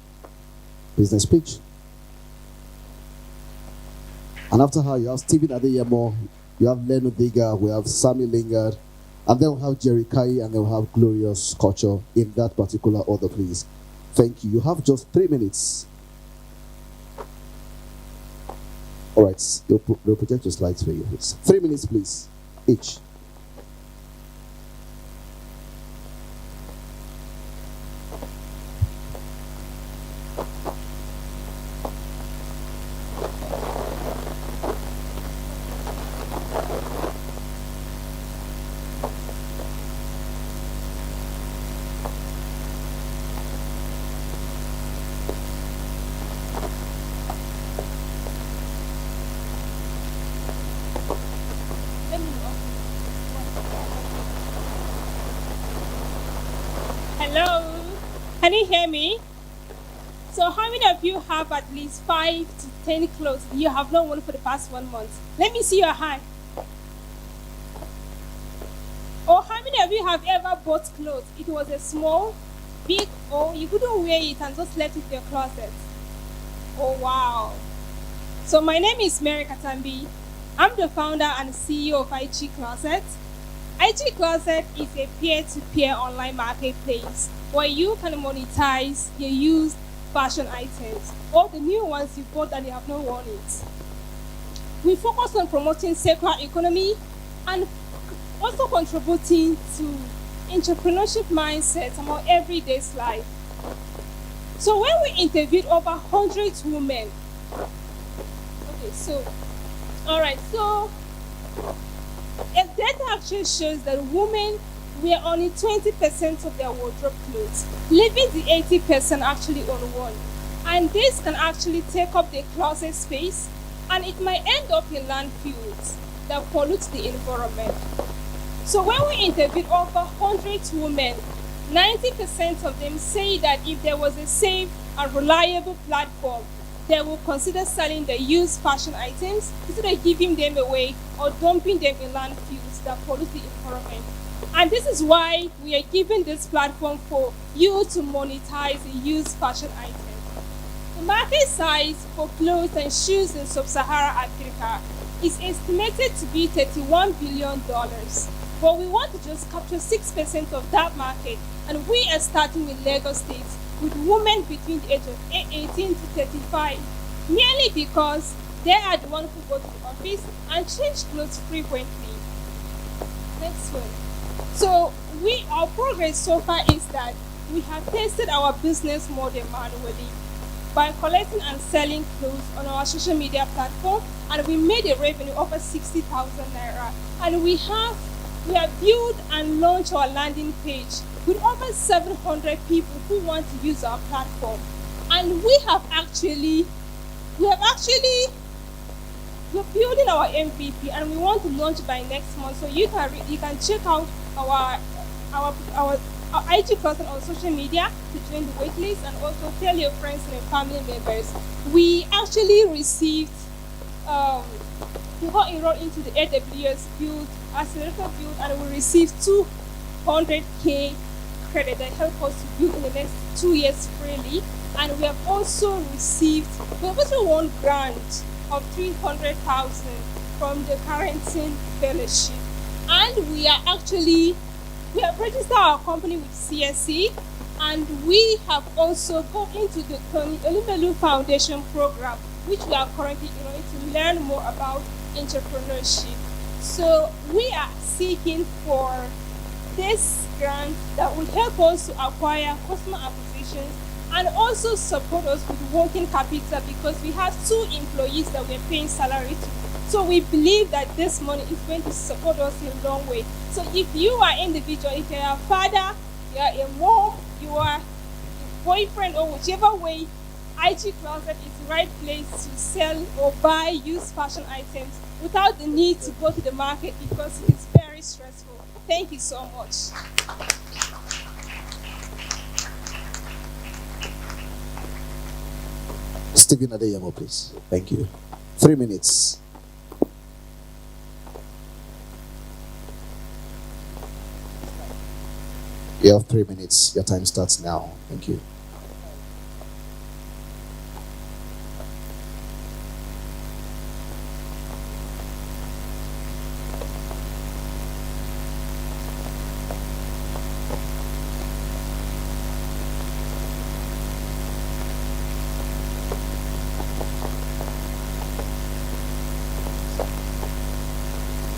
business pitch. And after her, you have Stephen Adeyemo, you have Leno Diga, we have Sammy Lingard, and then we have Jerry Kai, and then we have Glorious Culture in that particular order, please. Thank you. You have just 3 minutes. All right, they'll project your slides for you, please. 3 minutes, please, each. Hello, can you hear me? So how many of you have at least 5 to 10 clothes you have not worn for the past 1 month? Let me see your hand. Or how many of you have ever bought clothes? It was a small, big, or you couldn't wear it and just left it in your closet. Oh wow. So my name is Mary Katambi. I'm the founder and CEO of IG Closet. IG Closet is a peer-to-peer online marketplace where you can monetize your used fashion items or the new ones you bought and you have not worn it. We focus on promoting circular economy and also contributing to entrepreneurship mindset among everyday's life. So when we interviewed over 100 women, data actually shows that women wear only 20% of their wardrobe clothes, leaving the 80% actually unworn. And this can actually take up the closet space, and it might end up in landfills that pollute the environment. So when we interviewed over 100 women, 90% of them say that if there was a safe and reliable platform, they will consider selling their used fashion items instead of giving them away or dumping them in landfills that pollute the environment. And this is why we are giving this platform for you to monetize the used fashion items. The market size for clothes and shoes in sub-Saharan Africa is estimated to be $31 billion. But we want to just capture 6% of that market, and we are starting with Lagos State, with women between the age of 18 to 35, merely because they are the ones who go to the office and change clothes frequently. Next one. So our progress so far is that we have tested our business model manually by collecting and selling clothes on our social media platform, and we made a revenue over 60,000 naira. And we have built and launched our landing page with over 700 people who want to use our platform. And we're building our MVP, and we want to launch by next month. So you can check out our IG person on social media to join the waitlist, and also tell your friends and family members. We actually received people enrolled into the AWS build, accelerator build, and we received 200K credit that help us to build in the next 2 years freely. And we have also won grant of 300,000 from the Carrington Fellowship. And we have registered our company with CSC, and we have also gone into the Tony Elumelu Foundation program, which we are currently enrolling to learn more about entrepreneurship. So we are seeking for this grant that will help us to acquire customer acquisitions and also support us with working capital, because we have 2 employees that we're paying salary to. So we believe that this money is going to support us in a long way. So if you are individual, if you're a father, you're a mom, you are a boyfriend, or whichever way, IG Closet is the right place to sell or buy used fashion items without the need to go to the market, because it is very stressful. Thank you so much. Stephen Adeyemo, please. Thank you. 3 minutes. You have 3 minutes. Your time starts now. Thank you.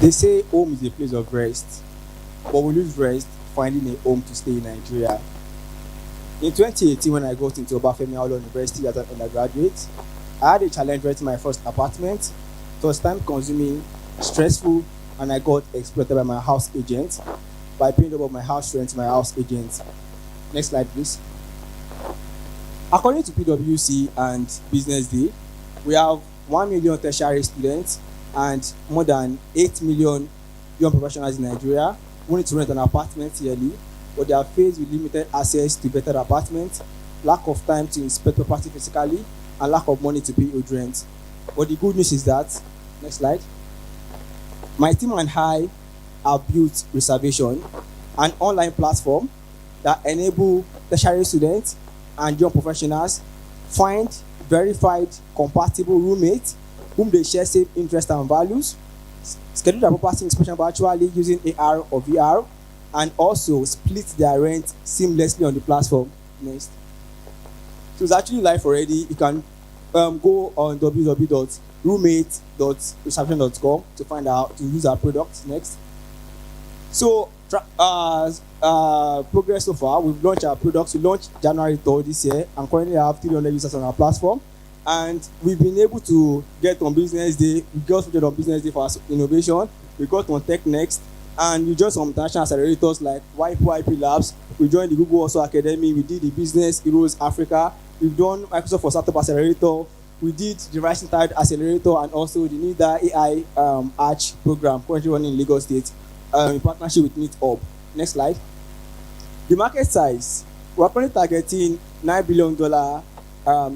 They say home is a place of rest, but we lose rest finding a home to stay in Nigeria. In 2018, when I got into Obafemi Awolowo University as an undergraduate, I had a challenge renting my first apartment. It was time consuming, stressful, and I got exploited by my house agent by paying over my house rent to my house agent. Next slide, please. According to PwC and Business Day, we have 1 million tertiary students and more than 8 million young professionals in Nigeria who need to rent an apartment yearly, but they are faced with limited access to better apartments, lack of time to inspect property physically, and lack of money to pay old rent. But the good news is that, next slide, my team and I have built Reservation, an online platform that enable tertiary students and young professionals find verified, compatible roommates whom they share same interests and values, schedule their property inspection virtually using AR or VR, and also split their rent seamlessly on the platform. Next. So it's actually live already. You can go on www.roommate.reception.com to find out to use our products. Next. So progress so far, we've launched our products. We launched January 3rd this year, and currently have 300 users on our platform. And we've been able to get on Business Day. We got featured on Business Day for our innovation. We got on Tech Next, and we joined some international accelerators like YP Labs. We joined the Google also Academy. We did the Business Heroes Africa. We've done Microsoft for Startup Accelerator. We did the Rising Tide Accelerator and also the NIDA AI Arch program currently running in Lagos State in partnership with NITHub. Next slide. The market size. We're currently targeting $9 billion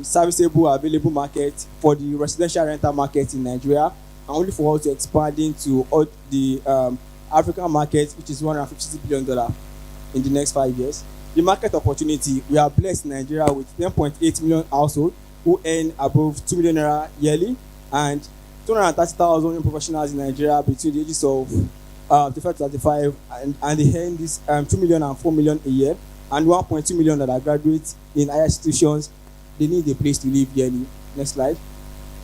serviceable available market for the residential rental market in Nigeria, and only for us to expand into all the African market, which is $150 billion in the next 5 years. The market opportunity, we are blessed in Nigeria with 10.8 million households who earn above 2 million naira yearly, and 230,000 young professionals in Nigeria between the ages of 35 to 35, and they earn this 2 million and 4 million a year, and 1.2 million that are graduates in higher institutions. They need a place to live yearly. Next slide.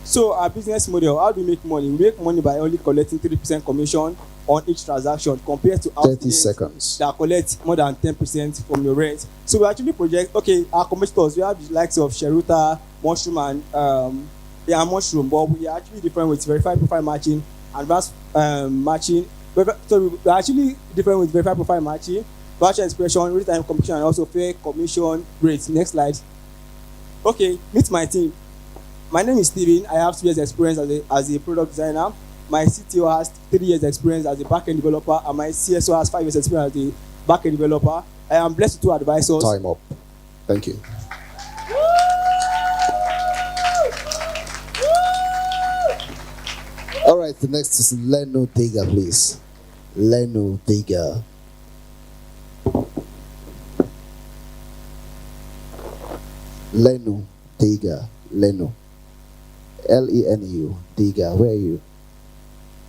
So our business model, how do we make money? We make money by only collecting 3% commission on each transaction compared to 30 seconds that collect more than 10% from your rent. So we actually project, okay, our competitors, we have the likes of Sheruta, Mushroom, and Mushroom, but we are actually different with verified profile matching, advanced matching. So we are actually different with verified profile matching, virtual expression, real-time commission, and also fair commission rates. Next slide. Okay, meet my team. My name is Steven. I have 2 years experience as a product designer. My CTO has 3 years experience as a backend developer, and my CSO has 5 years experience as a backend developer. I am blessed with 2 advisors. Time up. Thank you. All right, the next is Leno Tega, please. Leno Tega. Lenu Tega. Lenu. Lenu Tega. Where are you?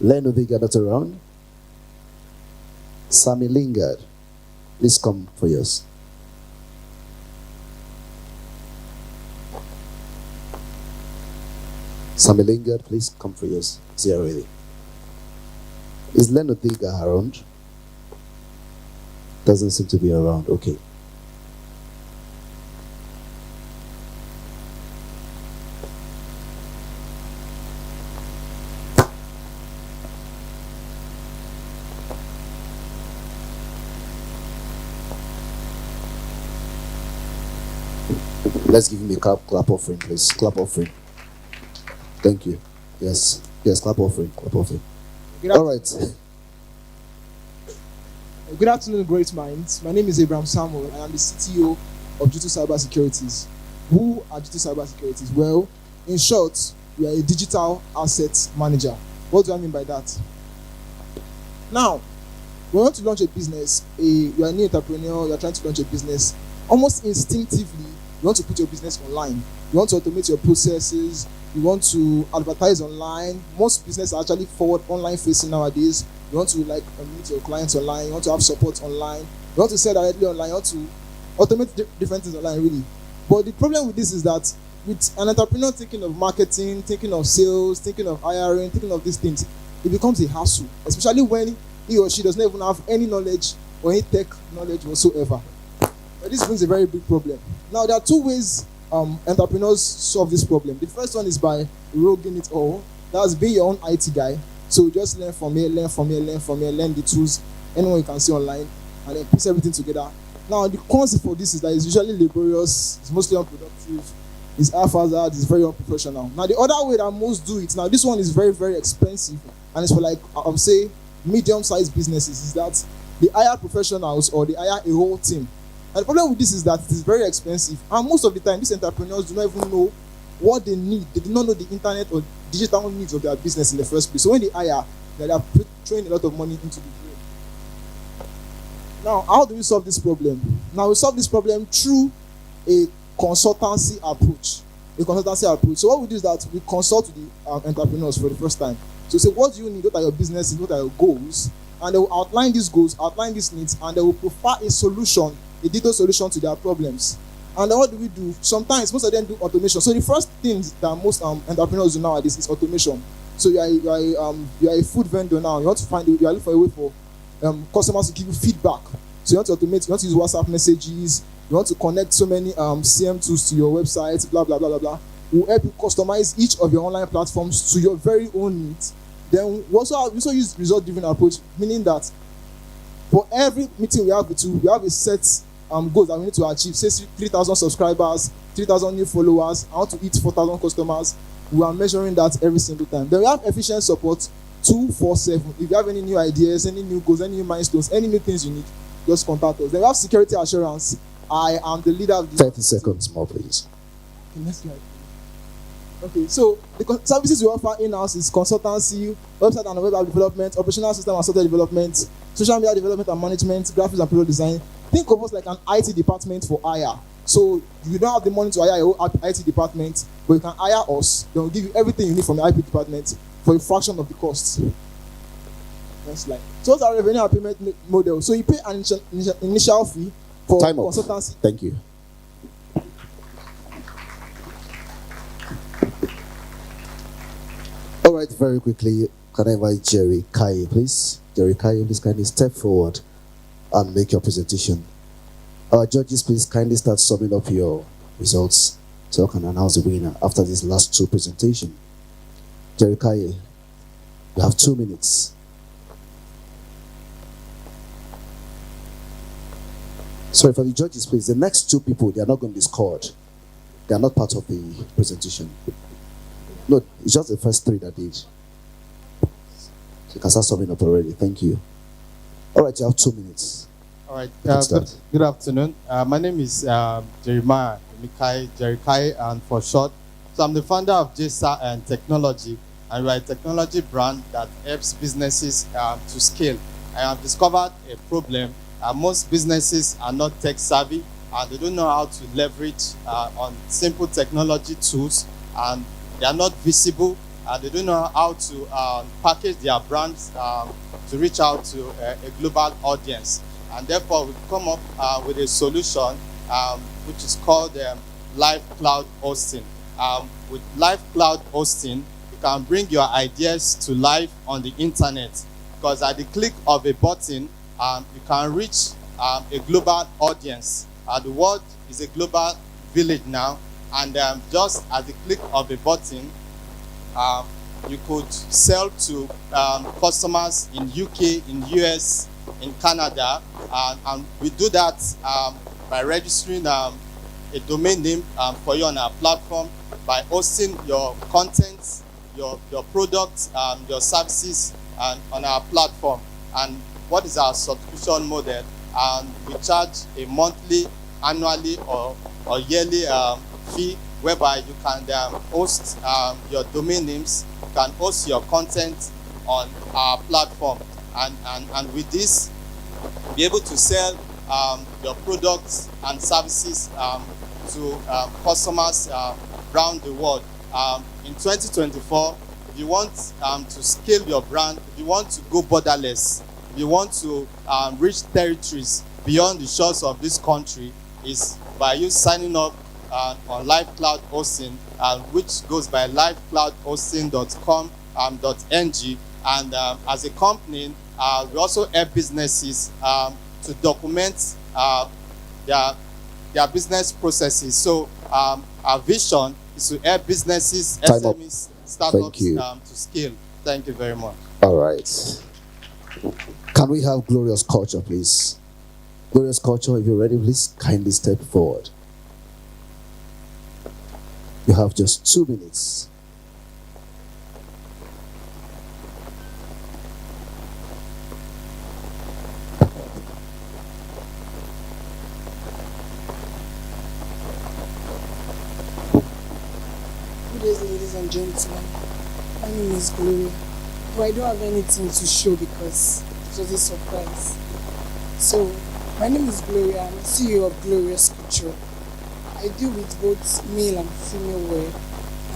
Lenu Tega, not around. Sammy Lingard, please come for yours. Sammy Lingard, please come for yours. Is he already? Is Lenu Tega around? Doesn't seem to be around. Okay. Let's give him a clap offering, please. Clap offering. Thank you. Yes, clap offering. All right. Good afternoon, great minds. My name is Abraham Samuel, and I'm the CTO of G2 Cyber Securities. Who are G2 Cyber Securities? Well, in short, we are a digital asset manager. What do I mean by that? Now, when you want to launch a business, you're a new entrepreneur, you're trying to launch a business, almost instinctively, you want to put your business online. You want to automate your processes. You want to advertise online. Most businesses are actually forward online facing nowadays. You want to meet your clients online. You want to have support online. You want to sell directly online. You want to automate different things online, really. But the problem with this is that with an entrepreneur thinking of marketing, thinking of sales, thinking of hiring, thinking of these things, it becomes a hassle, especially when he or she does not even have any knowledge or any tech knowledge whatsoever. But this brings a very big problem. Now, there are two ways entrepreneurs solve this problem. The first one is by roguing it all. That's being your own IT guy. So just learn from here, learn the tools, anyone you can see online, and then piece everything together. Now, the concept for this is that it's usually laborious, it's mostly unproductive, it's haphazard, it's very unprofessional. Now, the other way that most do it, now this one is very, very expensive, and it's for I would say, medium-sized businesses, is that they hire professionals or they hire a whole team. And the problem with this is that it is very expensive, and most of the time, these entrepreneurs do not even know what they need. They do not know the internet or digital needs of their business in the first place. So when they hire, they are throwing a lot of money into the game. Now, how do we solve this problem? Now, we solve this problem through a consultancy approach. So what we do is that we consult with the entrepreneurs for the first time. So say, what do you need? What are your businesses? What are your goals? And they will outline these goals, outline these needs, and they will provide a solution, a detailed solution to their problems. And then what do we do? Sometimes, most of them do automation. So the first thing that most entrepreneurs do nowadays is automation. So you are a food vendor now. You want to you are looking for a way for customers to give you feedback. So you want to automate, you want to use WhatsApp messages, you want to connect so many CM tools to your website, blah, blah, blah, blah, blah. We'll help you customize each of your online platforms to your very own needs. Then we also use result-driven approach, meaning that for every meeting we have with you, we have a set goals that we need to achieve. Say 3,000 subscribers, 3,000 new followers, I want to hit 4,000 customers. We are measuring that every single time. Then we have efficient support 247. If you have any new ideas, any new goals, any new milestones, any new things you need, just contact us. Then we have security assurance. I am the leader of the 30 seconds more, please. Okay, next slide. Okay, so the services we offer in-house is consultancy, website and web app development, operational system and software development, social media development and management, graphics and product design. Think of us like an IT department for hire. So you don't have the money to hire your own IT department, but you can hire us. Then we'll give you everything you need from the IT department for a fraction of the cost. Next slide. So what's our revenue and payment model? So you pay an initial fee for consultancy. Thank you. All right, very quickly, can I invite Jerry Kaye, please? Jerry Kaye, please kindly step forward and make your presentation. Our judges, please kindly start summing up your results so I can announce the winner after these last two presentations. Jerry Kaye, you have 2 minutes. Sorry, for the judges, please, the next two people, they are not going to be scored. They are not part of the presentation. No, it's just the first three that did. So you can start summing up already. Thank you. All right, you have 2 minutes. All right. Good afternoon. My name is Jeremiah Jerry Kaye, and for short. So I'm the founder of Jasper and Technology, and we're a technology brand that helps businesses to scale. I have discovered a problem. Most businesses are not tech savvy, and they don't know how to leverage on simple technology tools, and they are not visible, and they don't know how to package their brands to reach out to a global audience. And therefore, we've come up with a solution which is called live cloud hosting. With live cloud hosting, you can bring your ideas to life on the internet, because at the click of a button, you can reach a global audience. The world is a global village now, and just at the click of a button, you could sell to customers in UK, in US, in Canada, and we do that by registering a domain name for you on our platform, by hosting your content, your products, your services on our platform. And what is our subscription model? We charge a monthly, annually, or yearly fee, whereby you can host your domain names, you can host your content on our platform. And with this, be able to sell your products and services to customers around the world. In 2024, if you want to scale your brand, if you want to go borderless, if you want to reach territories beyond the shores of this country, is by you signing up on Live Cloud Hosting, which goes by livecloudhosting.com.ng. And as a company, we also help businesses to document their business processes. So our vision is to help businesses, SMEs, startups to scale. Thank you very much. All right. Can we have Glorious Culture, please? Glorious Culture, if you're ready, please kindly step forward. You have just 2 minutes. Good day, ladies and gentlemen. My name is Gloria. But I don't have anything to show because it was a surprise. So, my name is Gloria. I'm CEO of Glorious Culture. I deal with both male and female wear,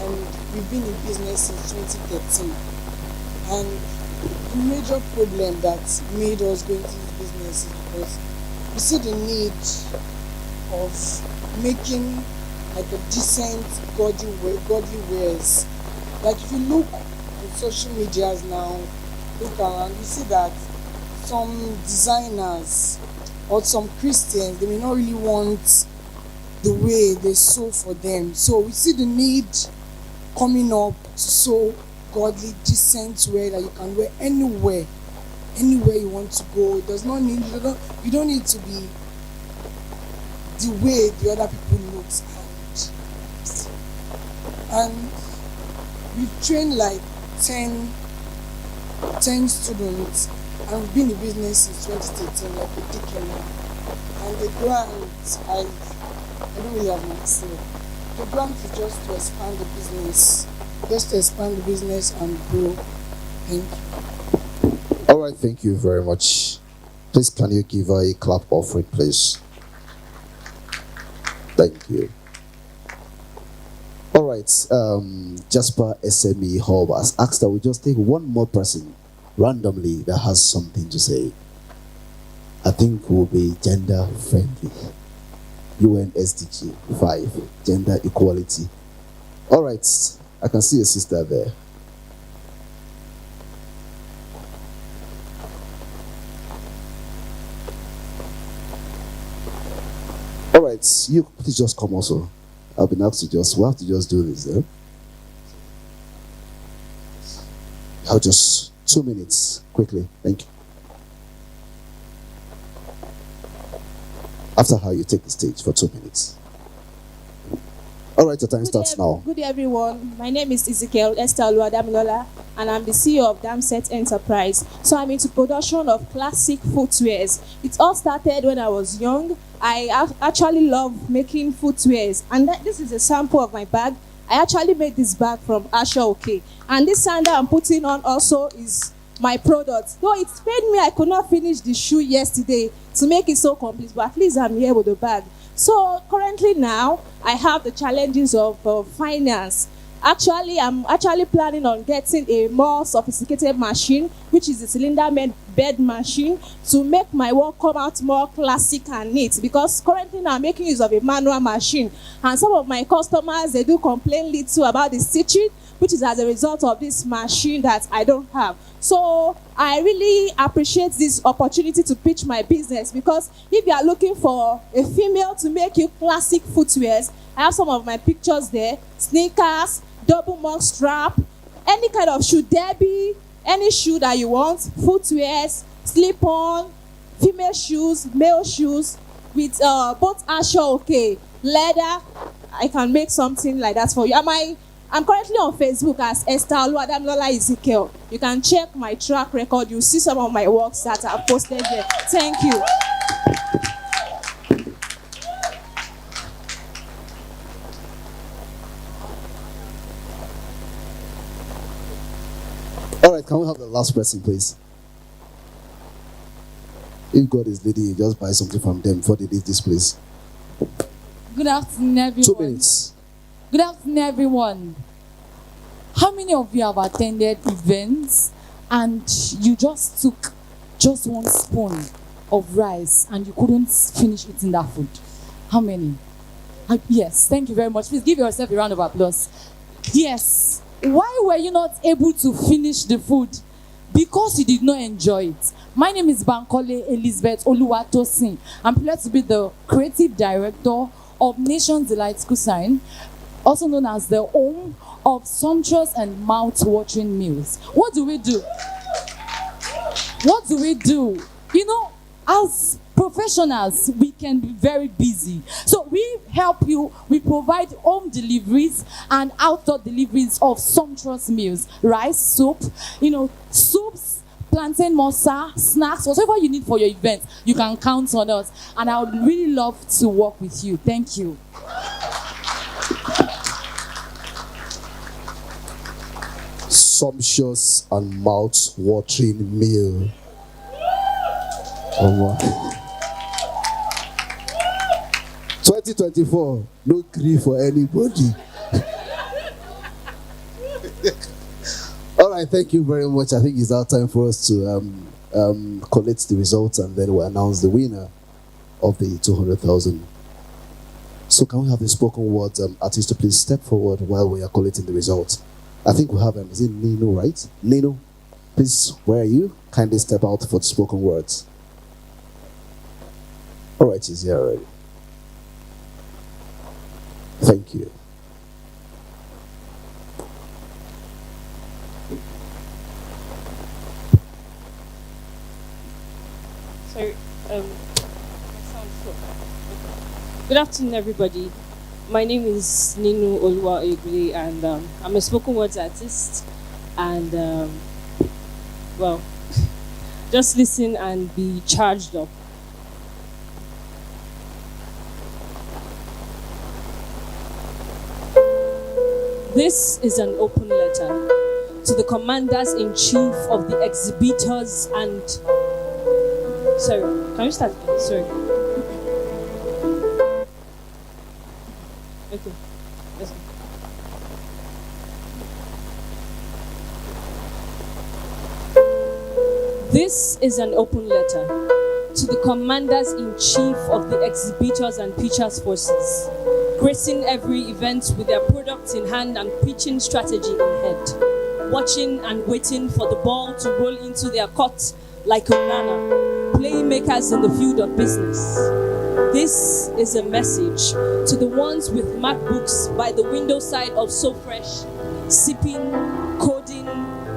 and we've been in business since 2013. And the major problem that made us go into this business is because we see the need of making like a decent, godly wears. Like if you look on social medias now, look around, you see that some designers or some Christians, they may not really want the way they sew for them. So we see the need coming up to sew godly, decent wear that you can wear anywhere you want to go. It does not need, you don't need to be the way the other people look. And we've trained like 10 students, and we've been in business since 2013, like a decade now. And the grant, I don't really have much to say. The grant is just to expand the business, and grow. Thank you. All right, thank you very much. Please, can you give her a clap offering, please? Thank you. All right, Jasper SME Hub has asked that we just take one more person randomly that has something to say. I think will be gender friendly. UN SDG 5, gender equality. All right, I can see a sister there. All right, you please just come also. I've been asked to we have to just do this, eh? I'll just 2 minutes, quickly, thank you. After her, you take the stage for 2 minutes. All right, your time starts now. Good day, everyone. My name is Ezekiel Esther Oluwadamilola, and I'm the CEO of Damset Enterprise. So I'm into production of classic footwears. It all started when I was young. I actually love making footwears, and this is a sample of my bag. I actually made this bag from Jumoke, and this sandal I'm putting on also is my product. Though it pained me, I could not finish the shoe yesterday to make it so complete, but at least I'm here with the bag. So currently now, I have the challenges of finance. Actually, I'm actually planning on getting a more sophisticated machine, which is a cylinder bed machine, to make my work come out more classic and neat. Because currently now I'm making use of a manual machine, and some of my customers, they do complain little about the stitching, which is as a result of this machine that I don't have. So I really appreciate this opportunity to pitch my business, because if you are looking for a female to make you classic footwears, I have some of my pictures there: sneakers, double mug strap, any kind of shoe, derby, any shoe that you want, footwears, slip-on, female shoes, male shoes, with both Jumoke, leather. I can make something like that for you. I'm currently on Facebook as Esther Oluwadamilola Ezekiel. You can check my track record. You'll see some of my works that I've posted there. Thank you. All right, can we have the last person, please? If God is leading you, just buy something from them before they leave this place. Good afternoon, everyone. 2 minutes. Good afternoon, everyone. How many of you have attended events and you just took just one spoon of rice and you couldn't finish eating that food? How many? Yes, thank you very much. Please give yourself a round of applause. Yes. Why were you not able to finish the food? Because you did not enjoy it. My name is Bankole Elizabeth Oluwatosin. I'm pleased to be the creative director of Nations Delight Cuisine, also known as the home of sumptuous and mouth-watering meals. What do we do? What do we do? You know, as professionals, we can be very busy. So we help you, we provide home deliveries and outdoor deliveries of sumptuous meals, rice, soup, soups, plantain mosa, snacks, whatever you need for your event, you can count on us. And I would really love to work with you. Thank you. Sumptuous and mouth-watering meal. Oh, wow. 2024, no grief for anybody. All right, thank you very much. I think it's our time for us to collect the results and then we'll announce the winner of the 200,000. So can we have the spoken word artist to please step forward while we are collecting the results? I think we have is it Nino, right? Nino, please, where are you? Kindly step out for the spoken words. All right, he's here already. Thank you. So, good afternoon, everybody. My name is Nino Oduwole, and I'm a spoken words artist. And well, just listen and be charged up. This is an open letter to the commanders-in-chief of the exhibitors and... Sorry, can you start? Sorry. Okay, let's go. This is an open letter to the commanders-in-chief of the exhibitors and pitchers forces, gracing every event with their products in hand and pitching strategy in head, watching and waiting for the ball to roll into their court like Onana, playmakers in the field of business. This is a message to the ones with MacBooks by the window side of So Fresh, sipping, coding,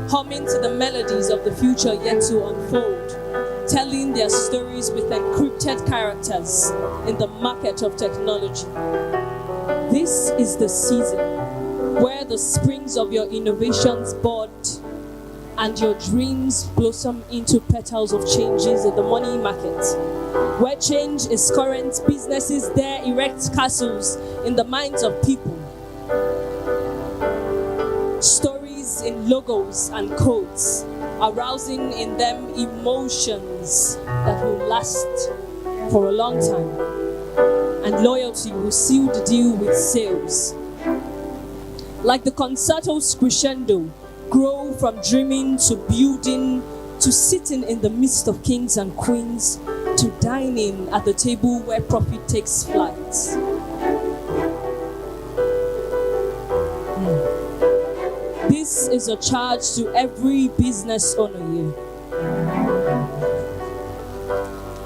humming to the melodies of the future yet to unfold, telling their stories with encrypted characters in the market of technology. This is the season where the springs of your innovations bud and your dreams blossom into petals of changes in the money market. Where change is current, businesses there erect castles in the minds of people. Stories in logos and codes, arousing in them emotions that will last for a long time. And loyalty will seal the deal with sales. Like the concerto's crescendo, grow from dreaming to building, to sitting in the midst of kings and queens, to dining at the table where profit takes flight. This is a charge to every business owner here.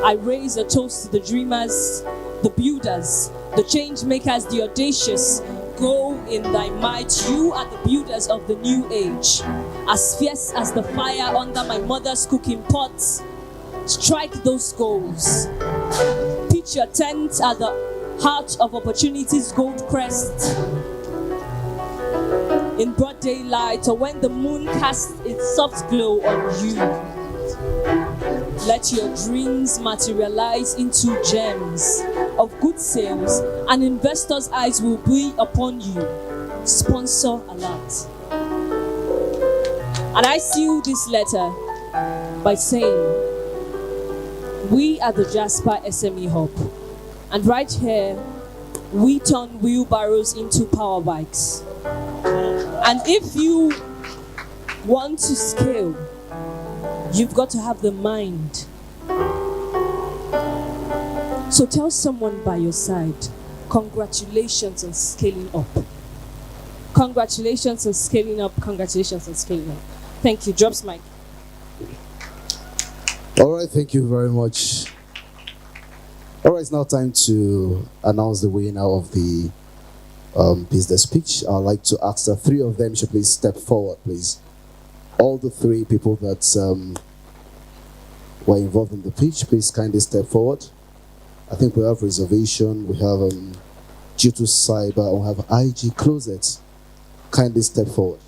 I raise a toast to the dreamers, the builders, the change makers, the audacious. Go in thy might, you are the builders of the new age. As fierce as the fire under my mother's cooking pots, strike those goals. Pitch your tent at the heart of opportunity's gold crest. In broad daylight, or when the moon casts its soft glow on you, let your dreams materialize into gems of good sales, and investors' eyes will be upon you. Sponsor alert. And I seal this letter by saying, We are the Jasper SME Hub. And right here, we turn wheelbarrows into power bikes. And if you want to scale, you've got to have the mind. So tell someone by your side, congratulations on scaling up. Congratulations on scaling up. Congratulations on scaling up. Thank you. Drops mic. All right, thank you very much. All right, it's now time to announce the winner of the business pitch. I'd like to ask the three of them should please step forward, please. All the three people that were involved in the pitch, please kindly step forward. I think we have reservation, we have due to cyber, we have IG closet. Kindly step forward.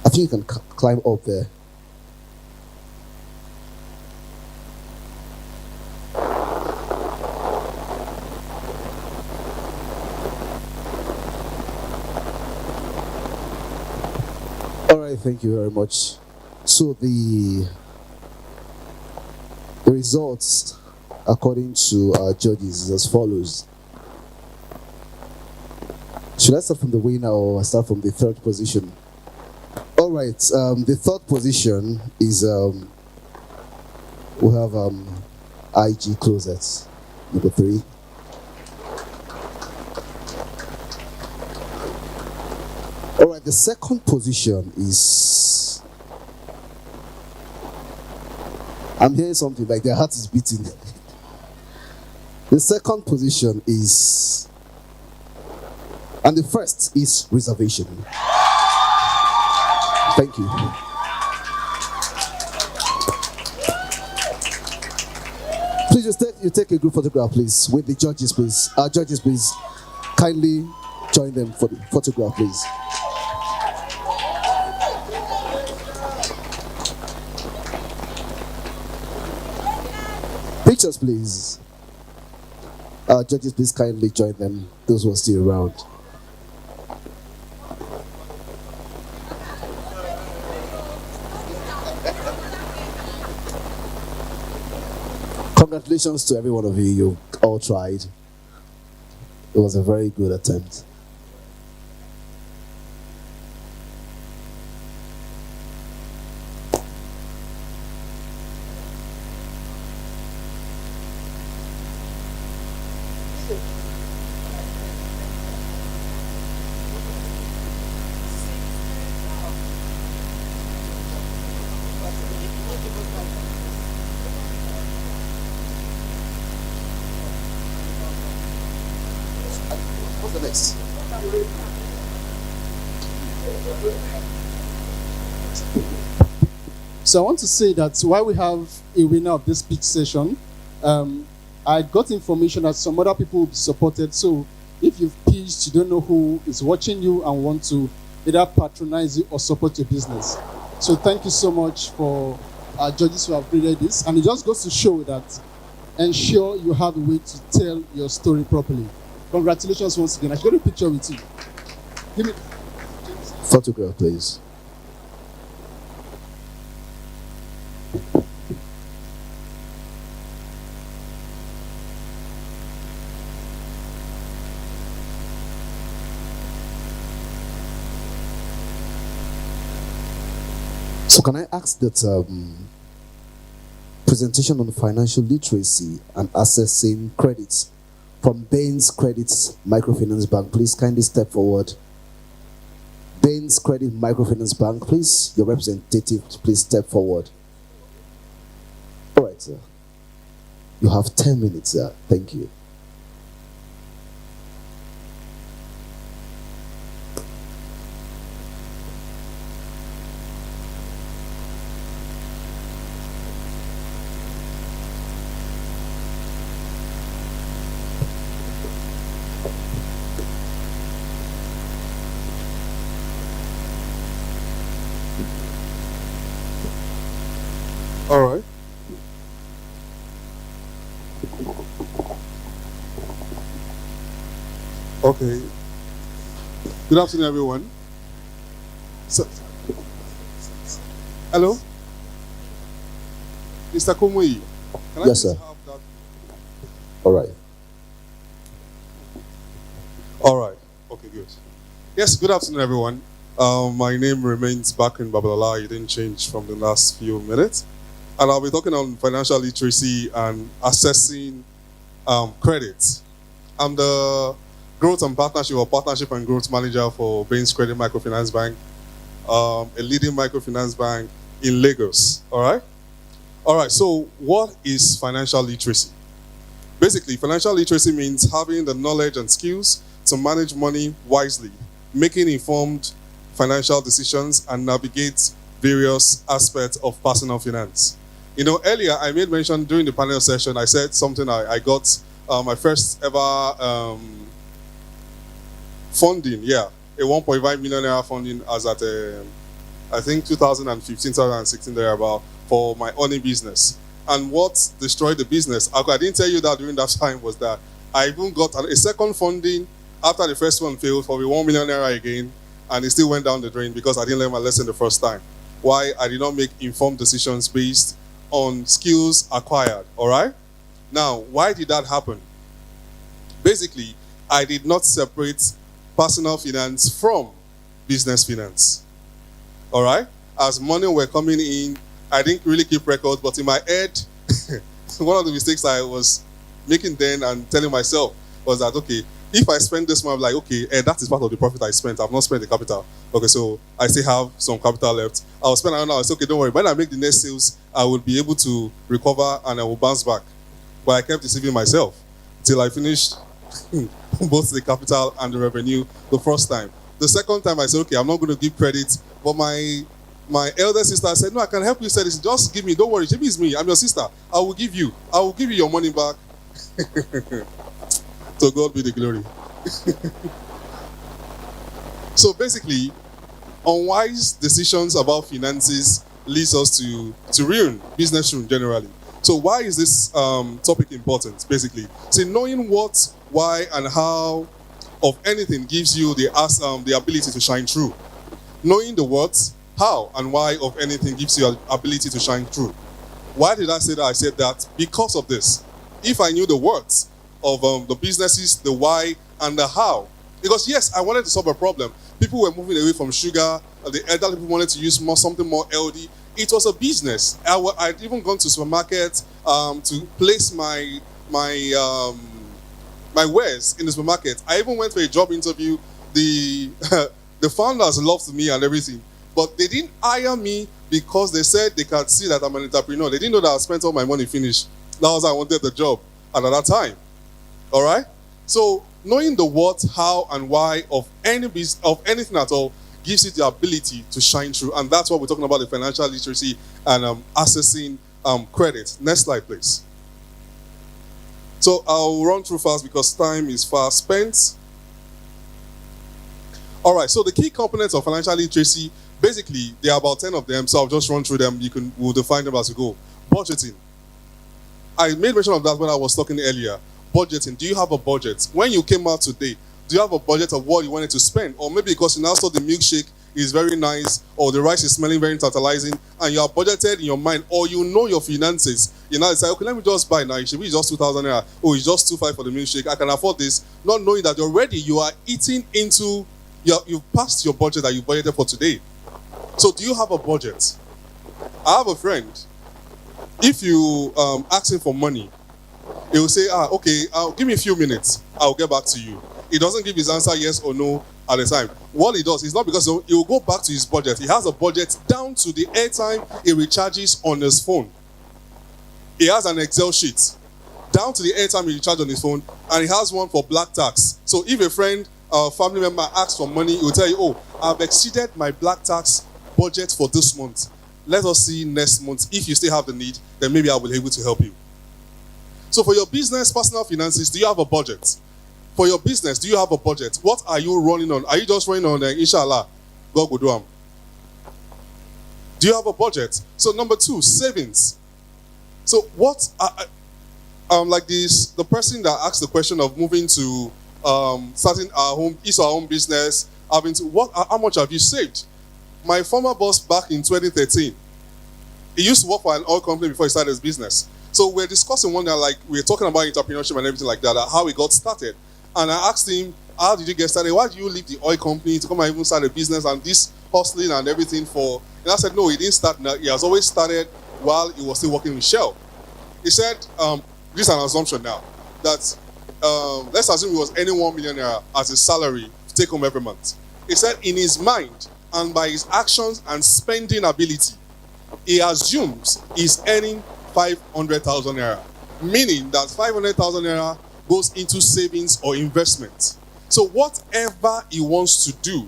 I think you can climb up there. All right, thank you very much. So the results, according to our judges, is as follows. Should I start from the winner or start from the third position? All right, the third position is we have IG closets, number 3. All right, the second position is, I'm hearing something like their heart is beating. The second position is, and the first is reservation. Thank you. Please you take a group photograph, please, with the judges, please. Our judges, please, kindly join them for the photograph, please. Pictures, please. Our judges, please kindly join them, those who are still around. Congratulations to every one of you. You all tried. It was a very good attempt. What's the next? So I want to say that while we have a winner of this pitch session, I got information that some other people will be supported. So if you've pitched, you don't know who is watching you and want to either patronize you or support your business. So thank you so much for our judges who have graded this. And it just goes to show that ensure you have a way to tell your story properly. Congratulations once again. I should get a picture with you. Give me photograph, please. So can I ask that presentation on financial literacy and accessing credits from Bain's Credits Microfinance Bank, please kindly step forward. Bain's Credit Microfinance Bank, please, your representative, please step forward. All right, sir. You have 10 minutes, sir. Thank you. All right. Okay. Good afternoon, everyone. So, hello. Mr. Kumui, can I Yes, please sir. have that? All right. All right. Okay, good. Yes, good afternoon, everyone. My name remains Bakrin Babalola. It didn't change from the last few minutes. And I'll be talking on financial literacy and assessing credit. I'm the growth and partnership and growth manager for Bain's Credit Microfinance Bank, a leading microfinance bank in Lagos. All right. All right. So, what is financial literacy? Basically, financial literacy means having the knowledge and skills to manage money wisely, making informed financial decisions, and navigate various aspects of personal finance. You know, earlier I made mention during the panel session, I said something I got my first ever funding, a 1.5 million naira funding as at, I think 2015, 2016 thereabout, for my owning business. And what destroyed the business, I didn't tell you that during that time, was that I even got a second funding after the first one failed for the 1 million naira again, and it still went down the drain because I didn't learn my lesson the first time. Why? I did not make informed decisions based on skills acquired, all right? Now, why did that happen? Basically, I did not separate personal finance from business finance, all right? As money were coming in, I didn't really keep records, but in my head, one of the mistakes I was making then and telling myself was that, okay, if I spend this month, I'm like, okay, that is part of the profit I spent. I've not spent the capital. Okay, so I still have some capital left. I'll spend around now. It's okay, don't worry. When I make the next sales, I will be able to recover and I will bounce back. But I kept deceiving myself till I finished both the capital and the revenue the first time. The second time I said, okay, I'm not going to give credit, but my elder sister said, no, I can help you. Said, just give me, don't worry, Jimmy is me, I'm your sister. I will give you your money back. To God be the glory. So basically, unwise decisions about finances leads us to ruin, business ruin generally. So why is this topic important? Basically, see, knowing what, why, and how of anything gives you the ability to shine through. Knowing the what, how, and why of anything gives you the ability to shine through. Why did I say that? I said that because of this. If I knew the words of the businesses, the why, and the how. Because yes, I wanted to solve a problem. People were moving away from sugar. The elderly people wanted to use something more healthy. It was a business. I'd even gone to supermarket to place my wares in the supermarket. I even went for a job interview. The the founders loved me and everything, but they didn't hire me because they said they could see that I'm an entrepreneur. They didn't know that I spent all my money finished. That was how I wanted the job at that time. All right. So knowing the what, how, and why of anything at all gives you the ability to shine through, and that's what we're talking about: the financial literacy and assessing credit. Next slide, please. So I'll run through fast because time is fast spent. All right. So the key components of financial literacy, basically, there are about 10 of them. So I'll just run through them. We'll define them as we go. Budgeting. I made mention of that when I was talking earlier. Budgeting. Do you have a budget? When you came out today, do you have a budget of what you wanted to spend? Or maybe because you now saw the milkshake is very nice, or the rice is smelling very tantalizing, and you are budgeted in your mind, or you know your finances. You now decide, okay, let me just buy now. It should be just 2,000 naira. Oh, it's just 2,500 for the milkshake. I can afford this. Not knowing that already you are eating into, you've passed your budget that you budgeted for today. So do you have a budget? I have a friend. If you ask him for money, he will say, okay, give me a few minutes. I'll get back to you. He doesn't give his answer yes or no at the time. What he does is not because he will go back to his budget. He has a budget down to the airtime he recharges on his phone. He has an Excel sheet down to the airtime he recharges on his phone, and he has one for black tax. So if a friend or family member asks for money, he will tell you, oh, I've exceeded my black tax budget for this month. Let us see next month. If you still have the need, then maybe I will be able to help you. So for your business, personal finances, do you have a budget? For your business, do you have a budget? What are you running on? Are you just running on, inshallah, God will do them? Do you have a budget? So number 2, savings. So what, like this, the person that asked the question of moving to starting our own business, how much have you saved? My former boss back in 2013, He used to work for an oil company before he started his business. So we're discussing one day, like we're talking about entrepreneurship and everything like that, how he got started. And I asked him, how did you get started? Why did you leave the oil company to come and even start a business and this hustling and everything for? And I said, no, he didn't start now. He has always started while he was still working with Shell. He said, this is an assumption now, that let's assume he was earning $1 million as a salary to take home every month. He said in his mind and by his actions and spending ability, he assumes he's earning 500,000 naira, meaning that 500,000 naira goes into savings or investment. So whatever he wants to do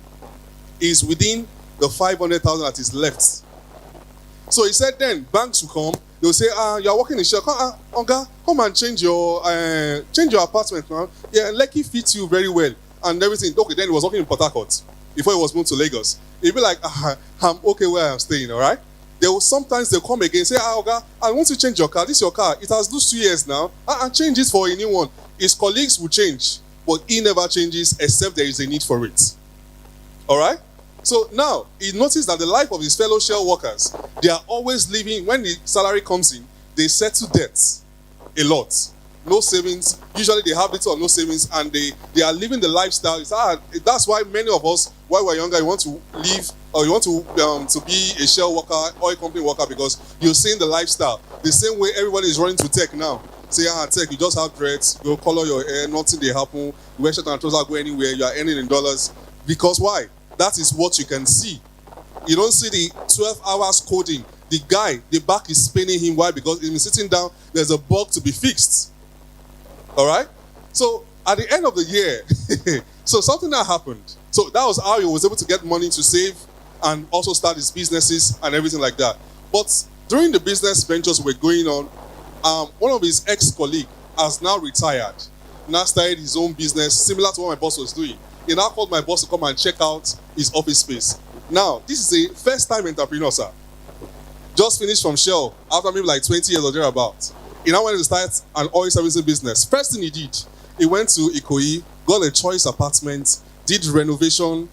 is within the 500,000 that is left. So he said then banks will come, they'll say, you're working in Shell, come and change your apartment now. Yeah, Lekki fits you very well and everything. Okay, then he was working in Port Harcourt before he was moved to Lagos. He'd be like, I'm okay where I'm staying, all right? Sometimes they'll come again, say, Oga, I want to change your car. This is your car. It has those 2 years now. Change it for a new one. His colleagues will change, but he never changes except there is a need for it. All right? So now, he noticed that the life of his fellow Shell workers, they are always living, when the salary comes in, they settle debts a lot. No savings. Usually they have little or no savings, and they are living the lifestyle. That's why many of us, while we're younger, you want to live, or you want to be a Shell worker, oil company worker, because you're seeing the lifestyle. The same way everybody is running to tech now. Say, tech, you just have dreads, you color your hair, nothing they happen, you wear shirt and trousers, go anywhere, you are earning in dollars. Because why? That is what you can see. You don't see the 12 hours coding. The guy, the back is spinning him. Why? Because he's sitting down, there's a bug to be fixed. All right? So at the end of the year, so something that happened. So that was how he was able to get money to save and also start his businesses and everything like that. But during the business ventures were going on, one of his ex-colleagues has now retired, now started his own business, similar to what my boss was doing. He now called my boss to come and check out his office space. Now, this is a first-time entrepreneur, sir. Just finished from Shell after maybe like 20 years or thereabouts. He now wanted to start an oil servicing business. First thing he did, he went to Ikoyi, got a choice apartment, did renovation,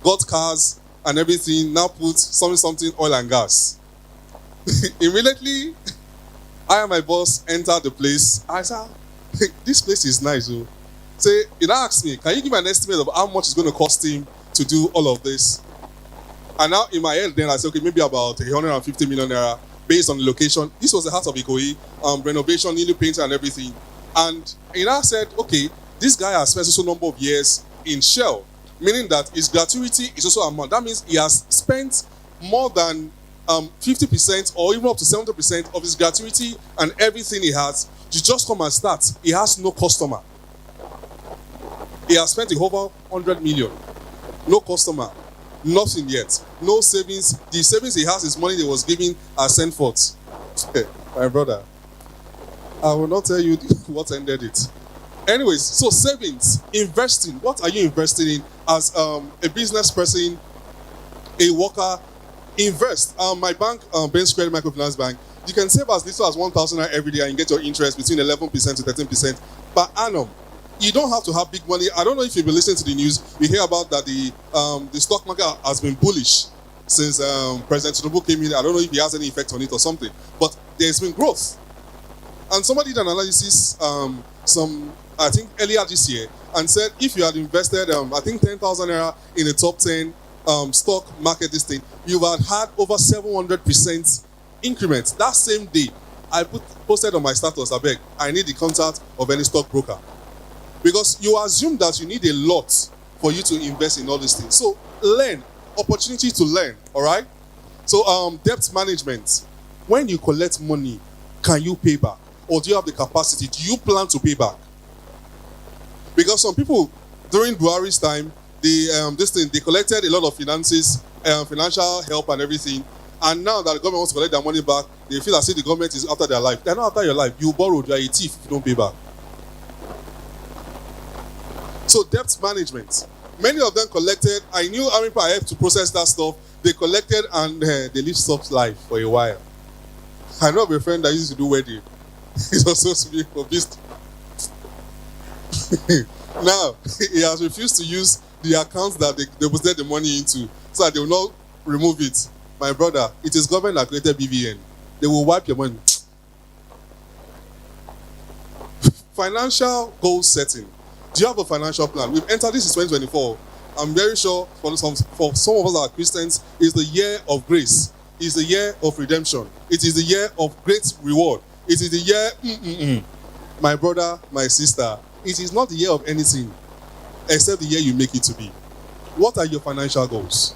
got cars and everything, now put something oil and gas. Immediately, I and my boss entered the place. I said, this place is nice. Oh. Say, he now asked me, can you give me an estimate of how much it's going to cost him to do all of this? And now in my head, then I said, okay, maybe about 150 million naira based on the location. This was the heart of Ikoyi, renovation, newly painted and everything. And he now said, okay, this guy has spent so number of years in Shell, meaning that his gratuity is also amount. That means he has spent more than 50% or even up to 70% of his gratuity and everything he has to just come and start. He has no customer. He has spent over 100 million. No customer. Nothing yet. No savings. The savings he has is money he was giving as sent forth. My brother, I will not tell you what ended it. Anyways, so savings, investing. What are you investing in as a business person, a worker? Invest. My bank, Ben's Credit Microfinance Bank, you can save as little as 1,000 every day and get your interest between 11% to 13% per annum. You don't have to have big money. I don't know if you've been listening to the news. We hear about that the stock market has been bullish since President Jumoke came in. I don't know if he has any effect on it or something, but there's been growth. And somebody did an analysis I think earlier this year, and said if you had invested, I think 10,000 naira in the top 10 stock market this thing, you had over 700% increment. That same day, I posted on my status, I need the contact of any stockbroker. Because you assume that you need a lot for you to invest in all these things. So learn, opportunity to learn, all right? So debt management. When you collect money, can you pay back? Or do you have the capacity? Do you plan to pay back? Because some people, during Buhari's time, they collected a lot of finances, financial help and everything. And now that the government wants to collect their money back, they feel as if the government is after their life. They're not after your life. You borrowed, you're a thief if you don't pay back. So debt management. Many of them collected. I knew how many people I had to process that stuff. They collected and they lived soft life for a while. I know of a friend that used to do wedding. He's also supposed to be for business. Now, he has refused to use the accounts that they deposited the money into so that they will not remove it. My brother, it is government that created BVN. They will wipe your money. Financial goal setting. Do you have a financial plan? We've entered, this is 2024. I'm very sure for some of us that are Christians, it's the year of grace. It's the year of redemption. It is the year of great reward. It is the year, my brother, my sister, it is not the year of anything except the year you make it to be. What are your financial goals?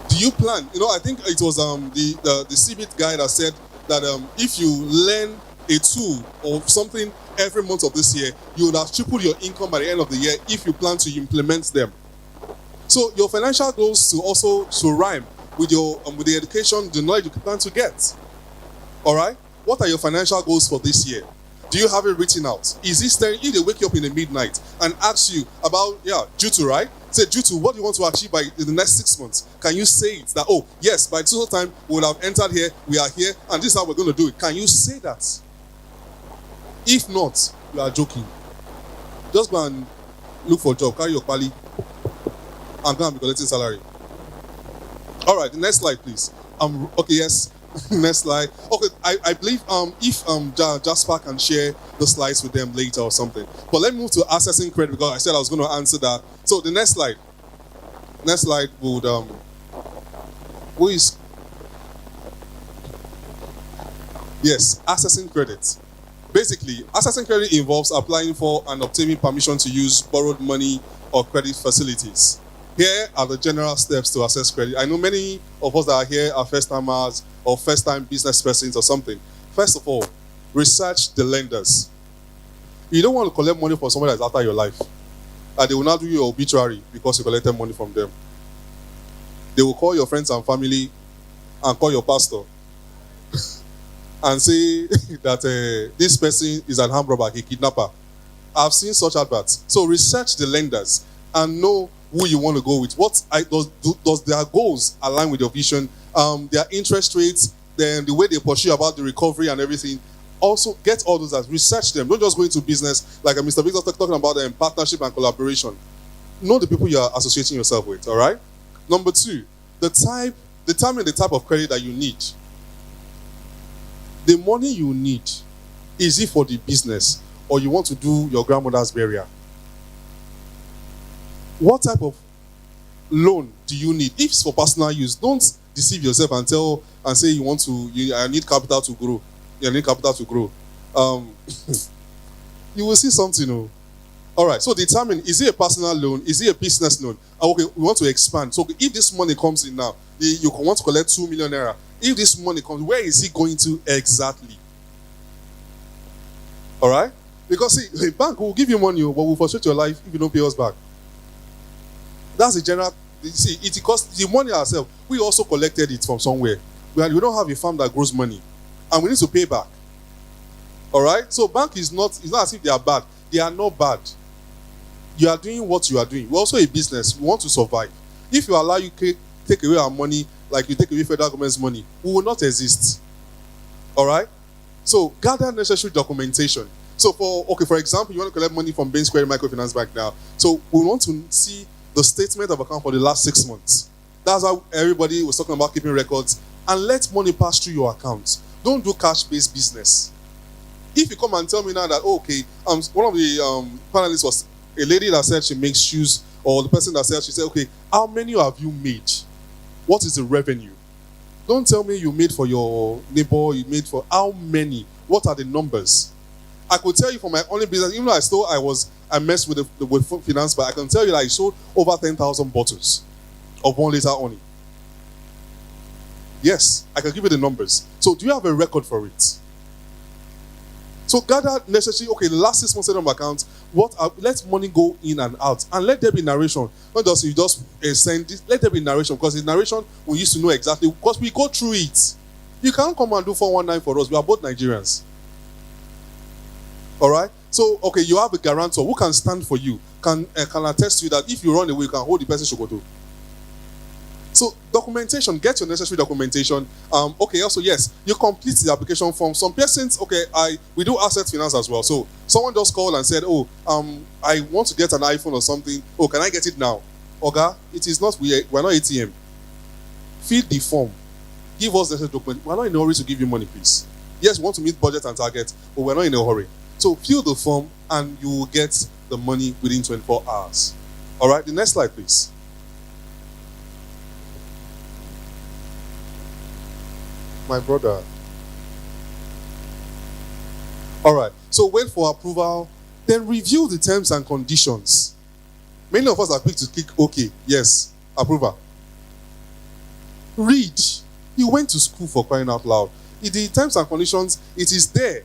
Do you plan? You know, I think it was the CBIT guy that said that if you learn a tool or something every month of this year, you would have tripled your income by the end of the year if you plan to implement them. So your financial goals to rhyme with your with the education, the knowledge you plan to get. All right. What are your financial goals for this year? Do you have it written out? Is this thing, if they wake you up in the midnight and ask you about, due to, right? Say, due to what you want to achieve by in the next 6 months, can you say it? That, oh, yes, by total time, we will have entered here, we are here, and this is how we're going to do it. Can you say that? If not, you are joking. Just go and look for a job, carry your pali, and go and be collecting salary. All right, the next slide, please. Okay, yes. Next slide. Okay, I believe if Jasper can share the slides with them later or something. But let me move to accessing credit because I said I was going to answer that. So the next slide. Next slide would who is yes, accessing credit. Basically, accessing credit involves applying for and obtaining permission to use borrowed money or credit facilities. Here are the general steps to access credit. I know many of us that are here are first-timers or first-time business persons or something. First of all, research the lenders. You don't want to collect money from someone that's after your life. And they will not do your obituary because you collected money from them. They will call your friends and family and call your pastor and say that this person is an armed robber, a kidnapper. I've seen such adverts. So research the lenders and know who you want to go with. Does their goals align with your vision? Their interest rates, then the way they pursue about the recovery and everything. Also, get all those as research them. Don't just go into business like Mr. Victor talking about partnership and collaboration. Know the people you are associating yourself with. All right. Number 2, determine the type of credit that you need. The money you need, is it for the business or you want to do your grandmother's burial? What type of loan do you need? If it's for personal use, don't deceive yourself and say you want to. I need capital to grow. You need capital to grow. You will see something. All right. So determine: is it a personal loan? Is it a business loan? Okay, we want to expand. So if this money comes in now, you want to collect 2 million naira. If this money comes, where is it going to exactly? All right. Because see, a bank will give you money, but will frustrate your life if you don't pay us back. That's the general. See, it costs the money ourselves. We also collected it from somewhere. We don't have a farm that grows money, and we need to pay back. All right. So bank is not. It's not as if they are bad. They are not bad. You are doing what you are doing. We're also a business. We want to survive. If you allow you take away our money, like you take away federal government's money, we will not exist. All right. So gather necessary documentation. So for example, you want to collect money from Bain Square Microfinance Bank now. So we want to see the statement of account for the last 6 months. That's how everybody was talking about keeping records. And let money pass through your account. Don't do cash-based business. If you come and tell me now that, one of the panelists was a lady that said she makes shoes, or the person that said, she said, okay, how many have you made? What is the revenue? Don't tell me you made for your neighbor, you made for how many? What are the numbers? I could tell you for my only business, even though I messed with with finance, but I can tell you that I sold over 10,000 bottles of 1 liter only. Yes, I can give you the numbers. So do you have a record for it? So gather necessary, the last 6 months of account, let money go in and out. And let there be narration. Not just you just send this, let there be narration, because the narration we used to know exactly, because we go through it. You can't come and do 419 for us. We are both Nigerians. All right? So, you have a guarantor who can stand for you, can attest to you that if you run away, you can hold the person shokoto. So, documentation, get your necessary documentation. Also, yes, you complete the application form. Some persons, we do asset finance as well. So, someone just called and said, I want to get an iPhone or something. Can I get it now? It is not, we're not ATM. Fill the form. give us the document. We're not in a hurry to give you money, please. Yes, we want to meet budget and target, but we're not in a hurry. So fill the form and you will get the money within 24 hours. All right, the next slide, please. My brother. All right, so wait for approval, then review the terms and conditions. Many of us are quick to click OK. Yes, approval. Read. You went to school, for crying out loud. In the terms and conditions, it is there.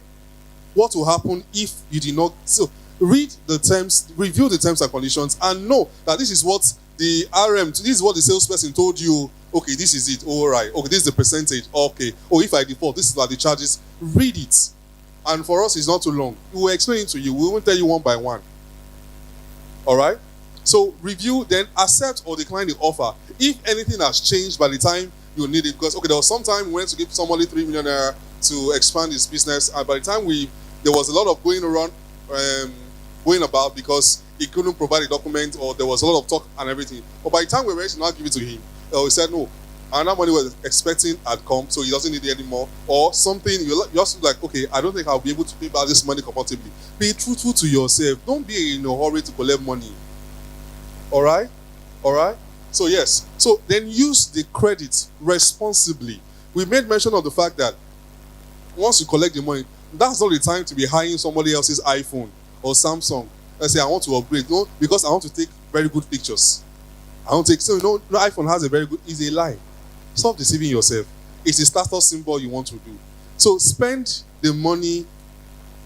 What will happen if you did not? So read the terms, review the terms and conditions, and know that this is what the RM, this is what the salesperson told you. Okay, this is it. All right. Okay, this is the percentage. Okay. Oh, if I default, this is like the charges. Read it. And for us, it's not too long. We will explain it to you. We won't tell you one by one. All right? So review, then accept or decline the offer. If anything has changed by the time you need it, because, okay, there was some time we went to give somebody 3 million naira to expand his business, and by the time there was a lot of going about because he couldn't provide a document, or there was a lot of talk and everything. But by the time we were ready to now give it to him, he said no. And that money was expecting had come, so he doesn't need it anymore. Or something, you're just like, okay, I don't think I'll be able to pay back this money comfortably. Be truthful to yourself. Don't be in a hurry to collect money. All right? All right? So yes. So then use the credit responsibly. We made mention of the fact that once you collect the money, that's not the time to be hiring somebody else's iPhone or Samsung. I say, I want to upgrade. No, because I want to take very good pictures. I want to take, so no iPhone has a very good, is a lie. Stop deceiving yourself. It's a status symbol you want to do. So spend the money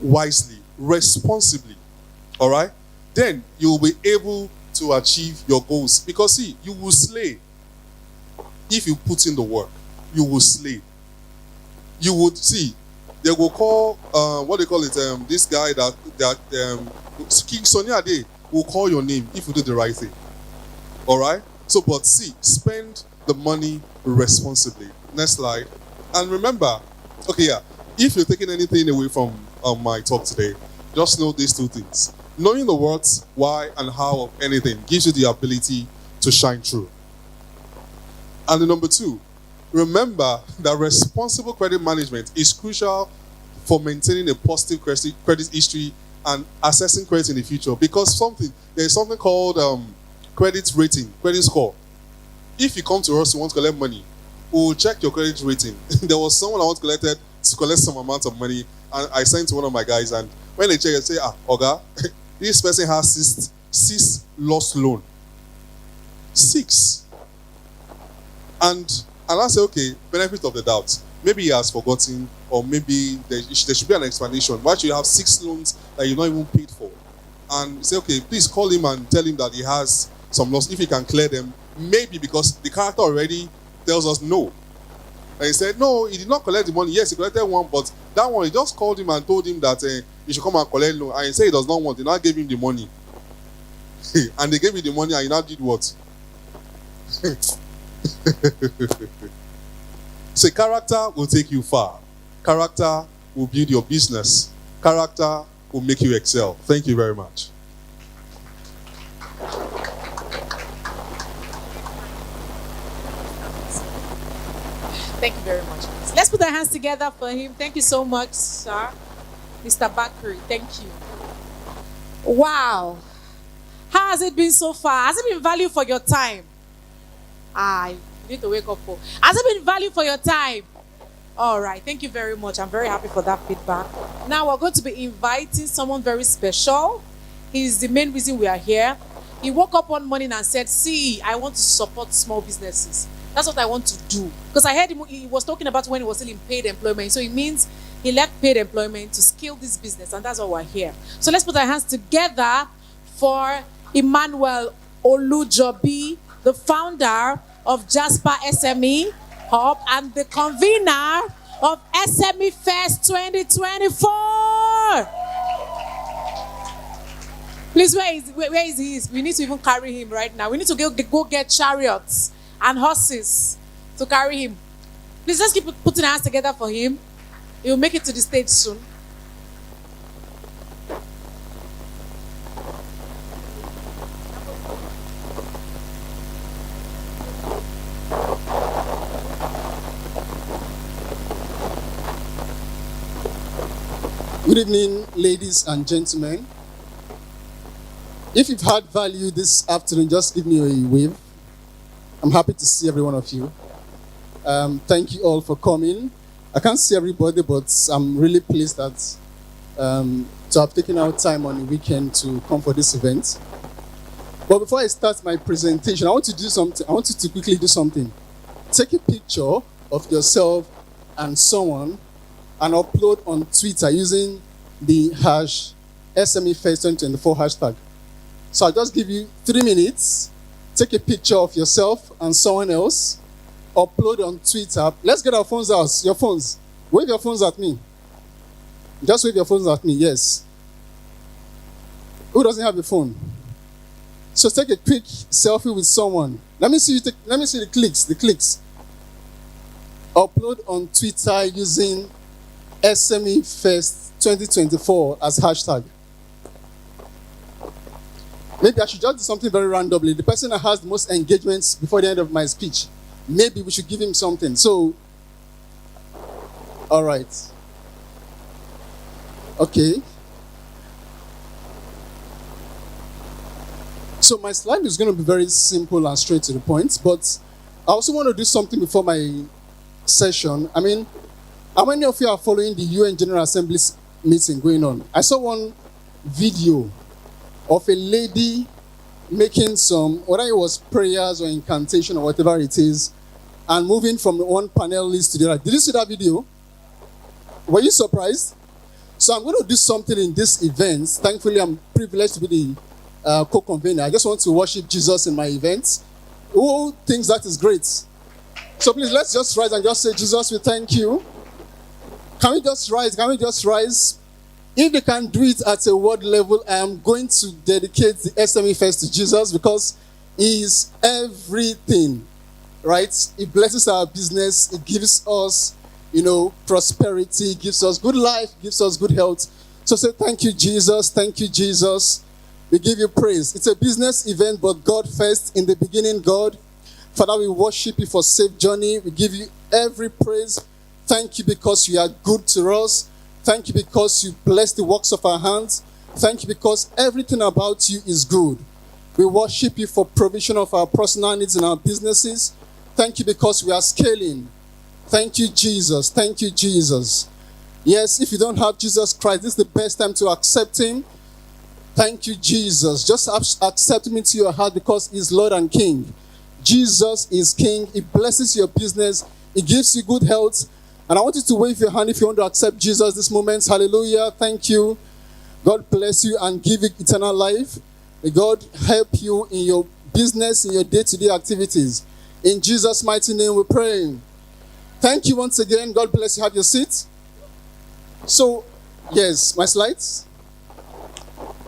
wisely, responsibly. All right? Then you will be able to achieve your goals. Because see, you will slay. If you put in the work, you will slay. You would see, they will call, what they call it, this guy King Sonny Ade will call your name if you do the right thing. All right? So, but see, spend the money responsibly. Next slide. And remember, okay, yeah, if you're taking anything away from my talk today, just know these two things. Knowing the what, why, and how of anything gives you the ability to shine through. And the number two, remember that responsible credit management is crucial for maintaining a positive credit history and assessing credit in the future. Because there's something called credit rating, credit score. If you come to us to want to collect money, we'll check your credit rating. There was someone I want to collect some amount of money, and I sent to one of my guys, and when they check, they say, Oga, this person has six lost loan. 6. And I say, okay, benefit of the doubt. Maybe he has forgotten, or maybe there should be an explanation. Why should you have 6 loans that you're not even paid for? And say, okay, please call him and tell him that he has some loss. If he can clear them, maybe because the character already tells us no. And he said, no, he did not collect the money. Yes, he collected one, but that one, he just called him and told him that he should come and collect loan. And he said he does not want. They now gave him the money. And they gave him the money, and he now did what? So character will take you far. Character will build your business. Character will make you excel. Thank you very much. Thank you very much. Let's put our hands together for him. Thank you so much, sir. Mr. Bakri, thank you. Wow. How has it been so far? Has it been value for your time? You need to wake up for. Has it been value for your time? All right. Thank you very much. I'm very happy for that feedback. Now we're going to be inviting someone very special. He's the main reason we are here. He woke up one morning and said, see, I want to support small businesses. That's what I want to do. Because I heard he was talking about when he was still in paid employment. So it means he left paid employment to scale this business. And that's why we're here. So let's put our hands together for Emmanuel Olujobi, the founder of Jasper SME Hub and the convener of SMEFest2024. Please, where is he? We need to even carry him right now. We need to go get chariots and horses to carry him. Please, let's keep putting our hands together for him. He will make it to the stage soon. Good evening, ladies and gentlemen. If you've had value this afternoon, just give me a wave. I'm happy to see every one of you. Thank you all for coming. I can't see everybody, but I'm really pleased that to have taken out time on the weekend to come for this event. But before I start my presentation, I want you to quickly do something. Take a picture of yourself and someone and upload on Twitter using the hash SMEFest2024 hashtag. So I'll just give you 3 minutes. Take a picture of yourself and someone else. Upload on Twitter. Let's get our phones out. Your phones. Wave your phones at me. Just wave your phones at me. Yes. Who doesn't have a phone? So take a quick selfie with someone. Let me see the clicks. The clicks. Upload on Twitter using SMEFest2024 as hashtag. Maybe I should just do something very randomly. The person that has the most engagements before the end of my speech, maybe we should give him something. So, all right. Okay. So my slide is going to be very simple and straight to the point, but I also want to do something before my session. I mean, how many of you are following the UN General Assembly meeting going on? I saw one video of a lady making some, whether it was prayers or incantation or whatever it is, and moving from one panelist to the other. Did you see that video? Were you surprised? So I'm going to do something in this event. Thankfully, I'm privileged to be the co-convener. I just want to worship Jesus in my events. Who thinks that is great? So please, let's just rise and just say, Jesus, we thank you. Can we just rise? Can we just rise? If they can do it at a world level, I am going to dedicate the SME Fest to Jesus because he is everything, right? It blesses our business. It gives us, prosperity, gives us good life, gives us good health. So say, thank you, Jesus. Thank you, Jesus. We give you praise. It's a business event, but God first. In the beginning, God. Father, we worship you for safe journey. We give you every praise. Thank you because you are good to us. Thank you because you bless the works of our hands. Thank you because everything about you is good. We worship you for provision of our personal needs and our businesses. Thank you because we are scaling. Thank you, Jesus. Thank you, Jesus. Yes, if you don't have Jesus Christ, this is the best time to accept him. Thank you, Jesus. Just accept him into your heart because he's Lord and King. Jesus is King. He blesses your business. He gives you good health. And I want you to wave your hand if you want to accept Jesus this moment. Hallelujah. Thank you. God bless you and give you eternal life. May God help you in your business, in your day-to-day activities. In Jesus' mighty name we pray. Thank you once again. God bless you. Have your seat. So, yes, my slides.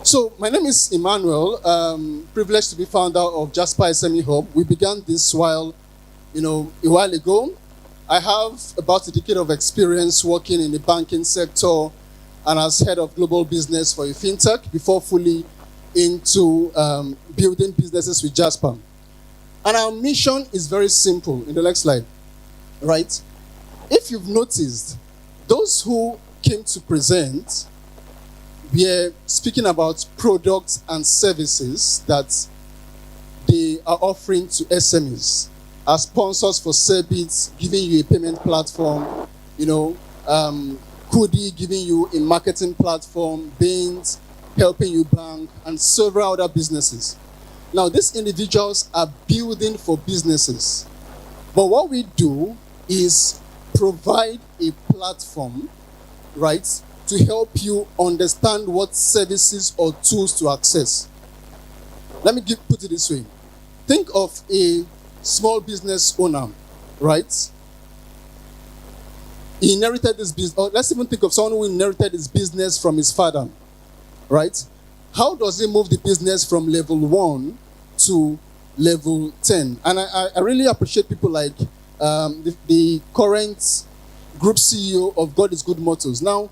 So, my name is Emmanuel. Privileged to be founder of Jasper SME Hub. We began this a while ago. I have about a decade of experience working in the banking sector and as head of global business for a fintech before fully into building businesses with Jasper. And our mission is very simple. In the next slide, right? If you've noticed, those who came to present, we're speaking about products and services that they are offering to SMEs. As sponsors for Sebit, giving you a payment platform, Kudi giving you a marketing platform, Bains helping you bank, and several other businesses. Now, these individuals are building for businesses. But what we do is provide a platform, right, to help you understand what services or tools to access. Let me put it this way. Think of a small business owner, right? He inherited this business, or let's even think of someone who inherited his business from his father, right? How does he move the business from level 1 to level 10? And I really appreciate people like the current group CEO of God is Good Motors. Now,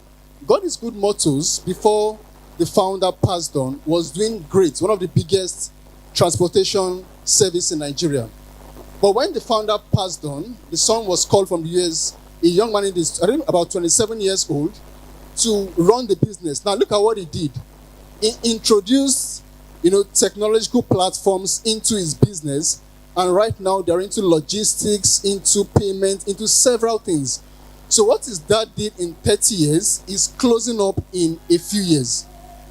God is Good Motors, before the founder passed on, was doing great, one of the biggest transportation service in Nigeria. But when the founder passed on, the son was called from the US, a young man in this, I think about 27 years old, to run the business. Now look at what he did. He introduced, technological platforms into his business, and right now they're into logistics, into payment, into several things. So what his dad did in 30 years is closing up in a few years.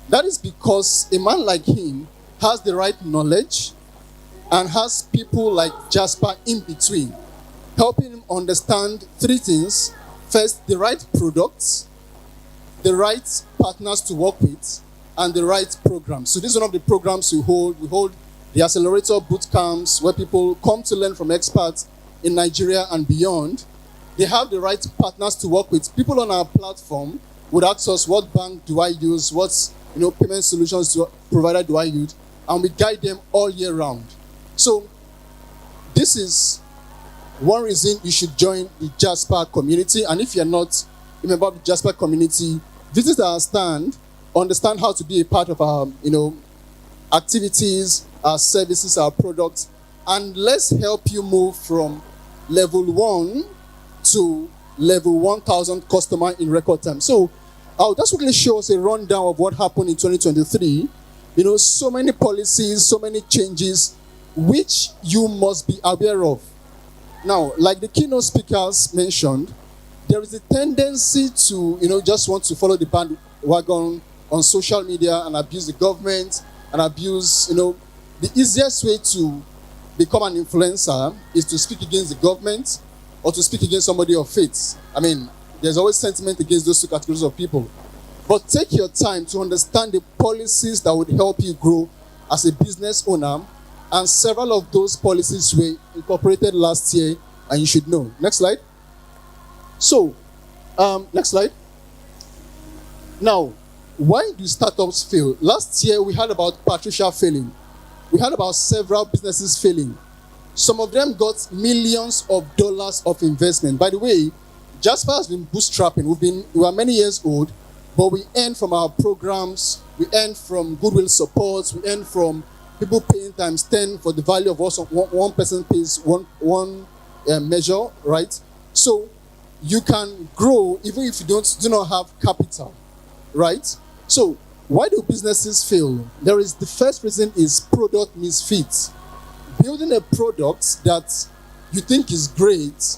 That is because a man like him has the right knowledge and has people like Jasper in between, helping him understand three things. First, the right products, the right partners to work with, and the right programs. So this is one of the programs we hold. We hold the accelerator boot camps where people come to learn from experts in Nigeria and beyond. They have the right partners to work with. People on our platform would ask us, what bank do I use? What payment solutions provider do I use? And we guide them all year round. So this is one reason you should join the Jasper community. And if you're not a member of the Jasper community, visit our stand, understand how to be a part of our activities, our services, our products, and let's help you move from level 1 to level 1,000 customer in record time. So I'll just quickly show us a rundown of what happened in 2023. So many policies, so many changes, which you must be aware of. Now, like the keynote speakers mentioned, there is a tendency to, just want to follow the bandwagon on social media and abuse the government and abuse, the easiest way to become an influencer is to speak against the government or to speak against somebody of faith. I mean, there's always sentiment against those two categories of people. But take your time to understand the policies that would help you grow as a business owner, and several of those policies were incorporated last year, and you should know. Next slide. So, next slide. Now, why do startups fail? Last year, we heard about Patricia failing. We heard about several businesses failing. Some of them got millions of dollars of investment. By the way, Jasper has been bootstrapping. We are many years old, but we earn from our programs, we earn from goodwill supports, we earn from people paying times 10 for the value of what one person pays one measure, right? So you can grow even if you do not have capital, right? So why do businesses fail? The first reason is product misfit. Building a product that you think is great,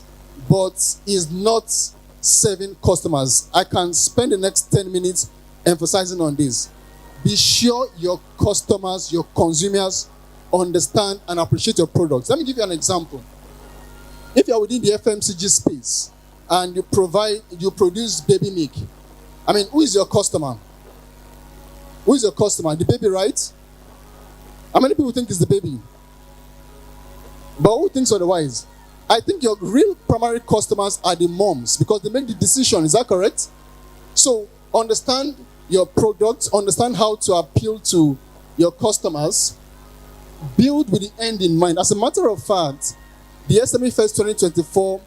but is not serving customers. I can spend the next 10 minutes emphasizing on this. Be sure your customers, your consumers understand and appreciate your products. Let me give you an example. If you are within the FMCG space and you produce baby milk, I mean, who is your customer? Who is your customer? The baby, right? How many people think it's the baby? But who thinks otherwise? I think your real primary customers are the moms because they make the decision. Is that correct? So understand your product, understand how to appeal to your customers, build with the end in mind. As a matter of fact, the SMEFest2024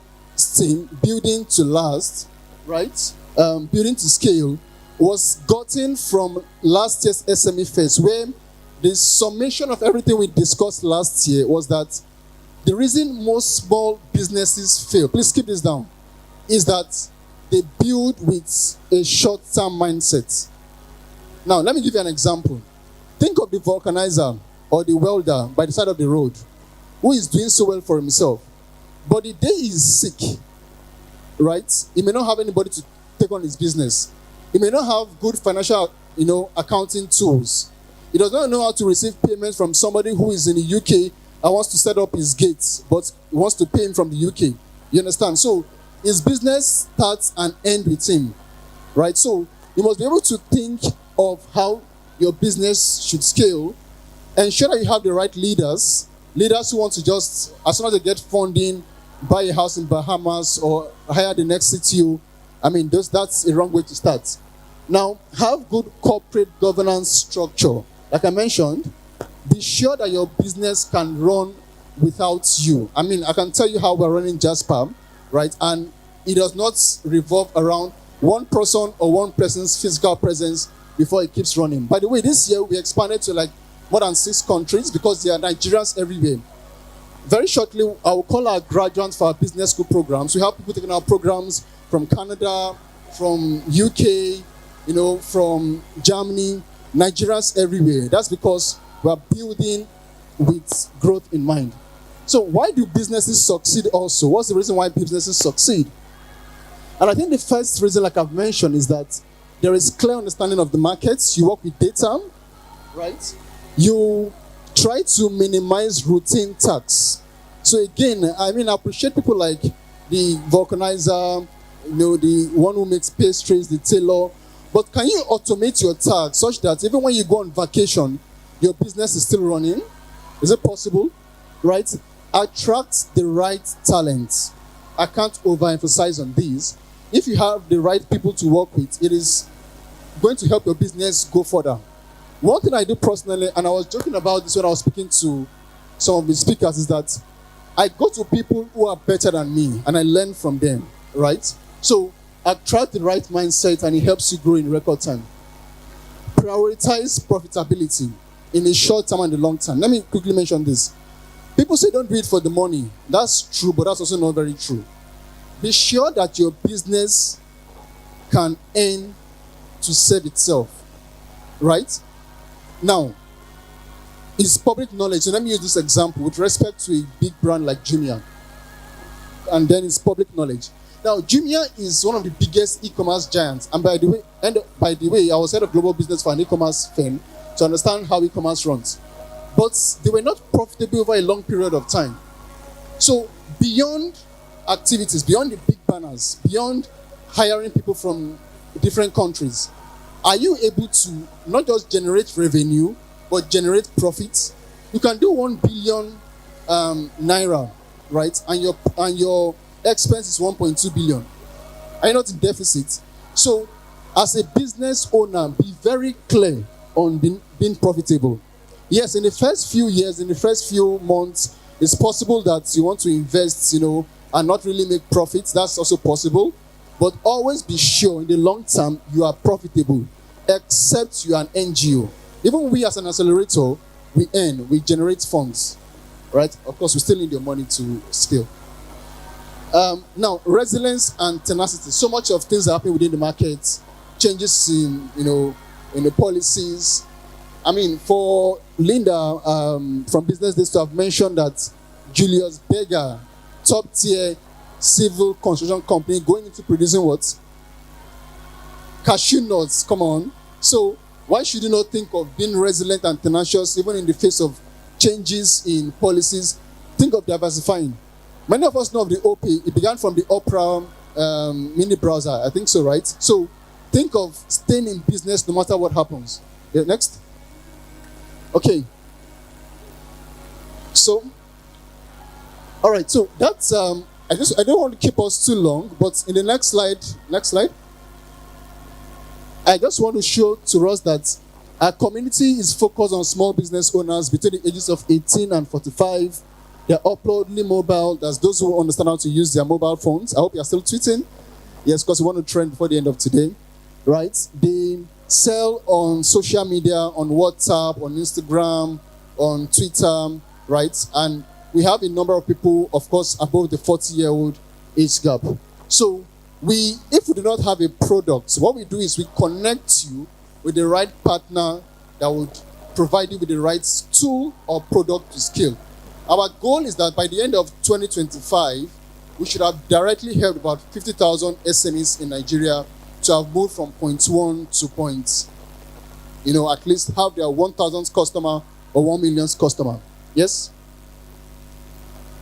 team, building to last, right? Building to scale, was gotten from last year's SMEFest, where the summation of everything we discussed last year was that the reason most small businesses fail, please keep this down, is that they build with a short-term mindset. Now, let me give you an example. Think of the vulcanizer or the welder by the side of the road who is doing so well for himself. But the day he's sick, right, he may not have anybody to take on his business. He may not have good financial, accounting tools. He does not know how to receive payments from somebody who is in the UK and wants to set up his gates, but he wants to pay him from the UK. You understand? So his business starts and ends with him, right? So you must be able to think of how your business should scale. Ensure that you have the right leaders who want to just, as soon as they get funding, buy a house in Bahamas or hire the next CTO. I mean, that's a wrong way to start. Now, have good corporate governance structure. Like I mentioned, be sure that your business can run without you. I mean, I can tell you how we're running Jasper, right? And it does not revolve around one person or one person's physical presence before it keeps running. By the way, this year we expanded to more than 6 countries because there are Nigerians everywhere. Very shortly, I will call our graduates for our business school programs. We have people taking our programs from Canada, from UK, from Germany, Nigerians everywhere. That's because we are building with growth in mind. So why do businesses succeed also? What's the reason why businesses succeed? And I think the first reason, like I've mentioned, is that there is clear understanding of the markets. You work with data, right? You try to minimize routine tasks. So again, I appreciate people like the vulcanizer, the one who makes pastries, the tailor. But can you automate your tasks such that even when you go on vacation, your business is still running? Is it possible? Right? Attract the right talent. I can't overemphasize on this. If you have the right people to work with, it is going to help your business go further. One thing I do personally, and I was joking about this when I was speaking to some of the speakers, is that I go to people who are better than me and I learn from them, right? So attract the right mindset and it helps you grow in record time. Prioritize profitability in the short term and the long term. Let me quickly mention this. People say don't do it for the money. That's true, but that's also not very true. Be sure that your business can earn to save itself, right? Now, it's public knowledge. So let me use this example with respect to a big brand like Jumia. And then it's public knowledge. Now, Jumia is one of the biggest e-commerce giants. And by the way, I was head of global business for an e-commerce firm to understand how e-commerce runs. But they were not profitable over a long period of time. So beyond activities, beyond the big banners, beyond hiring people from different countries, are you able to not just generate revenue, but generate profits? You can do 1 billion naira, right? And your expense is 1.2 billion. Are you not in deficit? So as a business owner, be very clear on being profitable. Yes, in the first few years, in the first few months, it's possible that you want to invest, and not really make profits. That's also possible. But always be sure in the long term you are profitable, except you are an NGO. Even we as an accelerator, we generate funds, right? Of course, we still need your money to scale. Now, resilience and tenacity. So much of things are happening within the market, changes in the policies. For Linda from Business Days to have mentioned that Julius Berger, top tier civil construction company, going into producing what? Cashew nuts, come on. So why should you not think of being resilient and tenacious even in the face of changes in policies? Think of diversifying. Many of us know of the OP. It began from the Opera mini browser. I think so, right? So think of staying in business no matter what happens. Yeah, next. Okay. So, all right. So that's I don't want to keep us too long, but in the next slide, I just want to show to us that our community is focused on small business owners between the ages of 18 and 45. They're uploading mobile. That's those who understand how to use their mobile phones. I hope you're still tweeting. Yes, because we want to trend before the end of today. Right? They sell on social media, on WhatsApp, on Instagram, on Twitter, right? And we have a number of people, of course, above the 40-year-old age gap. So if we do not have a product, what we do is we connect you with the right partner that would provide you with the right tool or product to scale. Our goal is that by the end of 2025, we should have directly helped about 50,000 SMEs in Nigeria to have moved from point 1 to point, at least have their 1,000th customer or 1 millionth customer. Yes?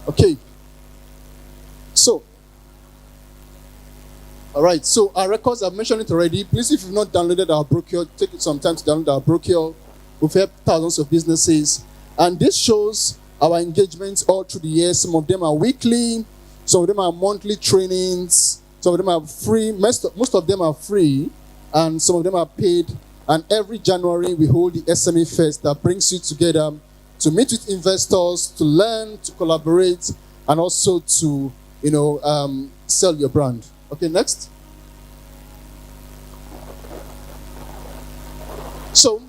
Okay. So, all right. So our records, I've mentioned it already. Please, if you've not downloaded our brochure, take some time to download our brochure. We've helped thousands of businesses. And this shows our engagements all through the year. Some of them are weekly. Some of them are monthly trainings. Some of them are free. Most of them are free. And some of them are paid. And every January, we hold the SME Fest that brings you together to meet with investors, to learn, to collaborate, and also to, sell your brand. Okay, next. So,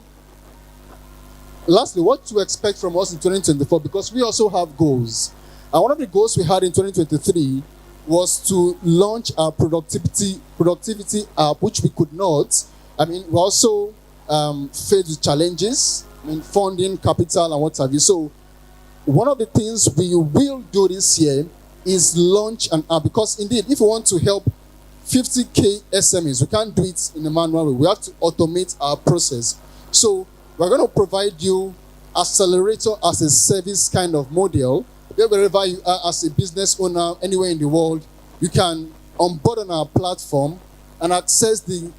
lastly, what to expect from us in 2024, because we also have goals. And one of the goals we had in 2023 was to launch our productivity app, which we could not. I mean, we also faced with challenges, I mean, funding, capital, and what have you. So one of the things we will do this year is launch an app, because indeed, if we want to help 50K SMEs, we can't do it in a manual way. We have to automate our process. So we're going to provide you accelerator as a service kind of model, where wherever you are as a business owner, anywhere in the world, you can onboard on our platform and access the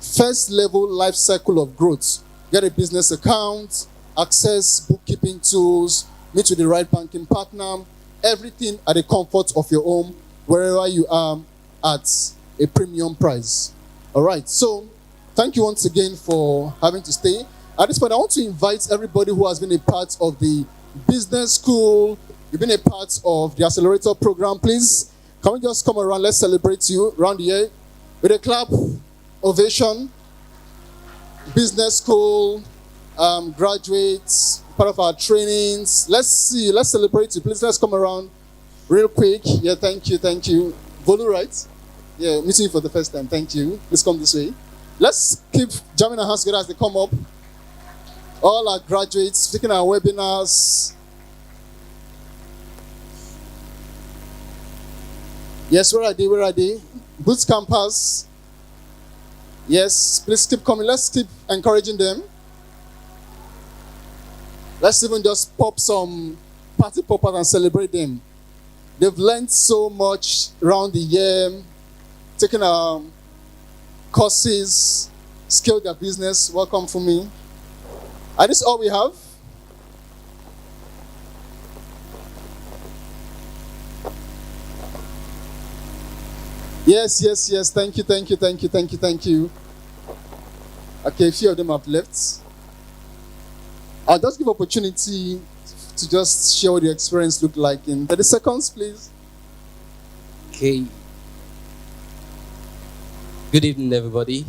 first level life cycle of growth. Get a business account, access bookkeeping tools, meet with the right banking partner, everything at the comfort of your home, wherever you are, at a premium price. All right, so thank you once again for having to stay. At this point, I want to invite everybody who has been a part of the business school, you've been a part of the accelerator program, please. Can we just come around? Let's celebrate you around here with a clap, ovation. Business school, graduates, part of our trainings. Let's celebrate you. Please, let's come around real quick. Yeah, thank you. Volu, right? Yeah, meeting you for the first time. Thank you. Let's come this way. Let's keep jamming our hands together as they come up. All our graduates, speaking our webinars. Yes, where are they? Boots campus. Yes, please keep coming. Let's keep encouraging them. Let's even just pop some party poppers and celebrate them. They've learned so much around the year, taking courses, scaled their business. Welcome for me. And this is all we have. Yes. Thank you. Okay, a few of them have left. I'll just give opportunity to just share what your experience looked like in 30 seconds, please. Okay. Good evening, everybody.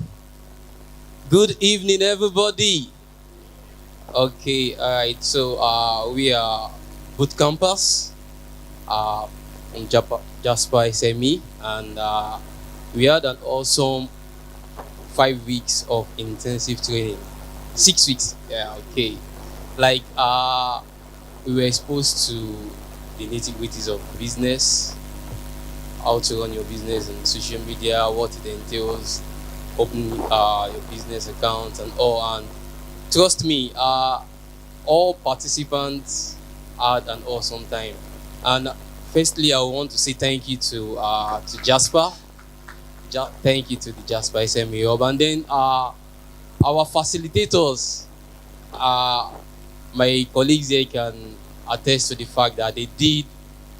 Okay, all right. So we are boot campus in Jasper SME, and we had an awesome 5 weeks of intensive training. 6 weeks, yeah, okay. Like we were exposed to the nitty-gritties of business, how to run your business on social media, what it entails, opening your business account and all. And trust me, all participants had an awesome time. And firstly, I want to say thank you to Jasper. Thank you to the Jasper SME Hub. And then our facilitators, my colleagues here can attest to the fact that they did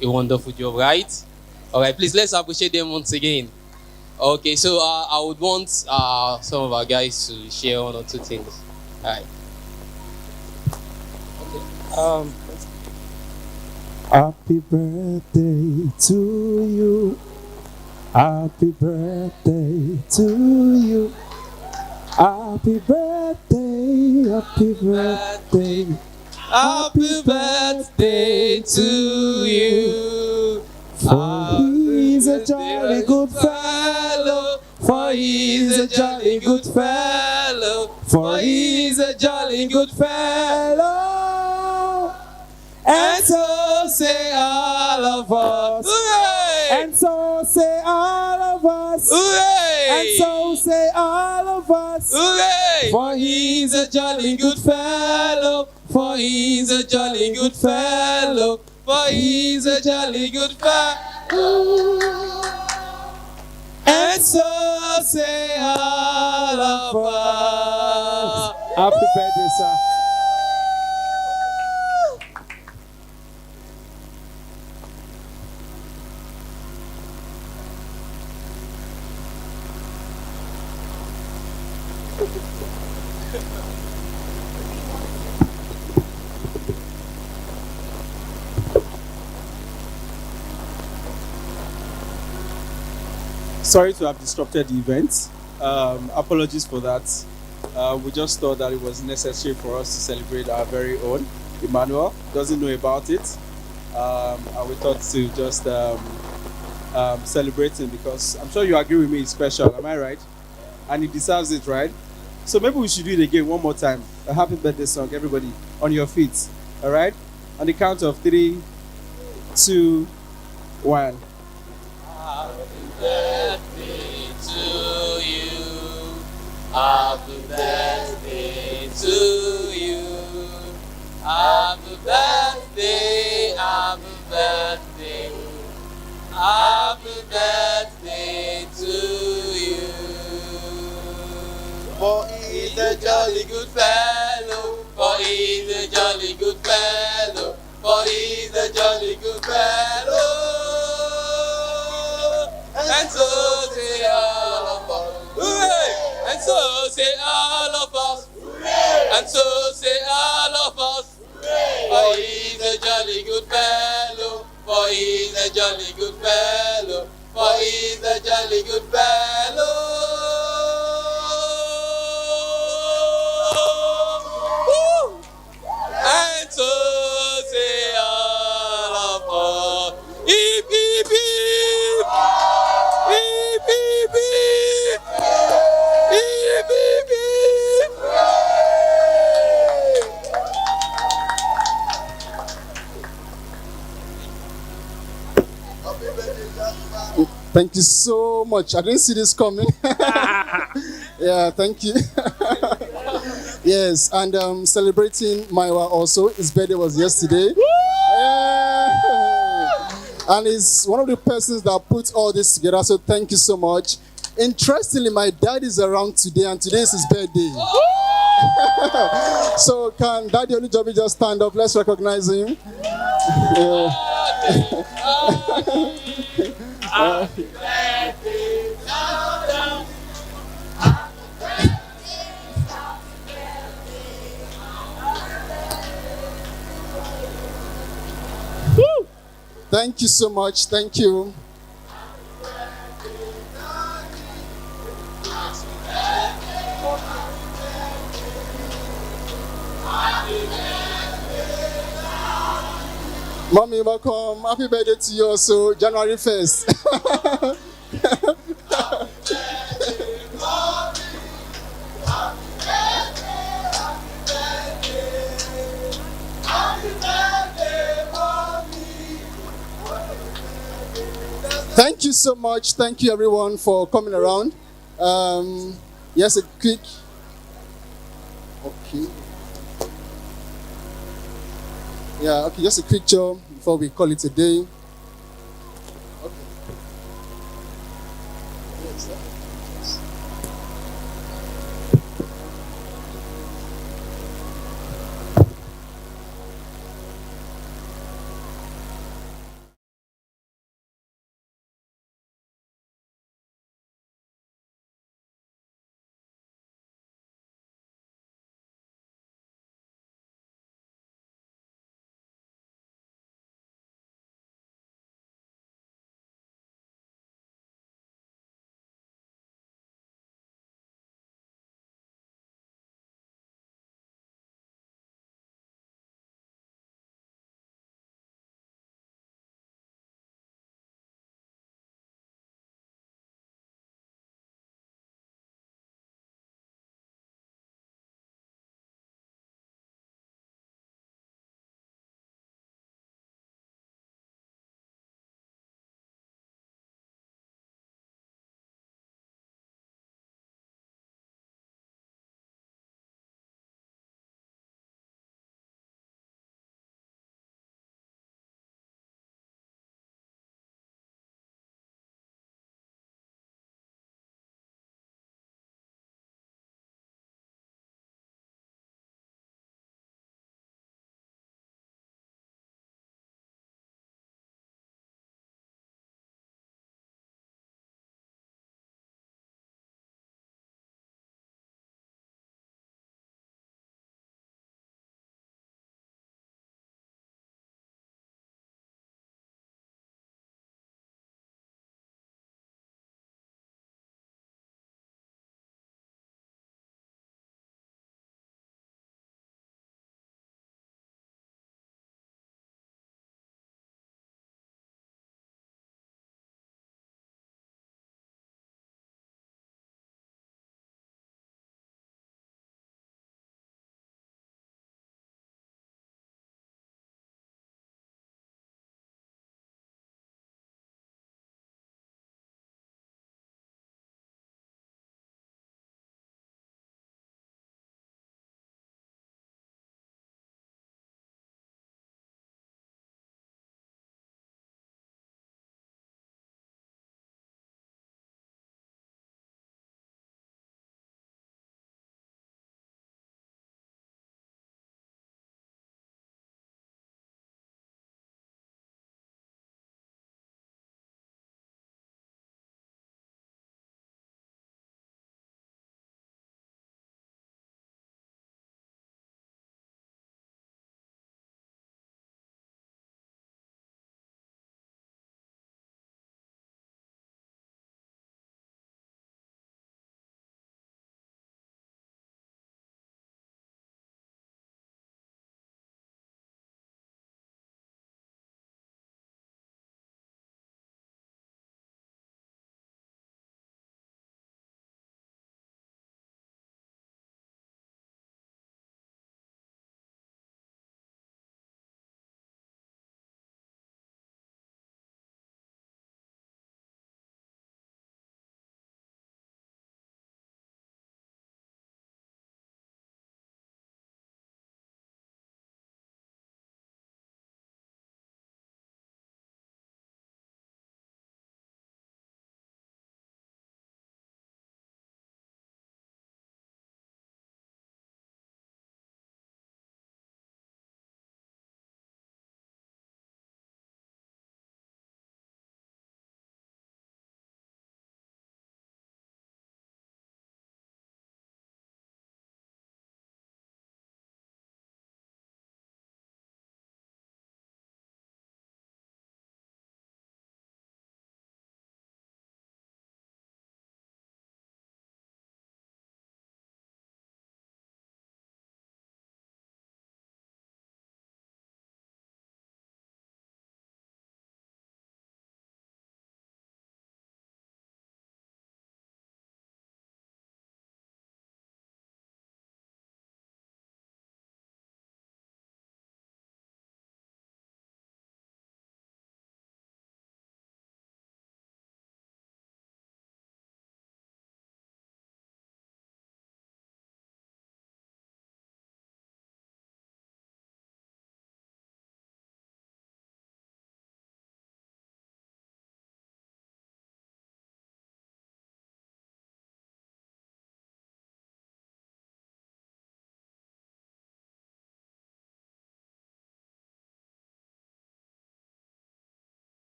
a wonderful job, right? All right, please, let's appreciate them once again. Okay, so I would want some of our guys to share one or two things. All right. Okay. Happy birthday to you. Happy birthday to you. Happy birthday, happy birthday. Happy birthday to you. For he's a jolly good fellow. For he's a jolly good fellow. For he's a jolly good fellow. And so say all of us. Hooray! And so say all of us. Hooray! And so say all of us. Hooray! For he's a jolly good fellow. For he's a jolly good fellow. For he's a jolly good fellow. And so say all of us. Happy birthday, sir. Sorry to have disrupted the event. Apologies for that. We just thought that it was necessary for us to celebrate our very own. Emmanuel doesn't know about it. And we thought to just celebrate him because I'm sure you agree with me, it's special, am I right? And he deserves it, right? So maybe we should do it again one more time. A happy birthday song, everybody, on your feet. All right? On the count of 3, 2, 1. Happy birthday to you. Happy birthday to you. Happy birthday, happy birthday. Happy birthday to you. For he's a jolly good fellow. For he's a jolly good fellow. For he's a jolly good fellow. And so say all of us. Hooray! And so say all of us. Hooray! And so say all of us. Hooray! For he's a jolly good fellow. For he's a jolly good fellow. For he's a jolly good fellow. Woo! And so say all of us. Hip, hip, hip. Hip, hip, hip. Hip, hip, hip. Thank you so much. I didn't see this coming. Yeah, thank you. Yes, and celebrating Maiwa also. His birthday was yesterday. Yeah. And he's one of the persons that put all this together, so thank you so much. Interestingly, my dad is around today, and today is his birthday. So can Daddy Olujobi just stand up? Let's recognize him. Yeah. Happy birthday, Lord. Woo! Thank you so much. Thank you. Mommy, welcome. Happy birthday to you also, January 1st. Thank you so much. Thank you, everyone, for coming around. Yes, a quick. Okay. Yeah, okay, just a quick picture before we call it a day.